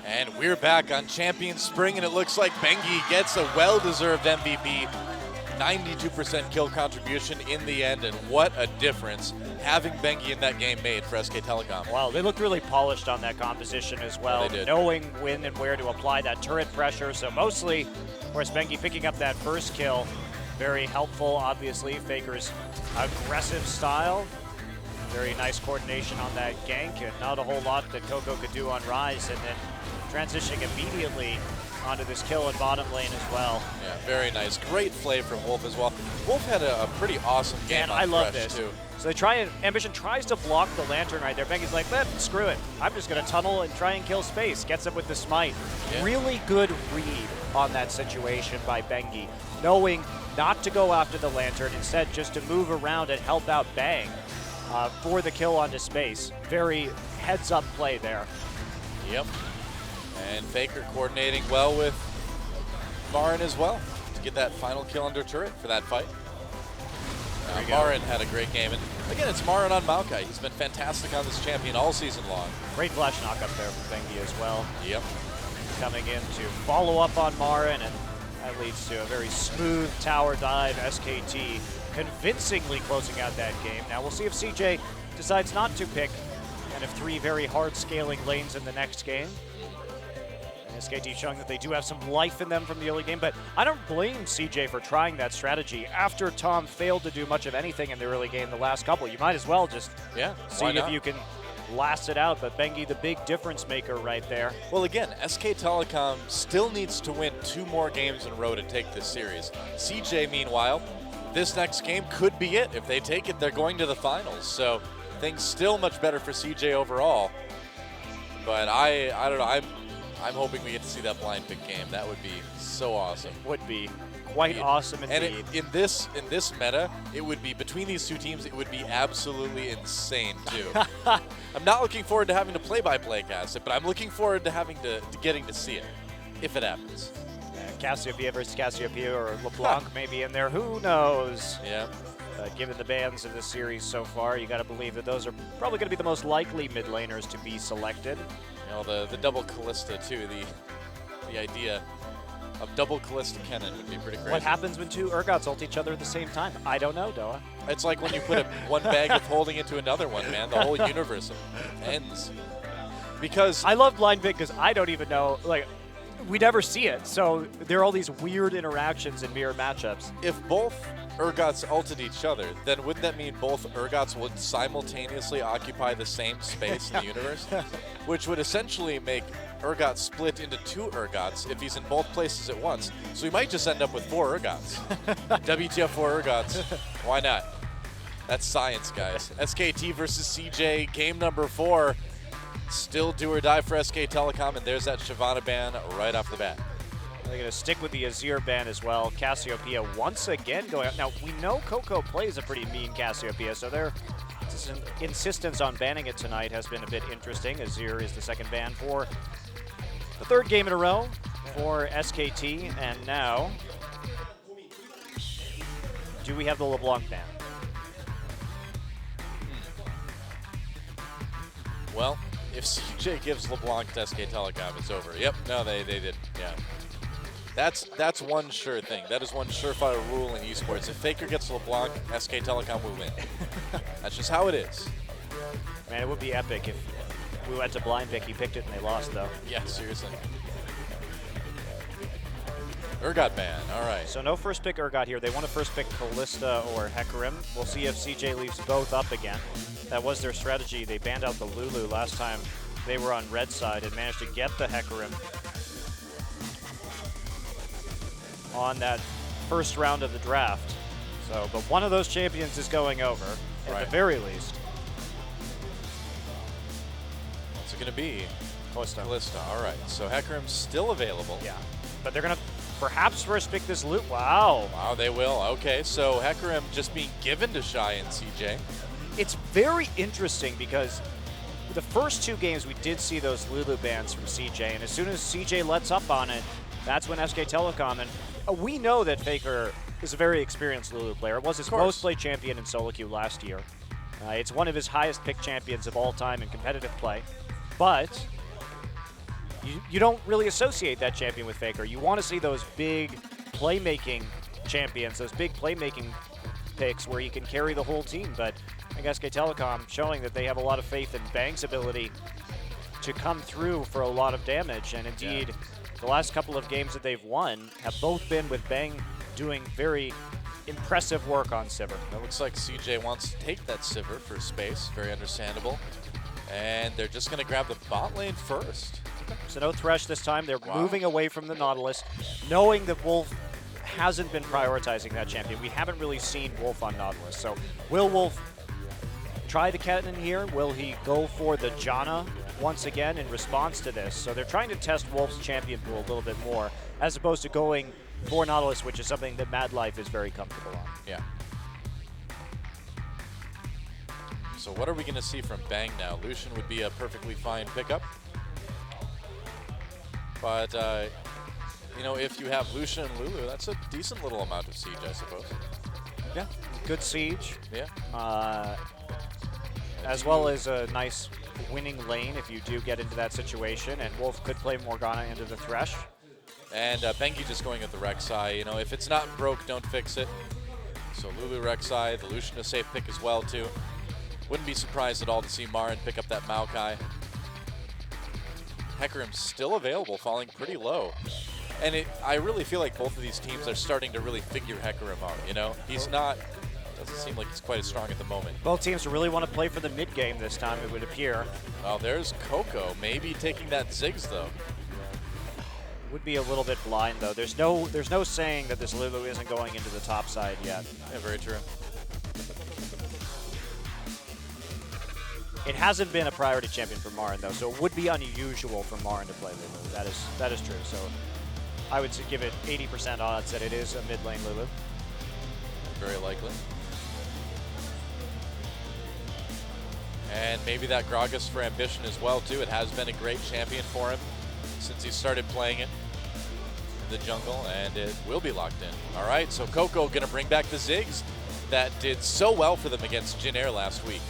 And we're back on Champion Spring, and it looks like Bengi gets a well-deserved MVP. 92% kill contribution in the end, and what a difference having Bengi in that game made for SK Telecom. Wow, they looked really polished on that composition as well, Yeah, they did. knowing when and where to apply that turret pressure. So mostly, of course, Bengi picking up that first kill, very helpful, obviously. FLICKR's aggressive style, very nice coordination on that gank, and not a whole lot that Coco could do on Rise, and then transitioning immediately onto this kill in bottom lane as well. Yeah, very nice. Great play from Wolf as well. Wolf had a pretty awesome game And on I love Thresh, this. too. So they try and Ambition tries to block the lantern right there. Bengi's like, screw it. I'm just going to tunnel and try and kill space. Gets up with the smite. Yeah. Really good read on that situation by Bengi, knowing not to go after the lantern, instead just to move around and help out Bang for the kill onto space. Very heads-up play there. Yep. And FLICKR coordinating well with Marin as well to get that final kill under turret for that fight. Marin had a great game, and again, it's Marin on Maokai. He's been fantastic on this champion all season long. Great flash knock up there from Bengi as well. Yep. Coming in to follow up on Marin, and that leads to a very smooth tower dive. SKT convincingly closing out that game. Now we'll see if CJ decides not to pick and of 3 very hard scaling lanes in the next game. SKT showing that they do have some life in them from the early game, but I don't blame CJ for trying that strategy. After Tom failed to do much of anything in the early game the last couple, you might as well just see if you can last it out, but Bengi the big difference maker right there. Well, again, SK Telecom still needs to win 2 more games in a row to take this series. CJ, meanwhile, this next game could be it. If they take it, they're going to the finals, so things still much better for CJ overall. But I don't know, I'm hoping we get to see that blind pick game. That would be so awesome. Would be quite awesome indeed. And in this meta, it would be, between these 2 teams, it would be absolutely insane too. I'm not looking forward to having to play-by-play cast it, but I'm looking forward to having to getting to see it, if it happens. Cassiopeia versus Cassiopeia, or LeBlanc maybe in there, who knows? Yeah. Given the bans of this series so far, you got to believe that those are probably going to be the most likely mid laners to be selected. You know, the double Callista too, the idea of double Callista Kennen would be pretty crazy. What happens when 2 Urgots ult each other at the same time? I don't know, Doa. It's like when you put one bag of holding into another one, man. The whole universe ends. Because I love blind pick because I don't even know, like, we never see it. So there are all these weird interactions in mirror matchups. If both Urgots ulted each other, then wouldn't that mean both Urgots would simultaneously occupy the same space in the universe? Which would essentially make Urgot split into 2 Urgots if he's in both places at once. So we might just end up with 4 Urgots. WTF 4 Urgots. Why not? That's science, guys. SKT versus CJ, game number 4. Still do or die for SK Telecom, and there's that Shyvana ban right off the bat. They're going to stick with the Azir ban as well. Cassiopeia once again going out. Now, we know Coco plays a pretty mean Cassiopeia, so their insistence on banning it tonight has been a bit interesting. Azir is the second ban for the 3rd game in a row for SKT, and now, do we have the LeBlanc ban? Well, if CJ gives LeBlanc to SK Telecom, it's over. Yep, no, they did, yeah. That's one sure thing. That is one surefire rule in esports. If FLICKR gets LeBlanc, SK Telecom will win. That's just how it is. Man, it would be epic if we went to blind pick. He picked it and they lost, though. Yeah, seriously. Urgot ban, all right. So no first pick Urgot here. They want to first pick Callista or Hecarim. We'll see if CJ leaves both up again. That was their strategy. They banned out the Lulu last time they were on red side and managed to get the Hecarim on that first round of the draft. So, but one of those champions is going over, at the very least. What's it going to be? Callista. Callista, all right. So Hecarim's still available. Yeah, but they're going to perhaps first pick this loot. Wow. Wow, they will. Okay, so Hecarim just being given to Shy and CJ. It's very interesting because the first 2 games we did see those Lulu bans from CJ, and as soon as CJ lets up on it, that's when SK Telecom, and we know that FLICKR is a very experienced Lulu player. It was his most played champion in solo queue last year. It's one of his highest picked champions of all time in competitive play, but you don't really associate that champion with FLICKR. You want to see those big playmaking champions, those big playmaking picks where you can carry the whole team. But I think SK Telecom showing that they have a lot of faith in Bang's ability to come through for a lot of damage. And indeed, the last couple of games that they've won have both been with Bang doing very impressive work on Sivir. It looks like CJ wants to take that Sivir for space. Very understandable. And they're just going to grab the bot lane first. So no Thresh this time. They're moving away from the Nautilus, knowing that Wolf hasn't been prioritizing that champion. We haven't really seen Wolf on Nautilus. So will Wolf try the Kennen here? Will he go for the Janna once again in response to this? So they're trying to test Wolf's champion pool a little bit more, as opposed to going for Nautilus, which is something that Mad Life is very comfortable on. Yeah. So what are we going to see from Bang now? Lucian would be a perfectly fine pickup. But, you know, if you have Lucian and Lulu, that's a decent little amount of siege, I suppose. Yeah, good siege. Yeah. As well as a nice winning lane if you do get into that situation. And Wolf could play Morgana into the Thresh. And Bengi just going at the Rek'Sai. You know, if it's not broke, don't fix it. So Lulu Rek'Sai, the Lucian a safe pick as well, too. Wouldn't be surprised at all to see Marin pick up that Maokai. Hecarim's still available, falling pretty low. And I really feel like both of these teams are starting to really figure Hecarim out, you know? He's not, doesn't seem like he's quite as strong at the moment. Both teams really want to play for the mid game this time, it would appear. Oh, there's Coco, maybe taking that Ziggs, though. Would be a little bit blind, though. There's no saying that this Lulu isn't going into the top side yet. Yeah, very true. It hasn't been a priority champion for Marin, though, so it would be unusual for Marin to play Lulu. That is true. So I would give it 80% odds that it is a mid lane Lulu. Very likely. And maybe that Gragas for Ambition as well, too. It has been a great champion for him since he started playing it in the jungle, and it will be locked in. All right, so Coco going to bring back the Ziggs that did so well for them against Jin Air last week.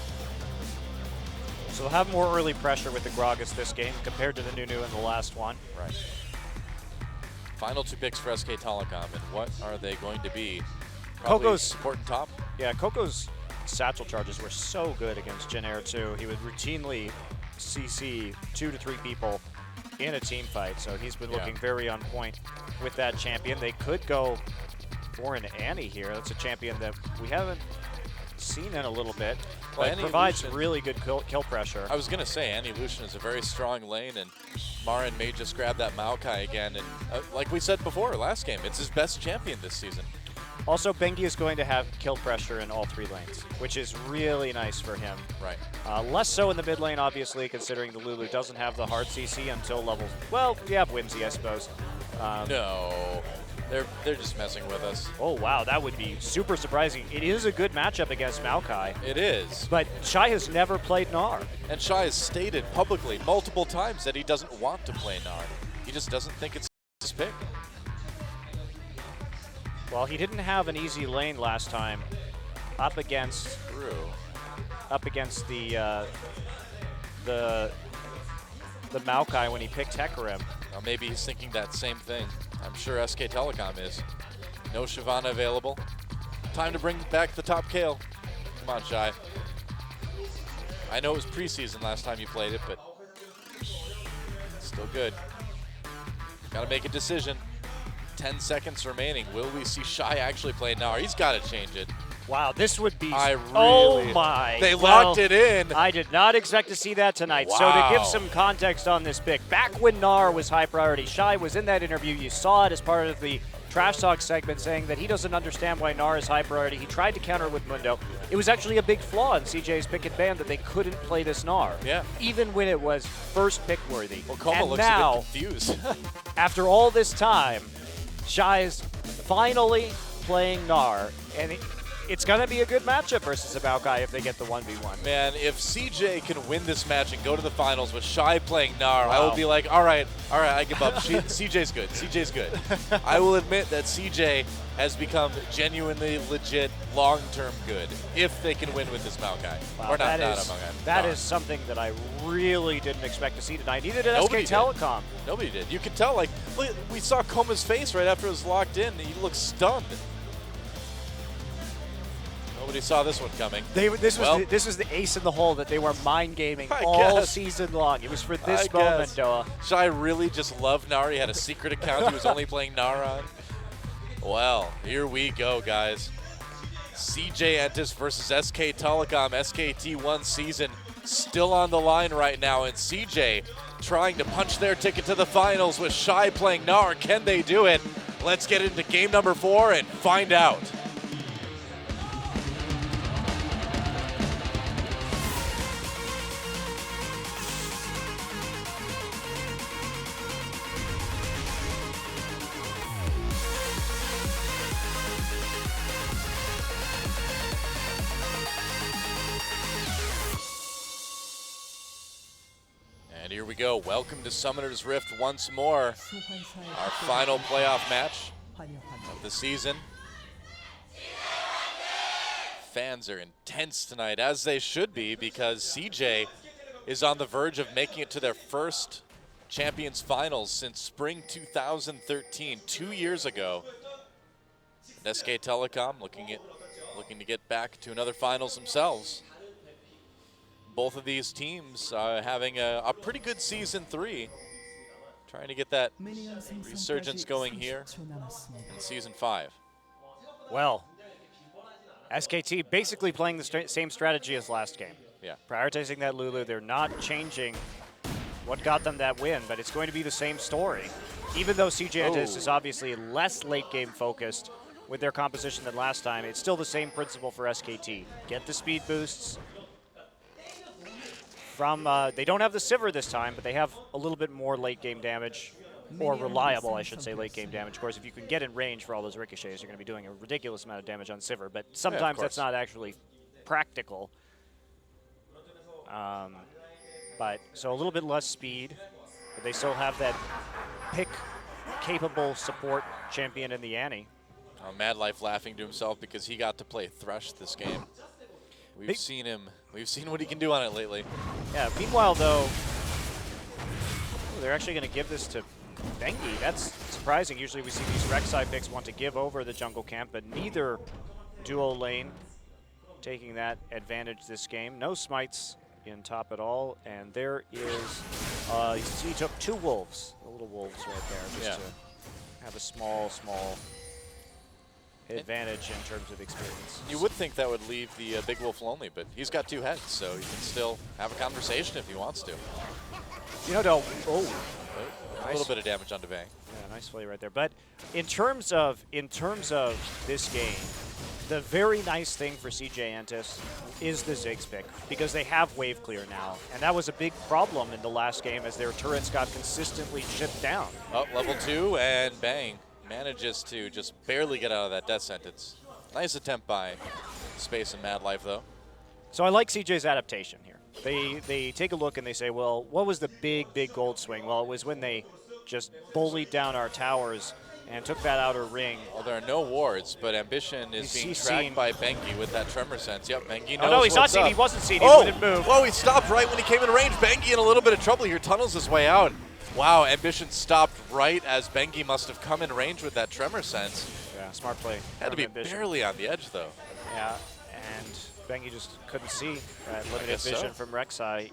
So they'll have more early pressure with the Gragas this game compared to the Nunu in the last one. Right. Final two picks for SK Telecom, and what are they going to be? Probably Coco's support and top. Yeah, Coco's satchel charges were so good against Jin Air too. He would routinely CC 2 to 3 people in a team fight, so he's been looking very on point with that champion. They could go for an Annie here. That's a champion that we haven't seen in a little bit. Well, it provides Lucian, really good kill pressure. I was going to say, Annie Lucian is a very strong lane, and Marin may just grab that Maokai again. And like we said before, last game, it's his best champion this season. Also, Bengi is going to have kill pressure in all 3 lanes, which is really nice for him. Right. Less so in the mid lane, obviously, considering the Lulu doesn't have the hard CC until level... Well, you have Whimsy, I suppose. No. They're just messing with us. Oh, wow, that would be super surprising. It is a good matchup against Maokai. It is. But Shy has never played Gnar. And Shy has stated publicly multiple times that he doesn't want to play Gnar. He just doesn't think it's his pick. Well, he didn't have an easy lane last time up against the Maokai when he picked Hecarim. Well, maybe he's thinking that same thing. I'm sure SK Telecom is. No Shyvana available. Time to bring back the top Kale. Come on, Shy. I know it was preseason last time you played it, but still good. Gotta make a decision. 10 seconds remaining. Will we see Shy actually play Gnar? He's got to change it. Wow, this would be... oh my. They locked it in. I did not expect to see that tonight. Wow. So to give some context on this pick, back when Gnar was high priority, Shy was in that interview. You saw it as part of the Trash Talk segment saying that he doesn't understand why Gnar is high priority. He tried to counter with Mundo. It was actually a big flaw in CJ's pick and ban that they couldn't play this Gnar. Yeah. Even when it was first pick worthy. Well, Como and looks now, a bit confused. after all this time, Shy is finally playing Gnar, and it's going to be a good matchup versus a Maokai if they get the 1v1. Man, if CJ can win this match and go to the finals with Shy playing Gnar, I Wow. will be like, all right, I give up. CJ's good. CJ's good. I will admit that CJ has become genuinely legit long-term good if they can win with this Maokai. Wow, Or not, that not is- a Maokai. that Gnar. is something that I really didn't expect to see tonight. Neither did Nobody SK Telecom. Nobody did. You could tell, like, look, we saw Koma's face right after it was locked in. He looked stunned. Nobody saw this one coming. This was the ace in the hole that they were mind gaming I all guess. season long. It was for this I moment, guess. Doa. Shy really just loved Gnar. He had a secret account he was only playing Gnar on. Well, here we go, guys. CJ Entis versus SK Telecom. SKT1 season still on the line right now, and CJ trying to punch their ticket to the finals with Shy playing Gnar. Can they do it? Let's get into game number 4 and find out. And here we go. Welcome to Summoner's Rift once more. Our final playoff match of the season. Fans are intense tonight, as they should be, because CJ is on the verge of making it to their first Champions Finals since spring 2013, 2 years ago. And SK Telecom looking to get back to another finals themselves. Both of these teams having a pretty good season 3, trying to get that resurgence going here in season 5. Well, SKT basically playing the same strategy as last game. Yeah. Prioritizing that Lulu. They're not changing what got them that win, but it's going to be the same story. Even though CJ Entis is obviously less late game focused with their composition than last time, it's still the same principle for SKT. Get the speed boosts. They don't have the Sivir this time, but they have a little bit more late game damage, or reliable, I should say, late game damage. Of course, if you can get in range for all those ricochets, you're going to be doing a ridiculous amount of damage on Sivir, but sometimes that's not actually practical. So a little bit less speed, but they still have that pick-capable support champion in the Annie. Mad Life laughing to himself because he got to play Thresh this game. We've seen what he can do on it lately. Yeah, meanwhile, though, they're actually going to give this to Bengi. That's surprising. Usually we see these Rek'Sai picks want to give over the jungle camp, but neither duo lane taking that advantage this game. No smites in top at all, and there is, he took 2 wolves, the little wolves right there, just to have a small advantage in terms of experience. You would think that would leave the Big Wolf lonely, but he's got 2 heads, so he can still have a conversation if he wants to. You know, A little bit of damage on Devang. Yeah, nice play right there. But in terms of this game, the very nice thing for CJ Entis is the Ziggs pick, because they have wave clear now, and that was a big problem in the last game as their turrets got consistently chipped down. Oh, level 2, and bang. Manages to just barely get out of that death sentence. Nice attempt by Space and Mad Life, though. So I like CJ's adaptation here. They take a look and they say, well, what was the big gold swing? Well, it was when they just bullied down our towers and took that outer ring. Well, there are no wards, but Ambition is being tracked by Bengi with that tremor sense. Yep, Bengi knows Oh, no, he's not what's seen. up. He wasn't seen. He wouldn't move. Whoa, he stopped right when he came in range. Bengi in a little bit of trouble here. Tunnels his way out. Wow, Ambition stopped right as Bengi must have come in range with that tremor sense. Yeah, smart play. Had to be Ambition. barely on the edge, though. Yeah, and Bengi just couldn't see that limited vision from Rek'Sai.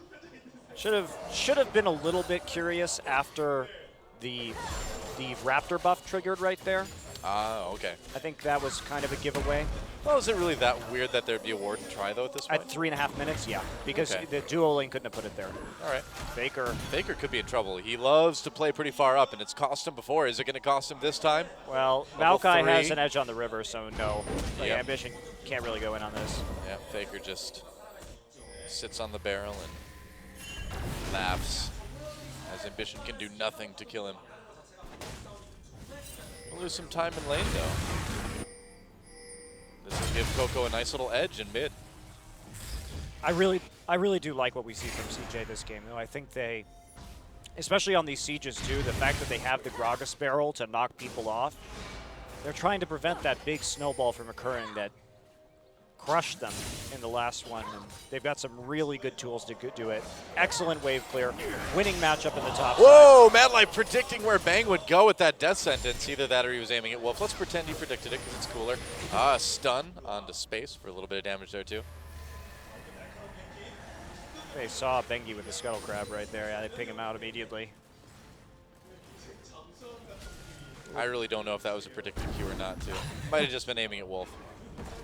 Should have been a little bit curious after the Raptor buff triggered right there. Ah, okay. I think that was kind of a giveaway. Well, is it really that weird that there'd be a ward and try, though, at this point? At 3.5 minutes, yeah, because Okay. the duo lane couldn't have put it there. All right. FLICKR could be in trouble. He loves to play pretty far up, and it's cost him before. Is it going to cost him this time? Well, Level Maokai 3. has an edge on the river, so no. Like, Yep. Ambition can't really go in on this. Yeah, FLICKR just sits on the barrel and laughs as Ambition can do nothing to kill him. We'll lose some time in lane, though. This is give Coco a nice little edge in mid. I really do like what we see from CJ this game, though. I think they, especially on these sieges too, the fact that they have the Gragas barrel to knock people off, they're trying to prevent that big snowball from occurring that crushed them in the last one. And they've got some really good tools to do it. Excellent wave clear, winning matchup in the top Whoa, Madlife predicting where Bang would go with that death sentence. Either that or he was aiming at Wolf. Let's pretend he predicted it because it's cooler. Stun onto space for a little bit of damage there too. They saw Bengi with the Scuttle Crab right there. Yeah, they ping him out immediately. I really don't know if that was a predicted Q or not, too. Might have just been aiming at Wolf.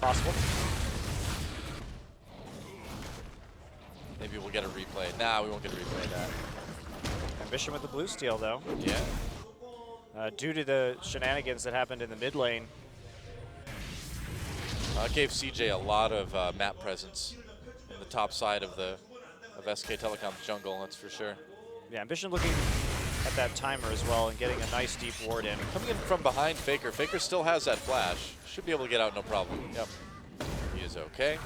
Possible. Maybe we'll get a replay. Nah, we won't get a replay of that. Ambition with the blue steal, though. Yeah. Due to the shenanigans that happened in the mid lane. Gave CJ a lot of map presence in the top side of SK Telecom's jungle, that's for sure. Yeah, Ambition looking at that timer as well and getting a nice deep ward in. Coming in from behind FLICKR. FLICKR still has that flash. Should be able to get out no problem. Yep. He is okay.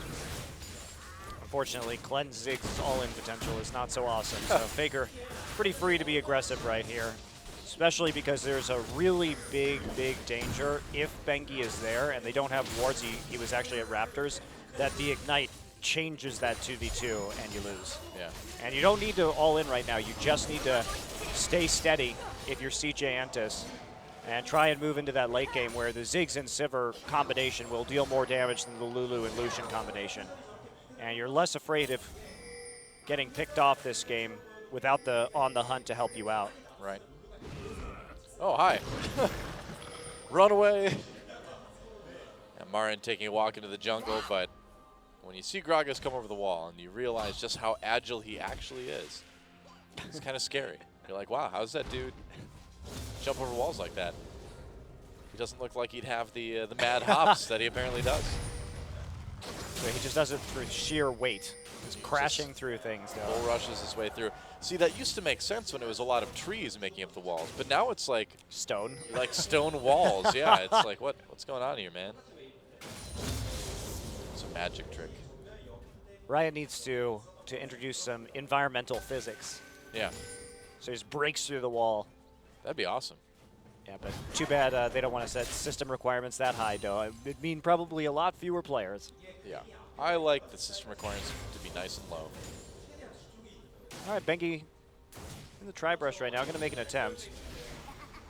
Unfortunately, Cleanse Ziggs all-in potential is not so awesome. So FLICKR pretty free to be aggressive right here, especially because there's a really big danger if Bengi is there and they don't have wards. He was actually at Raptors. That the Ignite changes that 2v2 and you lose. Yeah. And you don't need to all in right now. You just need to stay steady if you're CJ Entus and try and move into that late game where the Ziggs and Sivir combination will deal more damage than the Lulu and Lucian combination. And you're less afraid of getting picked off this game without the on the hunt to help you out. Right. Oh, hi. Run away. And Marin taking a walk into the jungle, but when you see Gragas come over the wall and you realize just how agile he actually is, it's kind of scary. You're like, wow, how's that dude jump over walls like that? He doesn't look like he'd have the mad hops that he apparently does. So he just does it through sheer weight. He's crashing through things now. Bull rushes his way through. See, that used to make sense when it was a lot of trees making up the walls, but now it's like stone. Like stone walls. Yeah, it's like what's going on here, man? It's a magic trick. Riot needs to introduce some environmental physics. Yeah. So he just breaks through the wall. That'd be awesome. Yeah, but too bad they don't want to set system requirements that high, though. It'd mean probably a lot fewer players. Yeah. I like the system requirements to be nice and low. All right, Bengi in the tri-brush right now, going to make an attempt.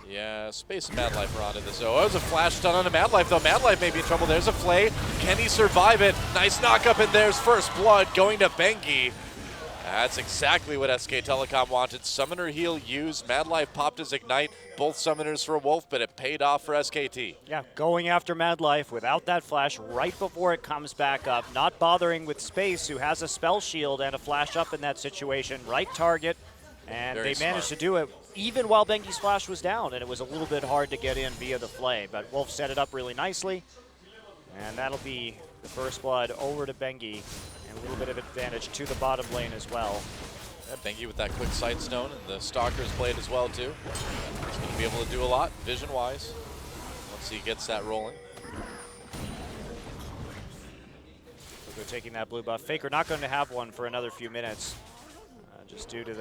Yeah, Space and Madlife are onto this. Oh, it was a flash stun onto Madlife, though. Madlife may be in trouble. There's a Flay. Can he survive it? Nice knock-up, and there's first blood going to Bengi. That's exactly what SK Telecom wanted. Summoner heal used. Madlife popped his Ignite. Both summoners for Wolf, but it paid off for SKT. Yeah, going after Madlife without that flash right before it comes back up. Not bothering with Space, who has a spell shield and a flash up in that situation. Right target, and Very they managed smart. to do it even while Bengi's flash was down, and it was a little bit hard to get in via the Flay. But Wolf set it up really nicely, and that'll be the first blood over to Bengi, and a little bit of advantage to the bottom lane as well. Yeah, Bengi with that quick sight stone, and the Stalker's blade as well, too. He's going to be able to do a lot, vision-wise, once he gets that rolling. They're taking that blue buff. FLICKR not going to have one for another few minutes, just due to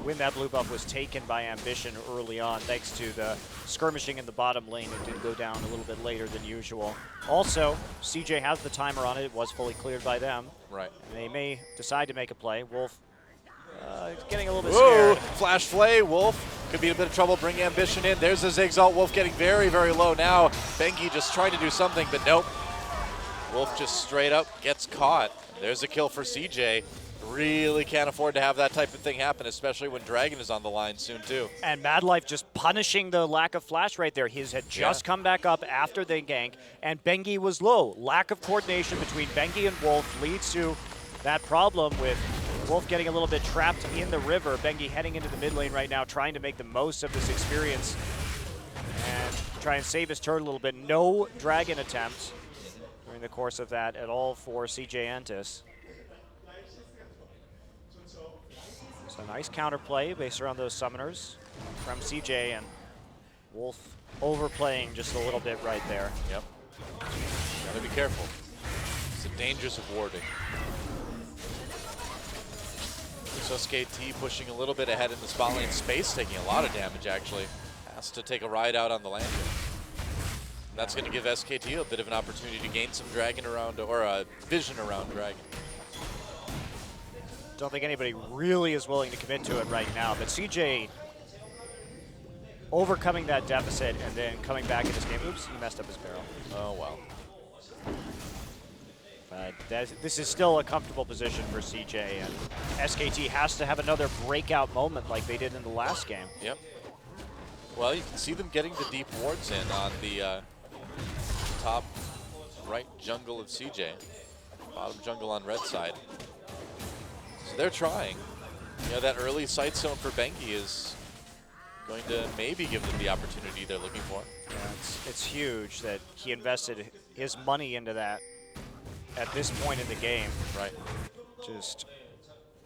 when that blue buff was taken by Ambition early on, thanks to the skirmishing in the bottom lane. It did go down a little bit later than usual. Also, CJ has the timer on it. It was fully cleared by them. Right. And they may decide to make a play. Wolf getting a little bit Whoa, scared. flash Flay, Wolf could be in a bit of trouble, bring Ambition in. There's the Ziggs ult, Wolf getting very, very low now. Bengi just trying to do something, but nope. Wolf just straight up gets caught. There's a kill for CJ. Really can't afford to have that type of thing happen, especially when Dragon is on the line soon too. And Madlife just punishing the lack of flash right there. His had just come back up after the gank, and Bengi was low. Lack of coordination between Bengi and Wolf leads to that problem with Wolf getting a little bit trapped in the river. Bengi heading into the mid lane right now, trying to make the most of this experience and try and save his turret a little bit. No Dragon attempts during the course of that at all for CJ Entus. So nice counterplay based around those summoners from CJ, and Wolf overplaying just a little bit right there. Yep. Gotta be careful. It's the dangers of warding. So SKT pushing a little bit ahead in the spot lane. Space taking a lot of damage, actually. Has to take a ride out on the lane. That's going to give SKT a bit of an opportunity to gain some dragon around, or vision around dragon. Don't think anybody really is willing to commit to it right now, but CJ overcoming that deficit and then coming back in this game. Oops, he messed up his barrel. Oh, well. But this is still a comfortable position for CJ, and SKT has to have another breakout moment like they did in the last game. Yep. Well, you can see them getting the deep wards in on the top right jungle of CJ. Bottom jungle on red side. So they're trying. You know, that early sight zone for Bengi is going to maybe give them the opportunity they're looking for. Yeah, it's huge that he invested his money into that at this point in the game. Right. Just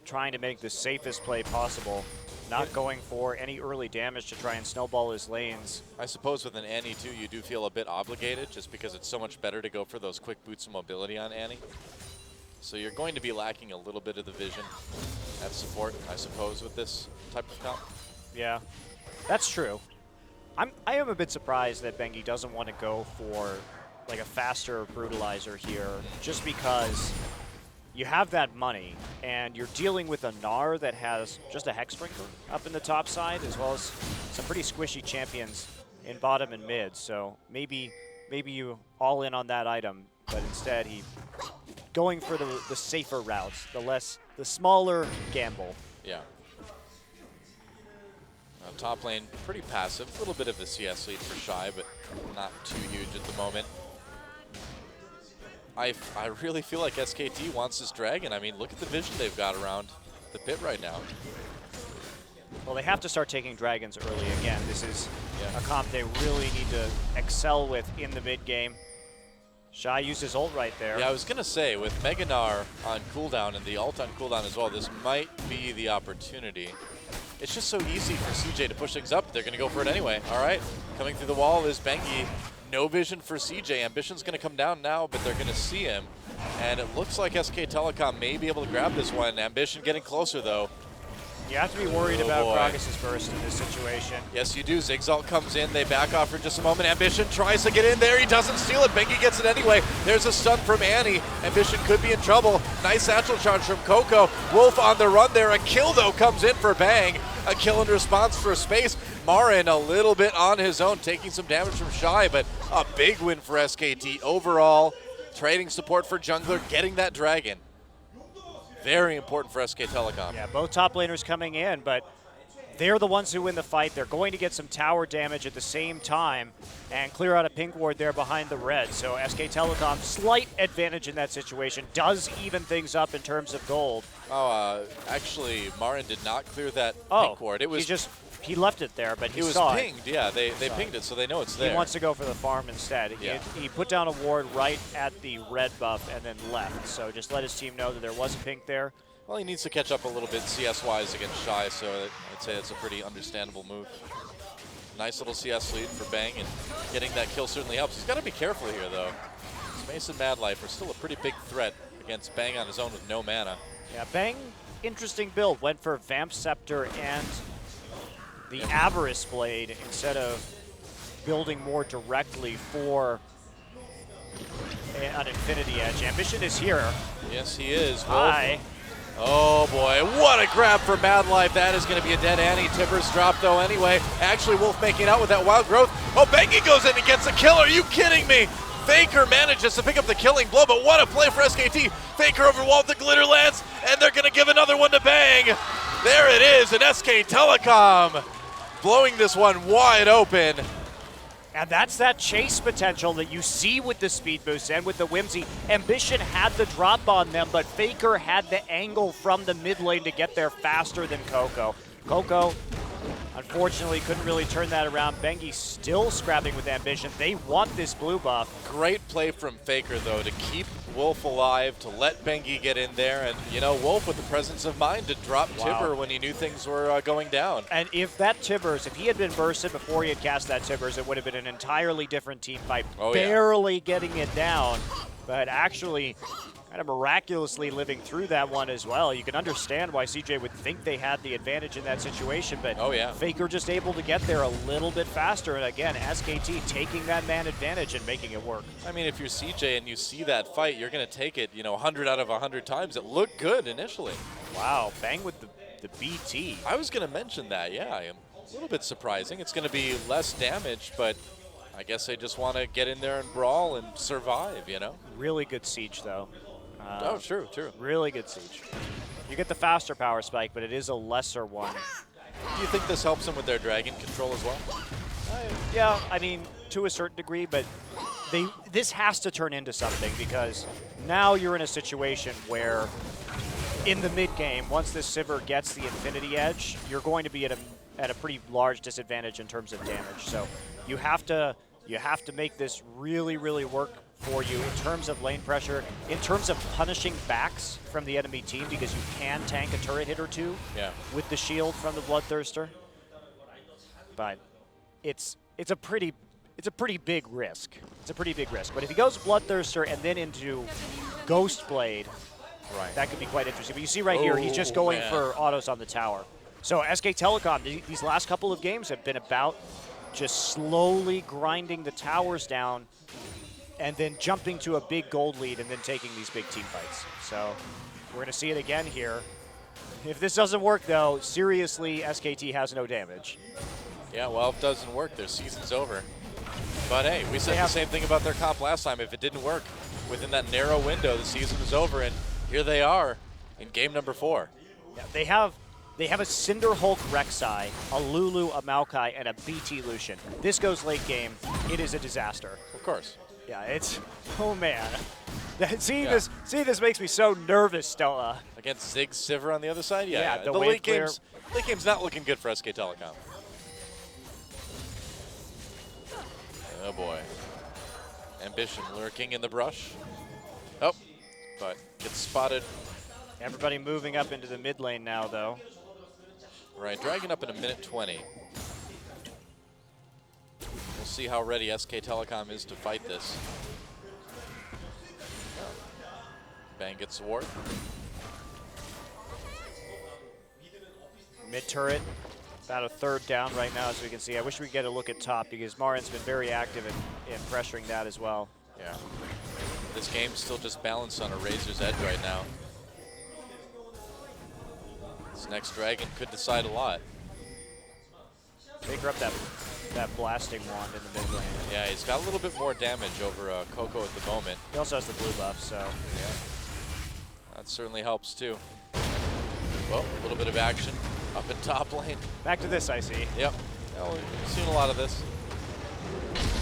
trying to make the safest play possible, not going for any early damage to try and snowball his lanes. I suppose with an Annie too, you do feel a bit obligated just because it's so much better to go for those quick boots of mobility on Annie. So you're going to be lacking a little bit of the vision at support, I suppose, with this type of comp. Yeah, that's true. I am a bit surprised that Bengi doesn't want to go for like a faster brutalizer here, just because you have that money and you're dealing with a Gnar that has just a Hex Sprinkler up in the top side, as well as some pretty squishy champions in bottom and mid. So maybe you all in on that item, but instead he going for the safer routes, the smaller gamble. Yeah. Top lane, pretty passive. A little bit of a CS lead for Shy, but not too huge at the moment. I really feel like SKT wants this dragon. I mean, look at the vision they've got around the pit right now. Well, they have to start taking dragons early again. This is a comp they really need to excel with in the mid game. Shy used his ult right there. Yeah, I was going to say, with Mega Gnar on cooldown and the ult on cooldown as well, this might be the opportunity. It's just so easy for CJ to push things up. They're going to go for it anyway. All right, coming through the wall is Bengi. No vision for CJ. Ambition's going to come down now, but they're going to see him. And it looks like SK Telecom may be able to grab this one. Ambition getting closer, though. You have to be worried about Gragas' burst in this situation. Yes, you do. Zigzalt comes in. They back off for just a moment. Ambition tries to get in there. He doesn't steal it. Bengi gets it anyway. There's a stun from Annie. Ambition could be in trouble. Nice satchel charge from Coco. Wolf on the run there. A kill, though, comes in for Bang. A kill in response for Space. Marin a little bit on his own, taking some damage from Shy, but a big win for SKT overall. Trading support for jungler, getting that dragon. Very important for SK Telecom. Yeah, both top laners coming in, but they're the ones who win the fight. They're going to get some tower damage at the same time and clear out a pink ward there behind the red. So SK Telecom, slight advantage in that situation, does even things up in terms of gold. Oh, actually, Marin did not clear that pink ward. It was he left it there, but he was saw pinged. Yeah, they pinged it, so they know it's there. He wants to go for the farm instead. Yeah. He put down a ward right at the red buff and then left. So just let his team know that there was a pink there. Well, he needs to catch up a little bit CS-wise against Shy, so I'd say it's a pretty understandable move. Nice little CS lead for Bang, and getting that kill certainly helps. He's got to be careful here, though. Space and Mad Life are still a pretty big threat against Bang on his own with no mana. Yeah, Bang, interesting build. Went for Vamp Scepter and the Avarice Blade instead of building more directly for an Infinity Edge. Ambition is here. Yes, he is. Hi. Oh boy, what a grab for Mad Life. That is going to be a dead Annie. Tibbers drop though anyway. Actually, Wolf making out with that wild growth. Oh, Bengi goes in and gets a kill. Are you kidding me? FLICKR manages to pick up the killing blow, but what a play for SKT. FLICKR over wall with the glitter lance, and they're going to give another one to Bang. There it is, and SK Telecom blowing this one wide open. And that's that chase potential that you see with the speed boost and with the Whimsy. Ambition had the drop on them, but FLICKR had the angle from the mid lane to get there faster than Coco. Coco, unfortunately, couldn't really turn that around. Bengi still scrapping with Ambition. They want this blue buff. Great play from FLICKR, though, to keep Wolf alive, to let Bengi get in there, and, you know, Wolf with the presence of mind to drop Tibber when he knew things were going down. And if that Tibbers, if he had been bursted before he had cast that Tibbers, it would have been an entirely different team fight. Barely getting it down. but actually kind of miraculously living through that one as well. You can understand why CJ would think they had the advantage in that situation, but FLICKR just able to get there a little bit faster. And again, SKT taking that man advantage and making it work. I mean, if you're CJ and you see that fight, you're going to take it, 100 out of 100 times. It looked good initially. Wow, Bang with the BT. I was going to mention that, yeah. A little bit surprising. It's going to be less damage, but I guess they just want to get in there and brawl and survive, Really good siege, though. Oh, true. Really good siege. You get the faster power spike, but it is a lesser one. Do you think this helps them with their dragon control as well? Yeah, I mean, to a certain degree, but this has to turn into something because now you're in a situation where in the mid game, once this Sivir gets the Infinity Edge, you're going to be at a pretty large disadvantage in terms of damage. So you have to make this really, really work for you in terms of lane pressure, in terms of punishing backs from the enemy team, because you can tank a turret hit or two with the shield from the Bloodthirster. But it's a pretty big risk. It's a pretty big risk. But if he goes Bloodthirster and then into Ghostblade, that could be quite interesting. But you see right here, he's just going for autos on the tower. So SK Telecom, these last couple of games have been about just slowly grinding the towers down and then jumping to a big gold lead and then taking these big team fights. So we're going to see it again here. If this doesn't work, though, seriously, SKT has no damage. Yeah, well, if it doesn't work, their season's over. But hey, we said the same thing about their comp last time. If it didn't work within that narrow window, the season was over, and here they are in game number 4. Yeah, they have a Cinder Hulk Rek'Sai, a Lulu, a Maokai, and a BT Lucian. This goes late game. It is a disaster. Of course. Yeah, it's, oh man. Seeing this makes me so nervous, Stella. Against Zig Sivir on the other side? Yeah. The late game's not looking good for SK Telecom. Oh boy. Ambition lurking in the brush. Oh, but gets spotted. Everybody moving up into the mid lane now, though. Right, Dragon up in 1:20. We'll see how ready SK Telecom is to fight this. Bang gets the ward. Mid turret, about a third down right now, as we can see. I wish we could get a look at top because Marin's been very active in pressuring that as well. Yeah. This game's still just balanced on a razor's edge right now. This next Dragon could decide a lot. FLICKR up that blasting wand in the mid lane. Yeah, he's got a little bit more damage over Coco at the moment. He also has the blue buff, so. Yeah. That certainly helps too. Well, a little bit of action up in top lane. Back to this, I see. Yep. Well, we've seen a lot of this.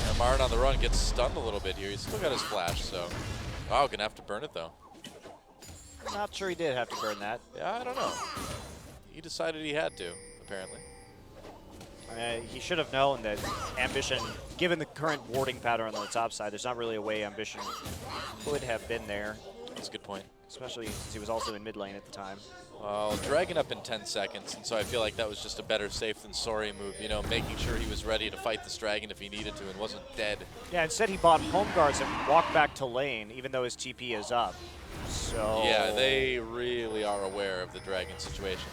And Marin on the run gets stunned a little bit here. He's still got his flash, so. Oh, gonna have to burn it though. Not sure he did have to burn that. Yeah, I don't know. He decided he had to, apparently. He should have known that Ambition, given the current warding pattern on the top side, there's not really a way Ambition could have been there. That's a good point. Especially since he was also in mid lane at the time. Well, Dragon up in 10 seconds, and so I feel like that was just a better safe than sorry move, making sure he was ready to fight this Dragon if he needed to and wasn't dead. Yeah, instead he bought home guards and walked back to lane, even though his TP is up. So. Yeah, they really are aware of the Dragon situation.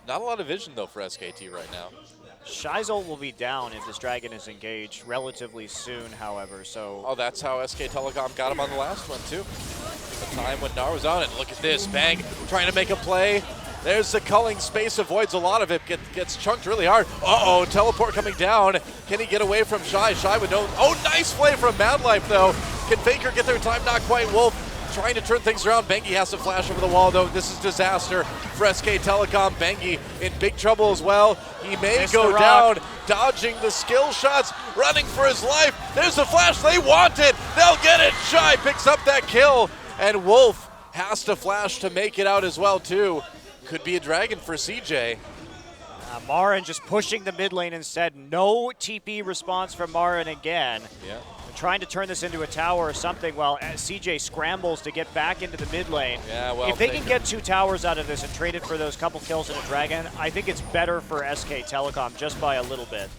Not a lot of vision, though, for SKT right now. Shy's ult will be down if this Dragon is engaged relatively soon, however, so. Oh, that's how SK Telecom got him on the last one, too. The time when Gnar was on it. Look at this. Bang trying to make a play. There's the culling space, avoids a lot of it, gets chunked really hard. Uh-oh, teleport coming down. Can he get away from Shy? Shy with no. Oh, nice play from Madlife, though. Can FLICKR get their time? Not quite. Wolf trying to turn things around. Bengi has to flash over the wall, though. This is disaster for SK Telecom. Bengi in big trouble as well. He may go down, dodging the skill shots, running for his life. There's the flash. They want it. They'll get it. Shy picks up that kill, and Wolf has to flash to make it out as well, too. Could be a Dragon for CJ. Marin just pushing the mid lane instead. No TP response from Marin again. Yeah. Trying to turn this into a tower or something while CJ scrambles to get back into the mid lane. Yeah, well, if they can get 2 towers out of this and trade it for those couple kills and a Dragon, I think it's better for SK Telecom just by a little bit.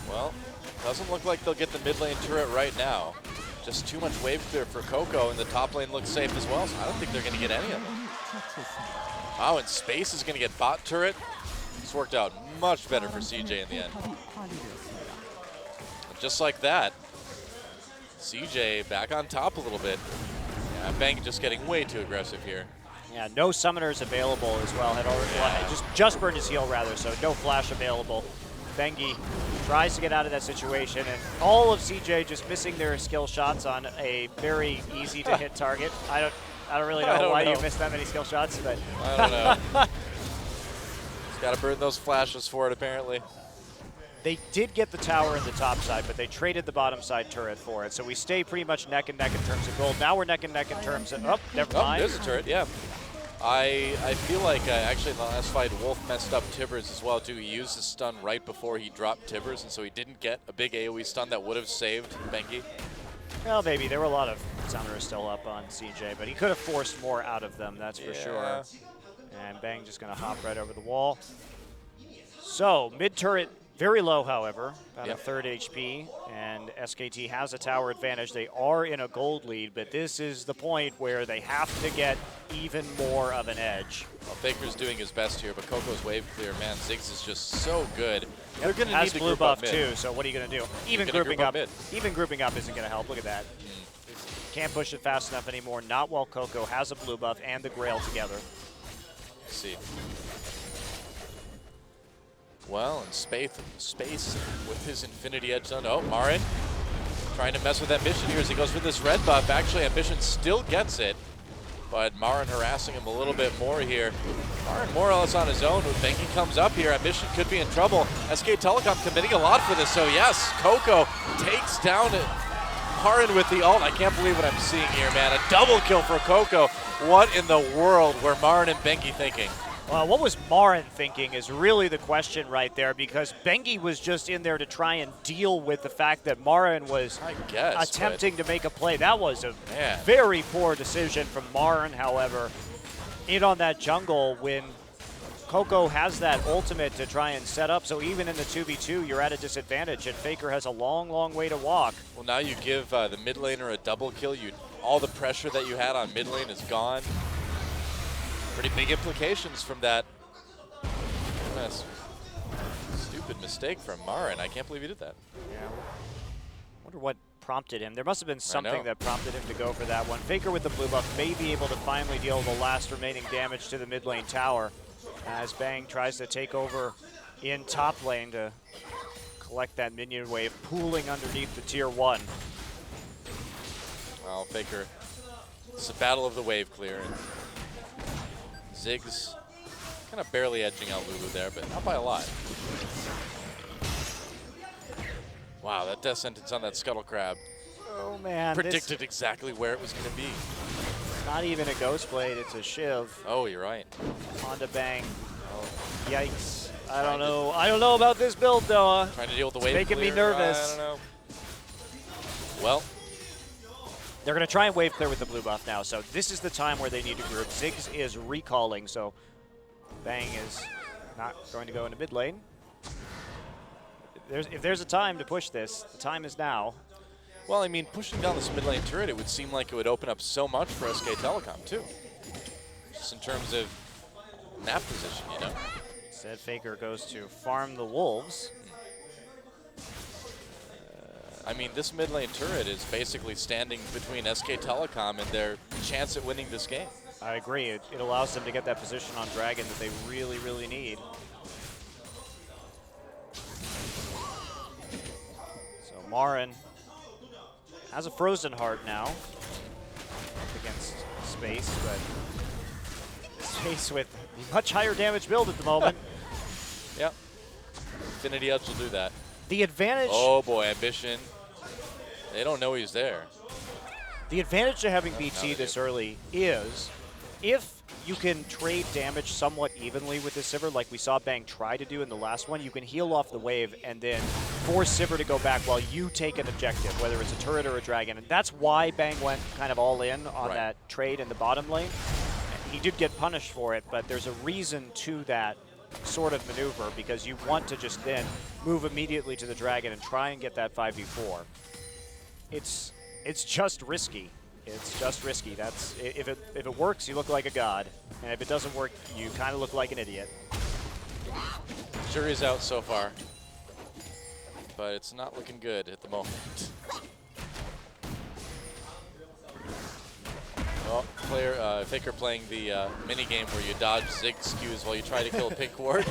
Well, doesn't look like they'll get the mid lane turret right now. Just too much wave clear for Coco, and the top lane looks safe as well, so I don't think they're going to get any of them. Wow, and Space is going to get bot turret. This worked out much better for CJ in the end. And just like that, CJ back on top a little bit. Yeah, Bang just getting way too aggressive here. Yeah, no summoners available as well. Had already just burned his heal rather, so no flash available. Bengi tries to get out of that situation, and all of CJ just missing their skill shots on a very easy to hit target. I don't really know why you missed that many skill shots, but I don't know. He's got to burn those flashes for it apparently. they did get the tower in the top side, but they traded the bottom side turret for it. So we stay pretty much neck and neck in terms of gold. Now we're neck and neck in terms of, oh, never mind. There's a turret, yeah. I feel like actually in the last fight, Wolf messed up Tibbers as well too. He used his stun right before he dropped Tibbers, and so he didn't get a big AoE stun that would have saved Bengi. Well, maybe. There were a lot of summoners still up on CJ, but he could have forced more out of them, that's for sure. And Bang just going to hop right over the wall. So, mid-turret, very low, however, about a third HP, and SKT has a tower advantage. They are in a gold lead, but this is the point where they have to get even more of an edge. Well, Faker's doing his best here, but Coco's wave clear. Man, Ziggs is just so good. They're going to need to blue group buff up mid. too, so what are you going to do? Even grouping up isn't going to help. Look at that. Can't push it fast enough anymore. Not while Coco has a blue buff and the Grail together. Let's see. Well, and Space with his Infinity Edge done. Oh, Marin trying to mess with Ambition here as he goes for this red buff. Actually, Ambition still gets it, but Marin harassing him a little bit more here. Marin more or less on his own. When Bengi comes up here, Ambition could be in trouble. SK Telecom committing a lot for this, so yes, Coco takes down Marin with the ult. I can't believe what I'm seeing here, man. A double kill for Coco. What in the world were Marin and Bengi thinking? Well, what was Marin thinking is really the question right there, because Bengi was just in there to try and deal with the fact that Marin was attempting to make a play. That was a very poor decision from Marin, however. In on that jungle when Coco has that ultimate to try and set up, so even in the 2v2, you're at a disadvantage, and FLICKR has a long, long way to walk. Well, now you give the mid laner a double kill. All the pressure that you had on mid lane is gone. Pretty big implications from that. Stupid mistake from Marin. I can't believe he did that. Yeah. Wonder what prompted him. There must have been something that prompted him to go for that one. FLICKR with the blue buff may be able to finally deal the last remaining damage to the mid lane tower as Bang tries to take over in top lane to collect that minion wave pooling underneath the tier 1. Well, FLICKR, it's a battle of the wave clear. And Ziggs kind of barely edging out Lulu there, but not by a lot. Wow, that death sentence on that Scuttle Crab. Oh, man. Predicted exactly where it was going to be. Not even a Ghost Blade, it's a Shiv. Oh, you're right. Onto Bang. Oh, yikes. I don't know. I don't know about this build, though. Trying to deal with the wave making clear. Me nervous. I don't know. Well. They're going to try and wave clear with the blue buff now, so this is the time where they need to group. Ziggs is recalling, so Bang is not going to go into mid lane. If there's a time to push this, the time is now. Well, I mean, pushing down this mid lane turret, it would seem like it would open up so much for SK Telecom, too. Just in terms of map position, you know? Instead, FLICKR goes to farm the wolves. I mean, this mid lane turret is basically standing between SK Telecom and their chance at winning this game. I agree. It allows them to get that position on Dragon that they really, really need. So Marin has a frozen heart now up against Space, but Space with a much higher damage build at the moment. Yep. Infinity Edge will do that. The advantage... Oh boy, Ambition. They don't know he's there. The advantage to having BT this early is if you can trade damage somewhat evenly with this Sivir, like we saw Bang try to do in the last one, you can heal off the wave and then force Sivir to go back while you take an objective, whether it's a turret or a dragon. And that's why Bang went kind of all in on that trade in the bottom lane. He did get punished for it, but there's a reason to that sort of maneuver because you want to just then move immediately to the dragon and try and get that 5v4. It's It's just risky. It's just risky. That's if it works, you look like a god, and if it doesn't work, you kind of look like an idiot. Jury's out so far, but it's not looking good at the moment. Well, FLICKR playing the mini game where you dodge zig skews while you try to kill a pink ward.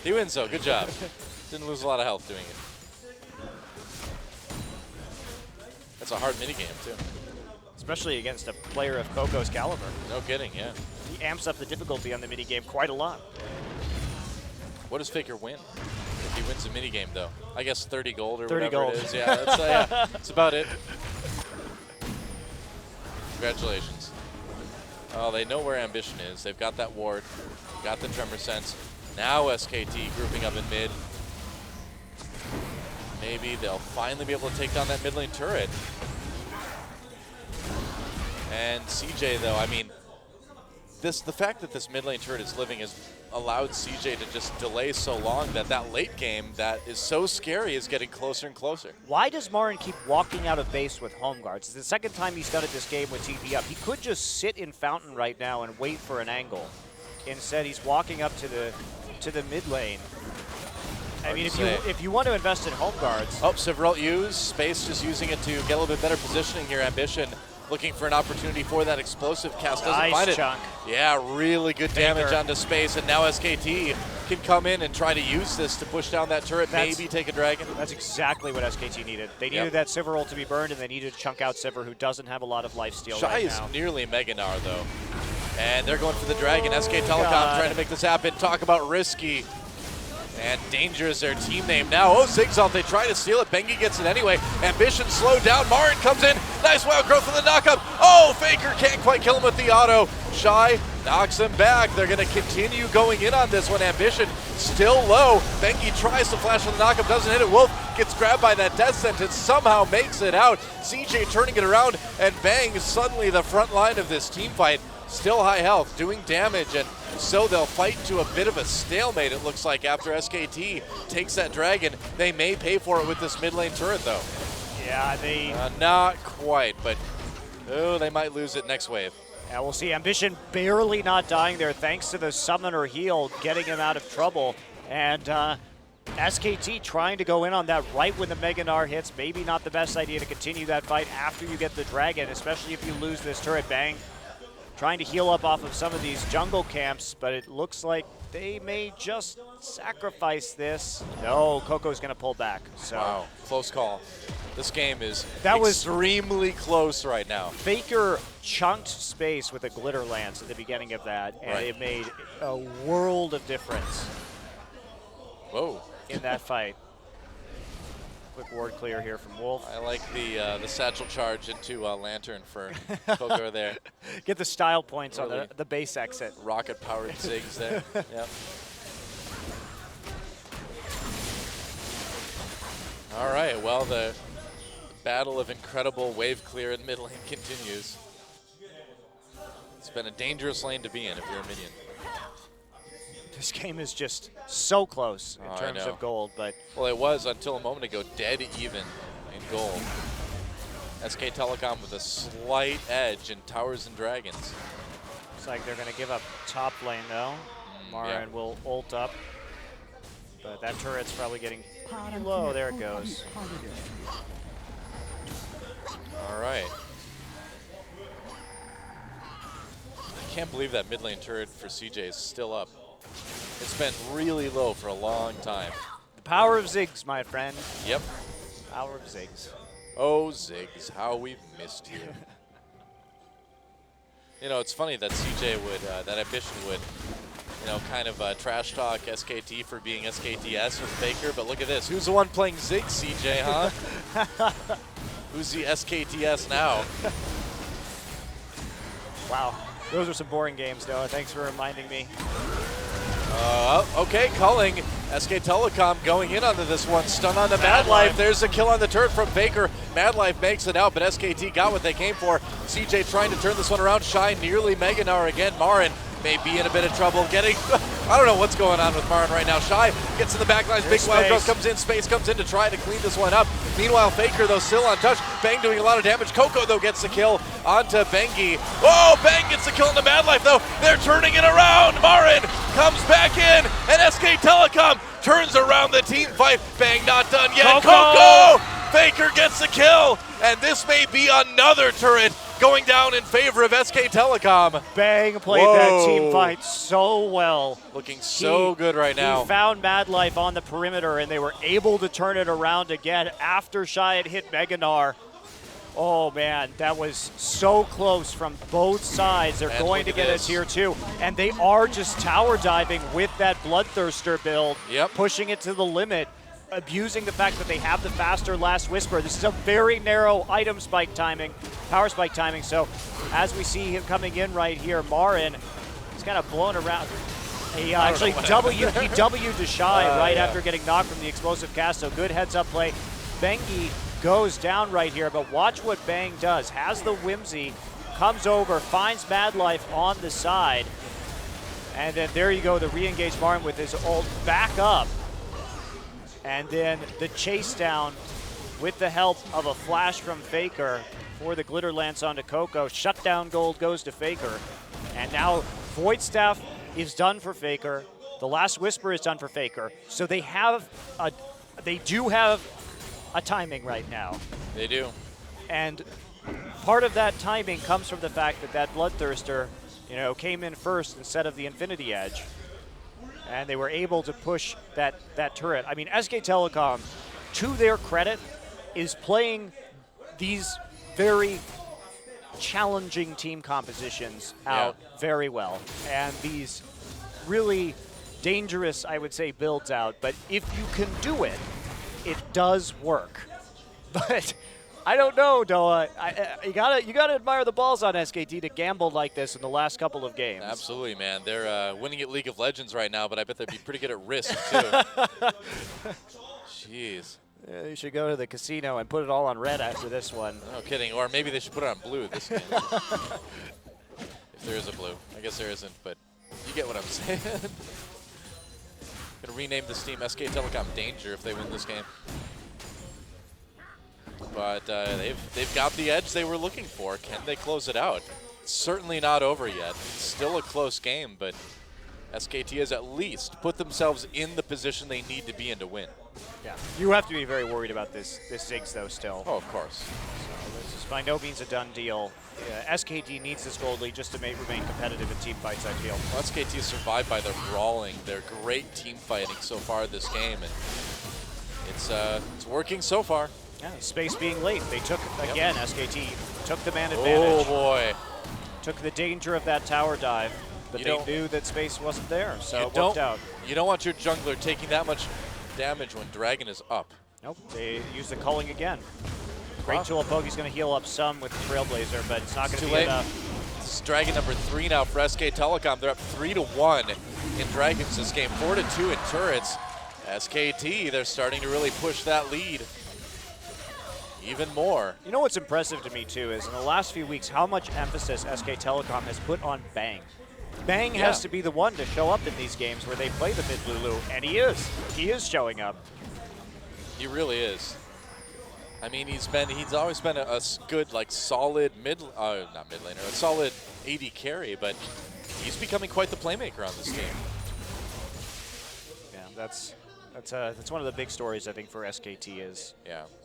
He wins though. Good job. Didn't lose a lot of health doing it. That's a hard mini game too. Especially against a player of Coco's caliber. No kidding, yeah. He amps up the difficulty on the minigame quite a lot. What does FLICKR win? If he wins a minigame, though? I guess 30 gold or 30 whatever gold. it is. Yeah, that's about it. Congratulations. Oh, they know where Ambition is. They've got that ward, got the Tremor Sense. Now SKT grouping up in mid. Maybe they'll finally be able to take down that mid lane turret. And CJ, though, I mean, the fact that this mid lane turret is living has allowed CJ to just delay so long that that late game that is so scary is getting closer and closer. Why does Marin keep walking out of base with home guards? It's the second time he's done it this game with TP up. He could just sit in Fountain right now and wait for an angle. Instead, he's walking up to the mid lane. I mean, if you want to invest in home guards. Oh, Severalt used. Space just using it to get a little bit better positioning here. Ambition looking for an opportunity for that explosive cast. Doesn't find it. Chunk. Yeah, really good damage onto Space, and now SKT can come in and try to use this to push down that turret, maybe take a dragon. That's exactly what SKT needed. They needed that Sivir ult to be burned, and they needed to chunk out Sivir, who doesn't have a lot of lifesteal Shy right is now. nearly Meganar, though. And they're going for the dragon. SK Telecom trying to make this happen. Talk about risky. And Danger is their team name now. Oh, Zigzalt, they try to steal it. Bengi gets it anyway. Ambition slowed down. Marin comes in. Nice wild growth with the knockup. Oh, FLICKR can't quite kill him with the auto. Shy knocks him back. They're going to continue going in on this one. Ambition still low. Bengi tries to flash with the knockup, doesn't hit it. Wolf gets grabbed by that death sentence, somehow makes it out. CJ turning it around, and bang, suddenly the front line of this team fight. Still high health, doing damage, and so they'll fight to a bit of a stalemate, it looks like, after SKT takes that dragon. They may pay for it with this mid lane turret, though. Yeah, they... not quite, but oh, they might lose it next wave. Yeah, we'll see. Ambition barely not dying there thanks to the summoner heal, getting him out of trouble. And SKT trying to go in on that right when the Meganar hits. Maybe not the best idea to continue that fight after you get the dragon, especially if you lose this turret. Bang. Trying to heal up off of some of these jungle camps, but it looks like they may just sacrifice this. No, Coco's going to pull back. So. Wow, close call. This game is extremely close right now. FLICKR chunked Space with a glitter lance at the beginning of that, and it made a world of difference. Whoa. In that fight. Quick ward clear here from Wolf. I like the satchel charge into Lantern for Coco there. Get the style points really on the base exit. Rocket powered zigs there. Yep. All right, well, the battle of incredible wave clear in mid lane continues. It's been a dangerous lane to be in if you're a minion. This game is just so close in terms of gold, but... Well, it was until a moment ago dead even in gold. SK Telecom with a slight edge in Towers and Dragons. Looks like they're going to give up top lane, though. Marin will ult up, but that turret's probably getting pretty low. There it goes. All right. I can't believe that mid lane turret for CJ is still up. It's been really low for a long time. The power of Ziggs, my friend. Yep. Power of Ziggs. Oh, Ziggs, how we've missed you. You know, it's funny that CJ would, that Ambition would, you know, kind of trash talk SKT for being SKTS with FLICKR, but look at this. Who's the one playing Ziggs, CJ, huh? Who's the SKTS now? Wow. Those are some boring games, Noah. Thanks for reminding me. Okay, culling. SK Telecom going in onto this one. Stun on the Mad Life. There's a kill on the turret from FLICKR. Mad Life makes it out, but SKT got what they came for. CJ trying to turn this one around. Shy nearly Meganar again. Marin may be in a bit of trouble getting... I don't know what's going on with Marin right now. Shy gets in the back lines. Big wild growth comes in. Space comes in to try to clean this one up. Meanwhile, FLICKR, though, still untouched. Bang doing a lot of damage. Coco, though, gets the kill onto Bengi. Oh, Bang gets the kill into Madlife, though. They're turning it around. Marin comes back in, and SK Telecom turns around the team fight. Bang not done yet. Coco! FLICKR gets the kill, and this may be another turret going down in favor of SK Telecom. Bang played that team fight so well. Looking so good right now. He found Madlife on the perimeter, and they were able to turn it around again after Shy had hit Meganar. Oh, man, that was so close from both sides. They're going to get a tier 2, and they are just tower diving with that Bloodthirster build, pushing it to the limit, abusing the fact that they have the faster Last Whisper. This is a very narrow item spike timing, power spike timing. So as we see him coming in right here, Marin, he's kind of blown around. He actually W'd to Shy right after getting knocked from the explosive cast, so good heads up play. Bengi goes down right here, but watch what Bang does. Has the Whimsy, comes over, finds Madlife on the side, and then there you go, the re-engage Marin with his ult back up. And then the chase down with the help of a flash from FLICKR for the Glitter Lance onto Coco. Shutdown gold goes to FLICKR. And now Void Staff is done for FLICKR. The Last Whisper is done for FLICKR. So they do have a timing right now. They do. And part of that timing comes from the fact that that Bloodthirster, came in first instead of the Infinity Edge. And they were able to push that turret. I mean, SK Telecom, to their credit, is playing these very challenging team compositions out very well. And these really dangerous, I would say, builds out. But if you can do it, it does work. But I don't know, Doa. You gotta admire the balls on SKT to gamble like this in the last couple of games. Absolutely, man. They're winning at League of Legends right now, but I bet they'd be pretty good at Risk, too. Jeez. Yeah, you should go to the casino and put it all on red after this one. No kidding. Or maybe they should put it on blue this game. If there is a blue. I guess there isn't, but you get what I'm saying. Gonna rename this team SK Telecom Danger if they win this game. But they've got the edge they were looking for. Can they close it out? It's certainly not over yet. It's still a close game, but SKT has at least put themselves in the position they need to be in to win. Yeah, you have to be very worried about this Ziggs, though, still. Oh, of course. So this is by no means a done deal. SKT needs this gold lead just to remain competitive in team fights, I feel. Well, SKT survived by their brawling, their great team fighting so far this game, and it's working so far. Yeah, space being late. They took, again, SKT took the man advantage. Oh, boy. Took the danger of that tower dive, but they knew that space wasn't there, so it worked out. You don't want your jungler taking that much damage when Dragon is up. Nope, they use the culling again. Great tool. Poggy's going to heal up some with the Trailblazer, but it's not going to be enough. This is Dragon number 3 now for SK Telecom. They're up 3-1 in Dragons this game, 4-2 in turrets. SKT, they're starting to really push that lead even more. You know what's impressive to me, too, is in the last few weeks how much emphasis SK Telecom has put on Bang. Bang has to be the one to show up in these games where they play the mid Lulu, and he is. He is showing up. He really is. I mean, he's always been a good, like, solid not mid laner, a solid AD carry, but he's becoming quite the playmaker on this team. Yeah, that's one of the big stories I think for SKT is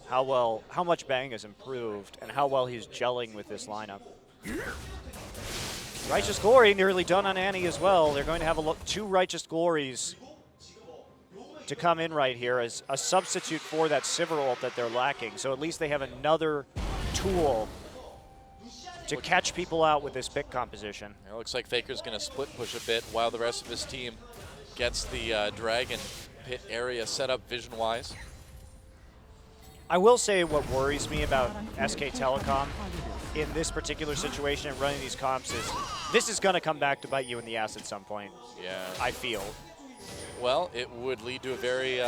how much Bang has improved and how well he's gelling with this lineup. Righteous Glory nearly done on Annie as well. They're going to have two Righteous Glories to come in right here as a substitute for that Sivir ult that they're lacking. So at least they have another tool to catch people out with this pick composition. It looks like FLICKR's going to split push a bit while the rest of his team gets the Dragon pit area set up vision-wise. I will say what worries me about SK Telecom in this particular situation and running these comps is this is going to come back to bite you in the ass at some point. Yeah. I feel. Well, it would lead to a very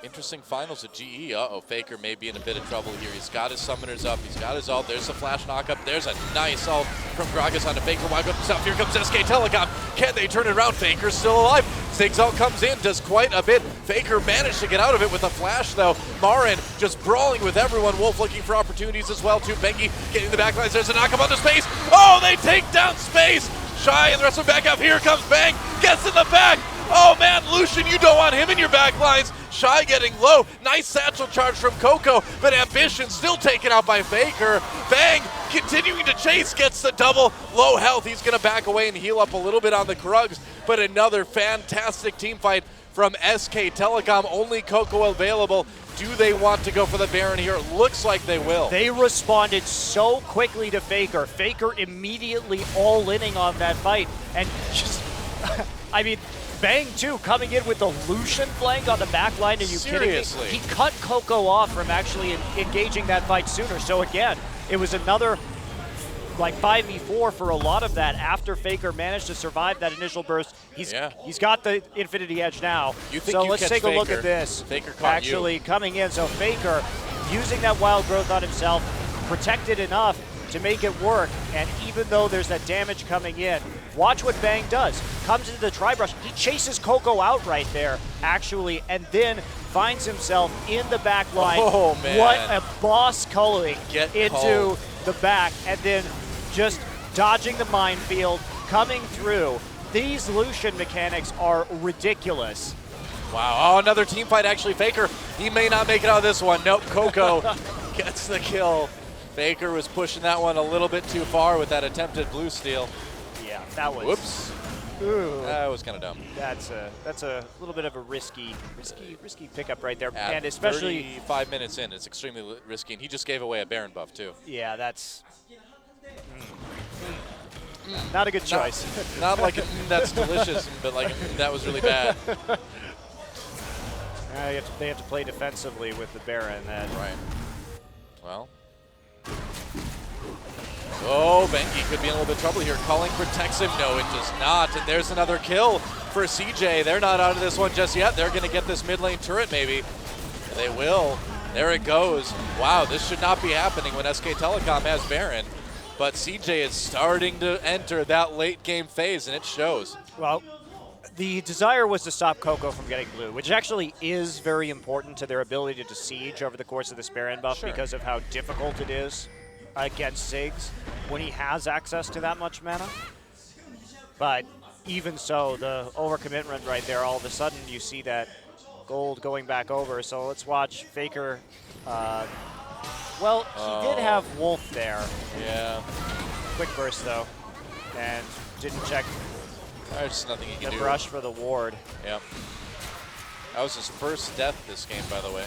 interesting finals at GE. Uh-oh, FLICKR may be in a bit of trouble here. He's got his summoners up. He's got his ult. There's a flash knock-up. There's a nice ult from Gragas onto FLICKR. Wide up himself. Here comes SK Telecom. Can they turn it around? FLICKR's still alive. Zigzag comes in, does quite a bit. FLICKR managed to get out of it with a flash, though. Marin just brawling with everyone. Wolf looking for opportunities as well, too. Bengi getting the backlines. There's a knockup onto Space. Oh, they take down Space. Shy and the rest of them back up. Here comes Bang. Gets in the back. Oh, man, Lucian, you don't want him in your backlines. Shy getting low. Nice satchel charge from Coco, but Ambition still taken out by FLICKR. Bang continuing to chase, gets the double. Low health. He's going to back away and heal up a little bit on the Krugs, but another fantastic team fight from SK Telecom. Only Coco available. Do they want to go for the Baron here? It looks like they will. They responded so quickly to FLICKR. FLICKR immediately all-inning on that fight. And just, I mean, Bang, too, coming in with the Lucian flank on the back line. Are you Seriously? kidding me? He cut Coco off from actually engaging that fight sooner. So again, it was another like 5v4 for a lot of that after FLICKR managed to survive that initial burst. He's got the Infinity Edge now. So let's take a look at this. FLICKR caught actually coming in. So FLICKR using that wild growth on himself, protected enough to make it work. And even though there's that damage coming in, watch what Bang does. Comes into the tri-brush. He chases Coco out right there, actually, and then finds himself in the back line. Oh, man. What a boss culling into cold. the back, and then just dodging the minefield, coming through. These Lucian mechanics are ridiculous. Wow, oh, another team fight actually. FLICKR, he may not make it out of this one. Nope, Coco gets the kill. FLICKR was pushing that one a little bit too far with that attempted blue steal. Yeah, that was. Whoops. Ooh. That was kind of dumb. That's a little bit of a risky pickup right there, At and especially 35 minutes in, it's extremely risky, and he just gave away a Baron buff too. Yeah, that's not a good choice. Not like that's delicious, but like that was really bad. They have to play defensively with the Baron. Then. Right. Well. Oh, Bengi could be in a little bit of trouble here. Culling protects him. No, it does not. And there's another kill for CJ. They're not out of this one just yet. They're going to get this mid lane turret maybe. And they will. There it goes. Wow, this should not be happening when SK Telecom has Baron. But CJ is starting to enter that late game phase, and it shows. Well, the desire was to stop Coco from getting blue, which actually is very important to their ability to siege over the course of this Baron buff because of how difficult it is against Ziggs when he has access to that much mana. But even so, the overcommitment right there, all of a sudden you see that gold going back over. So let's watch FLICKR. Well, he did have Wolf there. Yeah. Quick burst though, and didn't check There's nothing he can do. the brush for the ward. Yep. That was his first death this game, by the way.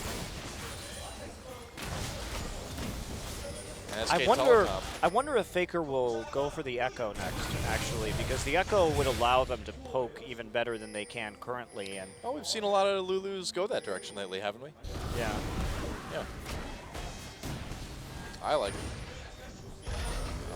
I wonder if FLICKR will go for the Echo next, actually, because the Echo would allow them to poke even better than they can currently. And oh, we've seen a lot of Lulus go that direction lately, haven't we? yeah. Yeah. I like it.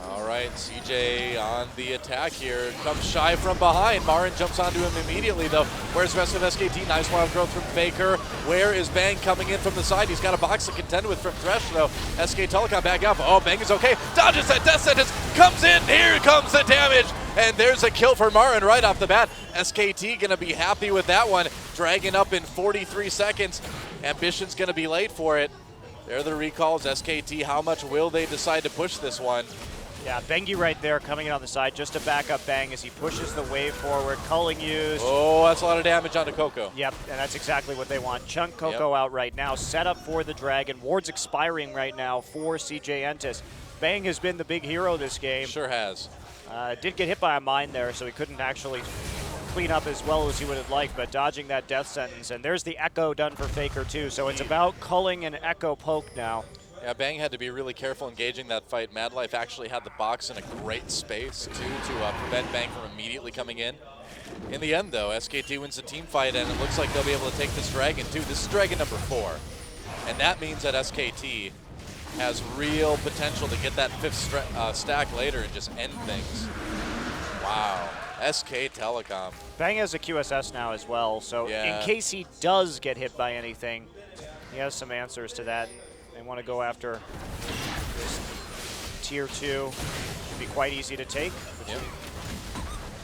All right, CJ on the attack here. Comes Shy from behind. Marin jumps onto him immediately, though. Where's the rest of SKT? Nice wild growth from FLICKR. Where is Bang coming in from the side? He's got a box to contend with from Thresh, though. SK Telecom back up. Oh, Bang is okay. Dodges that death sentence. Comes in. Here comes the damage. And there's a kill for Marin right off the bat. SKT going to be happy with that one. Dragging up in 43 seconds. Ambition's going to be late for it. There are the recalls. SKT, how much will they decide to push this one? Yeah, Bengi right there coming in on the side just to back up Bang as he pushes the wave forward. Culling used. Oh, that's a lot of damage onto Coco. Yep, and that's exactly what they want. Chunk Coco out right now. Set up for the Dragon. Ward's expiring right now for CJ Entus. Bang has been the big hero this game. Sure has. Did get hit by a mine there, so he couldn't actually clean up as well as he would have liked, but dodging that death sentence. And there's the Echo done for FLICKR too, so it's about culling and Echo poke now. Yeah, Bang had to be really careful engaging that fight. Mad Life actually had the box in a great space, too, to prevent Bang from immediately coming in. In the end, though, SKT wins the team fight, and it looks like they'll be able to take this Dragon, too. This is Dragon number 4, and that means that SKT has real potential to get that 5th stack later and just end things. Wow. SK Telecom. Bang has a QSS now as well, so yeah. In case he does get hit by anything, he has some answers to that. They want to go after this tier 2. Should be quite easy to take. Yep.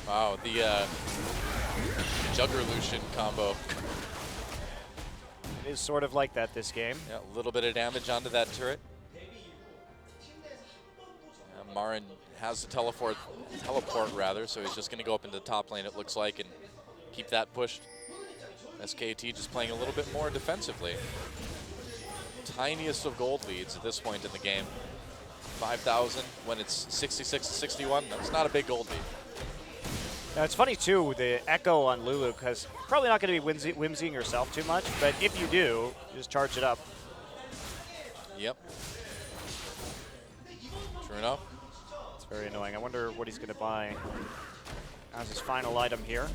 Wow, the Jugger Lucian combo. It is sort of like that this game. Yeah, a little bit of damage onto that turret. Marin has the teleport rather, so he's just going to go up into the top lane, it looks like, and keep that pushed. SKT just playing a little bit more defensively. Tiniest of gold leads at this point in the game. 5,000 when it's 66-61. That's not a big gold lead. Now it's funny too, the echo on Lulu, because probably not going to be whimsying yourself too much, but if you do, just charge it up. Yep. True enough. It's very annoying. I wonder what he's going to buy as his final item here.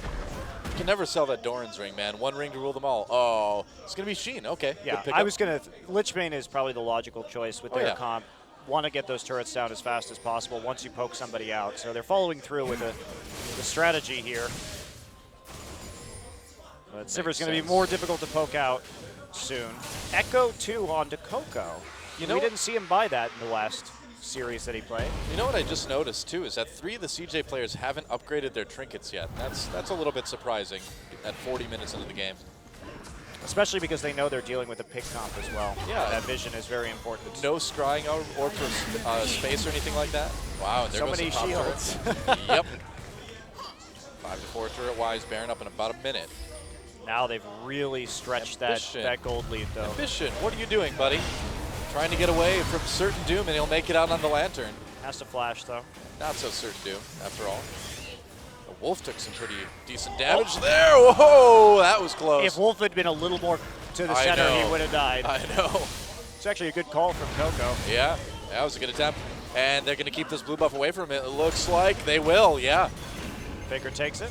You can never sell that Doran's ring, man. One ring to rule them all. Oh, it's going to be Sheen. Okay. Yeah, I was going to... Lichbane is probably the logical choice with their comp. Want to get those turrets down as fast as possible once you poke somebody out. So they're following through with the strategy here. But Sivir's going to be more difficult to poke out soon. Echo 2 onto Coco. We didn't see him buy that in the last series that he played. You know what I just noticed too is that 3 of the CJ players haven't upgraded their trinkets yet. That's a little bit surprising at 40 minutes into the game. Especially because they know they're dealing with a pick comp as well. Yeah. That vision is very important. No scrying or for space or anything like that. Wow, and there so goes many the top shields. turret. Yep. 5-4 turret wise, Baron up in about a minute. Now they've really stretched that gold lead though. Ambition, what are you doing, buddy? Trying to get away from certain doom, and he'll make it out on the lantern. Has to flash though. Not so certain doom, after all. The Wolf took some pretty decent damage there. Whoa, that was close. If Wolf had been a little more to the center, he would have died. I know. It's actually a good call from Coco. Yeah, that was a good attempt. And they're going to keep this blue buff away from it. It looks like they will, yeah. FLICKR takes it.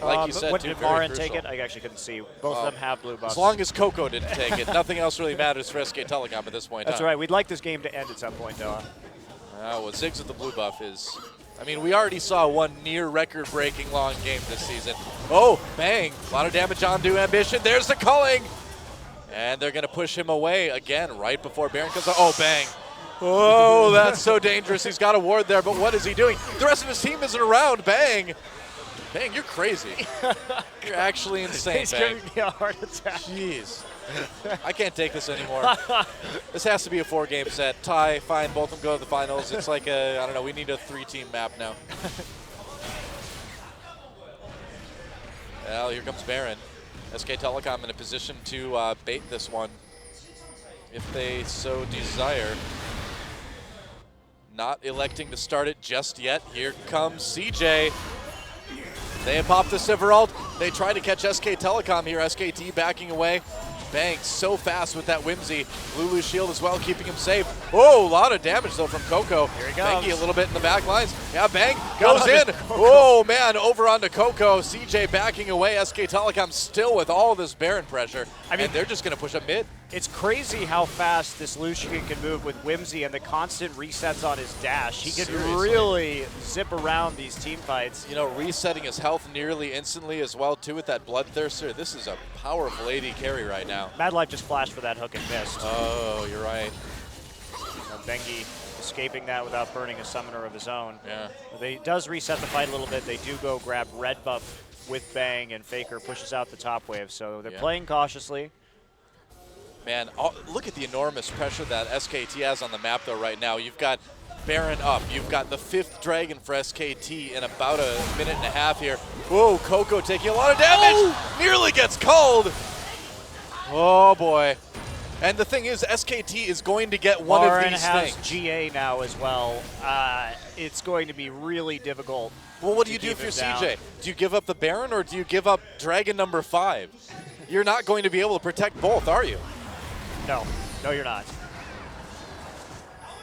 Like you said, what too, did very Marin crucial. take it? I actually couldn't see. Both of them have blue buffs. As long as Coco didn't take it, nothing else really matters for SK Telecom at this point. That's right. We'd like this game to end at some point, though. What Ziggs with the blue buff is... I mean, we already saw one near record-breaking long game this season. Oh, bang. A lot of damage onto Ambition. There's the culling. And they're going to push him away again right before Baron comes out. Oh, bang. Oh, that's so dangerous. He's got a ward there, but what is he doing? The rest of his team isn't around. Bang. Bang, you're crazy. You're actually insane, He's Bang. giving me a heart attack. Jeez. I can't take this anymore. This has to be a 4-game set. Tie, fine, both of them go to the finals. It's like a, I don't know, we need a 3-team map now. Well, here comes Baron. SK Telecom in a position to bait this one if they so desire. Not electing to start it just yet. Here comes CJ. They have popped the Sivir ult. They try to catch SK Telecom here. SKT backing away. Bang, so fast with that Whimsy. Lulu's shield as well, keeping him safe. Oh, a lot of damage though from Coco. Here he goes. Bengi a little bit in the back lines. Yeah, Bang goes in. Oh man, over onto Coco. CJ backing away. SK Telecom still with all this Baron pressure. I mean, and they're just gonna push up mid. It's crazy how fast this Lucian can move with Whimsy and the constant resets on his dash. He can really zip around these team fights. You know, resetting his health nearly instantly as well too with that Bloodthirster. This is a powerful AD carry right now. Mad Life just flashed for that hook and missed. Oh, you're right. Bengi escaping that without burning a summoner of his own. Yeah. They does reset the fight a little bit. They do go grab red buff with Bang, and FLICKR pushes out the top wave. So they're playing cautiously. Man, look at the enormous pressure that SKT has on the map though right now. You've got Baron up. You've got the 5th Dragon for SKT in about a minute and a half here. Whoa, Coco taking a lot of damage. Nearly gets culled. Oh boy. And the thing is, SKT is going to get one of these has things. GA now as well. It's going to be really difficult. Well, what do you do if you're CJ? Do you give up the Baron or do you give up Dragon number 5? You're not going to be able to protect both, are you? No, you're not.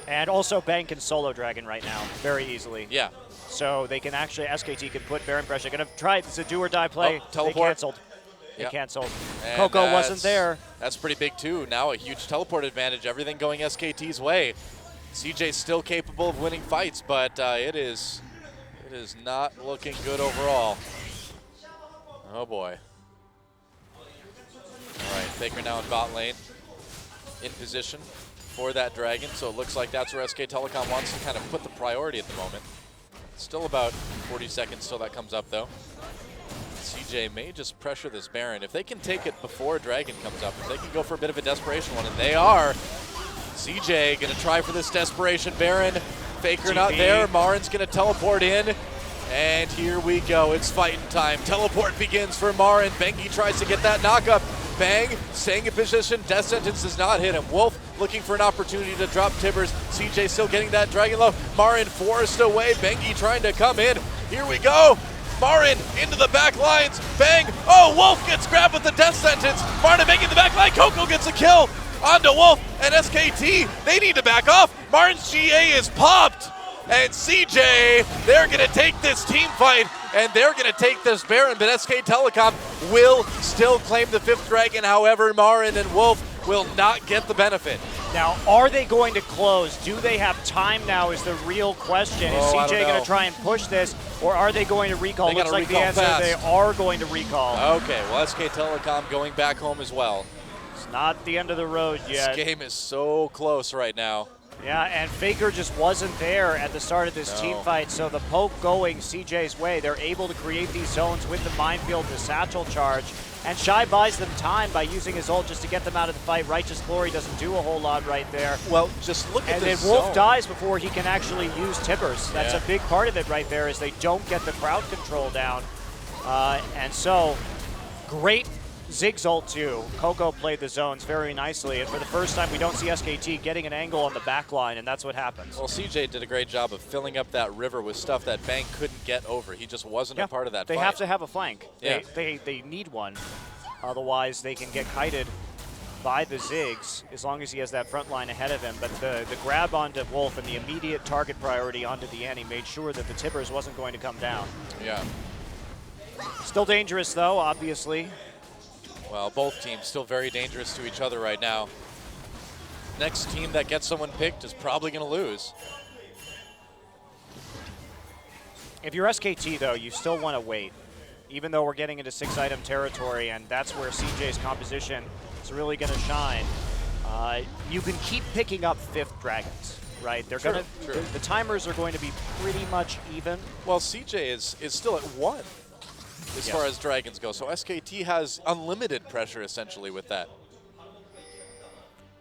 And also Bang can solo Dragon right now very easily. Yeah. So they can actually, SKT can put Baron pressure. Gonna try, it's a do or die play. Oh, teleport. They canceled. They canceled. And Coco wasn't there. That's pretty big too. Now a huge teleport advantage. Everything going SKT's way. CJ's still capable of winning fights, but it is not looking good overall. Oh boy. All right, FLICKR now in bot lane, in position for that Dragon. So it looks like that's where SK Telecom wants to kind of put the priority at the moment. Still about 40 seconds till that comes up though. CJ may just pressure this Baron. If they can take it before Dragon comes up, if they can go for a bit of a desperation one, and they are. CJ gonna try for this desperation Baron. FLICKR not there. Marin's gonna teleport in. And here we go. It's fighting time. Teleport begins for Marin. Bengi tries to get that knockup. Bang, staying in position. Death Sentence does not hit him. Wolf looking for an opportunity to drop Tibbers. CJ still getting that Dragon Low. Marin forced away. Bengi trying to come in. Here we go. Marin into the back lines. Bang. Oh, Wolf gets grabbed with the Death Sentence. Marin and Bengi in the back line. Coco gets a kill onto Wolf and SKT. They need to back off. Marin's GA is popped. And CJ, they're going to take this team fight, and they're going to take this Baron, but SK Telecom will still claim the 5th Dragon. However, Marin and Wolf will not get the benefit. Now, are they going to close? Do they have time now is the real question. Is CJ going to try and push this, or are they going to recall? They Looks like the recall answer, fast. they are going to recall. Okay, well, SK Telecom going back home as well. It's not the end of the road yet. This game is so close right now. Yeah, and FLICKR just wasn't there at the start of this team fight, so the poke going CJ's way. They're able to create these zones with the minefield, the satchel charge, and Shy buys them time by using his ult just to get them out of the fight. Righteous Glory doesn't do a whole lot right there. Well, just look at this And then Wolf zone. dies before he can actually use Tibbers. That's Yeah. a big part of it right there, is they don't get the crowd control down. And so, great Ziggs ult too. Coco played the zones very nicely, and for the first time we don't see SKT getting an angle on the back line, and that's what happens. Well, CJ did a great job of filling up that river with stuff that Bang couldn't get over. He just wasn't a part of that They fight. have to have a flank. Yeah. They need one. Otherwise, they can get kited by the Ziggs as long as he has that front line ahead of him. But the grab onto Wolf and the immediate target priority onto the Annie made sure that the Tibbers wasn't going to come down. Yeah. Still dangerous, though, obviously. Well, both teams still very dangerous to each other right now. Next team that gets someone picked is probably going to lose. If you're SKT, though, you still want to wait. Even though we're getting into 6-item territory, and that's where CJ's composition is really going to shine. You can keep picking up 5th Dragons, right? They're True, gonna. true. The timers are going to be pretty much even. Well, CJ is still at 1 as far as Dragons go, so SKT has unlimited pressure essentially with that.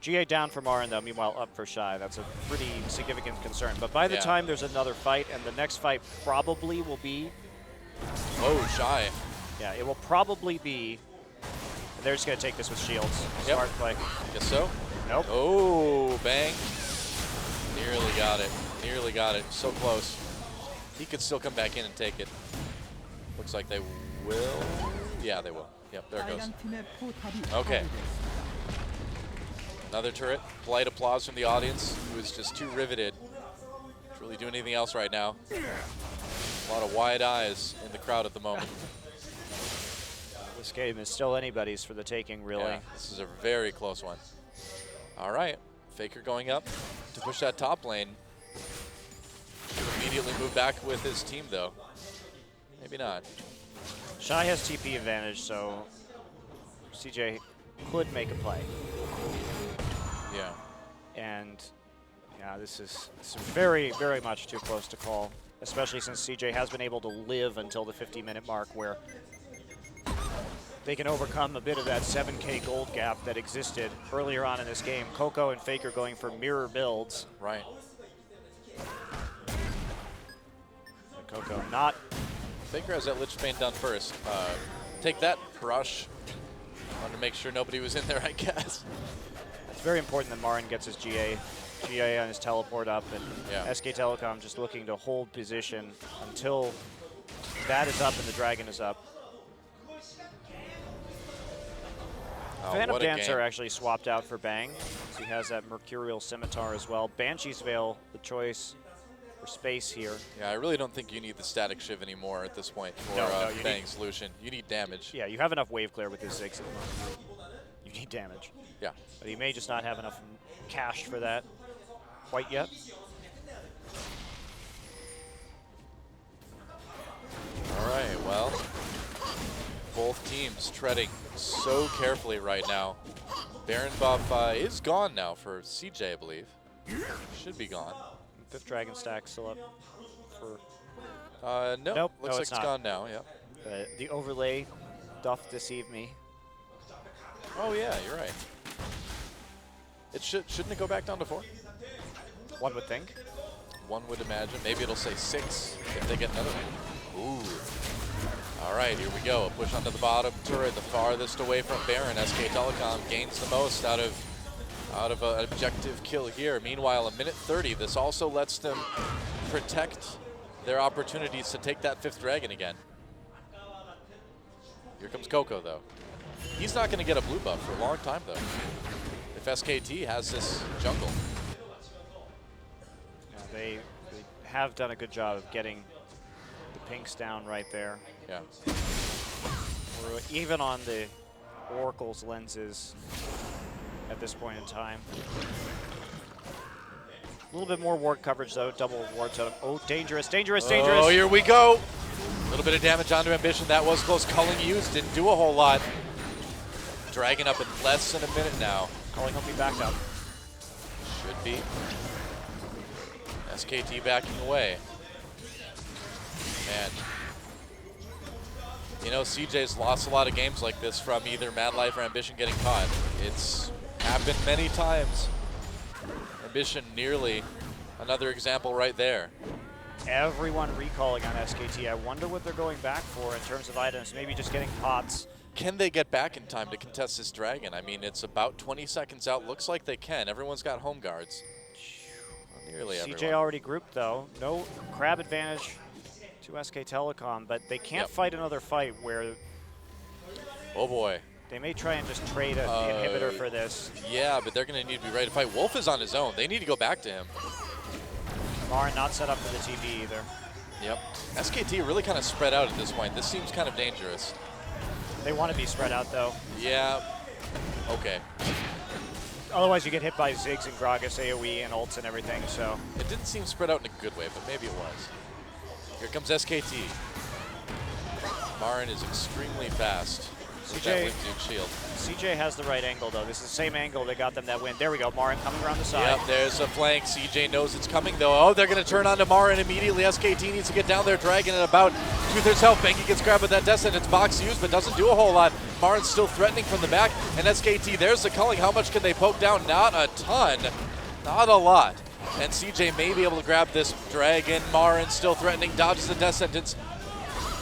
GA down for Marin, though, meanwhile up for Shy. That's a pretty significant concern. But by the time there's another fight, and the next fight probably will be... Oh, Shy. Yeah, it will probably be... They're just going to take this with shields. Smart play. Guess so. Nope. Oh, Bang. Nearly got it. Nearly got it. So close. He could still come back in and take it. Looks like they will. Yeah, they will. Yep, there it goes. Okay. Another turret. Polite applause from the audience, who is just too riveted to really do anything else right now. A lot of wide eyes in the crowd at the moment. This game is still anybody's for the taking, really. Yeah, this is a very close one. All right. FLICKR going up to push that top lane. Should immediately move back with his team, though. Maybe not. Shy has TP advantage, so CJ could make a play. Yeah. And yeah, this is very, very much too close to call, especially since CJ has been able to live until the 50-minute mark, where they can overcome a bit of that 7K gold gap that existed earlier on in this game. Coco and FLICKR going for mirror builds. Right. And Coco not. FLICKR has that Lich Bane done first. Take that, Brush. Wanted to make sure nobody was in there, I guess. It's very important that Marin gets his GA on his teleport up, and SK Telecom just looking to hold position until that is up and the Dragon is up. Phantom Dancer actually swapped out for Bang. So he has that Mercurial Scimitar as well. Banshee's Veil, the choice for space here. Yeah, I really don't think you need the Static Shiv anymore at this point for Bang's solution. You need damage. Yeah, you have enough wave clear with his Ziggs at the moment. You need damage. Yeah. But he may just not have enough cash for that quite yet. All right, well, both teams treading so carefully right now. Baron buff is gone now for CJ, I believe. Should be gone. 5th Dragon stack still up for... No, nope, looks like it's gone now, yeah. The overlay doth deceive me. Oh yeah, you're right. It shouldn't it go back down to 4? One would think. One would imagine. Maybe it'll say 6 if they get another one. Ooh. All right, here we go. A push onto the bottom turret, the farthest away from Baron. SK Telecom gains the most out of an objective kill here. Meanwhile, a minute 30. This also lets them protect their opportunities to take that 5th dragon again. Here comes Coco, though. He's not going to get a blue buff for a long time, though, if SKT has this jungle. Yeah, they have done a good job of getting the pinks down right there. Yeah. We're even on the Oracle's lenses at this point in time. A little bit more ward coverage, though. Double ward totem. Oh, dangerous, dangerous, dangerous. Oh, here we go. A little bit of damage onto Ambition. That was close. Culling used. Didn't do a whole lot. Dragon up in less than a minute now. Culling will be back up. Should be. SKT backing away. Man. You know, CJ's lost a lot of games like this from either Mad Life or Ambition getting caught. It's happened many times. Ambition nearly another example right there. Everyone recalling on SKT. I wonder what they're going back for in terms of items. Maybe just getting pots. Can they get back in time to contest this dragon? I mean, it's about 20 seconds out. Looks like they can. Everyone's got home guards. Well, nearly CJ everyone. already grouped, though. No crab advantage to SK Telecom, but they can't fight another fight where... Oh, boy. They may try and just trade the inhibitor for this. Yeah, but they're going to need to be ready to fight. Wolf is on his own. They need to go back to him. Marin not set up for the TP either. Yep. SKT really kind of spread out at this point. This seems kind of dangerous. They want to be spread out, though. Yeah. Okay. Otherwise, you get hit by Ziggs and Gragas, AoE, and ults and everything, so... It didn't seem spread out in a good way, but maybe it was. Here comes SKT. Marin is extremely fast. CJ has the right angle, though. This is the same angle that got them that win. There we go. Marin coming around the side. Yep, there's a flank. CJ knows it's coming, though. Oh, they're going to turn on to Marin immediately. SKT needs to get down there. Dragon at about 2/3 health. Bengi gets grabbed with that Descent. It's box used, but doesn't do a whole lot. Marin's still threatening from the back. And SKT, there's the culling. How much can they poke down? Not a ton. Not a lot. And CJ may be able to grab this Dragon. Marin still threatening. Dodges the Death Sentence.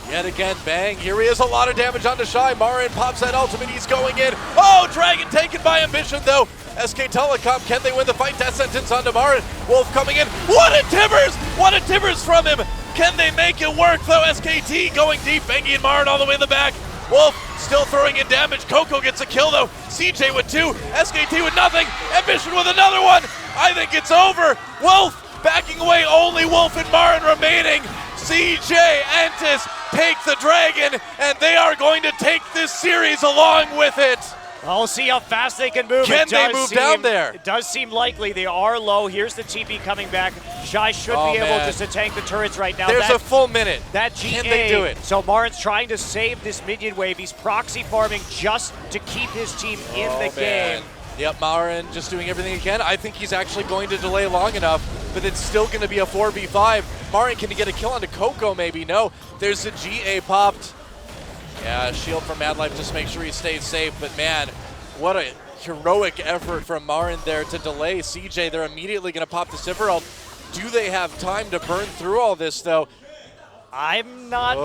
Yet again, bang. Here he is. A lot of damage onto Shy. Marin pops that ultimate. He's going in. Oh, Dragon taken by Ambition, though. SK Telecom, can they win the fight? Death Sentence onto Marin. Wolf coming in. What a Tibbers! What a Tibbers from him! Can they make it work, though? SKT going deep. Bengi and Marin all the way in the back. Wolf still throwing in damage. Coco gets a kill, though. CJ with 2. SKT with nothing. Ambition with another one. I think it's over. Wolf backing away. Only Wolf and Marin remaining. CJ Antis take the Dragon, and they are going to take this series along with it. I'll see how fast they can move. Can they move down there? It does seem likely. They are low. Here's the TP coming back. Shy should be able just to tank the turrets right now. There's a full minute. That GA. Can they do it? So Marin's trying to save this minion wave. He's proxy farming just to keep his team in the game. Yep, Marin just doing everything he can. I think he's actually going to delay long enough, but it's still going to be a 4v5. Marin, can he get a kill onto Coco? Maybe. No. There's the GA popped. Yeah, shield from Mad Life just make sure he stays safe. But man, what a heroic effort from Marin there to delay CJ. They're immediately going to pop the Sivir ult. Do they have time to burn through all this, though? I'm not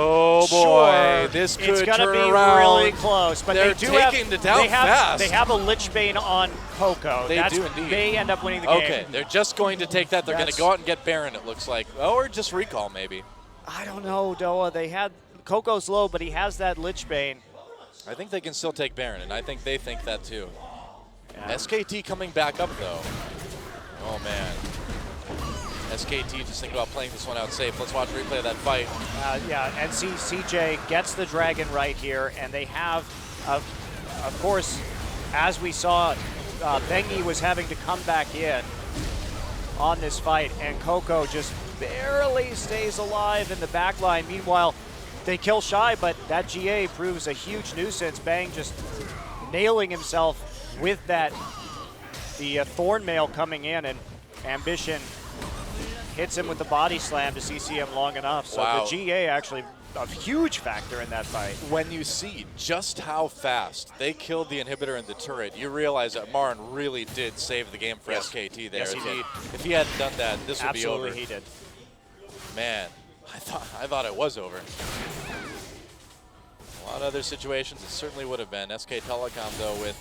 sure. Boy, this could it's gonna turn be around. Really close. But they're they do taking it down fast. They have a Lich Bane on Coco. They do indeed. They end up winning the game. Okay, they're just going to take that. They're going to go out and get Baron, it looks like. Oh, or just recall, maybe. I don't know, Doa. They had Coco's low, but he has that Lich Bane. I think they can still take Baron, and I think they think that too. Yeah. SKT coming back up, though. Oh, man. SKT just thinking about playing this one out safe. Let's watch a replay of that fight. Yeah, and CJ gets the Dragon right here, and they have, of course, as we saw, Bengi was having to come back in on this fight, and Coco just barely stays alive in the back line. Meanwhile, they kill Shy, but that GA proves a huge nuisance. Bang just nailing himself with that, the Thorn Mail coming in, and Ambition hits him with the body slam to CC him long enough. So the GA actually a huge factor in that fight. When you see just how fast they killed the inhibitor and the turret, you realize that Marin really did save the game for SKT there. Yes, he did. If he hadn't done that, this would be over. Absolutely, he did. Man, I thought it was over. A lot of other situations, it certainly would have been. SK Telecom, though, with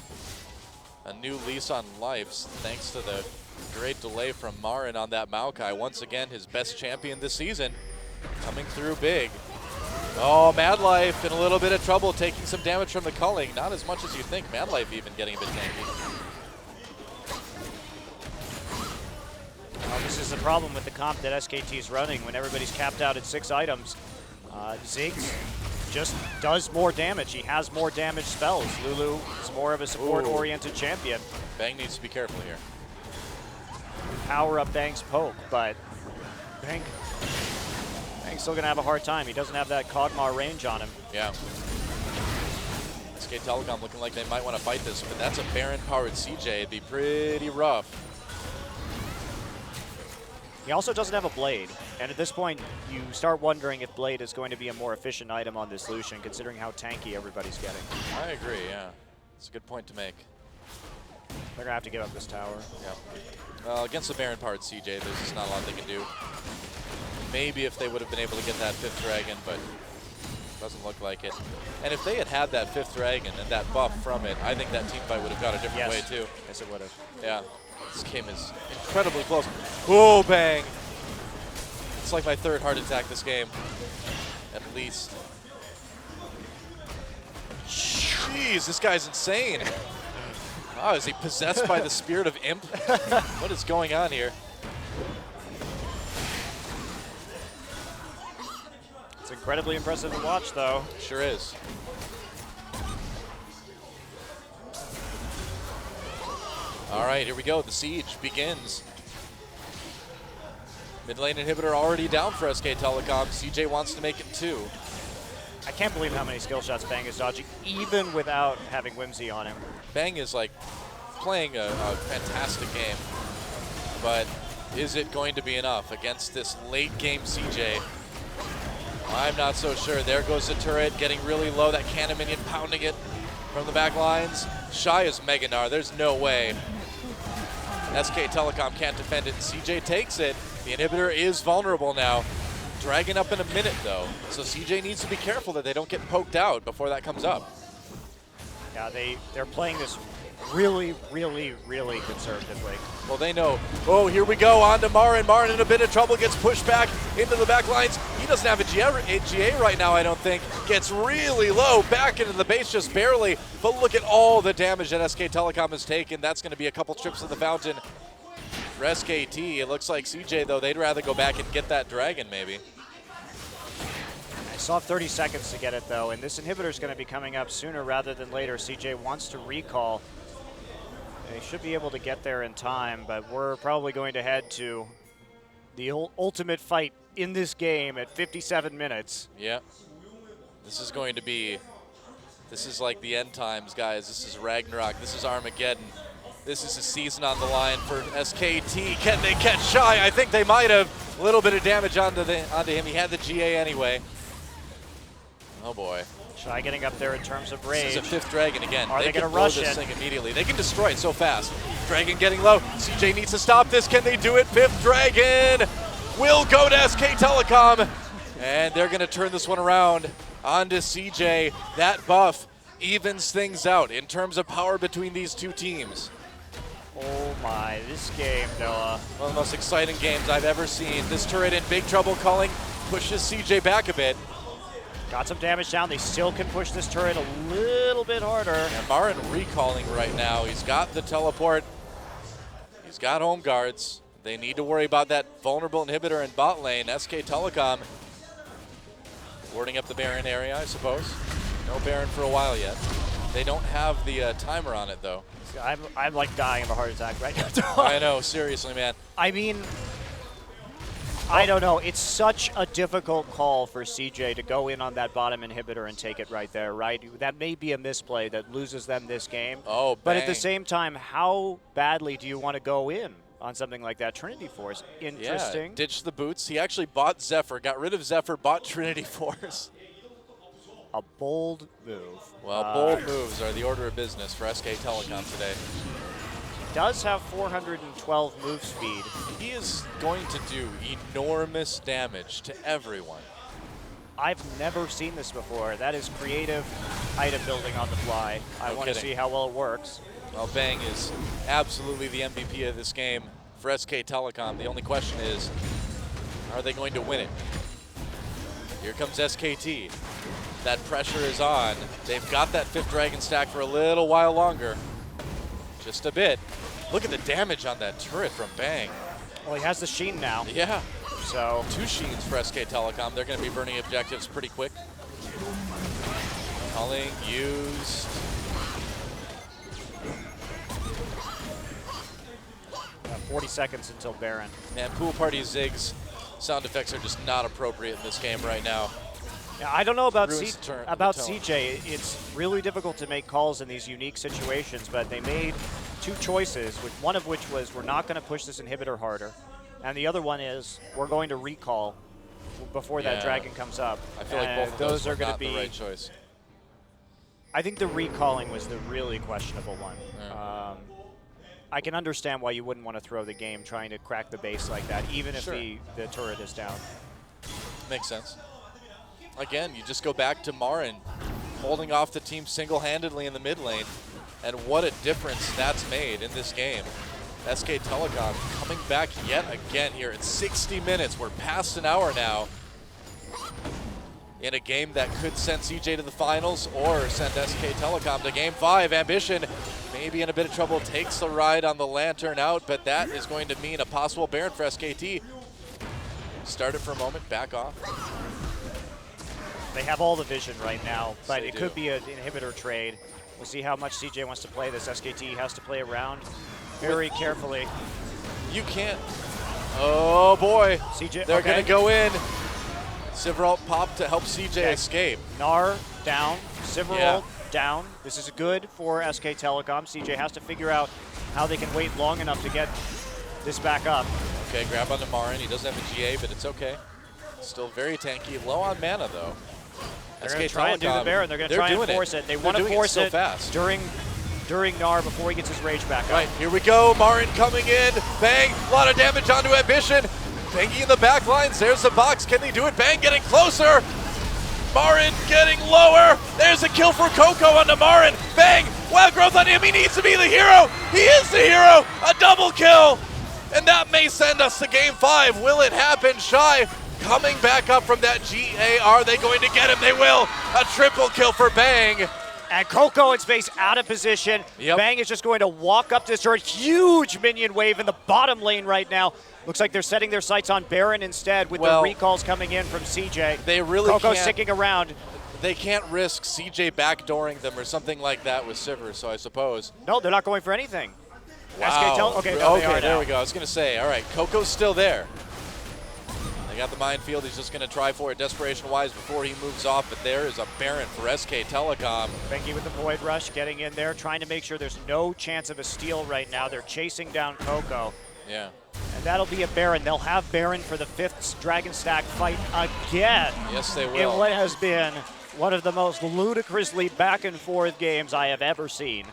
a new lease on life, thanks to the great delay from Marin on that Maokai. Once again, his best champion this season, coming through big. Oh, Mad Life in a little bit of trouble, taking some damage from the culling. Not as much as you think. Mad Life even getting a bit tanky. Well, this is the problem with the comp that SKT is running. When everybody's capped out at 6 items, Ziggs just does more damage. He has more damage spells. Lulu is more of a support-oriented champion. Bang needs to be careful here. Power up Bang's poke, but Bang's still going to have a hard time. He doesn't have that Kog'Maw range on him. Yeah. SK Telecom looking like they might want to fight this, but that's a Baron-powered CJ. It'd be pretty rough. He also doesn't have a Blade, and at this point, you start wondering if Blade is going to be a more efficient item on this Lucian, considering how tanky everybody's getting. I agree, yeah. It's a good point to make. They're going to have to give up this tower. Yeah. Well, against the Baron-powered CJ, there's just not a lot they can do. Maybe if they would have been able to get that 5th dragon, but doesn't look like it. And if they had had that 5th dragon and that buff from it, I think that teamfight would have gone a different way too. Yes, it would have. Yeah. This game is incredibly close. Oh, Bang! It's like my 3rd heart attack this game, at least. Jeez, this guy's insane. Oh, is he possessed by the spirit of Imp? What is going on here? It's incredibly impressive to watch, though. Sure is. All right, here we go. The siege begins. Mid lane inhibitor already down for SK Telecom. CJ wants to make it 2. I can't believe how many skill shots Bang is dodging, even without having Whimsy on him. Bang is like playing a fantastic game, but is it going to be enough against this late game CJ? I'm not so sure. There goes the turret, getting really low. That cannon minion pounding it from the back lines. Shy is Meganar. There's no way. SK Telecom can't defend it. CJ takes it. The inhibitor is vulnerable now. Dragon up in a minute, though. So CJ needs to be careful that they don't get poked out before that comes up. Yeah, they're playing this really, really, really conservatively. Well, they know. Oh, here we go. On to Marin. Marin in a bit of trouble. Gets pushed back into the back lines. He doesn't have a GA right now, I don't think. Gets really low. Back into the base just barely. But look at all the damage that SK Telecom has taken. That's going to be a couple trips to the fountain for SKT. It looks like CJ, though, they'd rather go back and get that dragon, maybe. I still have 30 seconds to get it, though, and this inhibitor is going to be coming up sooner rather than later. CJ wants to recall. They should be able to get there in time, but we're probably going to head to the ultimate fight in this game at 57 minutes. Yeah. This is going to be, this is like the end times, guys. This is Ragnarok. This is Armageddon. This is a season on the line for SKT. Can they catch Shy? I think they might have. A little bit of damage onto him. He had the GA anyway. Oh boy. Shy getting up there in terms of rage. This is a 5th dragon again. Are they can going to blow rush this it? thing immediately. They can destroy it so fast. Dragon getting low. CJ needs to stop this. Can they do it? 5th dragon will go to SK Telecom. And they're going to turn this one around onto CJ. That buff evens things out in terms of power between these two teams. Oh my, this game, Noah. One of the most exciting games I've ever seen. This turret in big trouble. Culling pushes CJ back a bit. Got some damage down. They still can push this turret a little bit harder. And Marin recalling right now. He's got the teleport. He's got home guards. They need to worry about that vulnerable inhibitor in bot lane. SK Telecom warding up the Baron area, I suppose. No Baron for a while yet. They don't have the timer on it, though. I'm like dying of a heart attack right now. I know, seriously, man. I mean, I don't know. It's such a difficult call for CJ to go in on that bottom inhibitor and take it right there, right? That may be a misplay that loses them this game. Oh, but at the same time, how badly do you want to go in on something like that? Trinity Force, interesting. Yeah, ditched the boots. He actually bought Zephyr, got rid of Zephyr, bought Trinity Force. A bold move. Well, bold moves are the order of business for SK Telecom today. Does have 412 move speed. He is going to do enormous damage to everyone. I've never seen this before. That is creative item building on the fly. I want to see how well it works. Well, Bang is absolutely the MVP of this game for SK Telecom. The only question is, are they going to win it? Here comes SKT. That pressure is on. They've got that 5th Dragon stack for a little while longer. Just a bit. Look at the damage on that turret from Bang. Well, he has the Sheen now. Yeah. So 2 Sheens for SK Telecom. They're going to be burning objectives pretty quick. Calling used. 40 seconds until Baron. Man, Pool Party Ziggs sound effects are just not appropriate in this game right now. Yeah, I don't know about Ruins CJ. It's really difficult to make calls in these unique situations, but they made 2 choices, one of which was we're not going to push this inhibitor harder, and the other one is we're going to recall before that dragon comes up. I feel like both of those are going to not be the right choice. I think the recalling was the really questionable one. Yeah. I can understand why you wouldn't want to throw the game trying to crack the base like that, even if the turret is down. Makes sense. Again, you just go back to Marin holding off the team single-handedly in the mid lane, and what a difference that's made in this game. SK Telecom coming back yet again here in 60 minutes. We're past an hour now in a game that could send CJ to the finals or send SK Telecom to Game 5. Ambition maybe in a bit of trouble, takes the ride on the Lantern out, but that is going to mean a possible Baron for SKT. Start it for a moment, back off. They have all the vision right now, but They it do. could be an inhibitor trade. We'll see how much CJ wants to play this. SKT has to play around very carefully. You can't. Oh boy. CJ, They're going to go in. Sivralt pop to help CJ escape. Gnar down, Sivralt down. This is good for SK Telecom. CJ has to figure out how they can wait long enough to get this back up. Okay, grab onto Marin. He doesn't have a GA, but it's okay. Still very tanky. Low on mana, though. They're going to try and do the Baron. They're going to try and force it. They want to force it fast. during Gnar before he gets his rage back up. Right, here we go. Marin coming in. Bang, a lot of damage onto Ambition. Bangy in the back lines. There's the box. Can they do it? Bang getting closer. Marin getting lower. There's a kill for Coco onto Marin. Bang, wild growth on him. He needs to be the hero. He is the hero. A double kill. And that may send us to Game 5. Will it happen? Shy coming back up from that GA. Are they going to get him? They will. A triple kill for Bang. And Coco in space out of position. Bang is just going to walk up this turret. Huge minion wave in the bottom lane right now. Looks like they're setting their sights on Baron instead with the recalls coming in from CJ. They really Coco can't, sticking around. They can't risk CJ backdooring them or something like that with Sivir, so I suppose. No, they're not going for anything. Wow. Okay, no, they are there now. we go. I was going to say, all right, Coco's still there. They got the minefield. He's just going to try for it desperation-wise before he moves off, but there is a Baron for SK Telecom. Bengi with the Void Rush getting in there, trying to make sure there's no chance of a steal right now. They're chasing down Coco. Yeah. And that'll be a Baron. They'll have Baron for the 5th Dragon Stack fight again. Yes, they will. In what has been one of the most ludicrously back-and-forth games I have ever seen.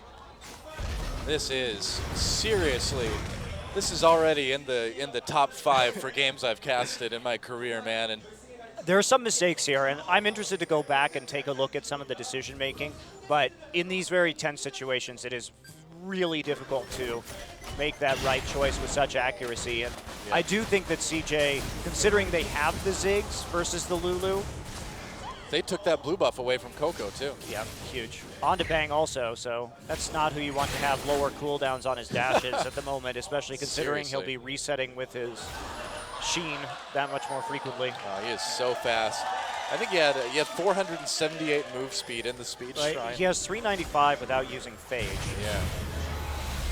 This is seriously, this is already in the top 5 for games I've casted in my career, man. And there are some mistakes here, and I'm interested to go back and take a look at some of the decision making. But in these very tense situations, it is really difficult to make that right choice with such accuracy. And I do think that CJ, considering they have the Ziggs versus the Lulu, they took that blue buff away from Coco too. Yeah, huge. On to Bang also, so that's not who you want to have lower cooldowns on his dashes at the moment, especially considering he'll be resetting with his Sheen that much more frequently. Oh, he is so fast. I think he had 478 move speed in the speed shrine. He has 395 without using Phage. Yeah.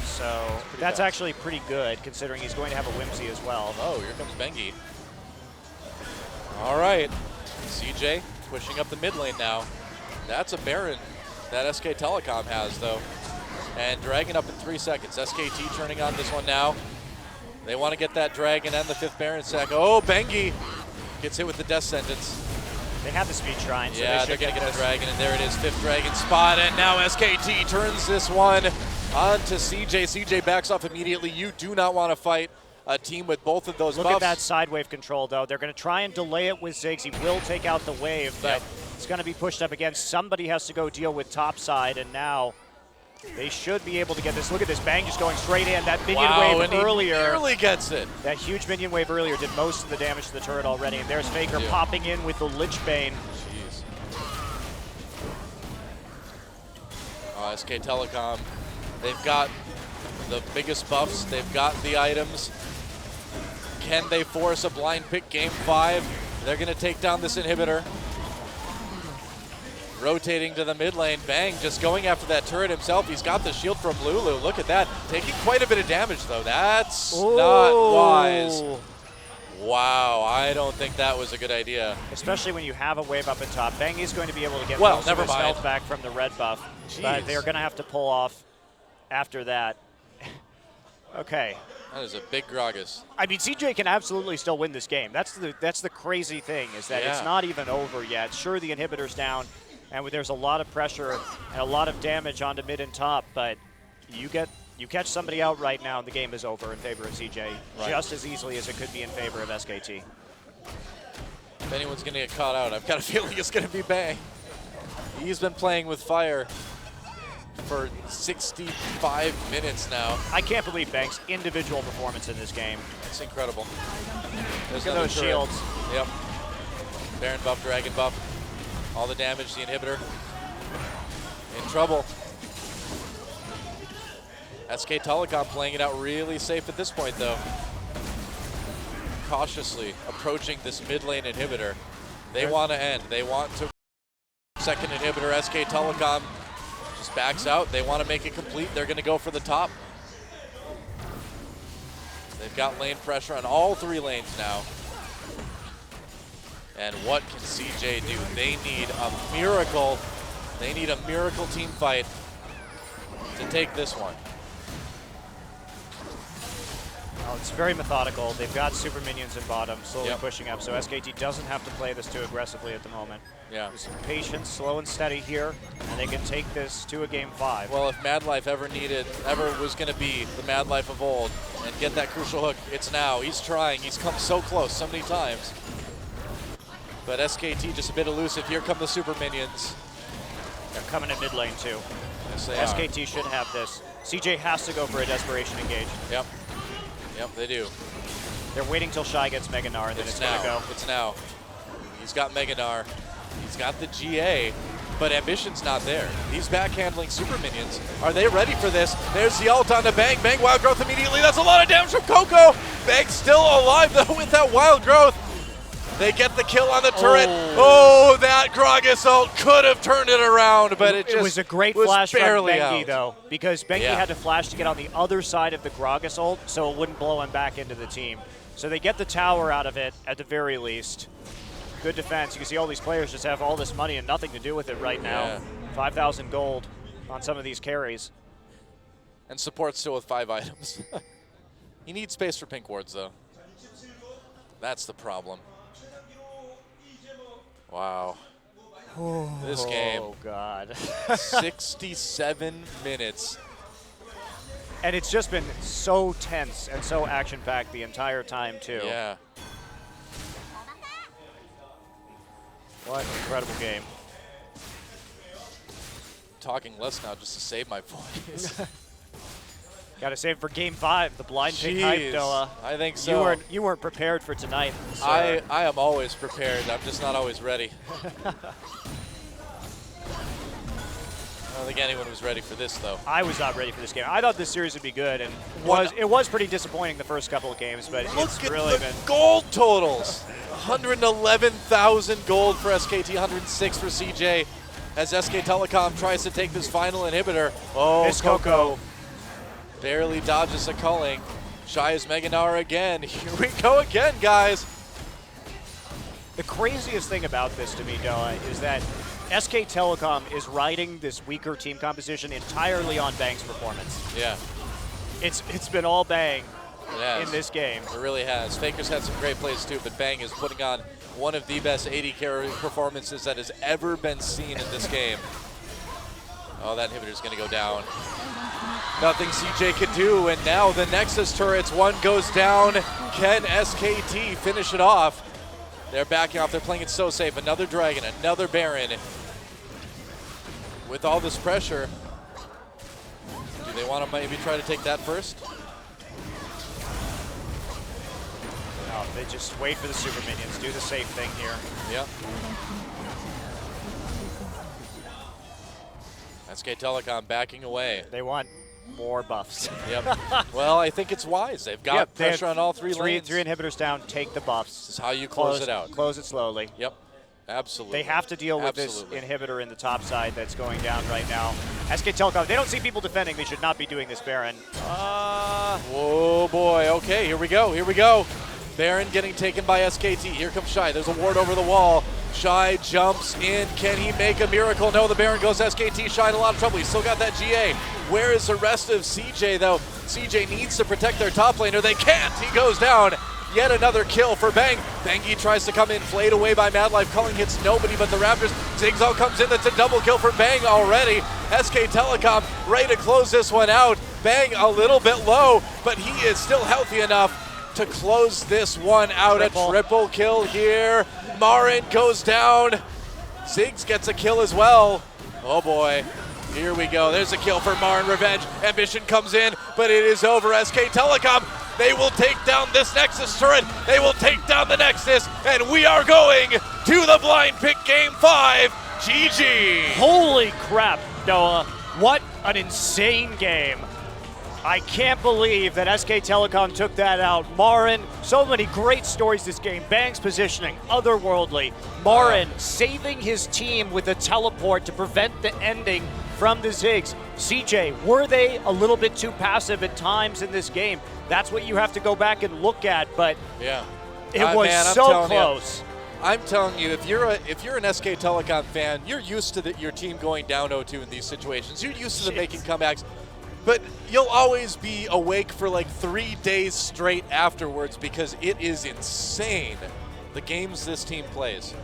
So that's actually pretty good considering he's going to have a Whimsy as well. Oh, here comes Bengi. All right, CJ pushing up the mid lane now. That's a Baron that SK Telecom has though. And Dragon up in 3 seconds. SKT turning on this one now. They want to get that Dragon and the 5th Baron stack. Oh, Bengi gets hit with the death sentence. They have the speed shrine, so Yeah, they they're should going to get get the this. dragon, and there it is, 5th dragon spot, and now SKT turns this one onto CJ. CJ backs off immediately. You do not want to fight a team with both of those Look buffs. at that side wave control, though. They're going to try and delay it with Ziggs. He will take out the wave, but it's going to be pushed up again. Somebody has to go deal with top side, and now they should be able to get this. Look at this, Bang just going straight in. That minion wave and earlier. He nearly gets it. That huge minion wave earlier did most of the damage to the turret already, and there's FLICKR popping in with the Lich Bane. Jeez. SK Telecom, they've got the biggest buffs, they've got the items. Can they force a blind pick game 5? They're going to take down this inhibitor. Rotating to the mid lane, Bang just going after that turret himself. He's got the shield from Lulu. Look at that. Taking quite a bit of damage, though. That's not wise. Wow, I don't think that was a good idea. Especially when you have a wave up in top. Bang is going to be able to get Well, most never of his mind. health back from the red buff. Jeez. But they're going to have to pull off after that. Okay. That is a big Gragas. I mean, CJ can absolutely still win this game. That's the crazy thing, is that it's not even over yet. Sure, the inhibitor's down, and there's a lot of pressure and a lot of damage onto mid and top, but you catch somebody out right now, and the game is over in favor of CJ, just as easily as it could be in favor of SKT. If anyone's going to get caught out, I've got a feeling it's going to be Bang. He's been playing with fire for 65 minutes now. I can't believe Bang's individual performance in this game. It's incredible. Look at those shields. Yep. Baron buff, Dragon buff. All the damage, the inhibitor. In trouble. SK Telecom playing it out really safe at this point, though. Cautiously approaching this mid lane inhibitor. They want to end. They want to. Second inhibitor, SK Telecom just backs out. They want to make it complete. They're going to go for the top. They've got lane pressure on all 3 lanes now. And what can CJ do? They need a miracle. They need a miracle team fight to take this one. Oh, it's very methodical. They've got super minions in bottom, slowly pushing up, so SKT doesn't have to play this too aggressively at the moment. Yeah. Just patience, slow and steady here, and they can take this to a game 5. Well, if Mad Life ever was going to be the Mad Life of old and get that crucial hook, it's now. He's trying. He's come so close so many times. But SKT just a bit elusive. Here come the super minions. They're coming in mid lane too. Yes, they SKT should have this. CJ has to go for a desperation engage. Yep. Yep, they do. They're waiting till Shy gets Mega Gnar, and then it's going to go. It's now. He's got Mega Gnar. He's got the GA, but Ambition's not there. He's backhandling super minions. Are they ready for this? There's the ult on the Bang. Bang Wild Growth immediately. That's a lot of damage from Coco. Bang's still alive, though, with that Wild Growth. They get the kill on the turret. Oh, that Gragas ult could have turned it around, but it was a great flash from Bengi, out. though, because Bengi had to flash to get on the other side of the Gragas ult, so it wouldn't blow him back into the team. So they get the tower out of it, at the very least. Good defense. You can see all these players just have all this money and nothing to do with it right now. 5,000 gold on some of these carries. And support still with 5 items. He needs space for pink wards, though. That's the problem. Wow. This game. Oh, God. 67 minutes. And it's just been so tense and so action-packed the entire time, too. Yeah. What an incredible game. Talking less now just to save my voice. Got to save for game 5, the blind pick hype, Noah. I think so. You weren't prepared for tonight, sir. I am always prepared. I'm just not always ready. I don't think anyone was ready for this, though. I was not ready for this game. I thought this series would be good, and it was pretty disappointing the first couple of games, but it's really been gold totals. 111,000 gold for SKT, 106 for CJ, as SK Telecom tries to take this final inhibitor. Oh, Miss Coco barely dodges a culling. Shy is Mega Gnar again. Here we go again, guys. The craziest thing about this to me, Noah, is that SK Telecom is riding this weaker team composition entirely on Bang's performance. Yeah. It's been all Bang in this game. It really has. FLICKR's had some great plays too, but Bang is putting on one of the best AD carry performances that has ever been seen in this game. Oh, that inhibitor's gonna go down. Nothing CJ could do, and now the Nexus turrets, one goes down. Can SKT finish it off? They're backing off, they're playing it so safe. Another Dragon, another Baron. With all this pressure, do they want to maybe try to take that first? No, they just wait for the super minions, do the safe thing here. Yep. SK Telecom backing away. They want more buffs. Yep. Well, I think it's wise. They've got pressure on all three lanes. Three inhibitors down, take the buffs. This is how you close it out. Close it slowly. Yep. Absolutely. They have to deal with this inhibitor in the top side that's going down right now. SK Telecom, they don't see people defending. They should not be doing this, Baron. Whoa, boy. Okay, here we go. Here we go. Baron getting taken by SKT. Here comes Shy. There's a ward over the wall. Shy jumps in. Can he make a miracle? No, the Baron goes SKT. Shy in a lot of trouble. He's still got that GA. Where is the rest of CJ, though? CJ needs to protect their top laner. They can't. He goes down. Yet another kill for Bang. Bangy tries to come in, flayed away by Mad Life. Culling hits nobody but the Raptors. Zigzag comes in. That's a double kill for Bang already. SK Telecom ready to close this one out. Bang a little bit low, but he is still healthy enough to close this one out. A triple kill here. Marin goes down. Ziggs gets a kill as well. Oh boy. Here we go. There's a kill for Marin. Revenge. Ambition comes in, but it is over. SK Telecom, they will take down this Nexus turret. They will take down the Nexus, and we are going to the blind pick game 5. GG. Holy crap, Noah. What an insane game. I can't believe that SK Telecom took that out. Marin, so many great stories this game. Bang's positioning, otherworldly. Marin saving his team with a teleport to prevent the ending from the Ziggs. CJ, were they a little bit too passive at times in this game? That's what you have to go back and look at, but yeah, it was so close. I'm telling you, if you're an SK Telecom fan, you're used to your team going down 0-2 in these situations. You're used to them making comebacks. But you'll always be awake for like 3 days straight afterwards because it is insane, the games this team plays.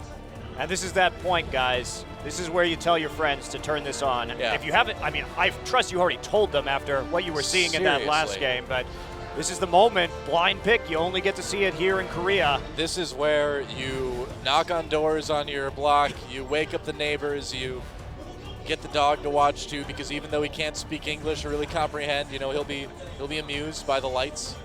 And this is that point, guys. This is where you tell your friends to turn this on. Yeah. If you haven't, I mean, I trust you already told them after what you were seeing in that last game, but this is the moment. Blind pick, you only get to see it here in Korea. This is where you knock on doors on your block, you wake up the neighbors, you get the dog to watch too, because even though he can't speak English or really comprehend, you know, he'll be amused by the lights.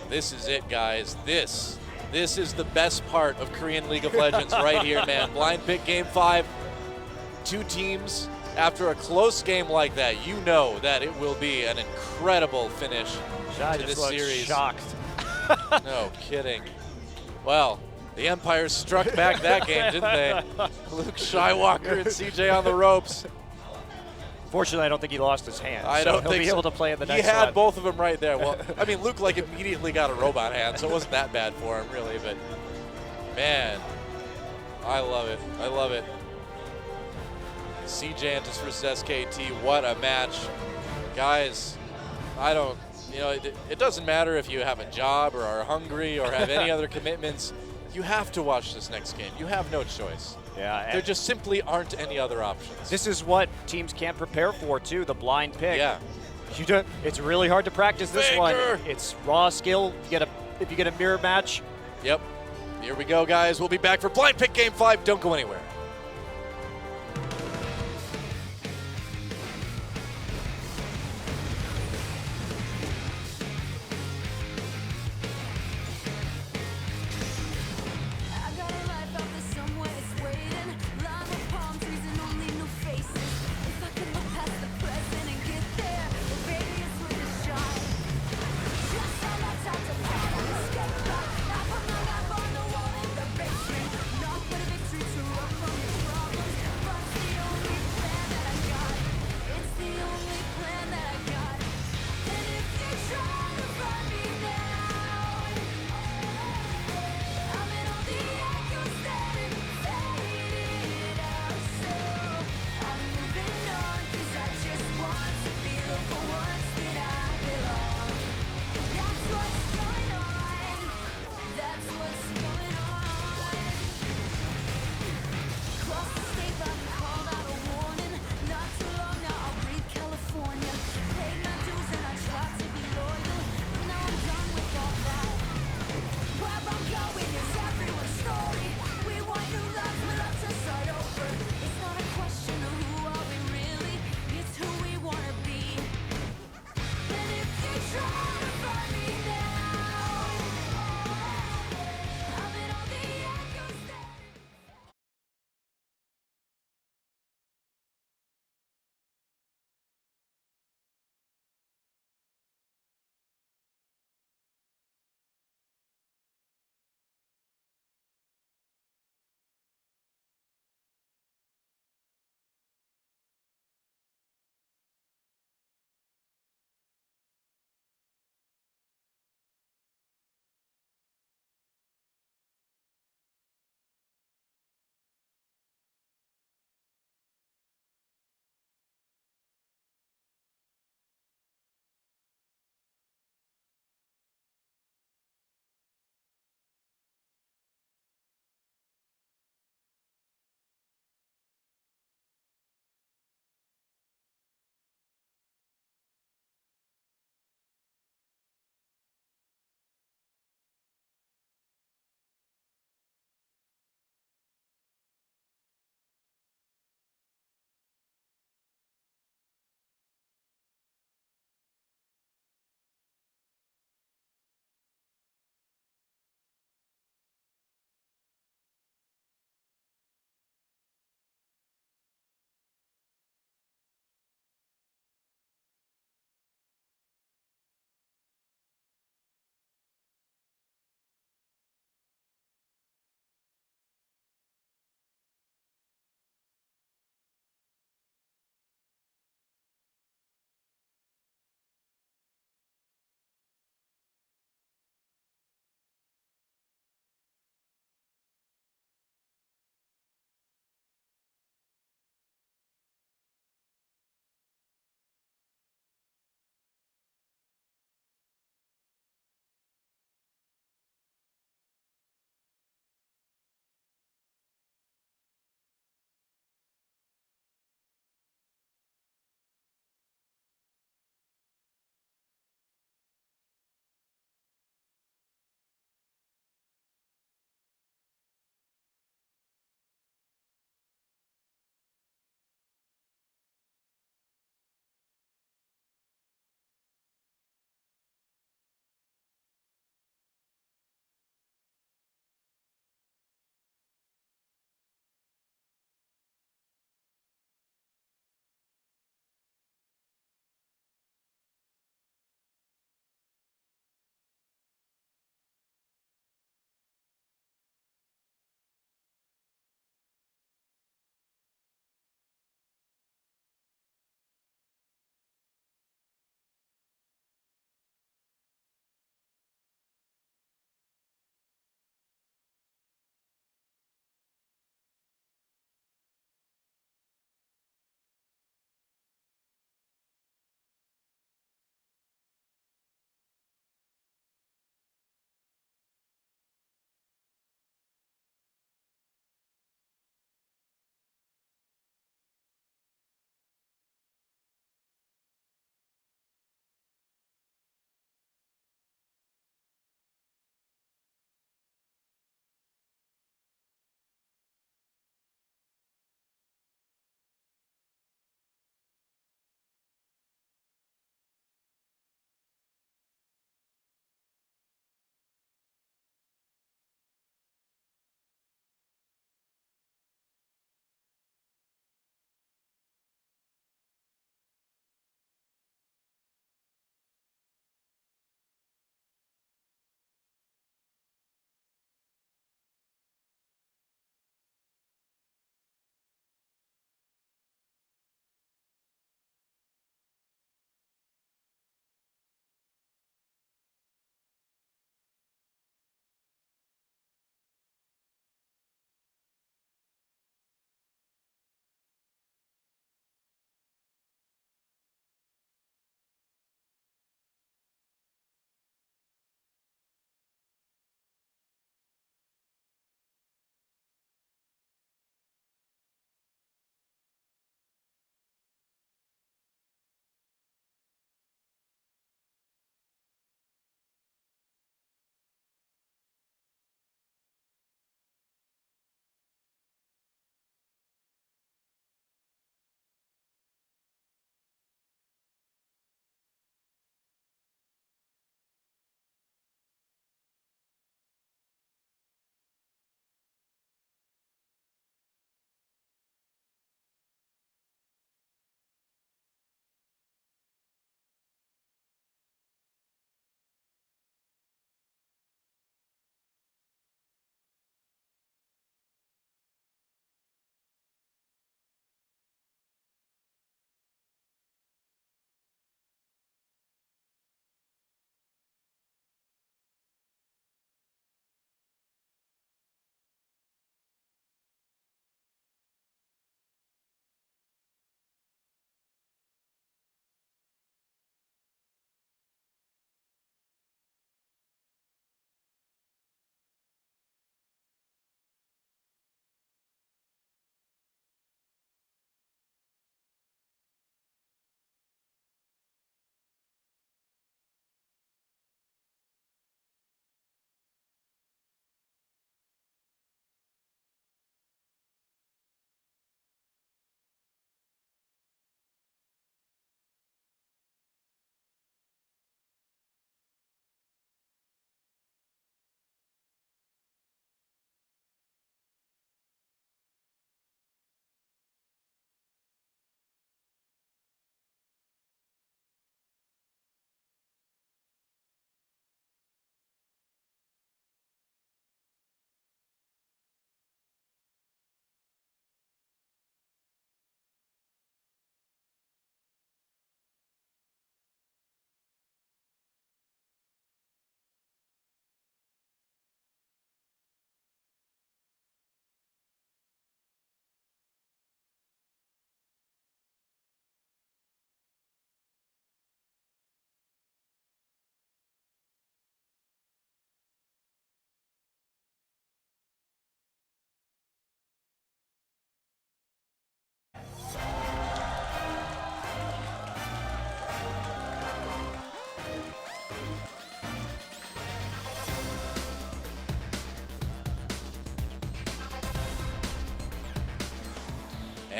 This is it, guys. This is the best part of Korean League of Legends right here, man. Blind pick game 5. 2 teams after a close game like that. You know that it will be an incredible finish to this series. Shocked. No kidding. Well, the Empire struck back that game, didn't they? Luke Skywalker and CJ on the ropes. Fortunately, I don't think he lost his hand. I don't he'll think be able to play in the next He had one. both of them right there. Well, I mean, Luke like immediately got a robot hand, so it wasn't that bad for him, really. But man, I love it. I love it. CJ Antis versus SKT. What a match, guys. I don't. You know, it doesn't matter if you have a job or are hungry or have any other commitments. You have to watch this next game. You have no choice. Yeah, there just simply aren't any other options. This is what teams can't prepare for, too, the blind pick. Yeah. It's really hard to practice this one. FLICKR. It's raw skill. If you get a mirror match. Yep. Here we go, guys. We'll be back for blind pick game 5. Don't go anywhere.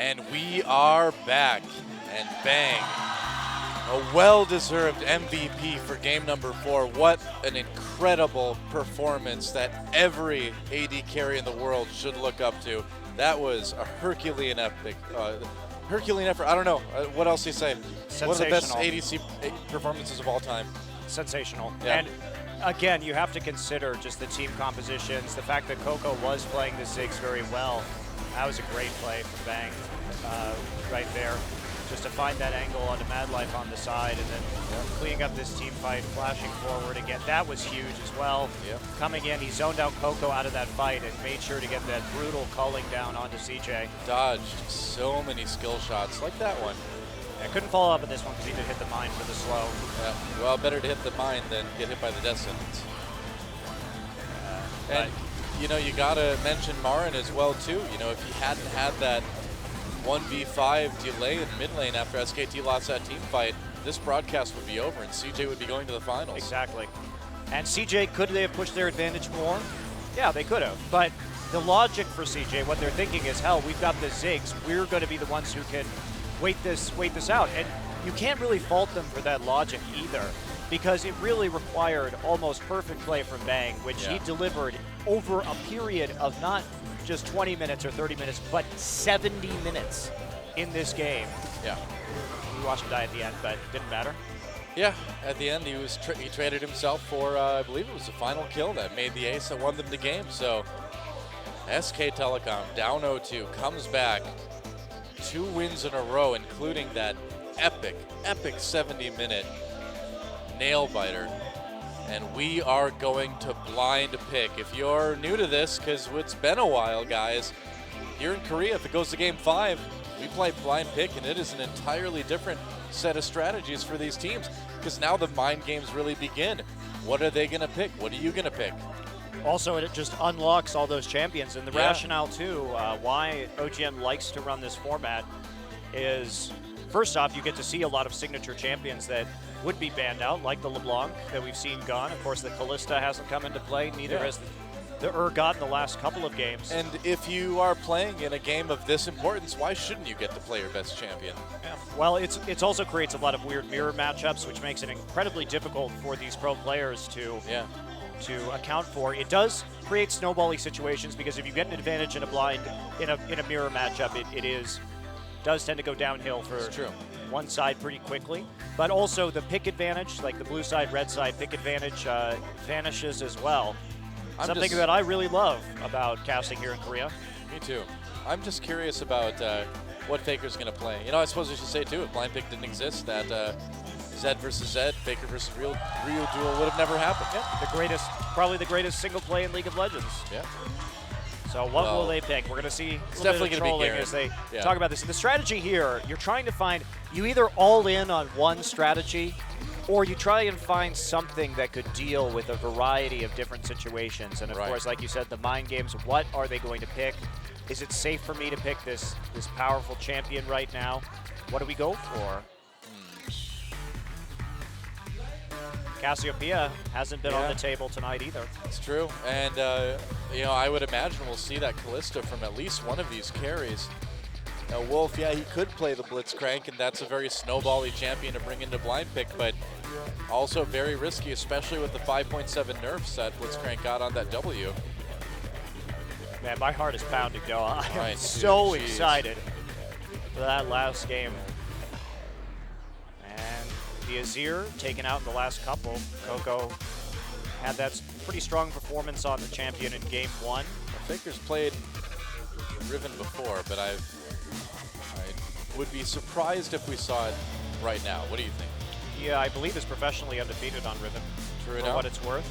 And we are back. And bang. A well-deserved MVP for game number 4. What an incredible performance that every AD carry in the world should look up to. That was a Herculean epic. Herculean effort. I don't know. What else do you say? One of the best ADC performances of all time. Sensational. Yeah. And again, you have to consider just the team compositions, the fact that Coco was playing the Ziggs very well. That was a great play from Bang right there. Just to find that angle onto Mad Life on the side and then cleaning up this team fight, flashing forward again. That was huge as well. Coming in, he zoned out Coco out of that fight and made sure to get that brutal culling down onto CJ. Dodged so many skill shots, like that one. I couldn't follow up on this one because he did hit the mine for the slow. Yeah. Well, better to hit the mine than get hit by the death sentence. And, you know, you got to mention Marin as well, too. You know, if he hadn't had that 1v5 delay in mid lane after SKT lost that team fight, this broadcast would be over and CJ would be going to the finals. Exactly. And CJ, could they have pushed their advantage more? Yeah, they could have. But the logic for CJ, what they're thinking is, hell, we've got the Ziggs. We're going to be the ones who can wait this out. And you can't really fault them for that logic either, because it really required almost perfect play from Bang, which he delivered over a period of not just 20 minutes or 30 minutes, but 70 minutes in this game. Yeah. We watched him die at the end, but didn't matter. Yeah, at the end he was he traded himself for, I believe it was the final kill that made the ace that won them the game. So SK Telecom down 0-2, comes back, 2 wins in a row, including that epic 70-minute nail biter. And we are going to blind pick. If you're new to this, because it's been a while, guys, here in Korea, if it goes to game 5, we play blind pick, and it is an entirely different set of strategies for these teams, because now the mind games really begin. What are they going to pick? What are you going to pick? Also, it just unlocks all those champions. And the rationale, too, why OGN likes to run this format is, first off, you get to see a lot of signature champions that would be banned out, like the LeBlanc that we've seen gone. Of course, the Callista hasn't come into play, neither has the Urgot in the last couple of games. And if you are playing in a game of this importance, why shouldn't you get to play your best champion? Yeah. Well, it's also creates a lot of weird mirror matchups, which makes it incredibly difficult for these pro players to account for. It does create snowbally situations, because if you get an advantage in a blind in a mirror matchup, it does tend to go downhill for one side pretty quickly. But also the pick advantage, like the blue side, red side pick advantage, vanishes as well. Something that I really love about casting here in Korea. Me too. I'm just curious about what Faker's going to play. You know, I suppose I should say too, if blind pick didn't exist, that Zed versus Zed, Faker versus Ryu duel would have never happened. Yeah, probably the greatest single play in League of Legends. Yeah. So what will they pick? We're going to see it's definitely going to be trolling as they talk about this. And the strategy here, you're trying to find, you either all in on one strategy, or you try and find something that could deal with a variety of different situations. And of course, like you said, the mind games, what are they going to pick? Is it safe for me to pick this powerful champion right now? What do we go for? Cassiopeia hasn't been on the table tonight either. It's true. And, you know, I would imagine we'll see that Callista from at least one of these carries. Now, Wolf, yeah, he could play the Blitzcrank, and that's a very snowbally champion to bring into blind pick, but also very risky, especially with the 5.7 nerfs that Blitzcrank got on that W. Man, my heart is pounding, Noah. I am so excited for that last game. And the Azir taken out in the last couple. Coco had that pretty strong performance on the champion in game 1. Faker's played Riven before, but I would be surprised if we saw it right now. What do you think? Yeah, I believe is professionally undefeated on Riven. True for enough. what it's worth.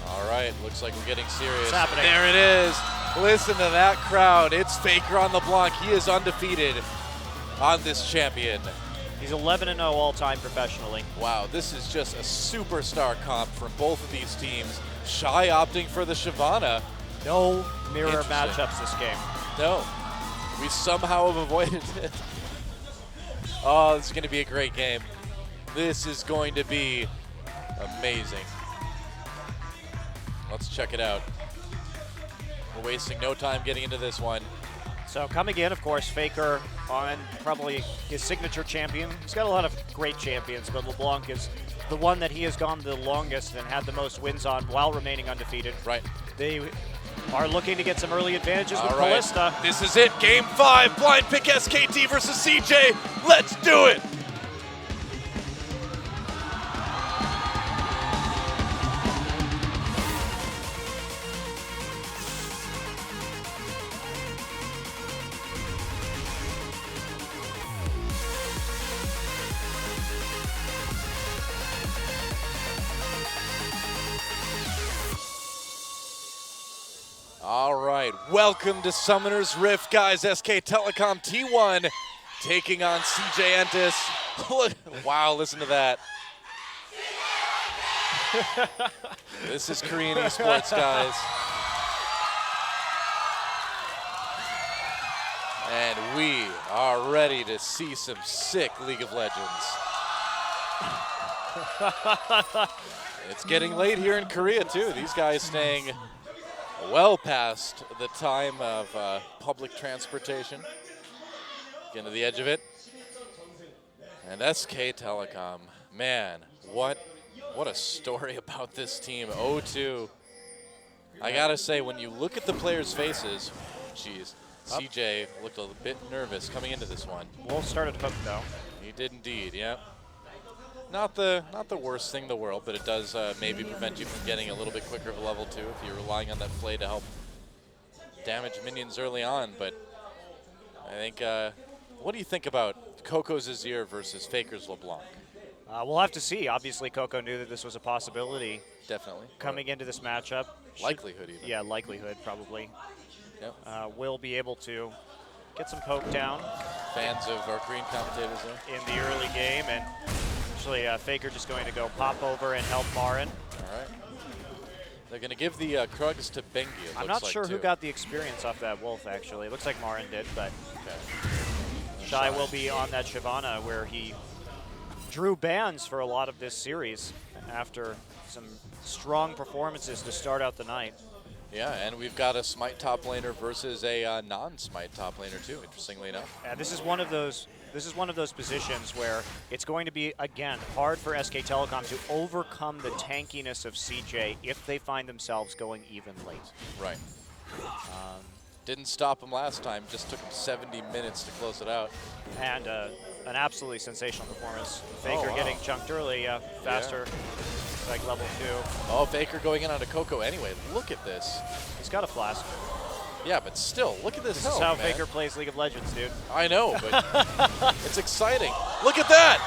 All right, looks like we're getting serious. It's happening. There it is. Listen to that crowd. It's Faker on the block. He is undefeated on this champion. He's 11-0 all-time professionally. Wow, this is just a superstar comp from both of these teams. Shy opting for the Shyvana. No mirror matchups this game. No. We somehow have avoided it. Oh, this is going to be a great game. This is going to be amazing. Let's check it out. We're wasting no time getting into this one. So coming in, of course, FLICKR on probably his signature champion. He's got a lot of great champions, but LeBlanc is the one that he has gone the longest and had the most wins on while remaining undefeated. Right. They are looking to get some early advantages with right. Ballista. This is it, Game 5, blind pick SKT versus CJ. Let's do it! All right, welcome to Summoner's Rift, guys. SK Telecom T1 taking on CJ Entis. Look, wow, listen to that. This is Korean Esports, guys. And we are ready to see some sick League of Legends. It's getting late here in Korea, too. These guys staying well past the time of public transportation. Getting to the edge of it. And SK Telecom, man, what a story about this team. 0-2. I gotta say, when you look at the players' faces, geez, CJ looked a bit nervous coming into this one. Wolf started hook though. He did indeed, yeah. Not the worst thing in the world, but it does maybe prevent you from getting a little bit quicker of a level 2 if you're relying on that play to help damage minions early on. But I think, what do you think about Coco's Azir versus FLICKR's LeBlanc? We'll have to see. Obviously, Coco knew that this was a possibility. Definitely. Coming into this matchup. Likelihood even. Yeah, likelihood probably. Yep. Will be able to get some poke down. Fans of our Korean commentators there. In the early game, and actually FLICKR just going to go pop over and help Marin. All right. They're going to give the Krugs to Bengi, it I'm looks not sure like, who too. got the experience off that Wolf, actually. It looks like Marin did, but Okay. Shy will be on that Shyvana where he drew bans for a lot of this series after some strong performances to start out the night. Yeah, and we've got a Smite top laner versus a non-Smite top laner too, interestingly enough. And this is one of those positions where it's going to be, again, hard for SK Telecom to overcome the tankiness of CJ if they find themselves going even late. Right. Didn't stop him last time, just took him 70 minutes to close it out. And an absolutely sensational performance. Oh, FLICKR wow. getting chunked early, faster, like level 2. Oh, FLICKR going in onto Coco anyway. Look at this. He's got a flask. Yeah, but still, look at this. This is how FLICKR plays League of Legends, dude. I know, but it's exciting. Look at that!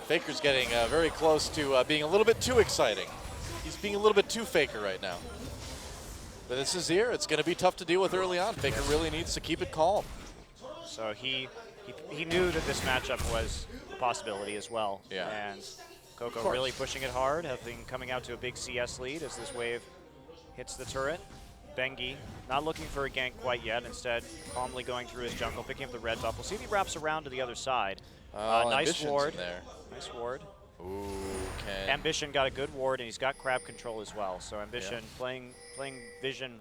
FLICKR's getting very close to being a little bit too exciting. He's being a little bit too FLICKR right now. But this is here. It's going to be tough to deal with early on. FLICKR really needs to keep it calm. So he knew that this matchup was a possibility as well. Yeah. And Coco really pushing it hard, coming out to a big CS lead as this wave hits the turret. Bengi not looking for a gank quite yet, instead calmly going through his jungle, picking up the red buff. We'll see if he wraps around to the other side. Nice Ambition's ward. in there. Nice ward. Ooh, okay. Ambition got a good ward, and he's got crab control as well. So Ambition playing Vision.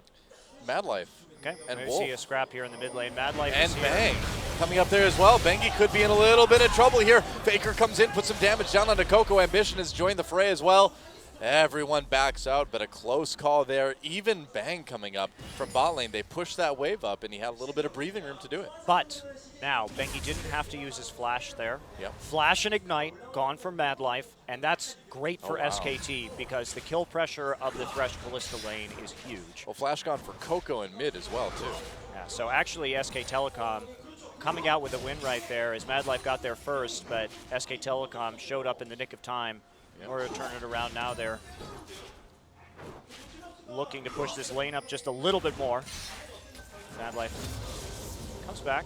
Mad Life. Okay, And we Wolf. see a scrap here in the mid lane. Mad Life And is here. Bang coming up there as well. Bengi could be in a little bit of trouble here. FLICKR comes in, puts some damage down onto Coco. Ambition has joined the fray as well. Everyone backs out, but a close call there. Even Bang coming up from bot lane. They pushed that wave up, and he had a little bit of breathing room to do it. But now, Bengi didn't have to use his flash there. Yep. Flash and Ignite, gone from Mad Life, and that's great for wow. SKT because the kill pressure of the Thresh Ballista lane is huge. Well, flash gone for Coco in mid as well, too. Yeah, so actually SK Telecom coming out with a win right there as Mad Life got there first, but SK Telecom showed up in the nick of time in order to turn it around. Now they're looking to push this lane up just a little bit more. Mad Life comes back.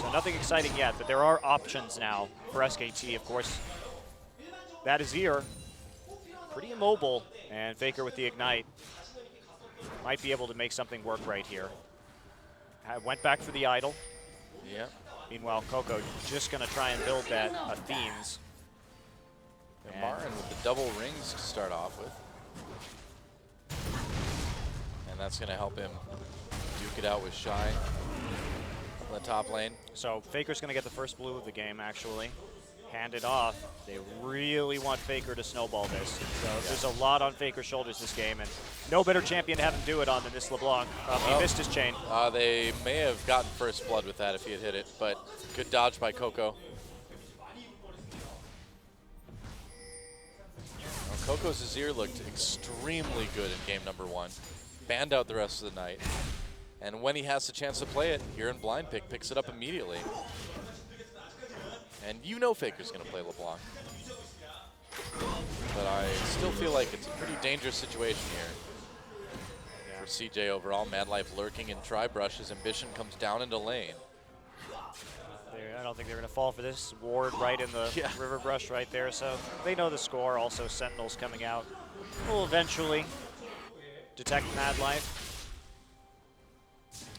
So nothing exciting yet, but there are options now for SKT, of course. That is here. Pretty immobile, and FLICKR with the Ignite might be able to make something work right here. Went back for the idol. Yeah. Meanwhile, Coco just going to try and build that Athene's. And Marin with the double rings to start off with. And that's going to help him do duke it out with Shy in the top lane. So FLICKR's going to get the first blue of the game, actually. Hand it off. They really want FLICKR to snowball this. So there's a lot on FLICKR's shoulders this game, and no better champion to have him do it on than this LeBlanc. He missed his chain. They may have gotten first blood with that if he had hit it, but good dodge by Coco. Coco's Azir looked extremely good in game number 1. Banned out the rest of the night. And when he has the chance to play it, here in blind pick, picks it up immediately. And you know FLICKR's going to play LeBlanc. But I still feel like it's a pretty dangerous situation here for CJ overall. Mad Life lurking in Tri-Brush as Ambition comes down into lane. I don't think they're going to fall for this. Ward right in the river brush right there, so they know the score. Also, Sentinels coming out will eventually detect Mad Life.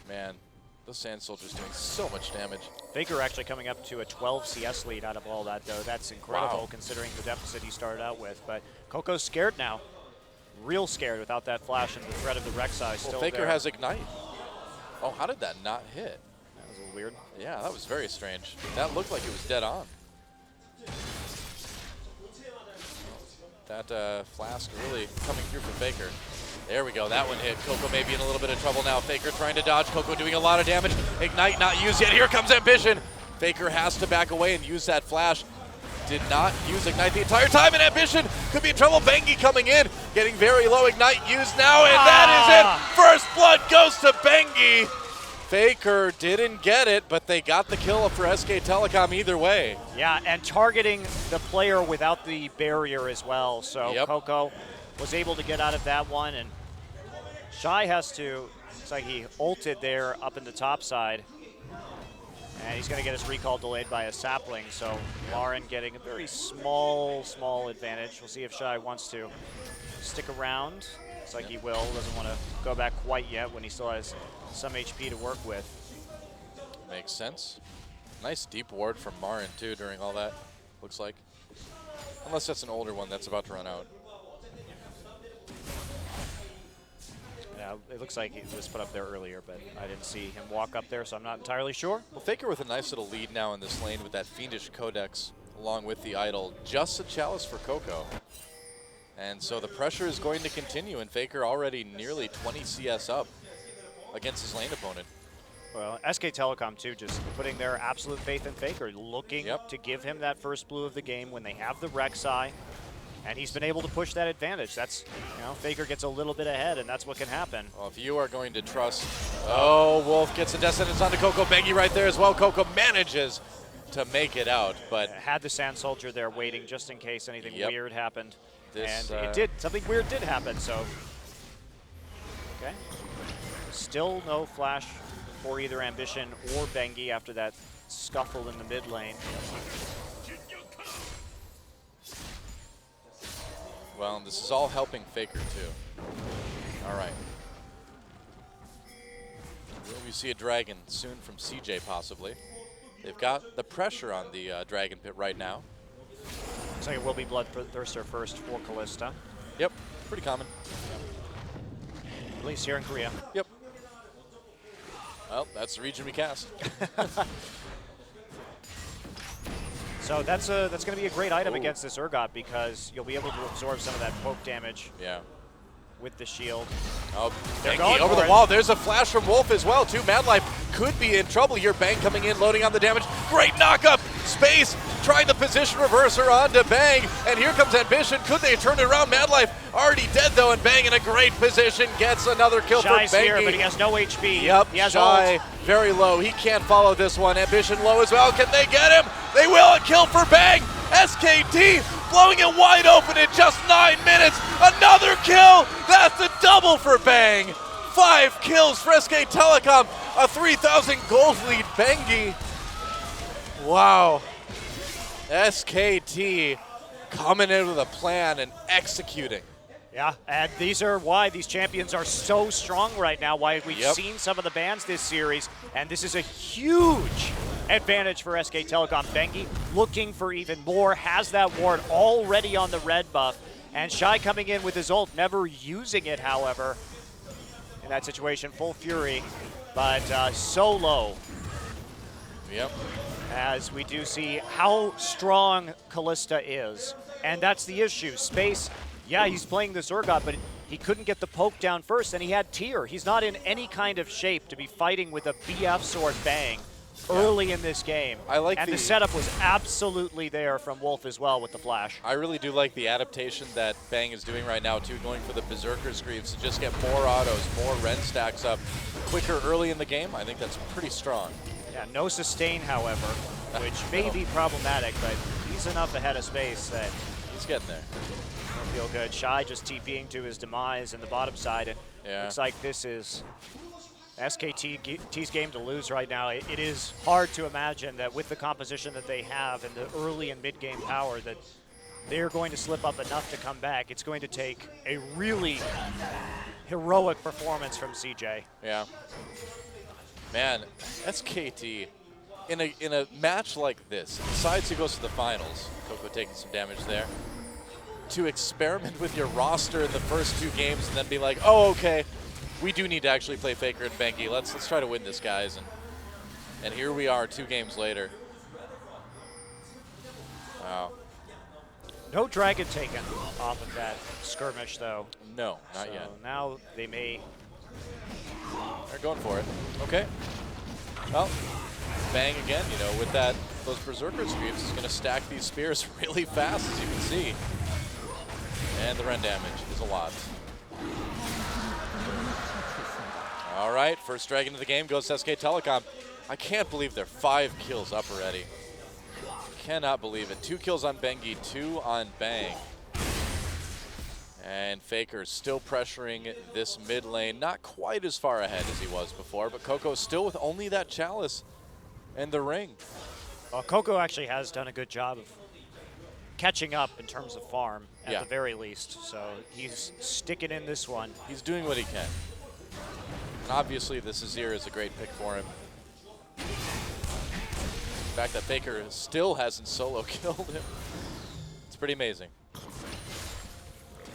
Man, the Sand Soldier's doing so much damage. FLICKR actually coming up to a 12 CS lead out of all that, though. That's incredible considering the deficit he started out with. But Coco's scared now. Real scared without that flash and the threat of the Rek'Sai still FLICKR there. has Ignite. Oh, how did that not hit? That was a little weird. Yeah, that was very strange. That looked like it was dead on. That flask really coming through for FLICKR. There we go, that one hit. Coco may be in a little bit of trouble now. FLICKR trying to dodge. Coco doing a lot of damage. Ignite not used yet. Here comes Ambition. FLICKR has to back away and use that flash. Did not use Ignite the entire time, and Ambition could be in trouble. Bengi coming in, getting very low. Ignite used now, and that is it. First blood goes to Bengi. FLICKR didn't get it, but they got the kill for SK Telecom either way. Yeah, and targeting the player without the barrier as well. So Coco was able to get out of that one, and Shy has to, looks like he ulted there up in the top side. And he's going to get his recall delayed by a sapling, so Marin getting a very small advantage. We'll see if Shy wants to stick around. Looks like he will. Doesn't want to go back quite yet when he still has some HP to work with. Makes sense. Nice deep ward from Marin, too, during all that, looks like. Unless that's an older one that's about to run out. Yeah, it looks like he was put up there earlier, but I didn't see him walk up there, so I'm not entirely sure. Well, FLICKR with a nice little lead now in this lane with that Fiendish Codex along with the Idol. Just a chalice for Coco. And so the pressure is going to continue, and FLICKR already nearly 20 CS up against his lane opponent. Well, SK Telecom, too, just putting their absolute faith in FLICKR, looking to give him that first blue of the game when they have the Rek'Sai. And he's been able to push that advantage. That's, you know, FLICKR gets a little bit ahead, and that's what can happen. Well, if you are going to trust... Oh, Wolf gets a Descendants onto Coco. Bengi right there as well. Coco manages to make it out, but... Had the Sand Soldier there waiting just in case anything weird happened. This, and it did. Something weird did happen, so... Okay. Still no flash for either Ambition or Bengi after that scuffle in the mid lane. Well, this is all helping FLICKR too. All right. Will we see a dragon soon from CJ possibly? They've got the pressure on the dragon pit right now. Looks like it will be Bloodthirster first for Kalista. Yep, pretty common. At least here in Korea. Yep. Well, that's the region we cast. So that's going to be a great item against this Urgot because you'll be able to absorb some of that poke damage. Yeah. With the shield. Oh, they're Bengi over the wall. There's a flash from Wolf as well, too. Mad Life could be in trouble here. Bang coming in, loading on the damage. Great knock-up. Space trying the position reverser onto Bang. And here comes Ambition. Could they turn it around? Mad Life already dead, though, and Bang in a great position. Gets another kill for Bengi. Here, but he has no HP. Yep, he has Shy ult. very low. He can't follow this one. Ambition low as well. Can they get him? They will. A kill for Bang. SKT blowing it wide open in just 9 minutes. Another kill. That's a double for Bang. 5 kills for SK Telecom. A 3,000 gold lead. Bengi. Wow. SKT coming in with a plan and executing. Yeah, and these are why these champions are so strong right now, why we've seen some of the bans this series, and this is a huge advantage for SK Telecom. Bengi looking for even more, has that ward already on the red buff, and Shy coming in with his ult, never using it, however. In that situation, full fury, but so low. Yep. As we do see how strong Callista is. And that's the issue. Space, yeah, he's playing the Zergot, but he couldn't get the poke down first, and he had Tyr. He's not in any kind of shape to be fighting with a BF sword Bang early in this game. And the setup was absolutely there from Wolf as well with the flash. I really do like the adaptation that Bang is doing right now, too, going for the Berserker's Greaves to just get more autos, more Ren stacks up quicker early in the game. I think that's pretty strong. Yeah, no sustain, however, which may be problematic, but he's enough ahead of Space that he's getting there. Feel good. Shy just TPing to his demise in the bottom side, and looks like this is SKT's game to lose right now. It is hard to imagine that with the composition that they have and the early and mid-game power that they're going to slip up enough to come back. It's going to take a really heroic performance from CJ. Yeah. Man, SKT, in a match like this, besides who goes to the finals, Coco taking some damage there, to experiment with your roster in the first 2 games and then be like, oh, okay, we do need to actually play FLICKR and Bengi. Let's try to win this, guys. And here we are 2 games later. Wow. No dragon taken off of that skirmish, though. No, not yet. Now they may... They're going for it. Okay. Well, Bang again, you know, with those Berserker's Greaves is going to stack these spears really fast, as you can see. And the Ren damage is a lot. All right, first dragon of the game goes to SK Telecom. I can't believe they're 5 kills up already. Cannot believe it. 2 kills on Bengi, 2 on Bang. And FLICKR still pressuring this mid lane, not quite as far ahead as he was before, but Coco still with only that chalice and the ring. Well, Coco actually has done a good job of catching up in terms of farm, at the very least. So he's sticking in this one. He's doing what he can. And obviously, this Azir is a great pick for him. The fact that FLICKR still hasn't solo killed him, it's pretty amazing.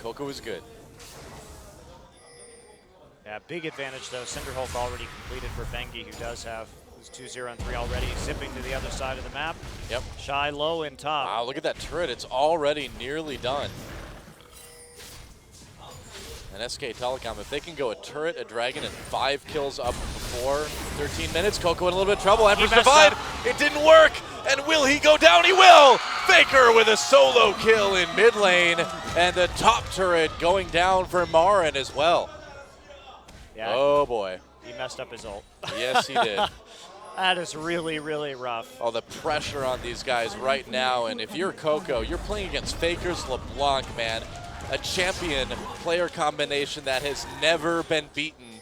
Coco is good. Yeah, big advantage though. Cinderhulk already completed for Bengi, who does have his 2-0 and 3 already, zipping to the other side of the map. Yep. Shy low in top. Wow, look at that turret. It's already nearly done. And SK Telecom, if they can go a turret, a dragon, and 5 kills up before 13 minutes, Coco in a little bit of trouble. Emperor's Divide, it didn't work. And will he go down? He will! FLICKR with a solo kill in mid lane. And the top turret going down for Marin as well. Yeah, oh boy. He messed up his ult. Yes, he did. That is really, really rough. Oh, the pressure on these guys right now. And if you're Coco, you're playing against FLICKR's LeBlanc, man. A champion player combination that has never been beaten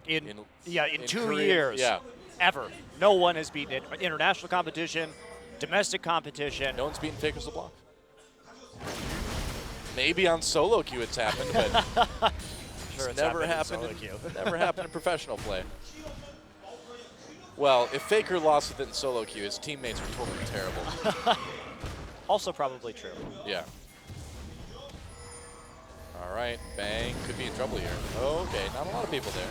in 2 Korea. years. Yeah. Ever. No one has beaten it. International competition, domestic competition. No one's beaten FLICKR's LeBlanc. Maybe on solo queue it's happened, but sure it's never happened. Never happened in professional play. Well, if FLICKR lost with it in solo queue, his teammates were totally terrible. Also probably true. Yeah. All right, Bang could be in trouble here. Oh, okay, not a lot of people there.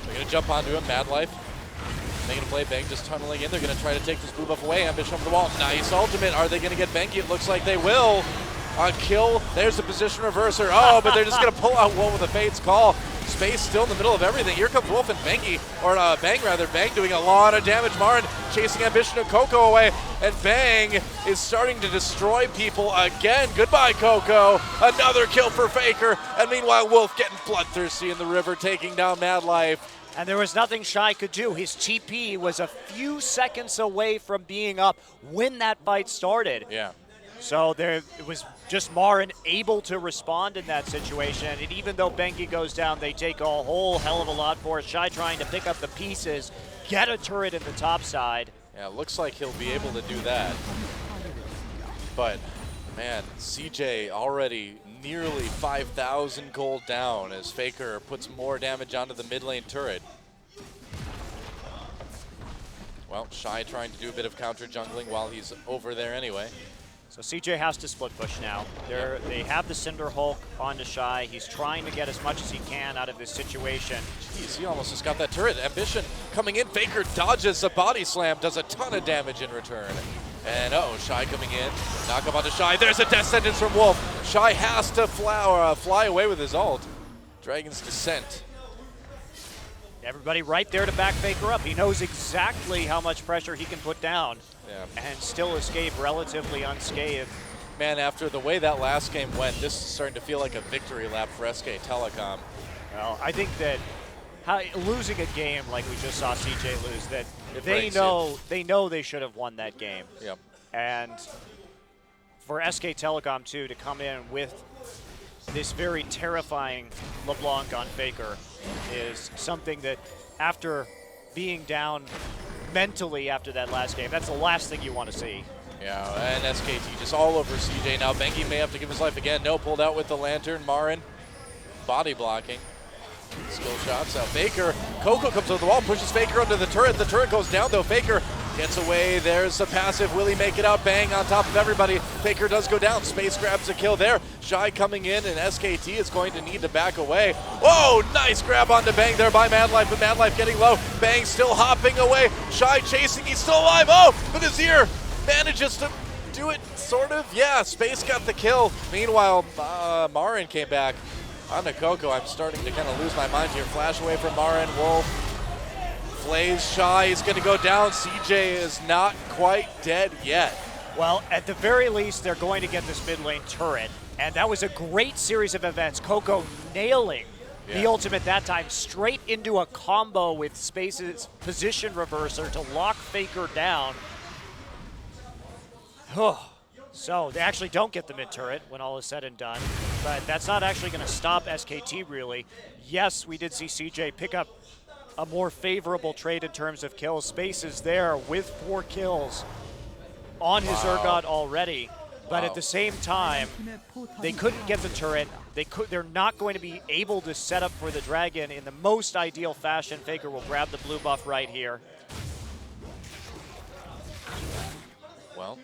They're going to jump onto him, Mad Life. Making a play, Bang just tunneling in. They're going to try to take this blue buff away. Ambition over the wall. Nice ultimate. Are they going to get Bengi? It looks like they will. On kill, there's the position reverser. Oh, but they're just going to pull out one with a Fate's Call. Space still in the middle of everything. Here comes Wolf and Bengi, or Bang rather. Bang doing a lot of damage. Marin chasing Ambition and Coco away. And Bang is starting to destroy people again. Goodbye, Coco. Another kill for FLICKR. And meanwhile, Wolf getting bloodthirsty in the river, taking down Mad Life. And there was nothing Shy could do. His TP was a few seconds away from being up when that fight started. Yeah. So it was just Marin able to respond in that situation. And even though Bengi goes down, they take a whole hell of a lot for it. Shy trying to pick up the pieces, get a turret in the top side. Yeah, it looks like he'll be able to do that. But, man, CJ already nearly 5,000 gold down as FLICKR puts more damage onto the mid lane turret. Well, Shy trying to do a bit of counter jungling while he's over there anyway. So CJ has to split push now. They have the Cinder Hulk onto Shy. He's trying to get as much as he can out of this situation. Jeez, he almost just got that turret. Ambition coming in. FLICKR dodges a body slam, does a ton of damage in return. And Shy coming in. Knock up onto Shy. There's a death sentence from Wolf. Shy has to fly away with his ult. Dragon's Descent. Everybody right there to back FLICKR up. He knows exactly how much pressure he can put down and still escape relatively unscathed. Man, after the way that last game went, this is starting to feel like a victory lap for SK Telecom. Well, I think that losing a game like we just saw CJ lose, that they know they should have won that game. Yep. And for SK Telecom too to come in with this very terrifying LeBlanc on FLICKR is something that, after being down mentally after that last game, that's the last thing you want to see. Yeah, and SKT just all over CJ now. Bengi may have to give his life again. No, pulled out with the lantern. Marin body blocking. Skill shots out. FLICKR. Coco comes over the wall, pushes FLICKR under the turret. The turret goes down though. FLICKR gets away. There's a passive. Will he make it out? Bang on top of everybody. FLICKR does go down. Space grabs a kill there. Shy coming in, and SKT is going to need to back away. Oh, nice grab onto Bang there by Madlife, but Madlife getting low. Bang still hopping away. Shy chasing. He's still alive. Oh, but his ear manages to do it, sort of. Yeah, Space got the kill. Meanwhile, Marin came back onto Coco. I'm starting to kind of lose my mind here. Flash away from Marin. Wolf flays Shy. He's going to go down. CJ is not quite dead yet. Well, at the very least, they're going to get this mid lane turret. And that was a great series of events. Coco nailing the ultimate that time, straight into a combo with Space's position reverser to lock FLICKR down. So they actually don't get the mid turret when all is said and done, but that's not actually going to stop SKT really. Yes, we did see CJ pick up a more favorable trade in terms of kills. Space is there with 4 kills on his Urgot already, but at the same time, they couldn't get the turret. They're not going to be able to set up for the Dragon in the most ideal fashion. FLICKR will grab the blue buff right here. Well,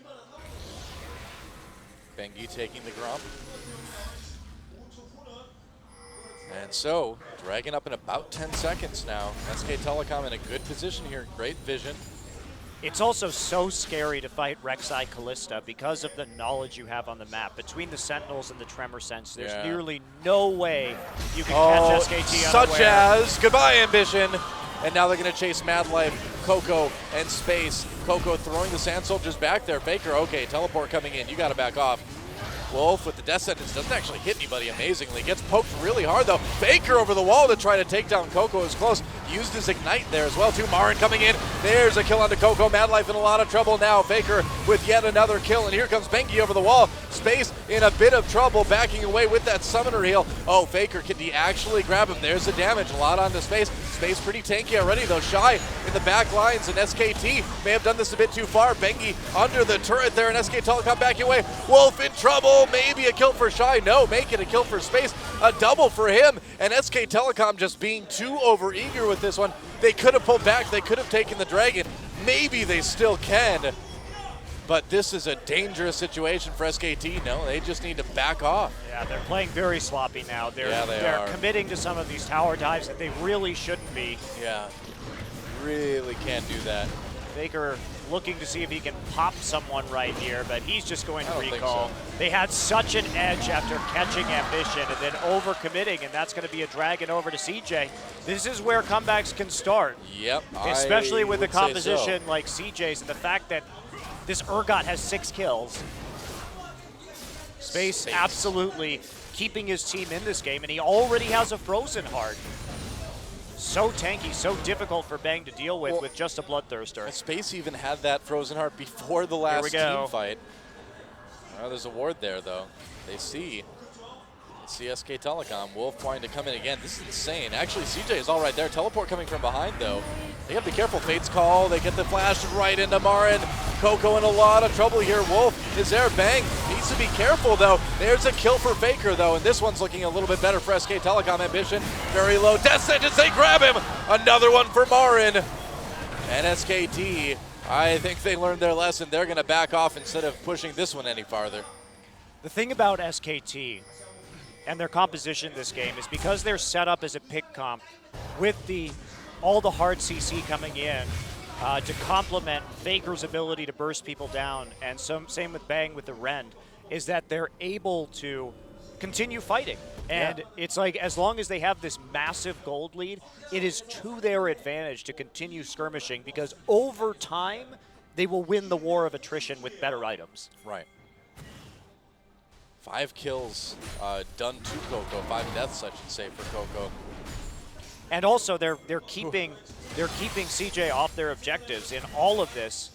Bengi taking the Grump. And so, Dragon up in about 10 seconds now. SK Telecom in a good position here, great vision. It's also so scary to fight Rek'Sai Kalista because of the knowledge you have on the map. Between the Sentinels and the Tremor Sense, there's nearly no way you can catch SKT unaware. Such as, goodbye Ambition. And now they're going to chase Madlife, Coco, and Space. Coco throwing the Sand Soldiers back there. FLICKR, okay, teleport coming in. You got to back off. Wolf with the death sentence doesn't actually hit anybody amazingly. Gets poked really hard though. FLICKR over the wall to try to take down Coco is close. Used his Ignite there as well too. Marin coming in. There's a kill onto Coco. Madlife in a lot of trouble now. FLICKR with yet another kill. And here comes Bengi over the wall. Space in a bit of trouble, backing away with that summoner heal. Oh, FLICKR, can he actually grab him? There's the damage. A lot onto Space. Space pretty tanky already though. Shy in the back lines, and SKT may have done this a bit too far. Bengi under the turret there, and SK Telecom backing away. Wolf in trouble. Maybe a kill for Shy. No, make it a kill for Space. A double for him, and SK Telecom just being too overeager with this one. They could have pulled back. They could have taken the Dragon. Maybe they still can. But this is a dangerous situation for SKT. No, they just need to back off. Yeah, they're playing very sloppy now. They're committing to some of these tower dives that they really shouldn't be. Yeah, really can't do that. FLICKR looking to see if he can pop someone right here, but he's just going to recall. So. They had such an edge after catching Ambition and then over-committing, and that's going to be a Dragon over to CJ. This is where comebacks can start. Yep, especially with a composition like CJ's and the fact that this Urgot has 6 kills. Space absolutely keeping his team in this game, and he already has a Frozen Heart. So tanky, so difficult for Bang to deal with just a Bloodthirster. Space even had that Frozen Heart before the last team fight. Oh, there's a ward there, though. They see CSK Telecom. Wolf trying to come in again. This is insane. Actually, CJ is all right there. Teleport coming from behind, though. They have to be careful. Fate's Call. They get the flash right into Marin. Coco in a lot of trouble here. Wolf is there. Bang needs to be careful, though. There's a kill for FLICKR, though, and this one's looking a little bit better for SK Telecom. Ambition very low. Death Sentence. They grab him. Another one for Marin. And SKT I think they learned their lesson. They're going to back off instead of pushing this one any farther. The thing about SKT and their composition this game is because they're set up as a pick comp with all the hard CC coming in to complement FLICKR's ability to burst people down, and same with Bang with the Rend, is that they're able to continue fighting. And it's like, as long as they have this massive gold lead, it is to their advantage to continue skirmishing, because over time, they will win the war of attrition with better items. Right. 5 kills done to Coco, 5 deaths, I should say, for Coco. And also, they're keeping CJ off their objectives in all of this.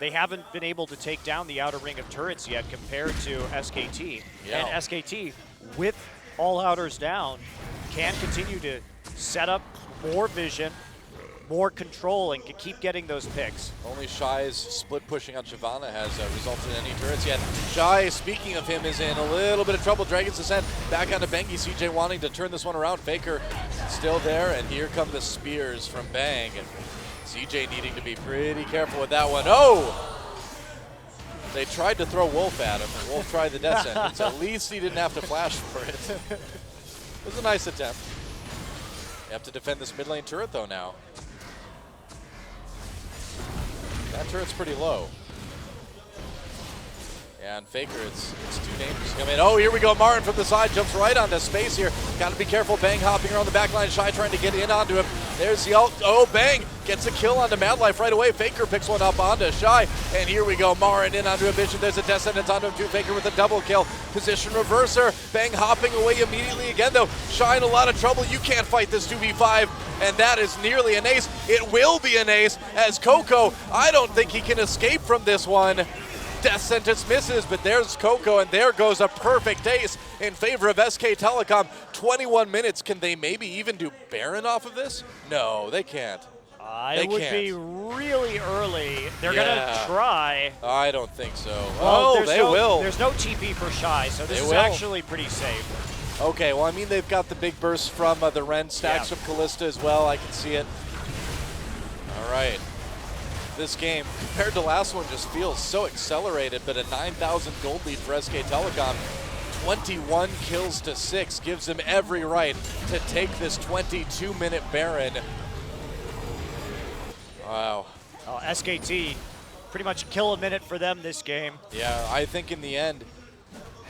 They haven't been able to take down the outer ring of turrets yet compared to SKT. Yeah. And SKT, with all outers down, can continue to set up more vision, more control, and can keep getting those picks. Only Shy's split pushing on Shyvana has resulted in any turrets yet. Shy, speaking of him, is in a little bit of trouble. Dragon's Descent back onto Bengi. CJ wanting to turn this one around. FLICKR still there, and here come the spears from Bang. And CJ needing to be pretty careful with that one. Oh! They tried to throw Wolf at him, and Wolf tried the death sentence. At least he didn't have to flash for it. It was a nice attempt. You have to defend this mid lane turret, though, now. That turret's pretty low. Yeah, and FLICKR, it's too dangerous to come in. Oh, here we go. Marin from the side jumps right onto space here. Got to be careful. Bang hopping around the back line. Shy trying to get in onto him. There's the ult. Oh, Bang gets a kill onto Madlife right away. FLICKR picks one up onto Shy. And here we go. Marin in onto Ambition. There's a death sentence onto him too. FLICKR with a double kill. Position reverser. Bang hopping away immediately again, though. Shy in a lot of trouble. You can't fight this 2v5. And that is nearly an ace. It will be an ace as Coco, I don't think he can escape from this one. Death sentence misses, but there's Coco, and there goes a perfect ace in favor of SK Telecom. 21 minutes. Can they maybe even do Baron off of this? No, they can't. It would be really early. They're going to try. I don't think so. Well, they will. There's no TP for Shy, so this is actually pretty safe. Okay, well, I mean, they've got the big burst from the Ren, stacks from Callista as well. I can see it. All right. This game, compared to last one, just feels so accelerated, but a 9,000 gold lead for SK Telecom. 21 kills to 6 gives them every right to take this 22-minute Baron. Wow. SKT, pretty much kill a minute for them this game. Yeah, I think in the end,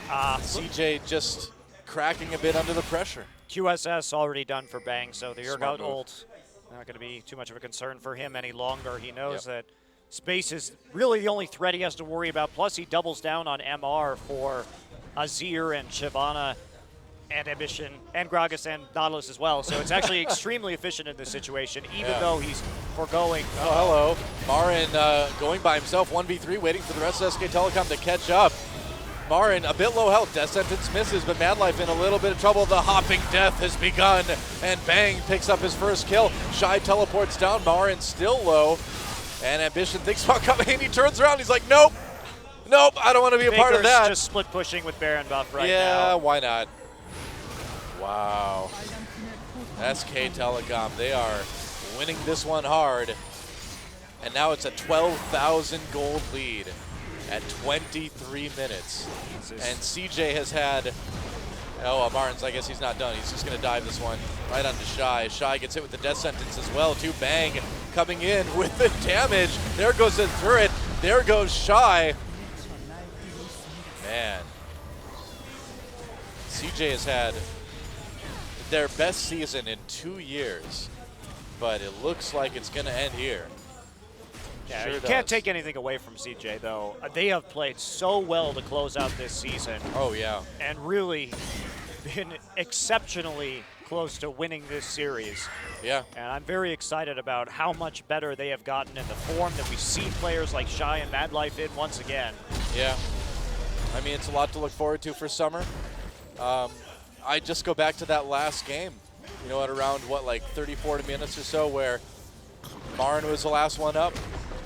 CJ just cracking a bit under the pressure. QSS already done for Bang, so the Urgot ult not going to be too much of a concern for him any longer. He knows that space is really the only threat he has to worry about. Plus, he doubles down on MR for Azir and Shyvana and Ambition and Gragas and Nautilus as well. So it's actually extremely efficient in this situation, even though he's foregoing. Oh, hello. Marin going by himself, 1v3, waiting for the rest of SK Telecom to catch up. Marin, a bit low health. Death sentence misses, but Madlife in a little bit of trouble. The hopping death has begun, and Bang picks up his first kill. Shy teleports down. Marin still low, and Ambition thinks about coming in. He turns around. He's like, nope, nope, I don't want to be a part of that. Just split pushing with Baron buff right now. Yeah, why not? Wow. SK Telecom, they are winning this one hard, and now it's a 12,000 gold lead at 23 minutes. And CJ has had, Marin's, I guess he's not done. He's just going to dive this one right onto Shy. Shy gets hit with the death sentence as well, too. Bang coming in with the damage. There goes the turret. There goes Shy. Man. CJ has had their best season in 2 years, but it looks like it's going to end here. Yeah, you can't take anything away from CJ, though. They have played so well to close out this season. Oh, yeah. And really been exceptionally close to winning this series. Yeah. And I'm very excited about how much better they have gotten in the form that we see players like Shy and Madlife in once again. Yeah. I mean, it's a lot to look forward to for summer. I just go back to that last game, you know, at around, what, like 30, 40 minutes or so, where Marin was the last one up,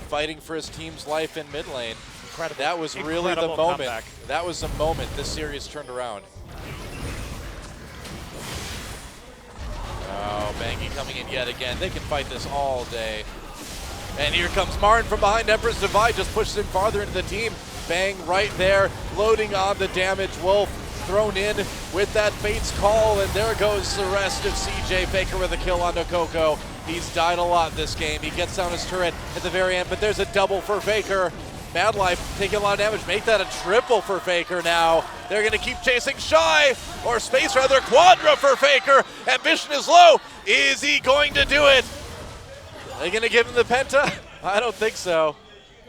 fighting for his team's life in mid lane. Incredible. That was really the moment. Comeback. That was the moment this series turned around. Oh, Bangy coming in yet again. They can fight this all day. And here comes Marin from behind. Emperor's Divide just pushes him farther into the team. Bang right there, loading on the damage. Wolf thrown in with that Fate's Call, and there goes the rest of CJ. FLICKR with a kill onto Coco. He's died a lot this game. He gets down his turret at the very end, but there's a double for FLICKR. Madlife taking a lot of damage. Make that a triple for FLICKR now. They're going to keep chasing Shy, or Space rather. Quadra for FLICKR. Ambition is low. Is he going to do it? Are they going to give him the Penta? I don't think so.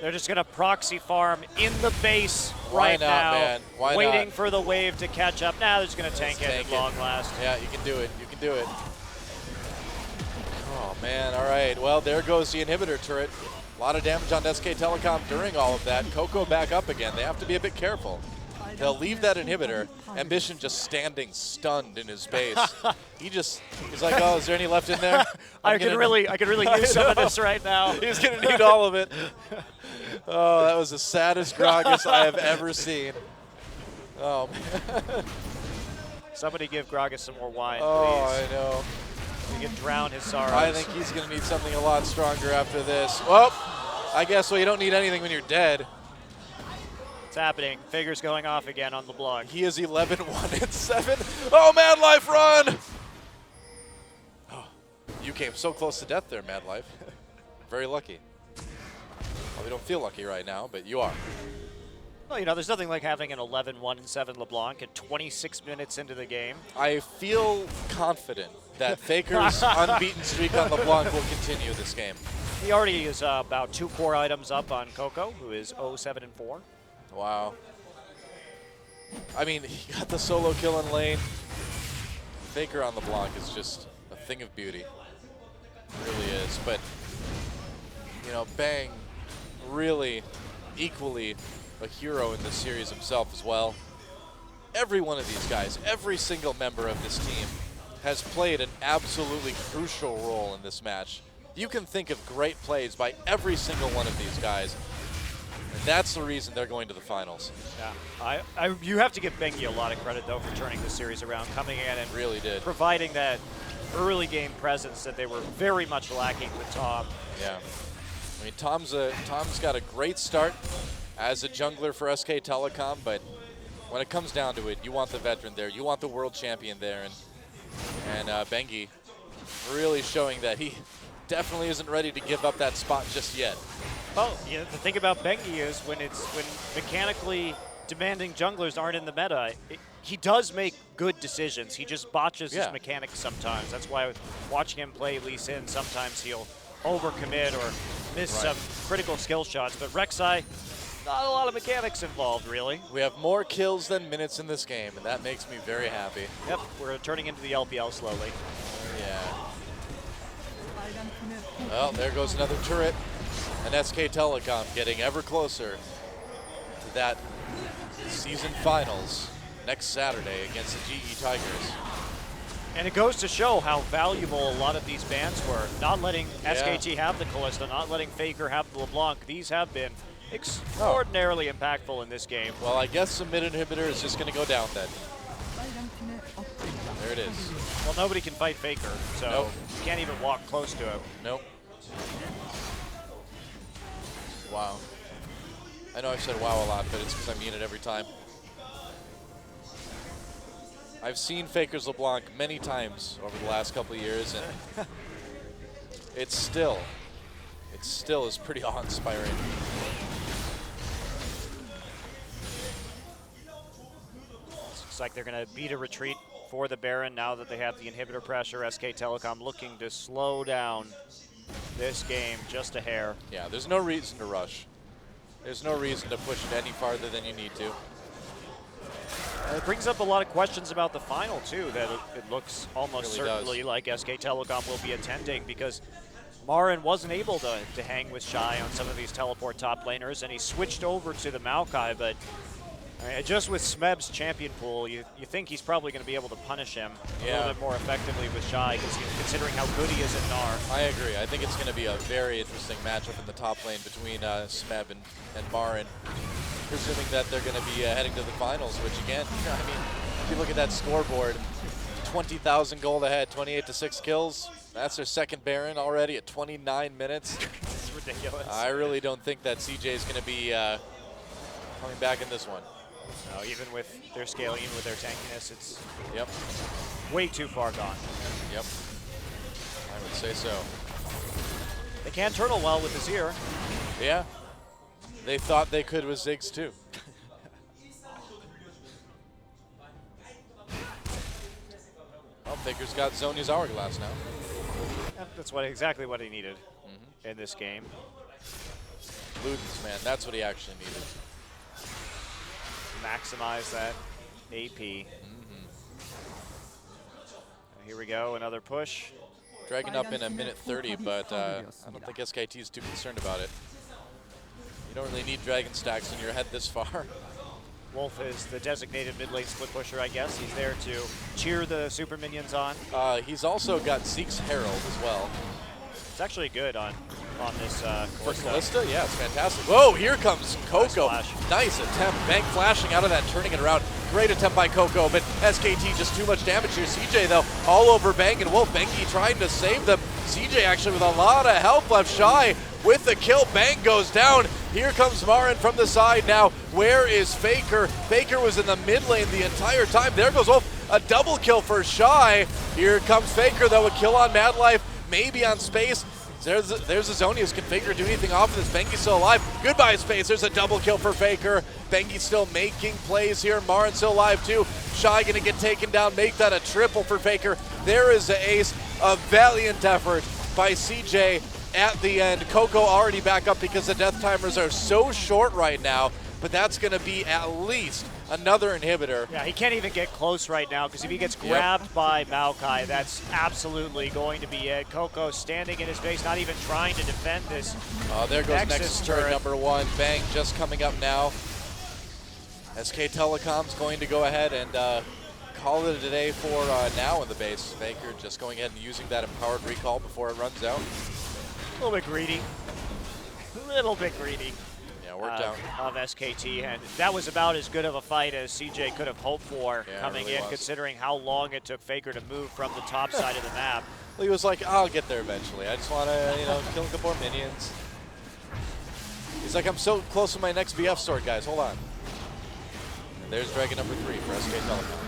They're just going to proxy farm in the base Why right not, now, man? Why waiting not? for the wave to catch up. Now they're just going to tank it at long last. Yeah, you can do it. You can do it. Oh, man. All right. Well, there goes the inhibitor turret. A lot of damage on SK Telecom during all of that. Coco back up again. They have to be a bit careful. They'll leave that inhibitor. Ambition just standing stunned in his base. He's like, oh, is there any left in there? I could really use some of this right now. He's gonna need all of it. Oh, that was the saddest Gragas I have ever seen. Oh man. Somebody give Gragas some more wine, Oh, please. I know. He can drown his sorrows. I think he's gonna need something a lot stronger after this. Well, I guess you don't need anything when you're dead. It's happening. Figures going off again on LeBlanc. He is 11-1 and 7. Oh, Madlife, run! Oh, you came so close to death there, Madlife. Very lucky. Well, we don't feel lucky right now, but you are. Well, you know, there's nothing like having an 11-1 and 7 LeBlanc at 26 minutes into the game. I feel confident that FLICKR's unbeaten streak on LeBlanc will continue this game. He already is about 2 core items up on Coco, who is 0-7 and 4. Wow. I mean, he got the solo kill in lane. FLICKR on LeBlanc is just a thing of beauty. It really is. But, you know, Bang really equally a hero in this series himself as well. Every one of these guys, every single member of this team has played an absolutely crucial role in this match. You can think of great plays by every single one of these guys. And that's the reason they're going to the finals. Yeah, you have to give Bengi a lot of credit, though, for turning the series around, coming in and really did providing that early game presence that they were very much lacking with Tom. Yeah, I mean, Tom's got a great start as a jungler for SK Telecom, but when it comes down to it, you want the veteran there, you want the world champion there, and Bengi really showing that he definitely isn't ready to give up that spot just yet. Well, you know, the thing about Bengi is when mechanically demanding junglers aren't in the meta, he does make good decisions. He just botches his mechanics sometimes. That's why watching him play Lee Sin, sometimes he'll overcommit or miss some critical skill shots. But Rek'Sai, not a lot of mechanics involved, really. We have more kills than minutes in this game, and that makes me very happy. Yep, we're turning into the LPL slowly. Yeah. Well, there goes another turret. And SK Telecom getting ever closer to that season finals next Saturday against the GE Tigers. And it goes to show how valuable a lot of these bans were. Not letting SKT have the Kalista, not letting FLICKR have the LeBlanc. These have been extraordinarily impactful in this game. Well, I guess the mid inhibitor is just going to go down then. There it is. Well, nobody can fight FLICKR, so you can't even walk close to him. Nope. Wow. I know I've said wow a lot, but it's because I mean it every time. I've seen FLICKR's LeBlanc many times over the last couple of years, and it still is pretty awe-inspiring. Looks like they're going to beat a retreat for the Baron now that they have the inhibitor pressure. SK Telecom looking to slow down this game just a hair. Yeah, there's no reason to rush. There's no reason to push it any farther than you need to. It brings up a lot of questions about the final, too, that it looks almost really certainly like SK Telecom will be attending, because Marin wasn't able to hang with Shy on some of these teleport top laners, and he switched over to the Maokai, but I mean, just with Smeb's champion pool, you think he's probably going to be able to punish him a little bit more effectively with Shy, considering how good he is at Gnar. I agree. I think it's going to be a very interesting matchup in the top lane between Smeb and Marin, presuming that they're going to be heading to the finals, which again, I mean, if you look at that scoreboard, 20,000 gold ahead, 28 to 6 kills. That's their second Baron already at 29 minutes. It's ridiculous. I really don't think that CJ is going to be coming back in this one. No, even with their scaling, even with their tankiness, it's Yep. way too far gone. Yep. I would say so. They can turtle well with the Zir. Yeah. They thought they could with Ziggs too. Well, Faker's got Zonya's hourglass now. That's exactly what he needed in this game. Ludens, man, that's what he actually needed. Maximize that AP. Here we go, another push. Dragging up in a minute 30, but I don't think SKT is too concerned about it. You don't really need dragon stacks when you're ahead this far. Wolf is the designated mid lane split pusher, I guess. He's there to cheer the super minions on. He's also got Zeke's Herald as well. It's actually good on this For Kalista. Kalista, yeah, it's fantastic. Whoa, here comes Coco. Nice Nice attempt. Bank flashing out of that, turning it around. Great attempt by Coco, but SKT just too much damage here. CJ, though, all over Bang and Wolf. Banky trying to save them. CJ actually with a lot of help left. Shy with the kill. Bang goes down. Here comes Marin from the side now. Where is Faker? Faker was in the mid lane the entire time. There goes Wolf. A double kill for Shy. Here comes Faker, though, a kill on Mad Life. Maybe on Space. There's a Zonius. Can Faker do anything off of this? Bengi's still alive. Goodbye, Space. There's a double kill for Faker. Bengi still making plays here. Marin still alive too. Shy gonna get taken down. Make that a triple for Faker. There is the ace. A valiant effort by CJ at the end. Coco already back up because the death timers are so short right now. But that's gonna be at least another inhibitor. Yeah, he can't even get close right now because if he gets grabbed by Maokai, that's absolutely going to be it. Coco standing in his base, not even trying to defend this. There goes Nexus turret number 1. Bang just coming up now. SK Telecom's going to go ahead and call it a day for now in the base. Faker just going ahead and using that empowered recall before it runs out. A little bit greedy. A little bit greedy. Worked out. Of SKT, and that was about as good of a fight as CJ could have hoped for coming really in, was. considering how long it took Faker to move from the top side of the map. Well, he was like, I'll get there eventually. I just want to, kill a couple more minions. He's like, I'm so close to my next BF sword, guys. Hold on. And there's Dragon number 3 for SK Telecom.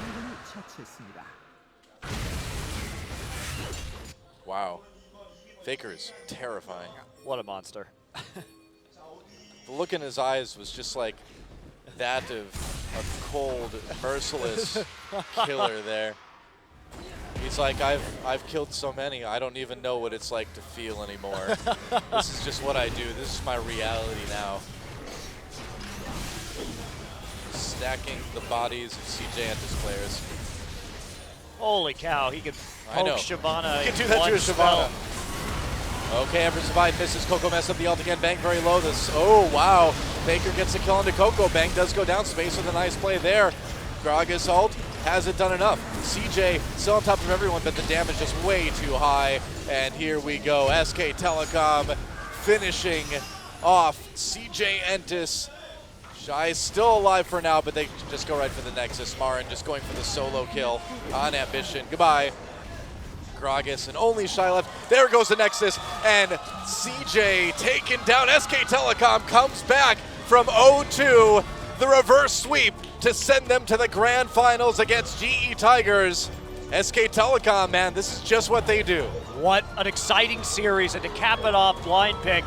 Wow. Faker is terrifying. What a monster. The look in his eyes was just like that of a cold, merciless killer there. He's like, I've killed so many, I don't even know what it's like to feel anymore. This is just what I do. This is my reality now. Stacking the bodies of CJ and his players. Holy cow, he could poke Shyvana. He could do that to Shyvana. Okay, Ever Survive misses. Coco messed up the ult again. Bang very low. Oh, wow. Baker gets a kill into Coco. Bang does go down. Space with a nice play there. Gragas ult hasn't done enough. CJ still on top of everyone, but the damage is way too high. And here we go. SK Telecom finishing off CJ Entis. Shy is still alive for now, but they just go right for the Nexus. Marin just going for the solo kill on Ambition. Goodbye. Gragas and only Shy left. There goes the Nexus, and CJ taken down. SK Telecom comes back from 0-2, the reverse sweep to send them to the grand finals against GE Tigers. SK Telecom, man, this is just what they do. What an exciting series, and to cap it off, blind pick,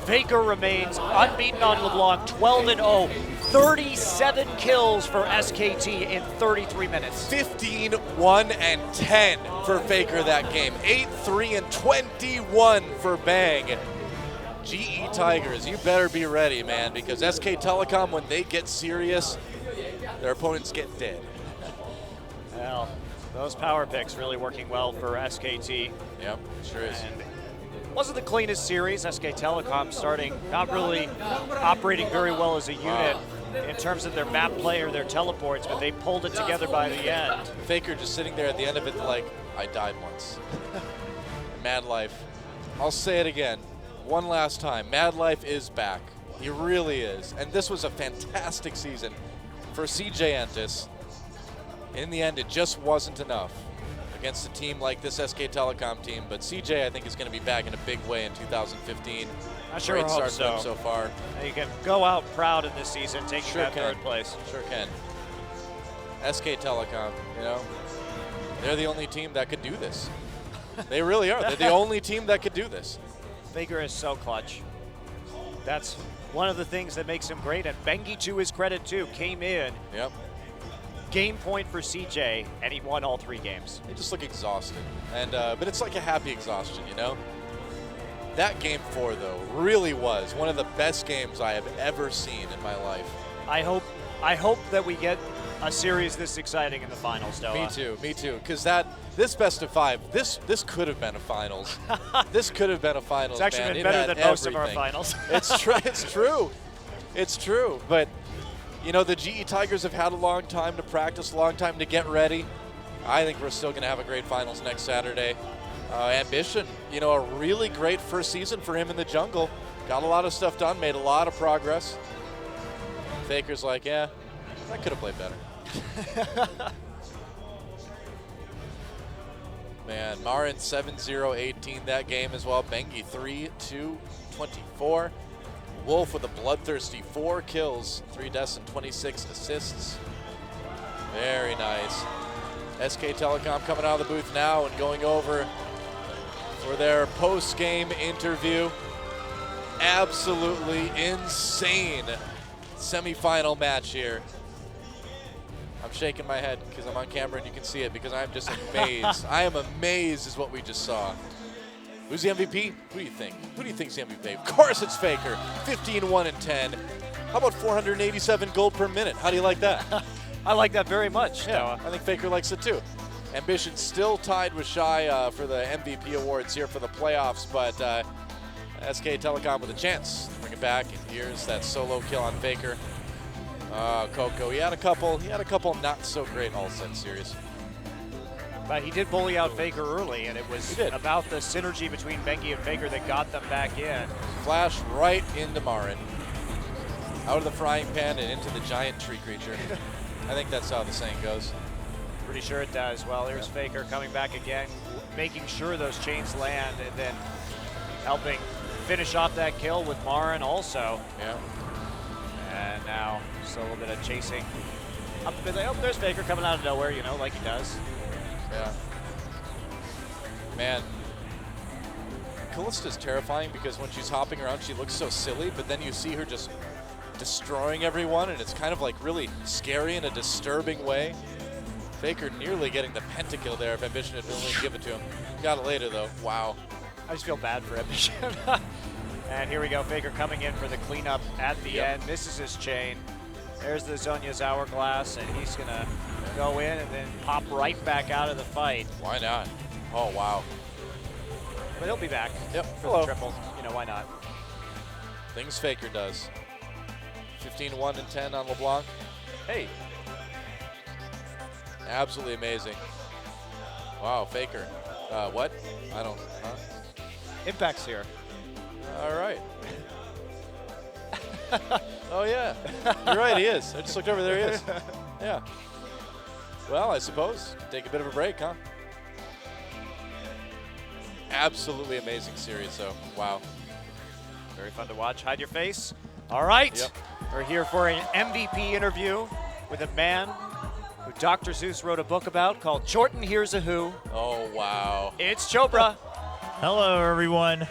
Faker remains unbeaten on LeBlanc, 12-0. 37 kills for SKT in 33 minutes. 15-1-10 for Faker that game. 8-3-21 for Bang. GE Tigers, you better be ready, man, because SK Telecom, when they get serious, their opponents get dead. Well, those power picks really working well for SKT. Yep, sure is. And wasn't the cleanest series. SK Telecom starting not really operating very well as a unit in terms of their map play or their teleports, but they pulled it together by the end. Faker just sitting there at the end of it like, I died once. Mad Life. I'll say it again, one last time. Mad Life is back. He really is. And this was a fantastic season for CJ Entis. In the end, it just wasn't enough. against a team like this SK Telecom team. But CJ, I think, is going to be back in a big way in 2015. I sure Great hope start for him so. so far. You can go out proud in this season, taking Sure that can. third place. Sure can. SK Telecom, you know, they're the only team that could do this. They really are. They're the only team that could do this. FLICKR is so clutch. That's one of the things that makes him great. And Bengi, to his credit, too, came in. Yep. Game point for CJ, and he won all 3 games. They just look exhausted. And but it's like a happy exhaustion, you know? That game 4, though, really was one of the best games I have ever seen in my life. I hope that we get a series this exciting in the finals, Noah. Me too. Because this best of 5, this could have been a finals. This could have been a finals. It's actually man. been It better had than most of our everything. finals. It's true. It's true. It's true. But you know, the GE Tigers have had a long time to practice, a long time to get ready. I think we're still going to have a great finals next Saturday. Ambition, you know, a really great first season for him in the jungle. Got a lot of stuff done, made a lot of progress. FLICKR's like, yeah, I could have played better. Man, Marin 7-0-18 that game as well. Bengi 3-2-24. Wolf with a bloodthirsty 4 kills, 3 deaths and 26 assists. Very nice. SK Telecom coming out of the booth now and going over for their post-game interview. Absolutely insane semifinal match here. I'm shaking my head because I'm on camera and you can see it because I'm just amazed. I am amazed is what we just saw. Who's the MVP? Who do you think? Who do you think's the MVP? Of course it's FLICKR. 15-1-10. How about 487 gold per minute? How do you like that? I like that very much. Yeah, Noah. I think FLICKR likes it too. Ambition still tied with Shy for the MVP awards here for the playoffs, but SK Telecom with a chance to bring it back. And here's that solo kill on FLICKR. Coco, he had a couple not so great all-set series. But he did bully out FLICKR early, and it was about the synergy between Bengi and FLICKR that got them back in. Flash right into Marin. Out of the frying pan and into the giant tree creature. I think that's how the saying goes. Pretty sure it does. Well, here's FLICKR coming back again, making sure those chains land, and then helping finish off that kill with Marin also. Yeah. And now just a little bit of chasing. Up a bit. Oh, there's FLICKR coming out of nowhere, you know, like he does. Yeah. Man, Callista's terrifying because when she's hopping around, she looks so silly, but then you see her just destroying everyone, and it's kind of like really scary in a disturbing way. FLICKR nearly getting the pentakill there if Ambition had only given it to him. Got it later, though. Wow. I just feel bad for Ambition. And here we go, FLICKR coming in for the cleanup at the end. Misses his chain. There's the Zhonya's hourglass, and he's going to go in and then pop right back out of the fight. Why not? Oh, wow. But he'll be back for the triple. You know, why not? Things FLICKR does. 15-1-10 on LeBlanc. Hey. Absolutely amazing. Wow, FLICKR. What? I don't, huh? Impact's here. All right. Oh, yeah. You're right, he is. I just looked over there, he is. Yeah. Well, I suppose. Take a bit of a break, huh? Absolutely amazing series, though. Wow. Very fun to watch. Hide your face. All right. Yep. We're here for an MVP interview with a man who Dr. Zeus wrote a book about called Jordan Here's a Who. Oh, wow. It's Chopra. Hello, everyone.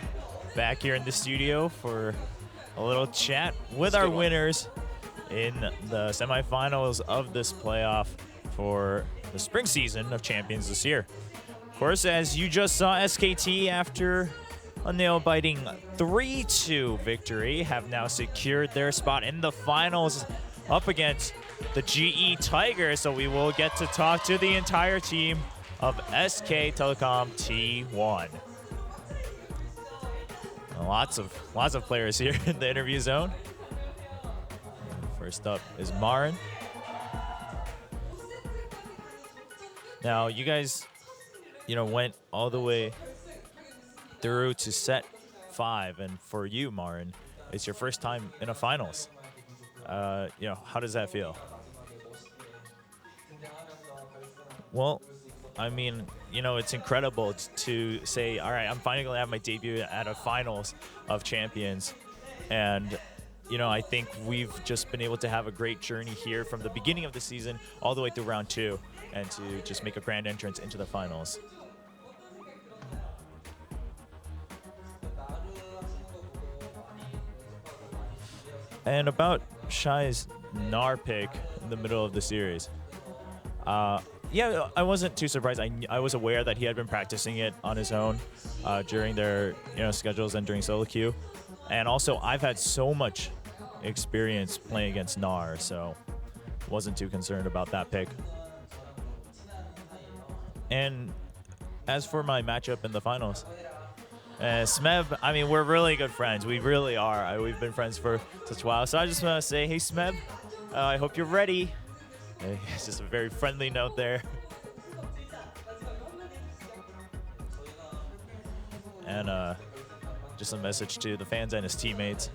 Back here in the studio for a little chat with our winners in the semifinals of this playoff for the spring season of Champions this year. Of course, as you just saw, SKT, after a nail-biting 3-2 victory, have now secured their spot in the finals up against the GE Tigers. So we will get to talk to the entire team of SK Telecom T1. Lots of players here in the interview zone. First up is Marin. Now, you guys, went all the way through to set 5, and for you, Marin, it's your first time in a finals. How does that feel? Well, I mean, you know, it's incredible to say, all right, I'm finally going to have my debut at a finals of champions. And, you know, I think we've just been able to have a great journey here from the beginning of the season all the way through round 2 and to just make a grand entrance into the finals. And about Shai's Gnar pick in the middle of the series. Yeah, I wasn't too surprised. I was aware that he had been practicing it on his own during their schedules and during solo queue. And also, I've had so much experience playing against Gnar, so wasn't too concerned about that pick. And as for my matchup in the finals, Smeb, I mean, we're really good friends. We really are. We've been friends for such a while. So I just want to say, hey, Smeb, I hope you're ready. It's just a very friendly note there. And just a message to the fans and his teammates.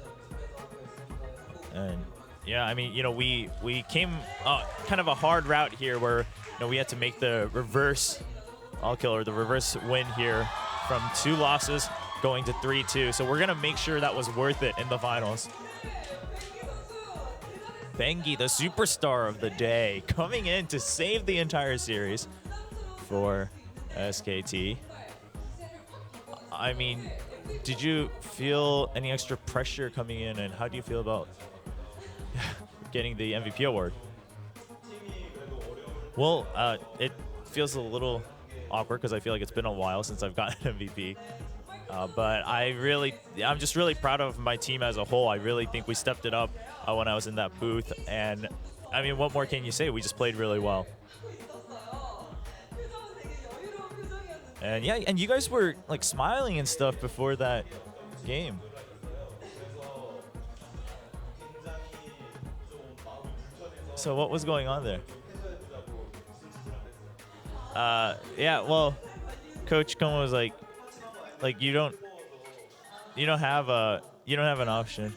And yeah, I mean, we came kind of a hard route here where we had to make the reverse all killer, the reverse win here from 2 losses going to 3-2. So we're gonna make sure that was worth it in the finals. Bengi, the superstar of the day, coming in to save the entire series for SKT. I mean, did you feel any extra pressure coming in, and how do you feel about getting the MVP award? Well, it feels a little awkward because I feel like it's been a while since I've gotten an MVP. But I'm just really proud of my team as a whole. I really think we stepped it up when I was in that booth. And I mean, what more can you say? We just played really well. And yeah, and you guys were like smiling and stuff before that game. So what was going on there? Yeah, well, Coach Como was like you don't have an option.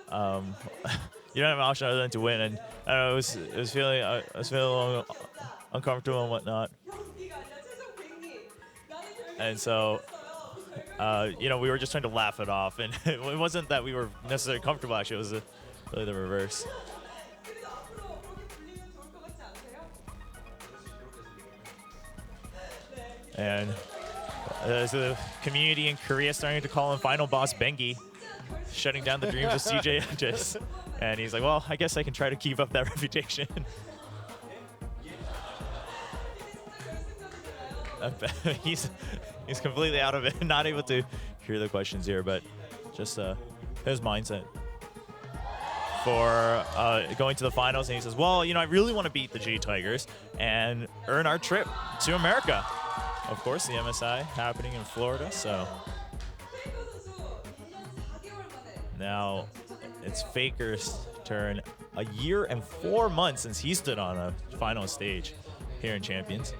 You don't have an option other than to win, and I don't know, I was feeling a little uncomfortable and whatnot. And so, we were just trying to laugh it off, and it wasn't that we were necessarily comfortable. Actually, it was really the reverse. And there's a community in Korea starting to call him Final Boss Bengi, shutting down the dreams of CJ Edges. And he's like, well, I guess I can try to keep up that reputation. He's completely out of it, not able to hear the questions here, but just his mindset for going to the finals. And he says, well, I really want to beat the G Tigers and earn our trip to America. Of course, the MSI happening in Florida, so now it's FLICKR's turn. A year and 4 months since he stood on a final stage here in Champions.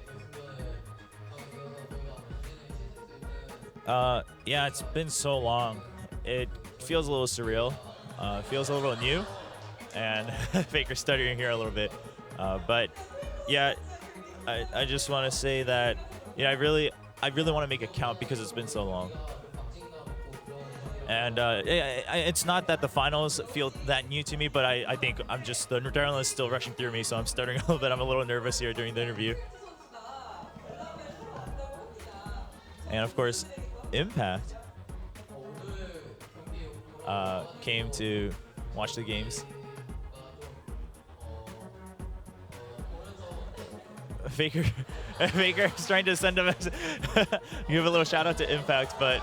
Yeah, it's been so long. It feels a little surreal. Feels a little new, and FLICKR stuttering here a little bit. But yeah, I just want to say that I really want to make it count because it's been so long. And it's not that the finals feel that new to me, but I think the adrenaline is still rushing through me, so I'm stuttering a little bit. I'm a little nervous here during the interview. And of course, Impact came to watch the games. FLICKR is trying to send a give a little shout out to Impact, but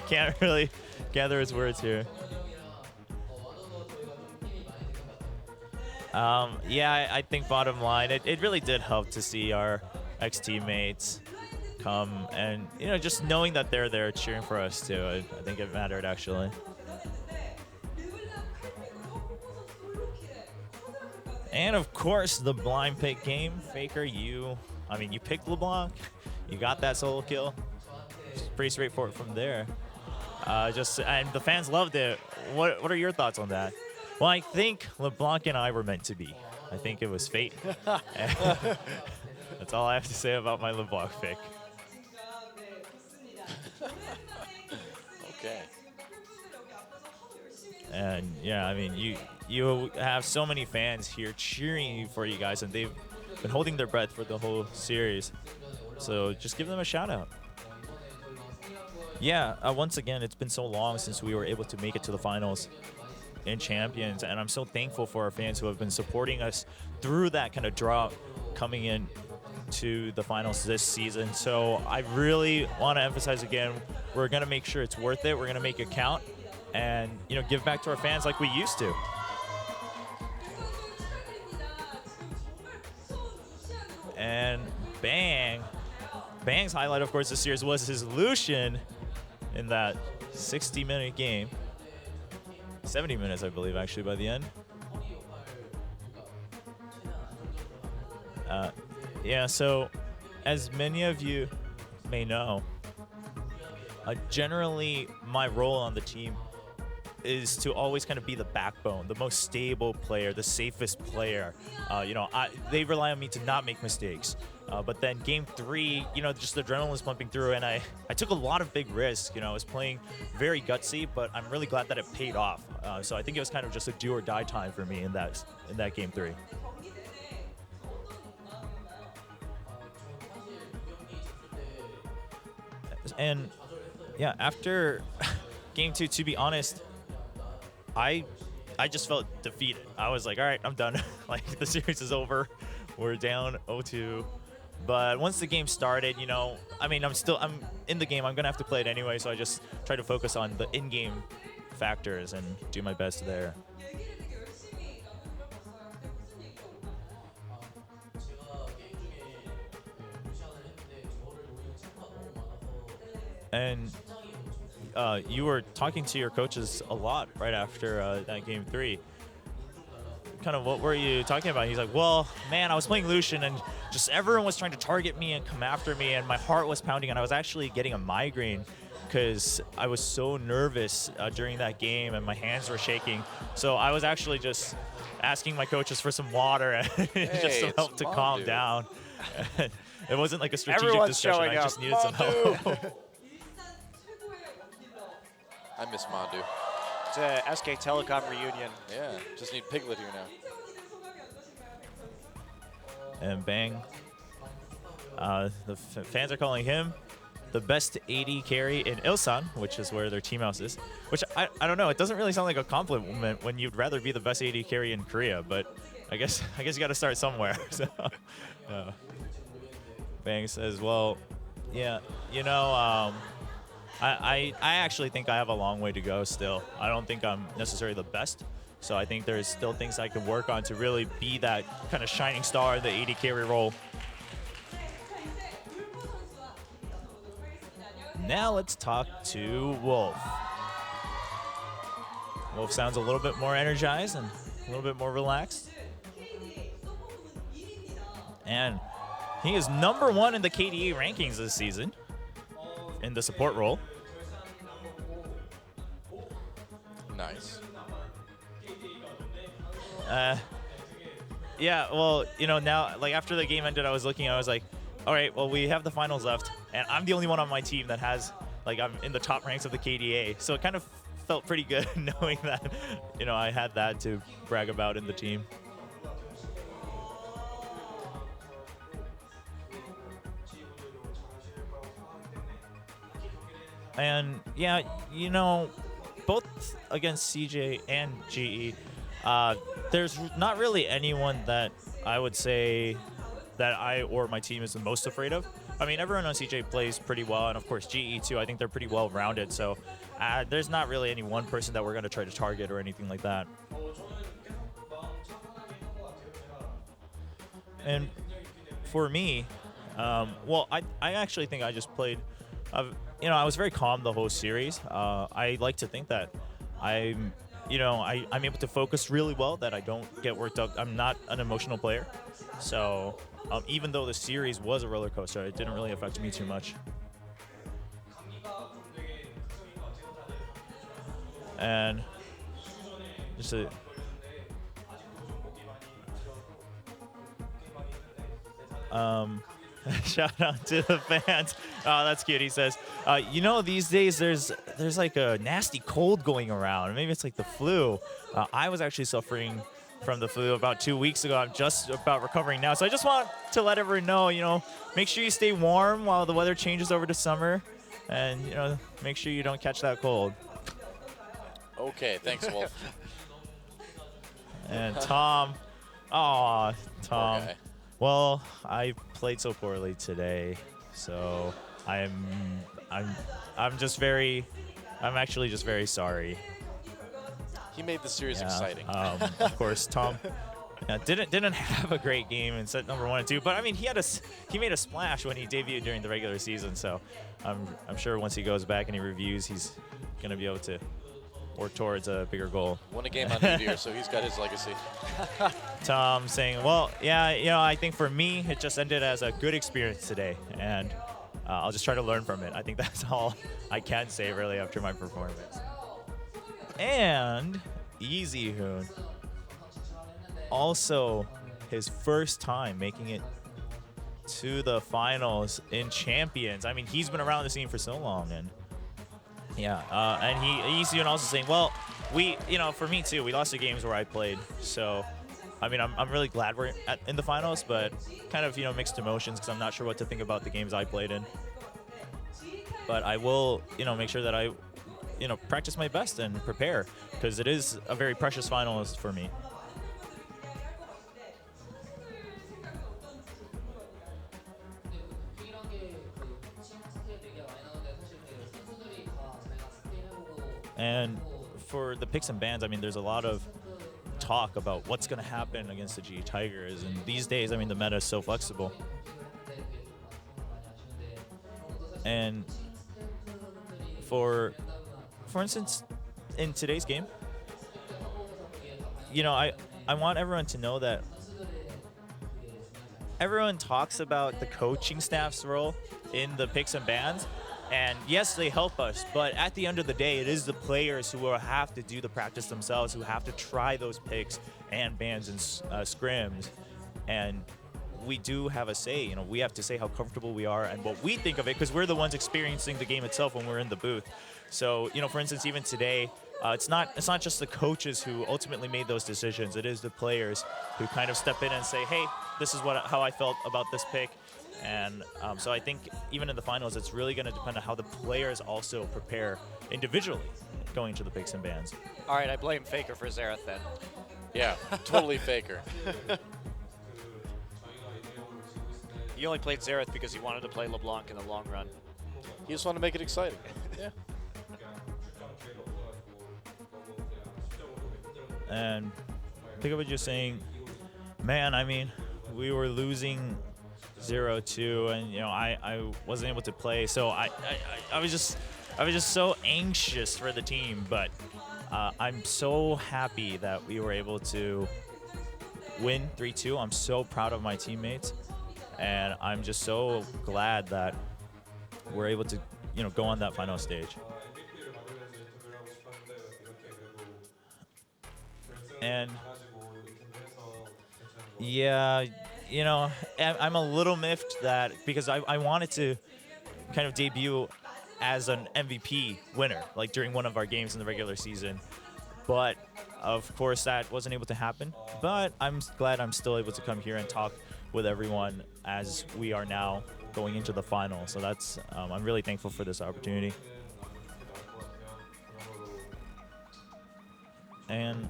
can't really gather his words here. Yeah, I think bottom line, it really did help to see our ex-teammates come, and just knowing that they're there cheering for us too. I think it mattered actually. And of course, the blind pick game. FLICKR, you picked LeBlanc. You got that solo kill. It's pretty straightforward from there. And the fans loved it. What are your thoughts on that? Well, I think LeBlanc and I were meant to be. I think it was fate. That's all I have to say about my LeBlanc pick. Okay. And yeah, I mean, you have so many fans here cheering for you guys, and they've been holding their breath for the whole series. So just give them a shout out. Yeah, once again, it's been so long since we were able to make it to the finals in Champions, and I'm so thankful for our fans who have been supporting us through that kind of drought coming in to the finals this season. So I really want to emphasize again, we're going to make sure it's worth it. We're going to make it count and, you know, give back to our fans like we used to. And Bang's highlight, of course, this series was his Lucian in that 60-minute game. 70 minutes, I believe, actually, by the end. Yeah, so as many of you may know, generally my role on the team is to always kind of be the backbone, the most stable player, the safest player. You know, they rely on me to not make mistakes. But then game 3, you know, just the adrenaline was pumping through, and I took a lot of big risks. You know, I was playing very gutsy, but I'm really glad that it paid off. So I think it was kind of just a do or die time for me in that game 3. And yeah, after game 2, to be honest, I just felt defeated. I was like, all right, I'm done. Like, the series is over. We're down 0-2. But once the game started, you know, I mean, I'm in the game. I'm going to have to play it anyway, so I just try to focus on the in-game factors and do my best there. And you were talking to your coaches a lot right after that game 3. Kind of what were you talking about? He's like, well, man, I was playing Lucian and just everyone was trying to target me and come after me, and my heart was pounding, and I was actually getting a migraine because I was so nervous during that game and my hands were shaking. So I was actually just asking my coaches for some water just to help to calm down. It wasn't like a strategic discussion. I just needed some help. I miss Mandu. It's a SK Telecom reunion. Yeah, just need Piglet here now. And Bang, the fans are calling him the best AD carry in Ilsan, which is where their team house is. Which I don't know. It doesn't really sound like a compliment when you'd rather be the best AD carry in Korea, but I guess you got to start somewhere. So, Bang says, well, yeah, you know. I actually think I have a long way to go still. I don't think I'm necessarily the best. So I think there's still things I can work on to really be that kind of shining star in the AD carry role. Now let's talk to Wolf. Wolf sounds a little bit more energized and a little bit more relaxed. And he is #1 in the KDA rankings this season in the support role. Nice. Yeah, well, you know, now, like, after the game ended, I was like, all right, well, we have the finals left, and I'm the only one on my team that has, like, I'm in the top ranks of the KDA. So it kind of felt pretty good knowing that, you know, I had that to brag about in the team. And yeah, you know, both against CJ and GE, there's not really anyone that I would say that I or my team is the most afraid of. I mean, everyone on CJ plays pretty well, and of course GE too. I think they're pretty well rounded, so there's not really any one person that we're going to try to target or anything like that. And for me, well, I actually think I just played, you know, I was very calm the whole series. I like to think that I'm able to focus really well, that I don't get worked up. I'm not an emotional player. So even though the series was a roller coaster, it didn't really affect me too much. And just Shout out to the fans. Oh, that's cute. He says, you know, these days there's like a nasty cold going around. Maybe it's like the flu. I was actually suffering from the flu about 2 weeks ago. I'm just about recovering now. So I just want to let everyone know, you know, make sure you stay warm while the weather changes over to summer. And, you know, make sure you don't catch that cold. Okay, thanks, Wolf. And Tom. Aw, Tom. Poor guy. Well, I played so poorly today, so I'm actually just very sorry. He made the series exciting. Of course, Tom didn't have a great game in set number 1 and 2, but I mean he made a splash when he debuted during the regular season. So I'm sure once he goes back and he reviews, he's gonna be able to work towards a bigger goal. Won a game on New Year, so he's got his legacy. Tom saying, well, yeah, you know, I think for me, it just ended as a good experience today, and I'll just try to learn from it. I think that's all I can say, really, after my performance. And Easy Hoon, also his first time making it to the finals in Champions. I mean, he's been around the scene for so long, and yeah, and Easy Hoon also saying, well, you know, for me too, we lost the games where I played, so I mean, I'm really glad we're in the finals, but kind of, you know, mixed emotions because I'm not sure what to think about the games I played in. But I will, you know, make sure that I, you know, practice my best and prepare because it is a very precious finals for me. And for the picks and bans, I mean, there's a lot of talk about what's going to happen against the GE Tigers. And these days, I mean, the meta is so flexible. And for instance, in today's game, you know, I want everyone to know that everyone talks about the coaching staff's role in the picks and bans. And yes, they help us, but at the end of the day, it is the players who will have to do the practice themselves, who have to try those picks and bans and scrims. And we do have a say. You know, we have to say how comfortable we are and what we think of it, because we're the ones experiencing the game itself when we're in the booth. So, you know, for instance, even today, it's not just the coaches who ultimately made those decisions. It is the players who kind of step in and say, hey, this is how I felt about this pick. And so I think even in the finals, it's really going to depend on how the players also prepare individually going to the picks and bans. All right, I blame FLICKR for Xerath then. Yeah, totally FLICKR. He only played Xerath because he wanted to play LeBlanc in the long run. He just wanted to make it exciting. Yeah. And pick up what you're saying, man, I mean, we were losing 0-2, and you know, I wasn't able to play, so I was just so anxious for the team, but I'm so happy that we were able to win 3-2. I'm so proud of my teammates, and I'm just so glad that we're able to, you know, go on that final stage. And yeah, you know, I'm a little miffed that because I wanted to kind of debut as an MVP winner, like during one of our games in the regular season. But of course that wasn't able to happen. But I'm glad I'm still able to come here and talk with everyone as we are now going into the final. So that's, I'm really thankful for this opportunity. And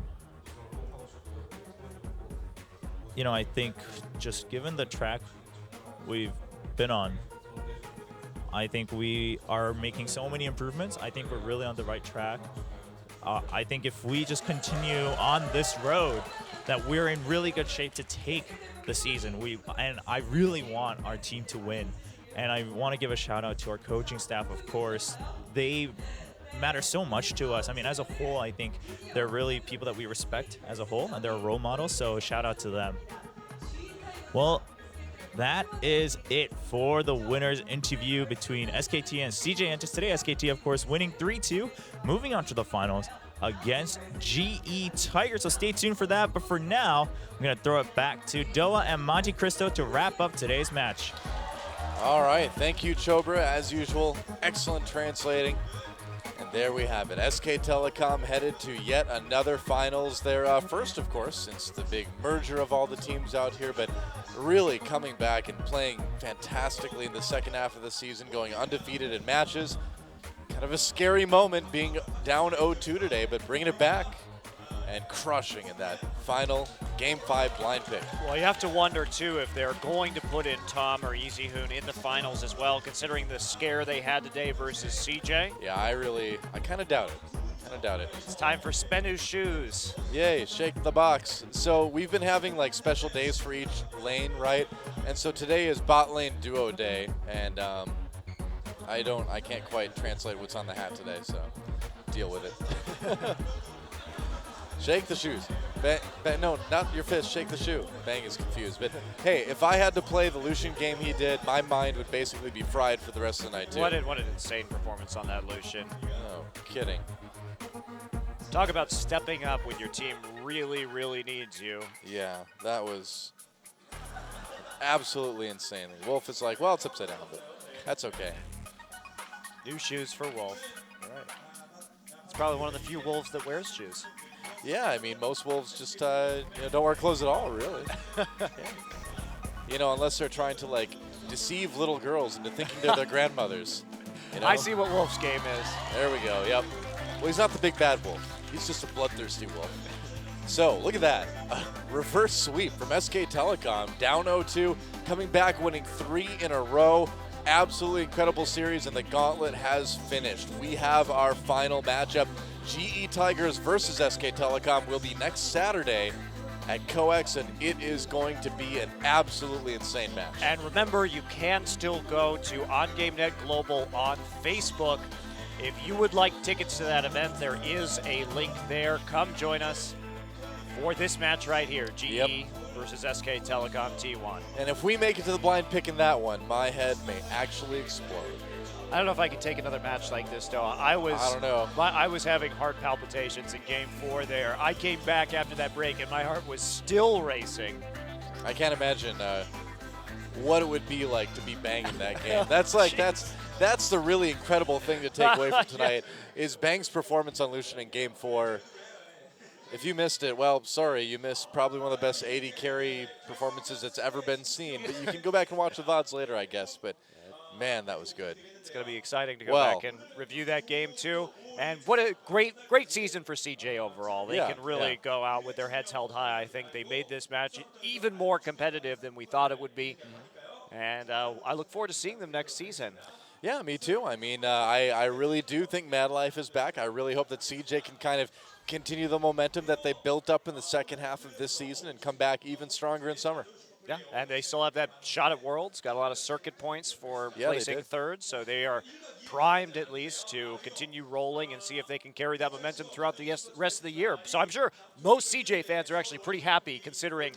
you know, I think just given the track we've been on, I think we are making so many improvements. I think we're really on the right track. I think if we just continue on this road, that we're in really good shape to take the season. And I really want our team to win. And I want to give a shout out to our coaching staff, of course. They matter so much to us. I mean, as a whole, I think they're really people that we respect as a whole, and they're role models, so shout out to them. Well, that is it for the winners interview between SKT and CJ Entus today. SKT, of course, winning 3-2, moving on to the finals. against GE Tigers. So stay tuned for that. But for now, I'm going to throw it back to Doa and Monte Cristo to wrap up today's match. All right, thank you, Chobra, as usual. Excellent translating. And there we have it. SK Telecom headed to yet another finals. Their first, of course, since the big merger of all the teams out here, but really coming back and playing fantastically in the second half of the season, going undefeated in matches. Kind of a scary moment being down 0-2 today, but bringing it back and crushing in that final Game 5 blind pick. Well, you have to wonder, too, if they're going to put in Tom or Easyhoon in the finals as well, considering the scare they had today versus CJ. Yeah, I kind of doubt it. It's time for Spenu's shoes. Yay, shake the box. So we've been having like special days for each lane, right? And so today is bot lane duo day, and I can't quite translate what's on the hat today, so deal with it. Shake the shoes. No, not your fist, shake the shoe. Bang is confused. But hey, if I had to play the Lucian game he did, my mind would basically be fried for the rest of the night too. What an insane performance on that Lucian. No kidding. Talk about stepping up when your team really, really needs you. Yeah, that was absolutely insane. Wolf is like, well, it's upside down, but that's okay. New shoes for Wolf. All right. It's probably one of the few Wolves that wears shoes. Yeah, I mean, most Wolves just don't wear clothes at all, really. Yeah. You know, unless they're trying to like deceive little girls into thinking they're their grandmothers. You know? I see what Wolf's game is. There we go. Yep. Well, he's not the big bad wolf. He's just a bloodthirsty wolf. So look at that, a reverse sweep from SK Telecom, down 0-2, coming back, winning 3 in a row. Absolutely incredible series, and the gauntlet has finished. We have our final matchup. GE Tigers versus SK Telecom will be next Saturday at COEX, and it is going to be an absolutely insane match. And remember, you can still go to OnGameNet Global on Facebook. If you would like tickets to that event, there is a link there. Come join us for this match right here, GE versus SK Telecom T1. And if we make it to the blind pick in that one, my head may actually explode. I don't know if I can take another match like this, though. I don't know. I was having heart palpitations in Game 4 there. I came back after that break, and my heart was still racing. I can't imagine what it would be like to be banging that game. That's like that's the really incredible thing to take away from tonight is Bang's performance on Lucian in Game 4. If you missed it, well, sorry, you missed probably one of the best AD carry performances that's ever been seen. But you can go back and watch the VODs later, I guess. But man, that was good. It's going to be exciting to go back and review that game, too. And what a great season for CJ overall. They can really go out with their heads held high. I think they made this match even more competitive than we thought it would be. And I look forward to seeing them next season. Yeah, me too. I mean, I really do think Mad Life is back. I really hope that CJ can kind of continue the momentum that they built up in the second half of this season and come back even stronger in summer. Yeah, and they still have that shot at Worlds. Got a lot of circuit points for placing third, so they are primed at least to continue rolling and see if they can carry that momentum throughout the rest of the year. So I'm sure most CJ fans are actually pretty happy considering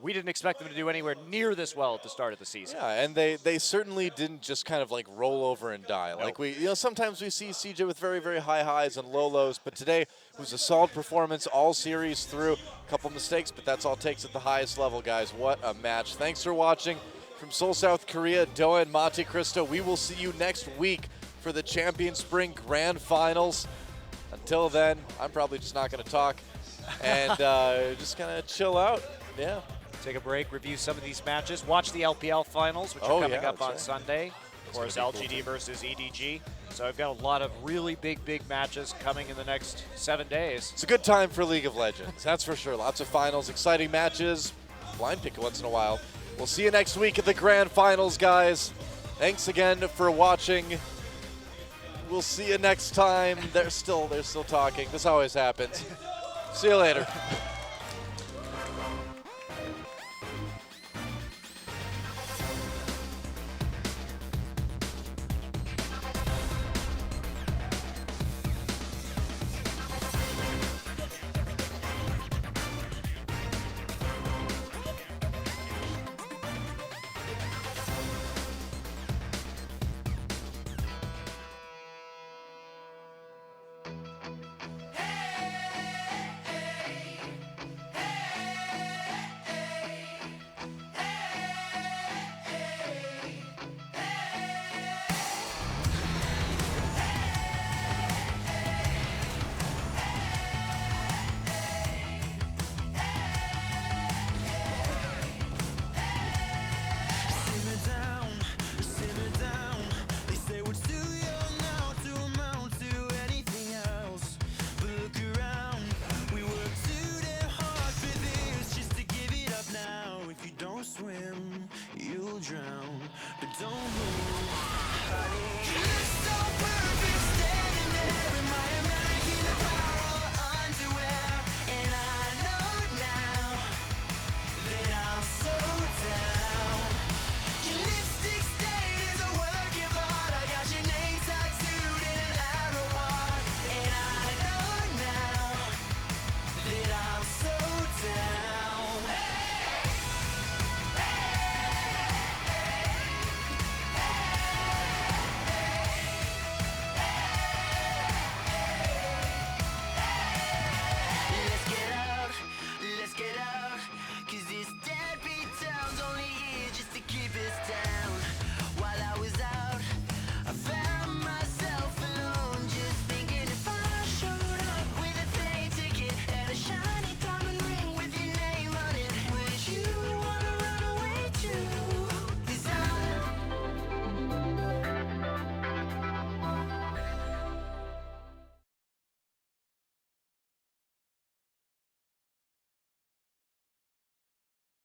we didn't expect them to do anywhere near this well at the start of the season. Yeah, and they certainly didn't just kind of like roll over and die. Nope. Like sometimes we see CJ with very, very high highs and low lows, but today it was a solid performance all series through. A couple mistakes, but that's all it takes at the highest level, guys. What a match. Thanks for watching. From Seoul, South Korea, Doa and Monte Cristo, we will see you next week for the Champion Spring Grand Finals. Until then, I'm probably just not going to talk and just kind of chill out. Yeah. Take a break, review some of these matches. Watch the LPL Finals, which are coming up on Sunday. Of course, LGD versus EDG. So I've got a lot of really big matches coming in the next 7 days. It's a good time for League of Legends, that's for sure. Lots of finals, exciting matches, blind pick once in a while. We'll see you next week at the Grand Finals, guys. Thanks again for watching. We'll see you next time. They're still talking. This always happens. See you later. Hey! if you don't swim, you'll drown. But don't move, honey. You're so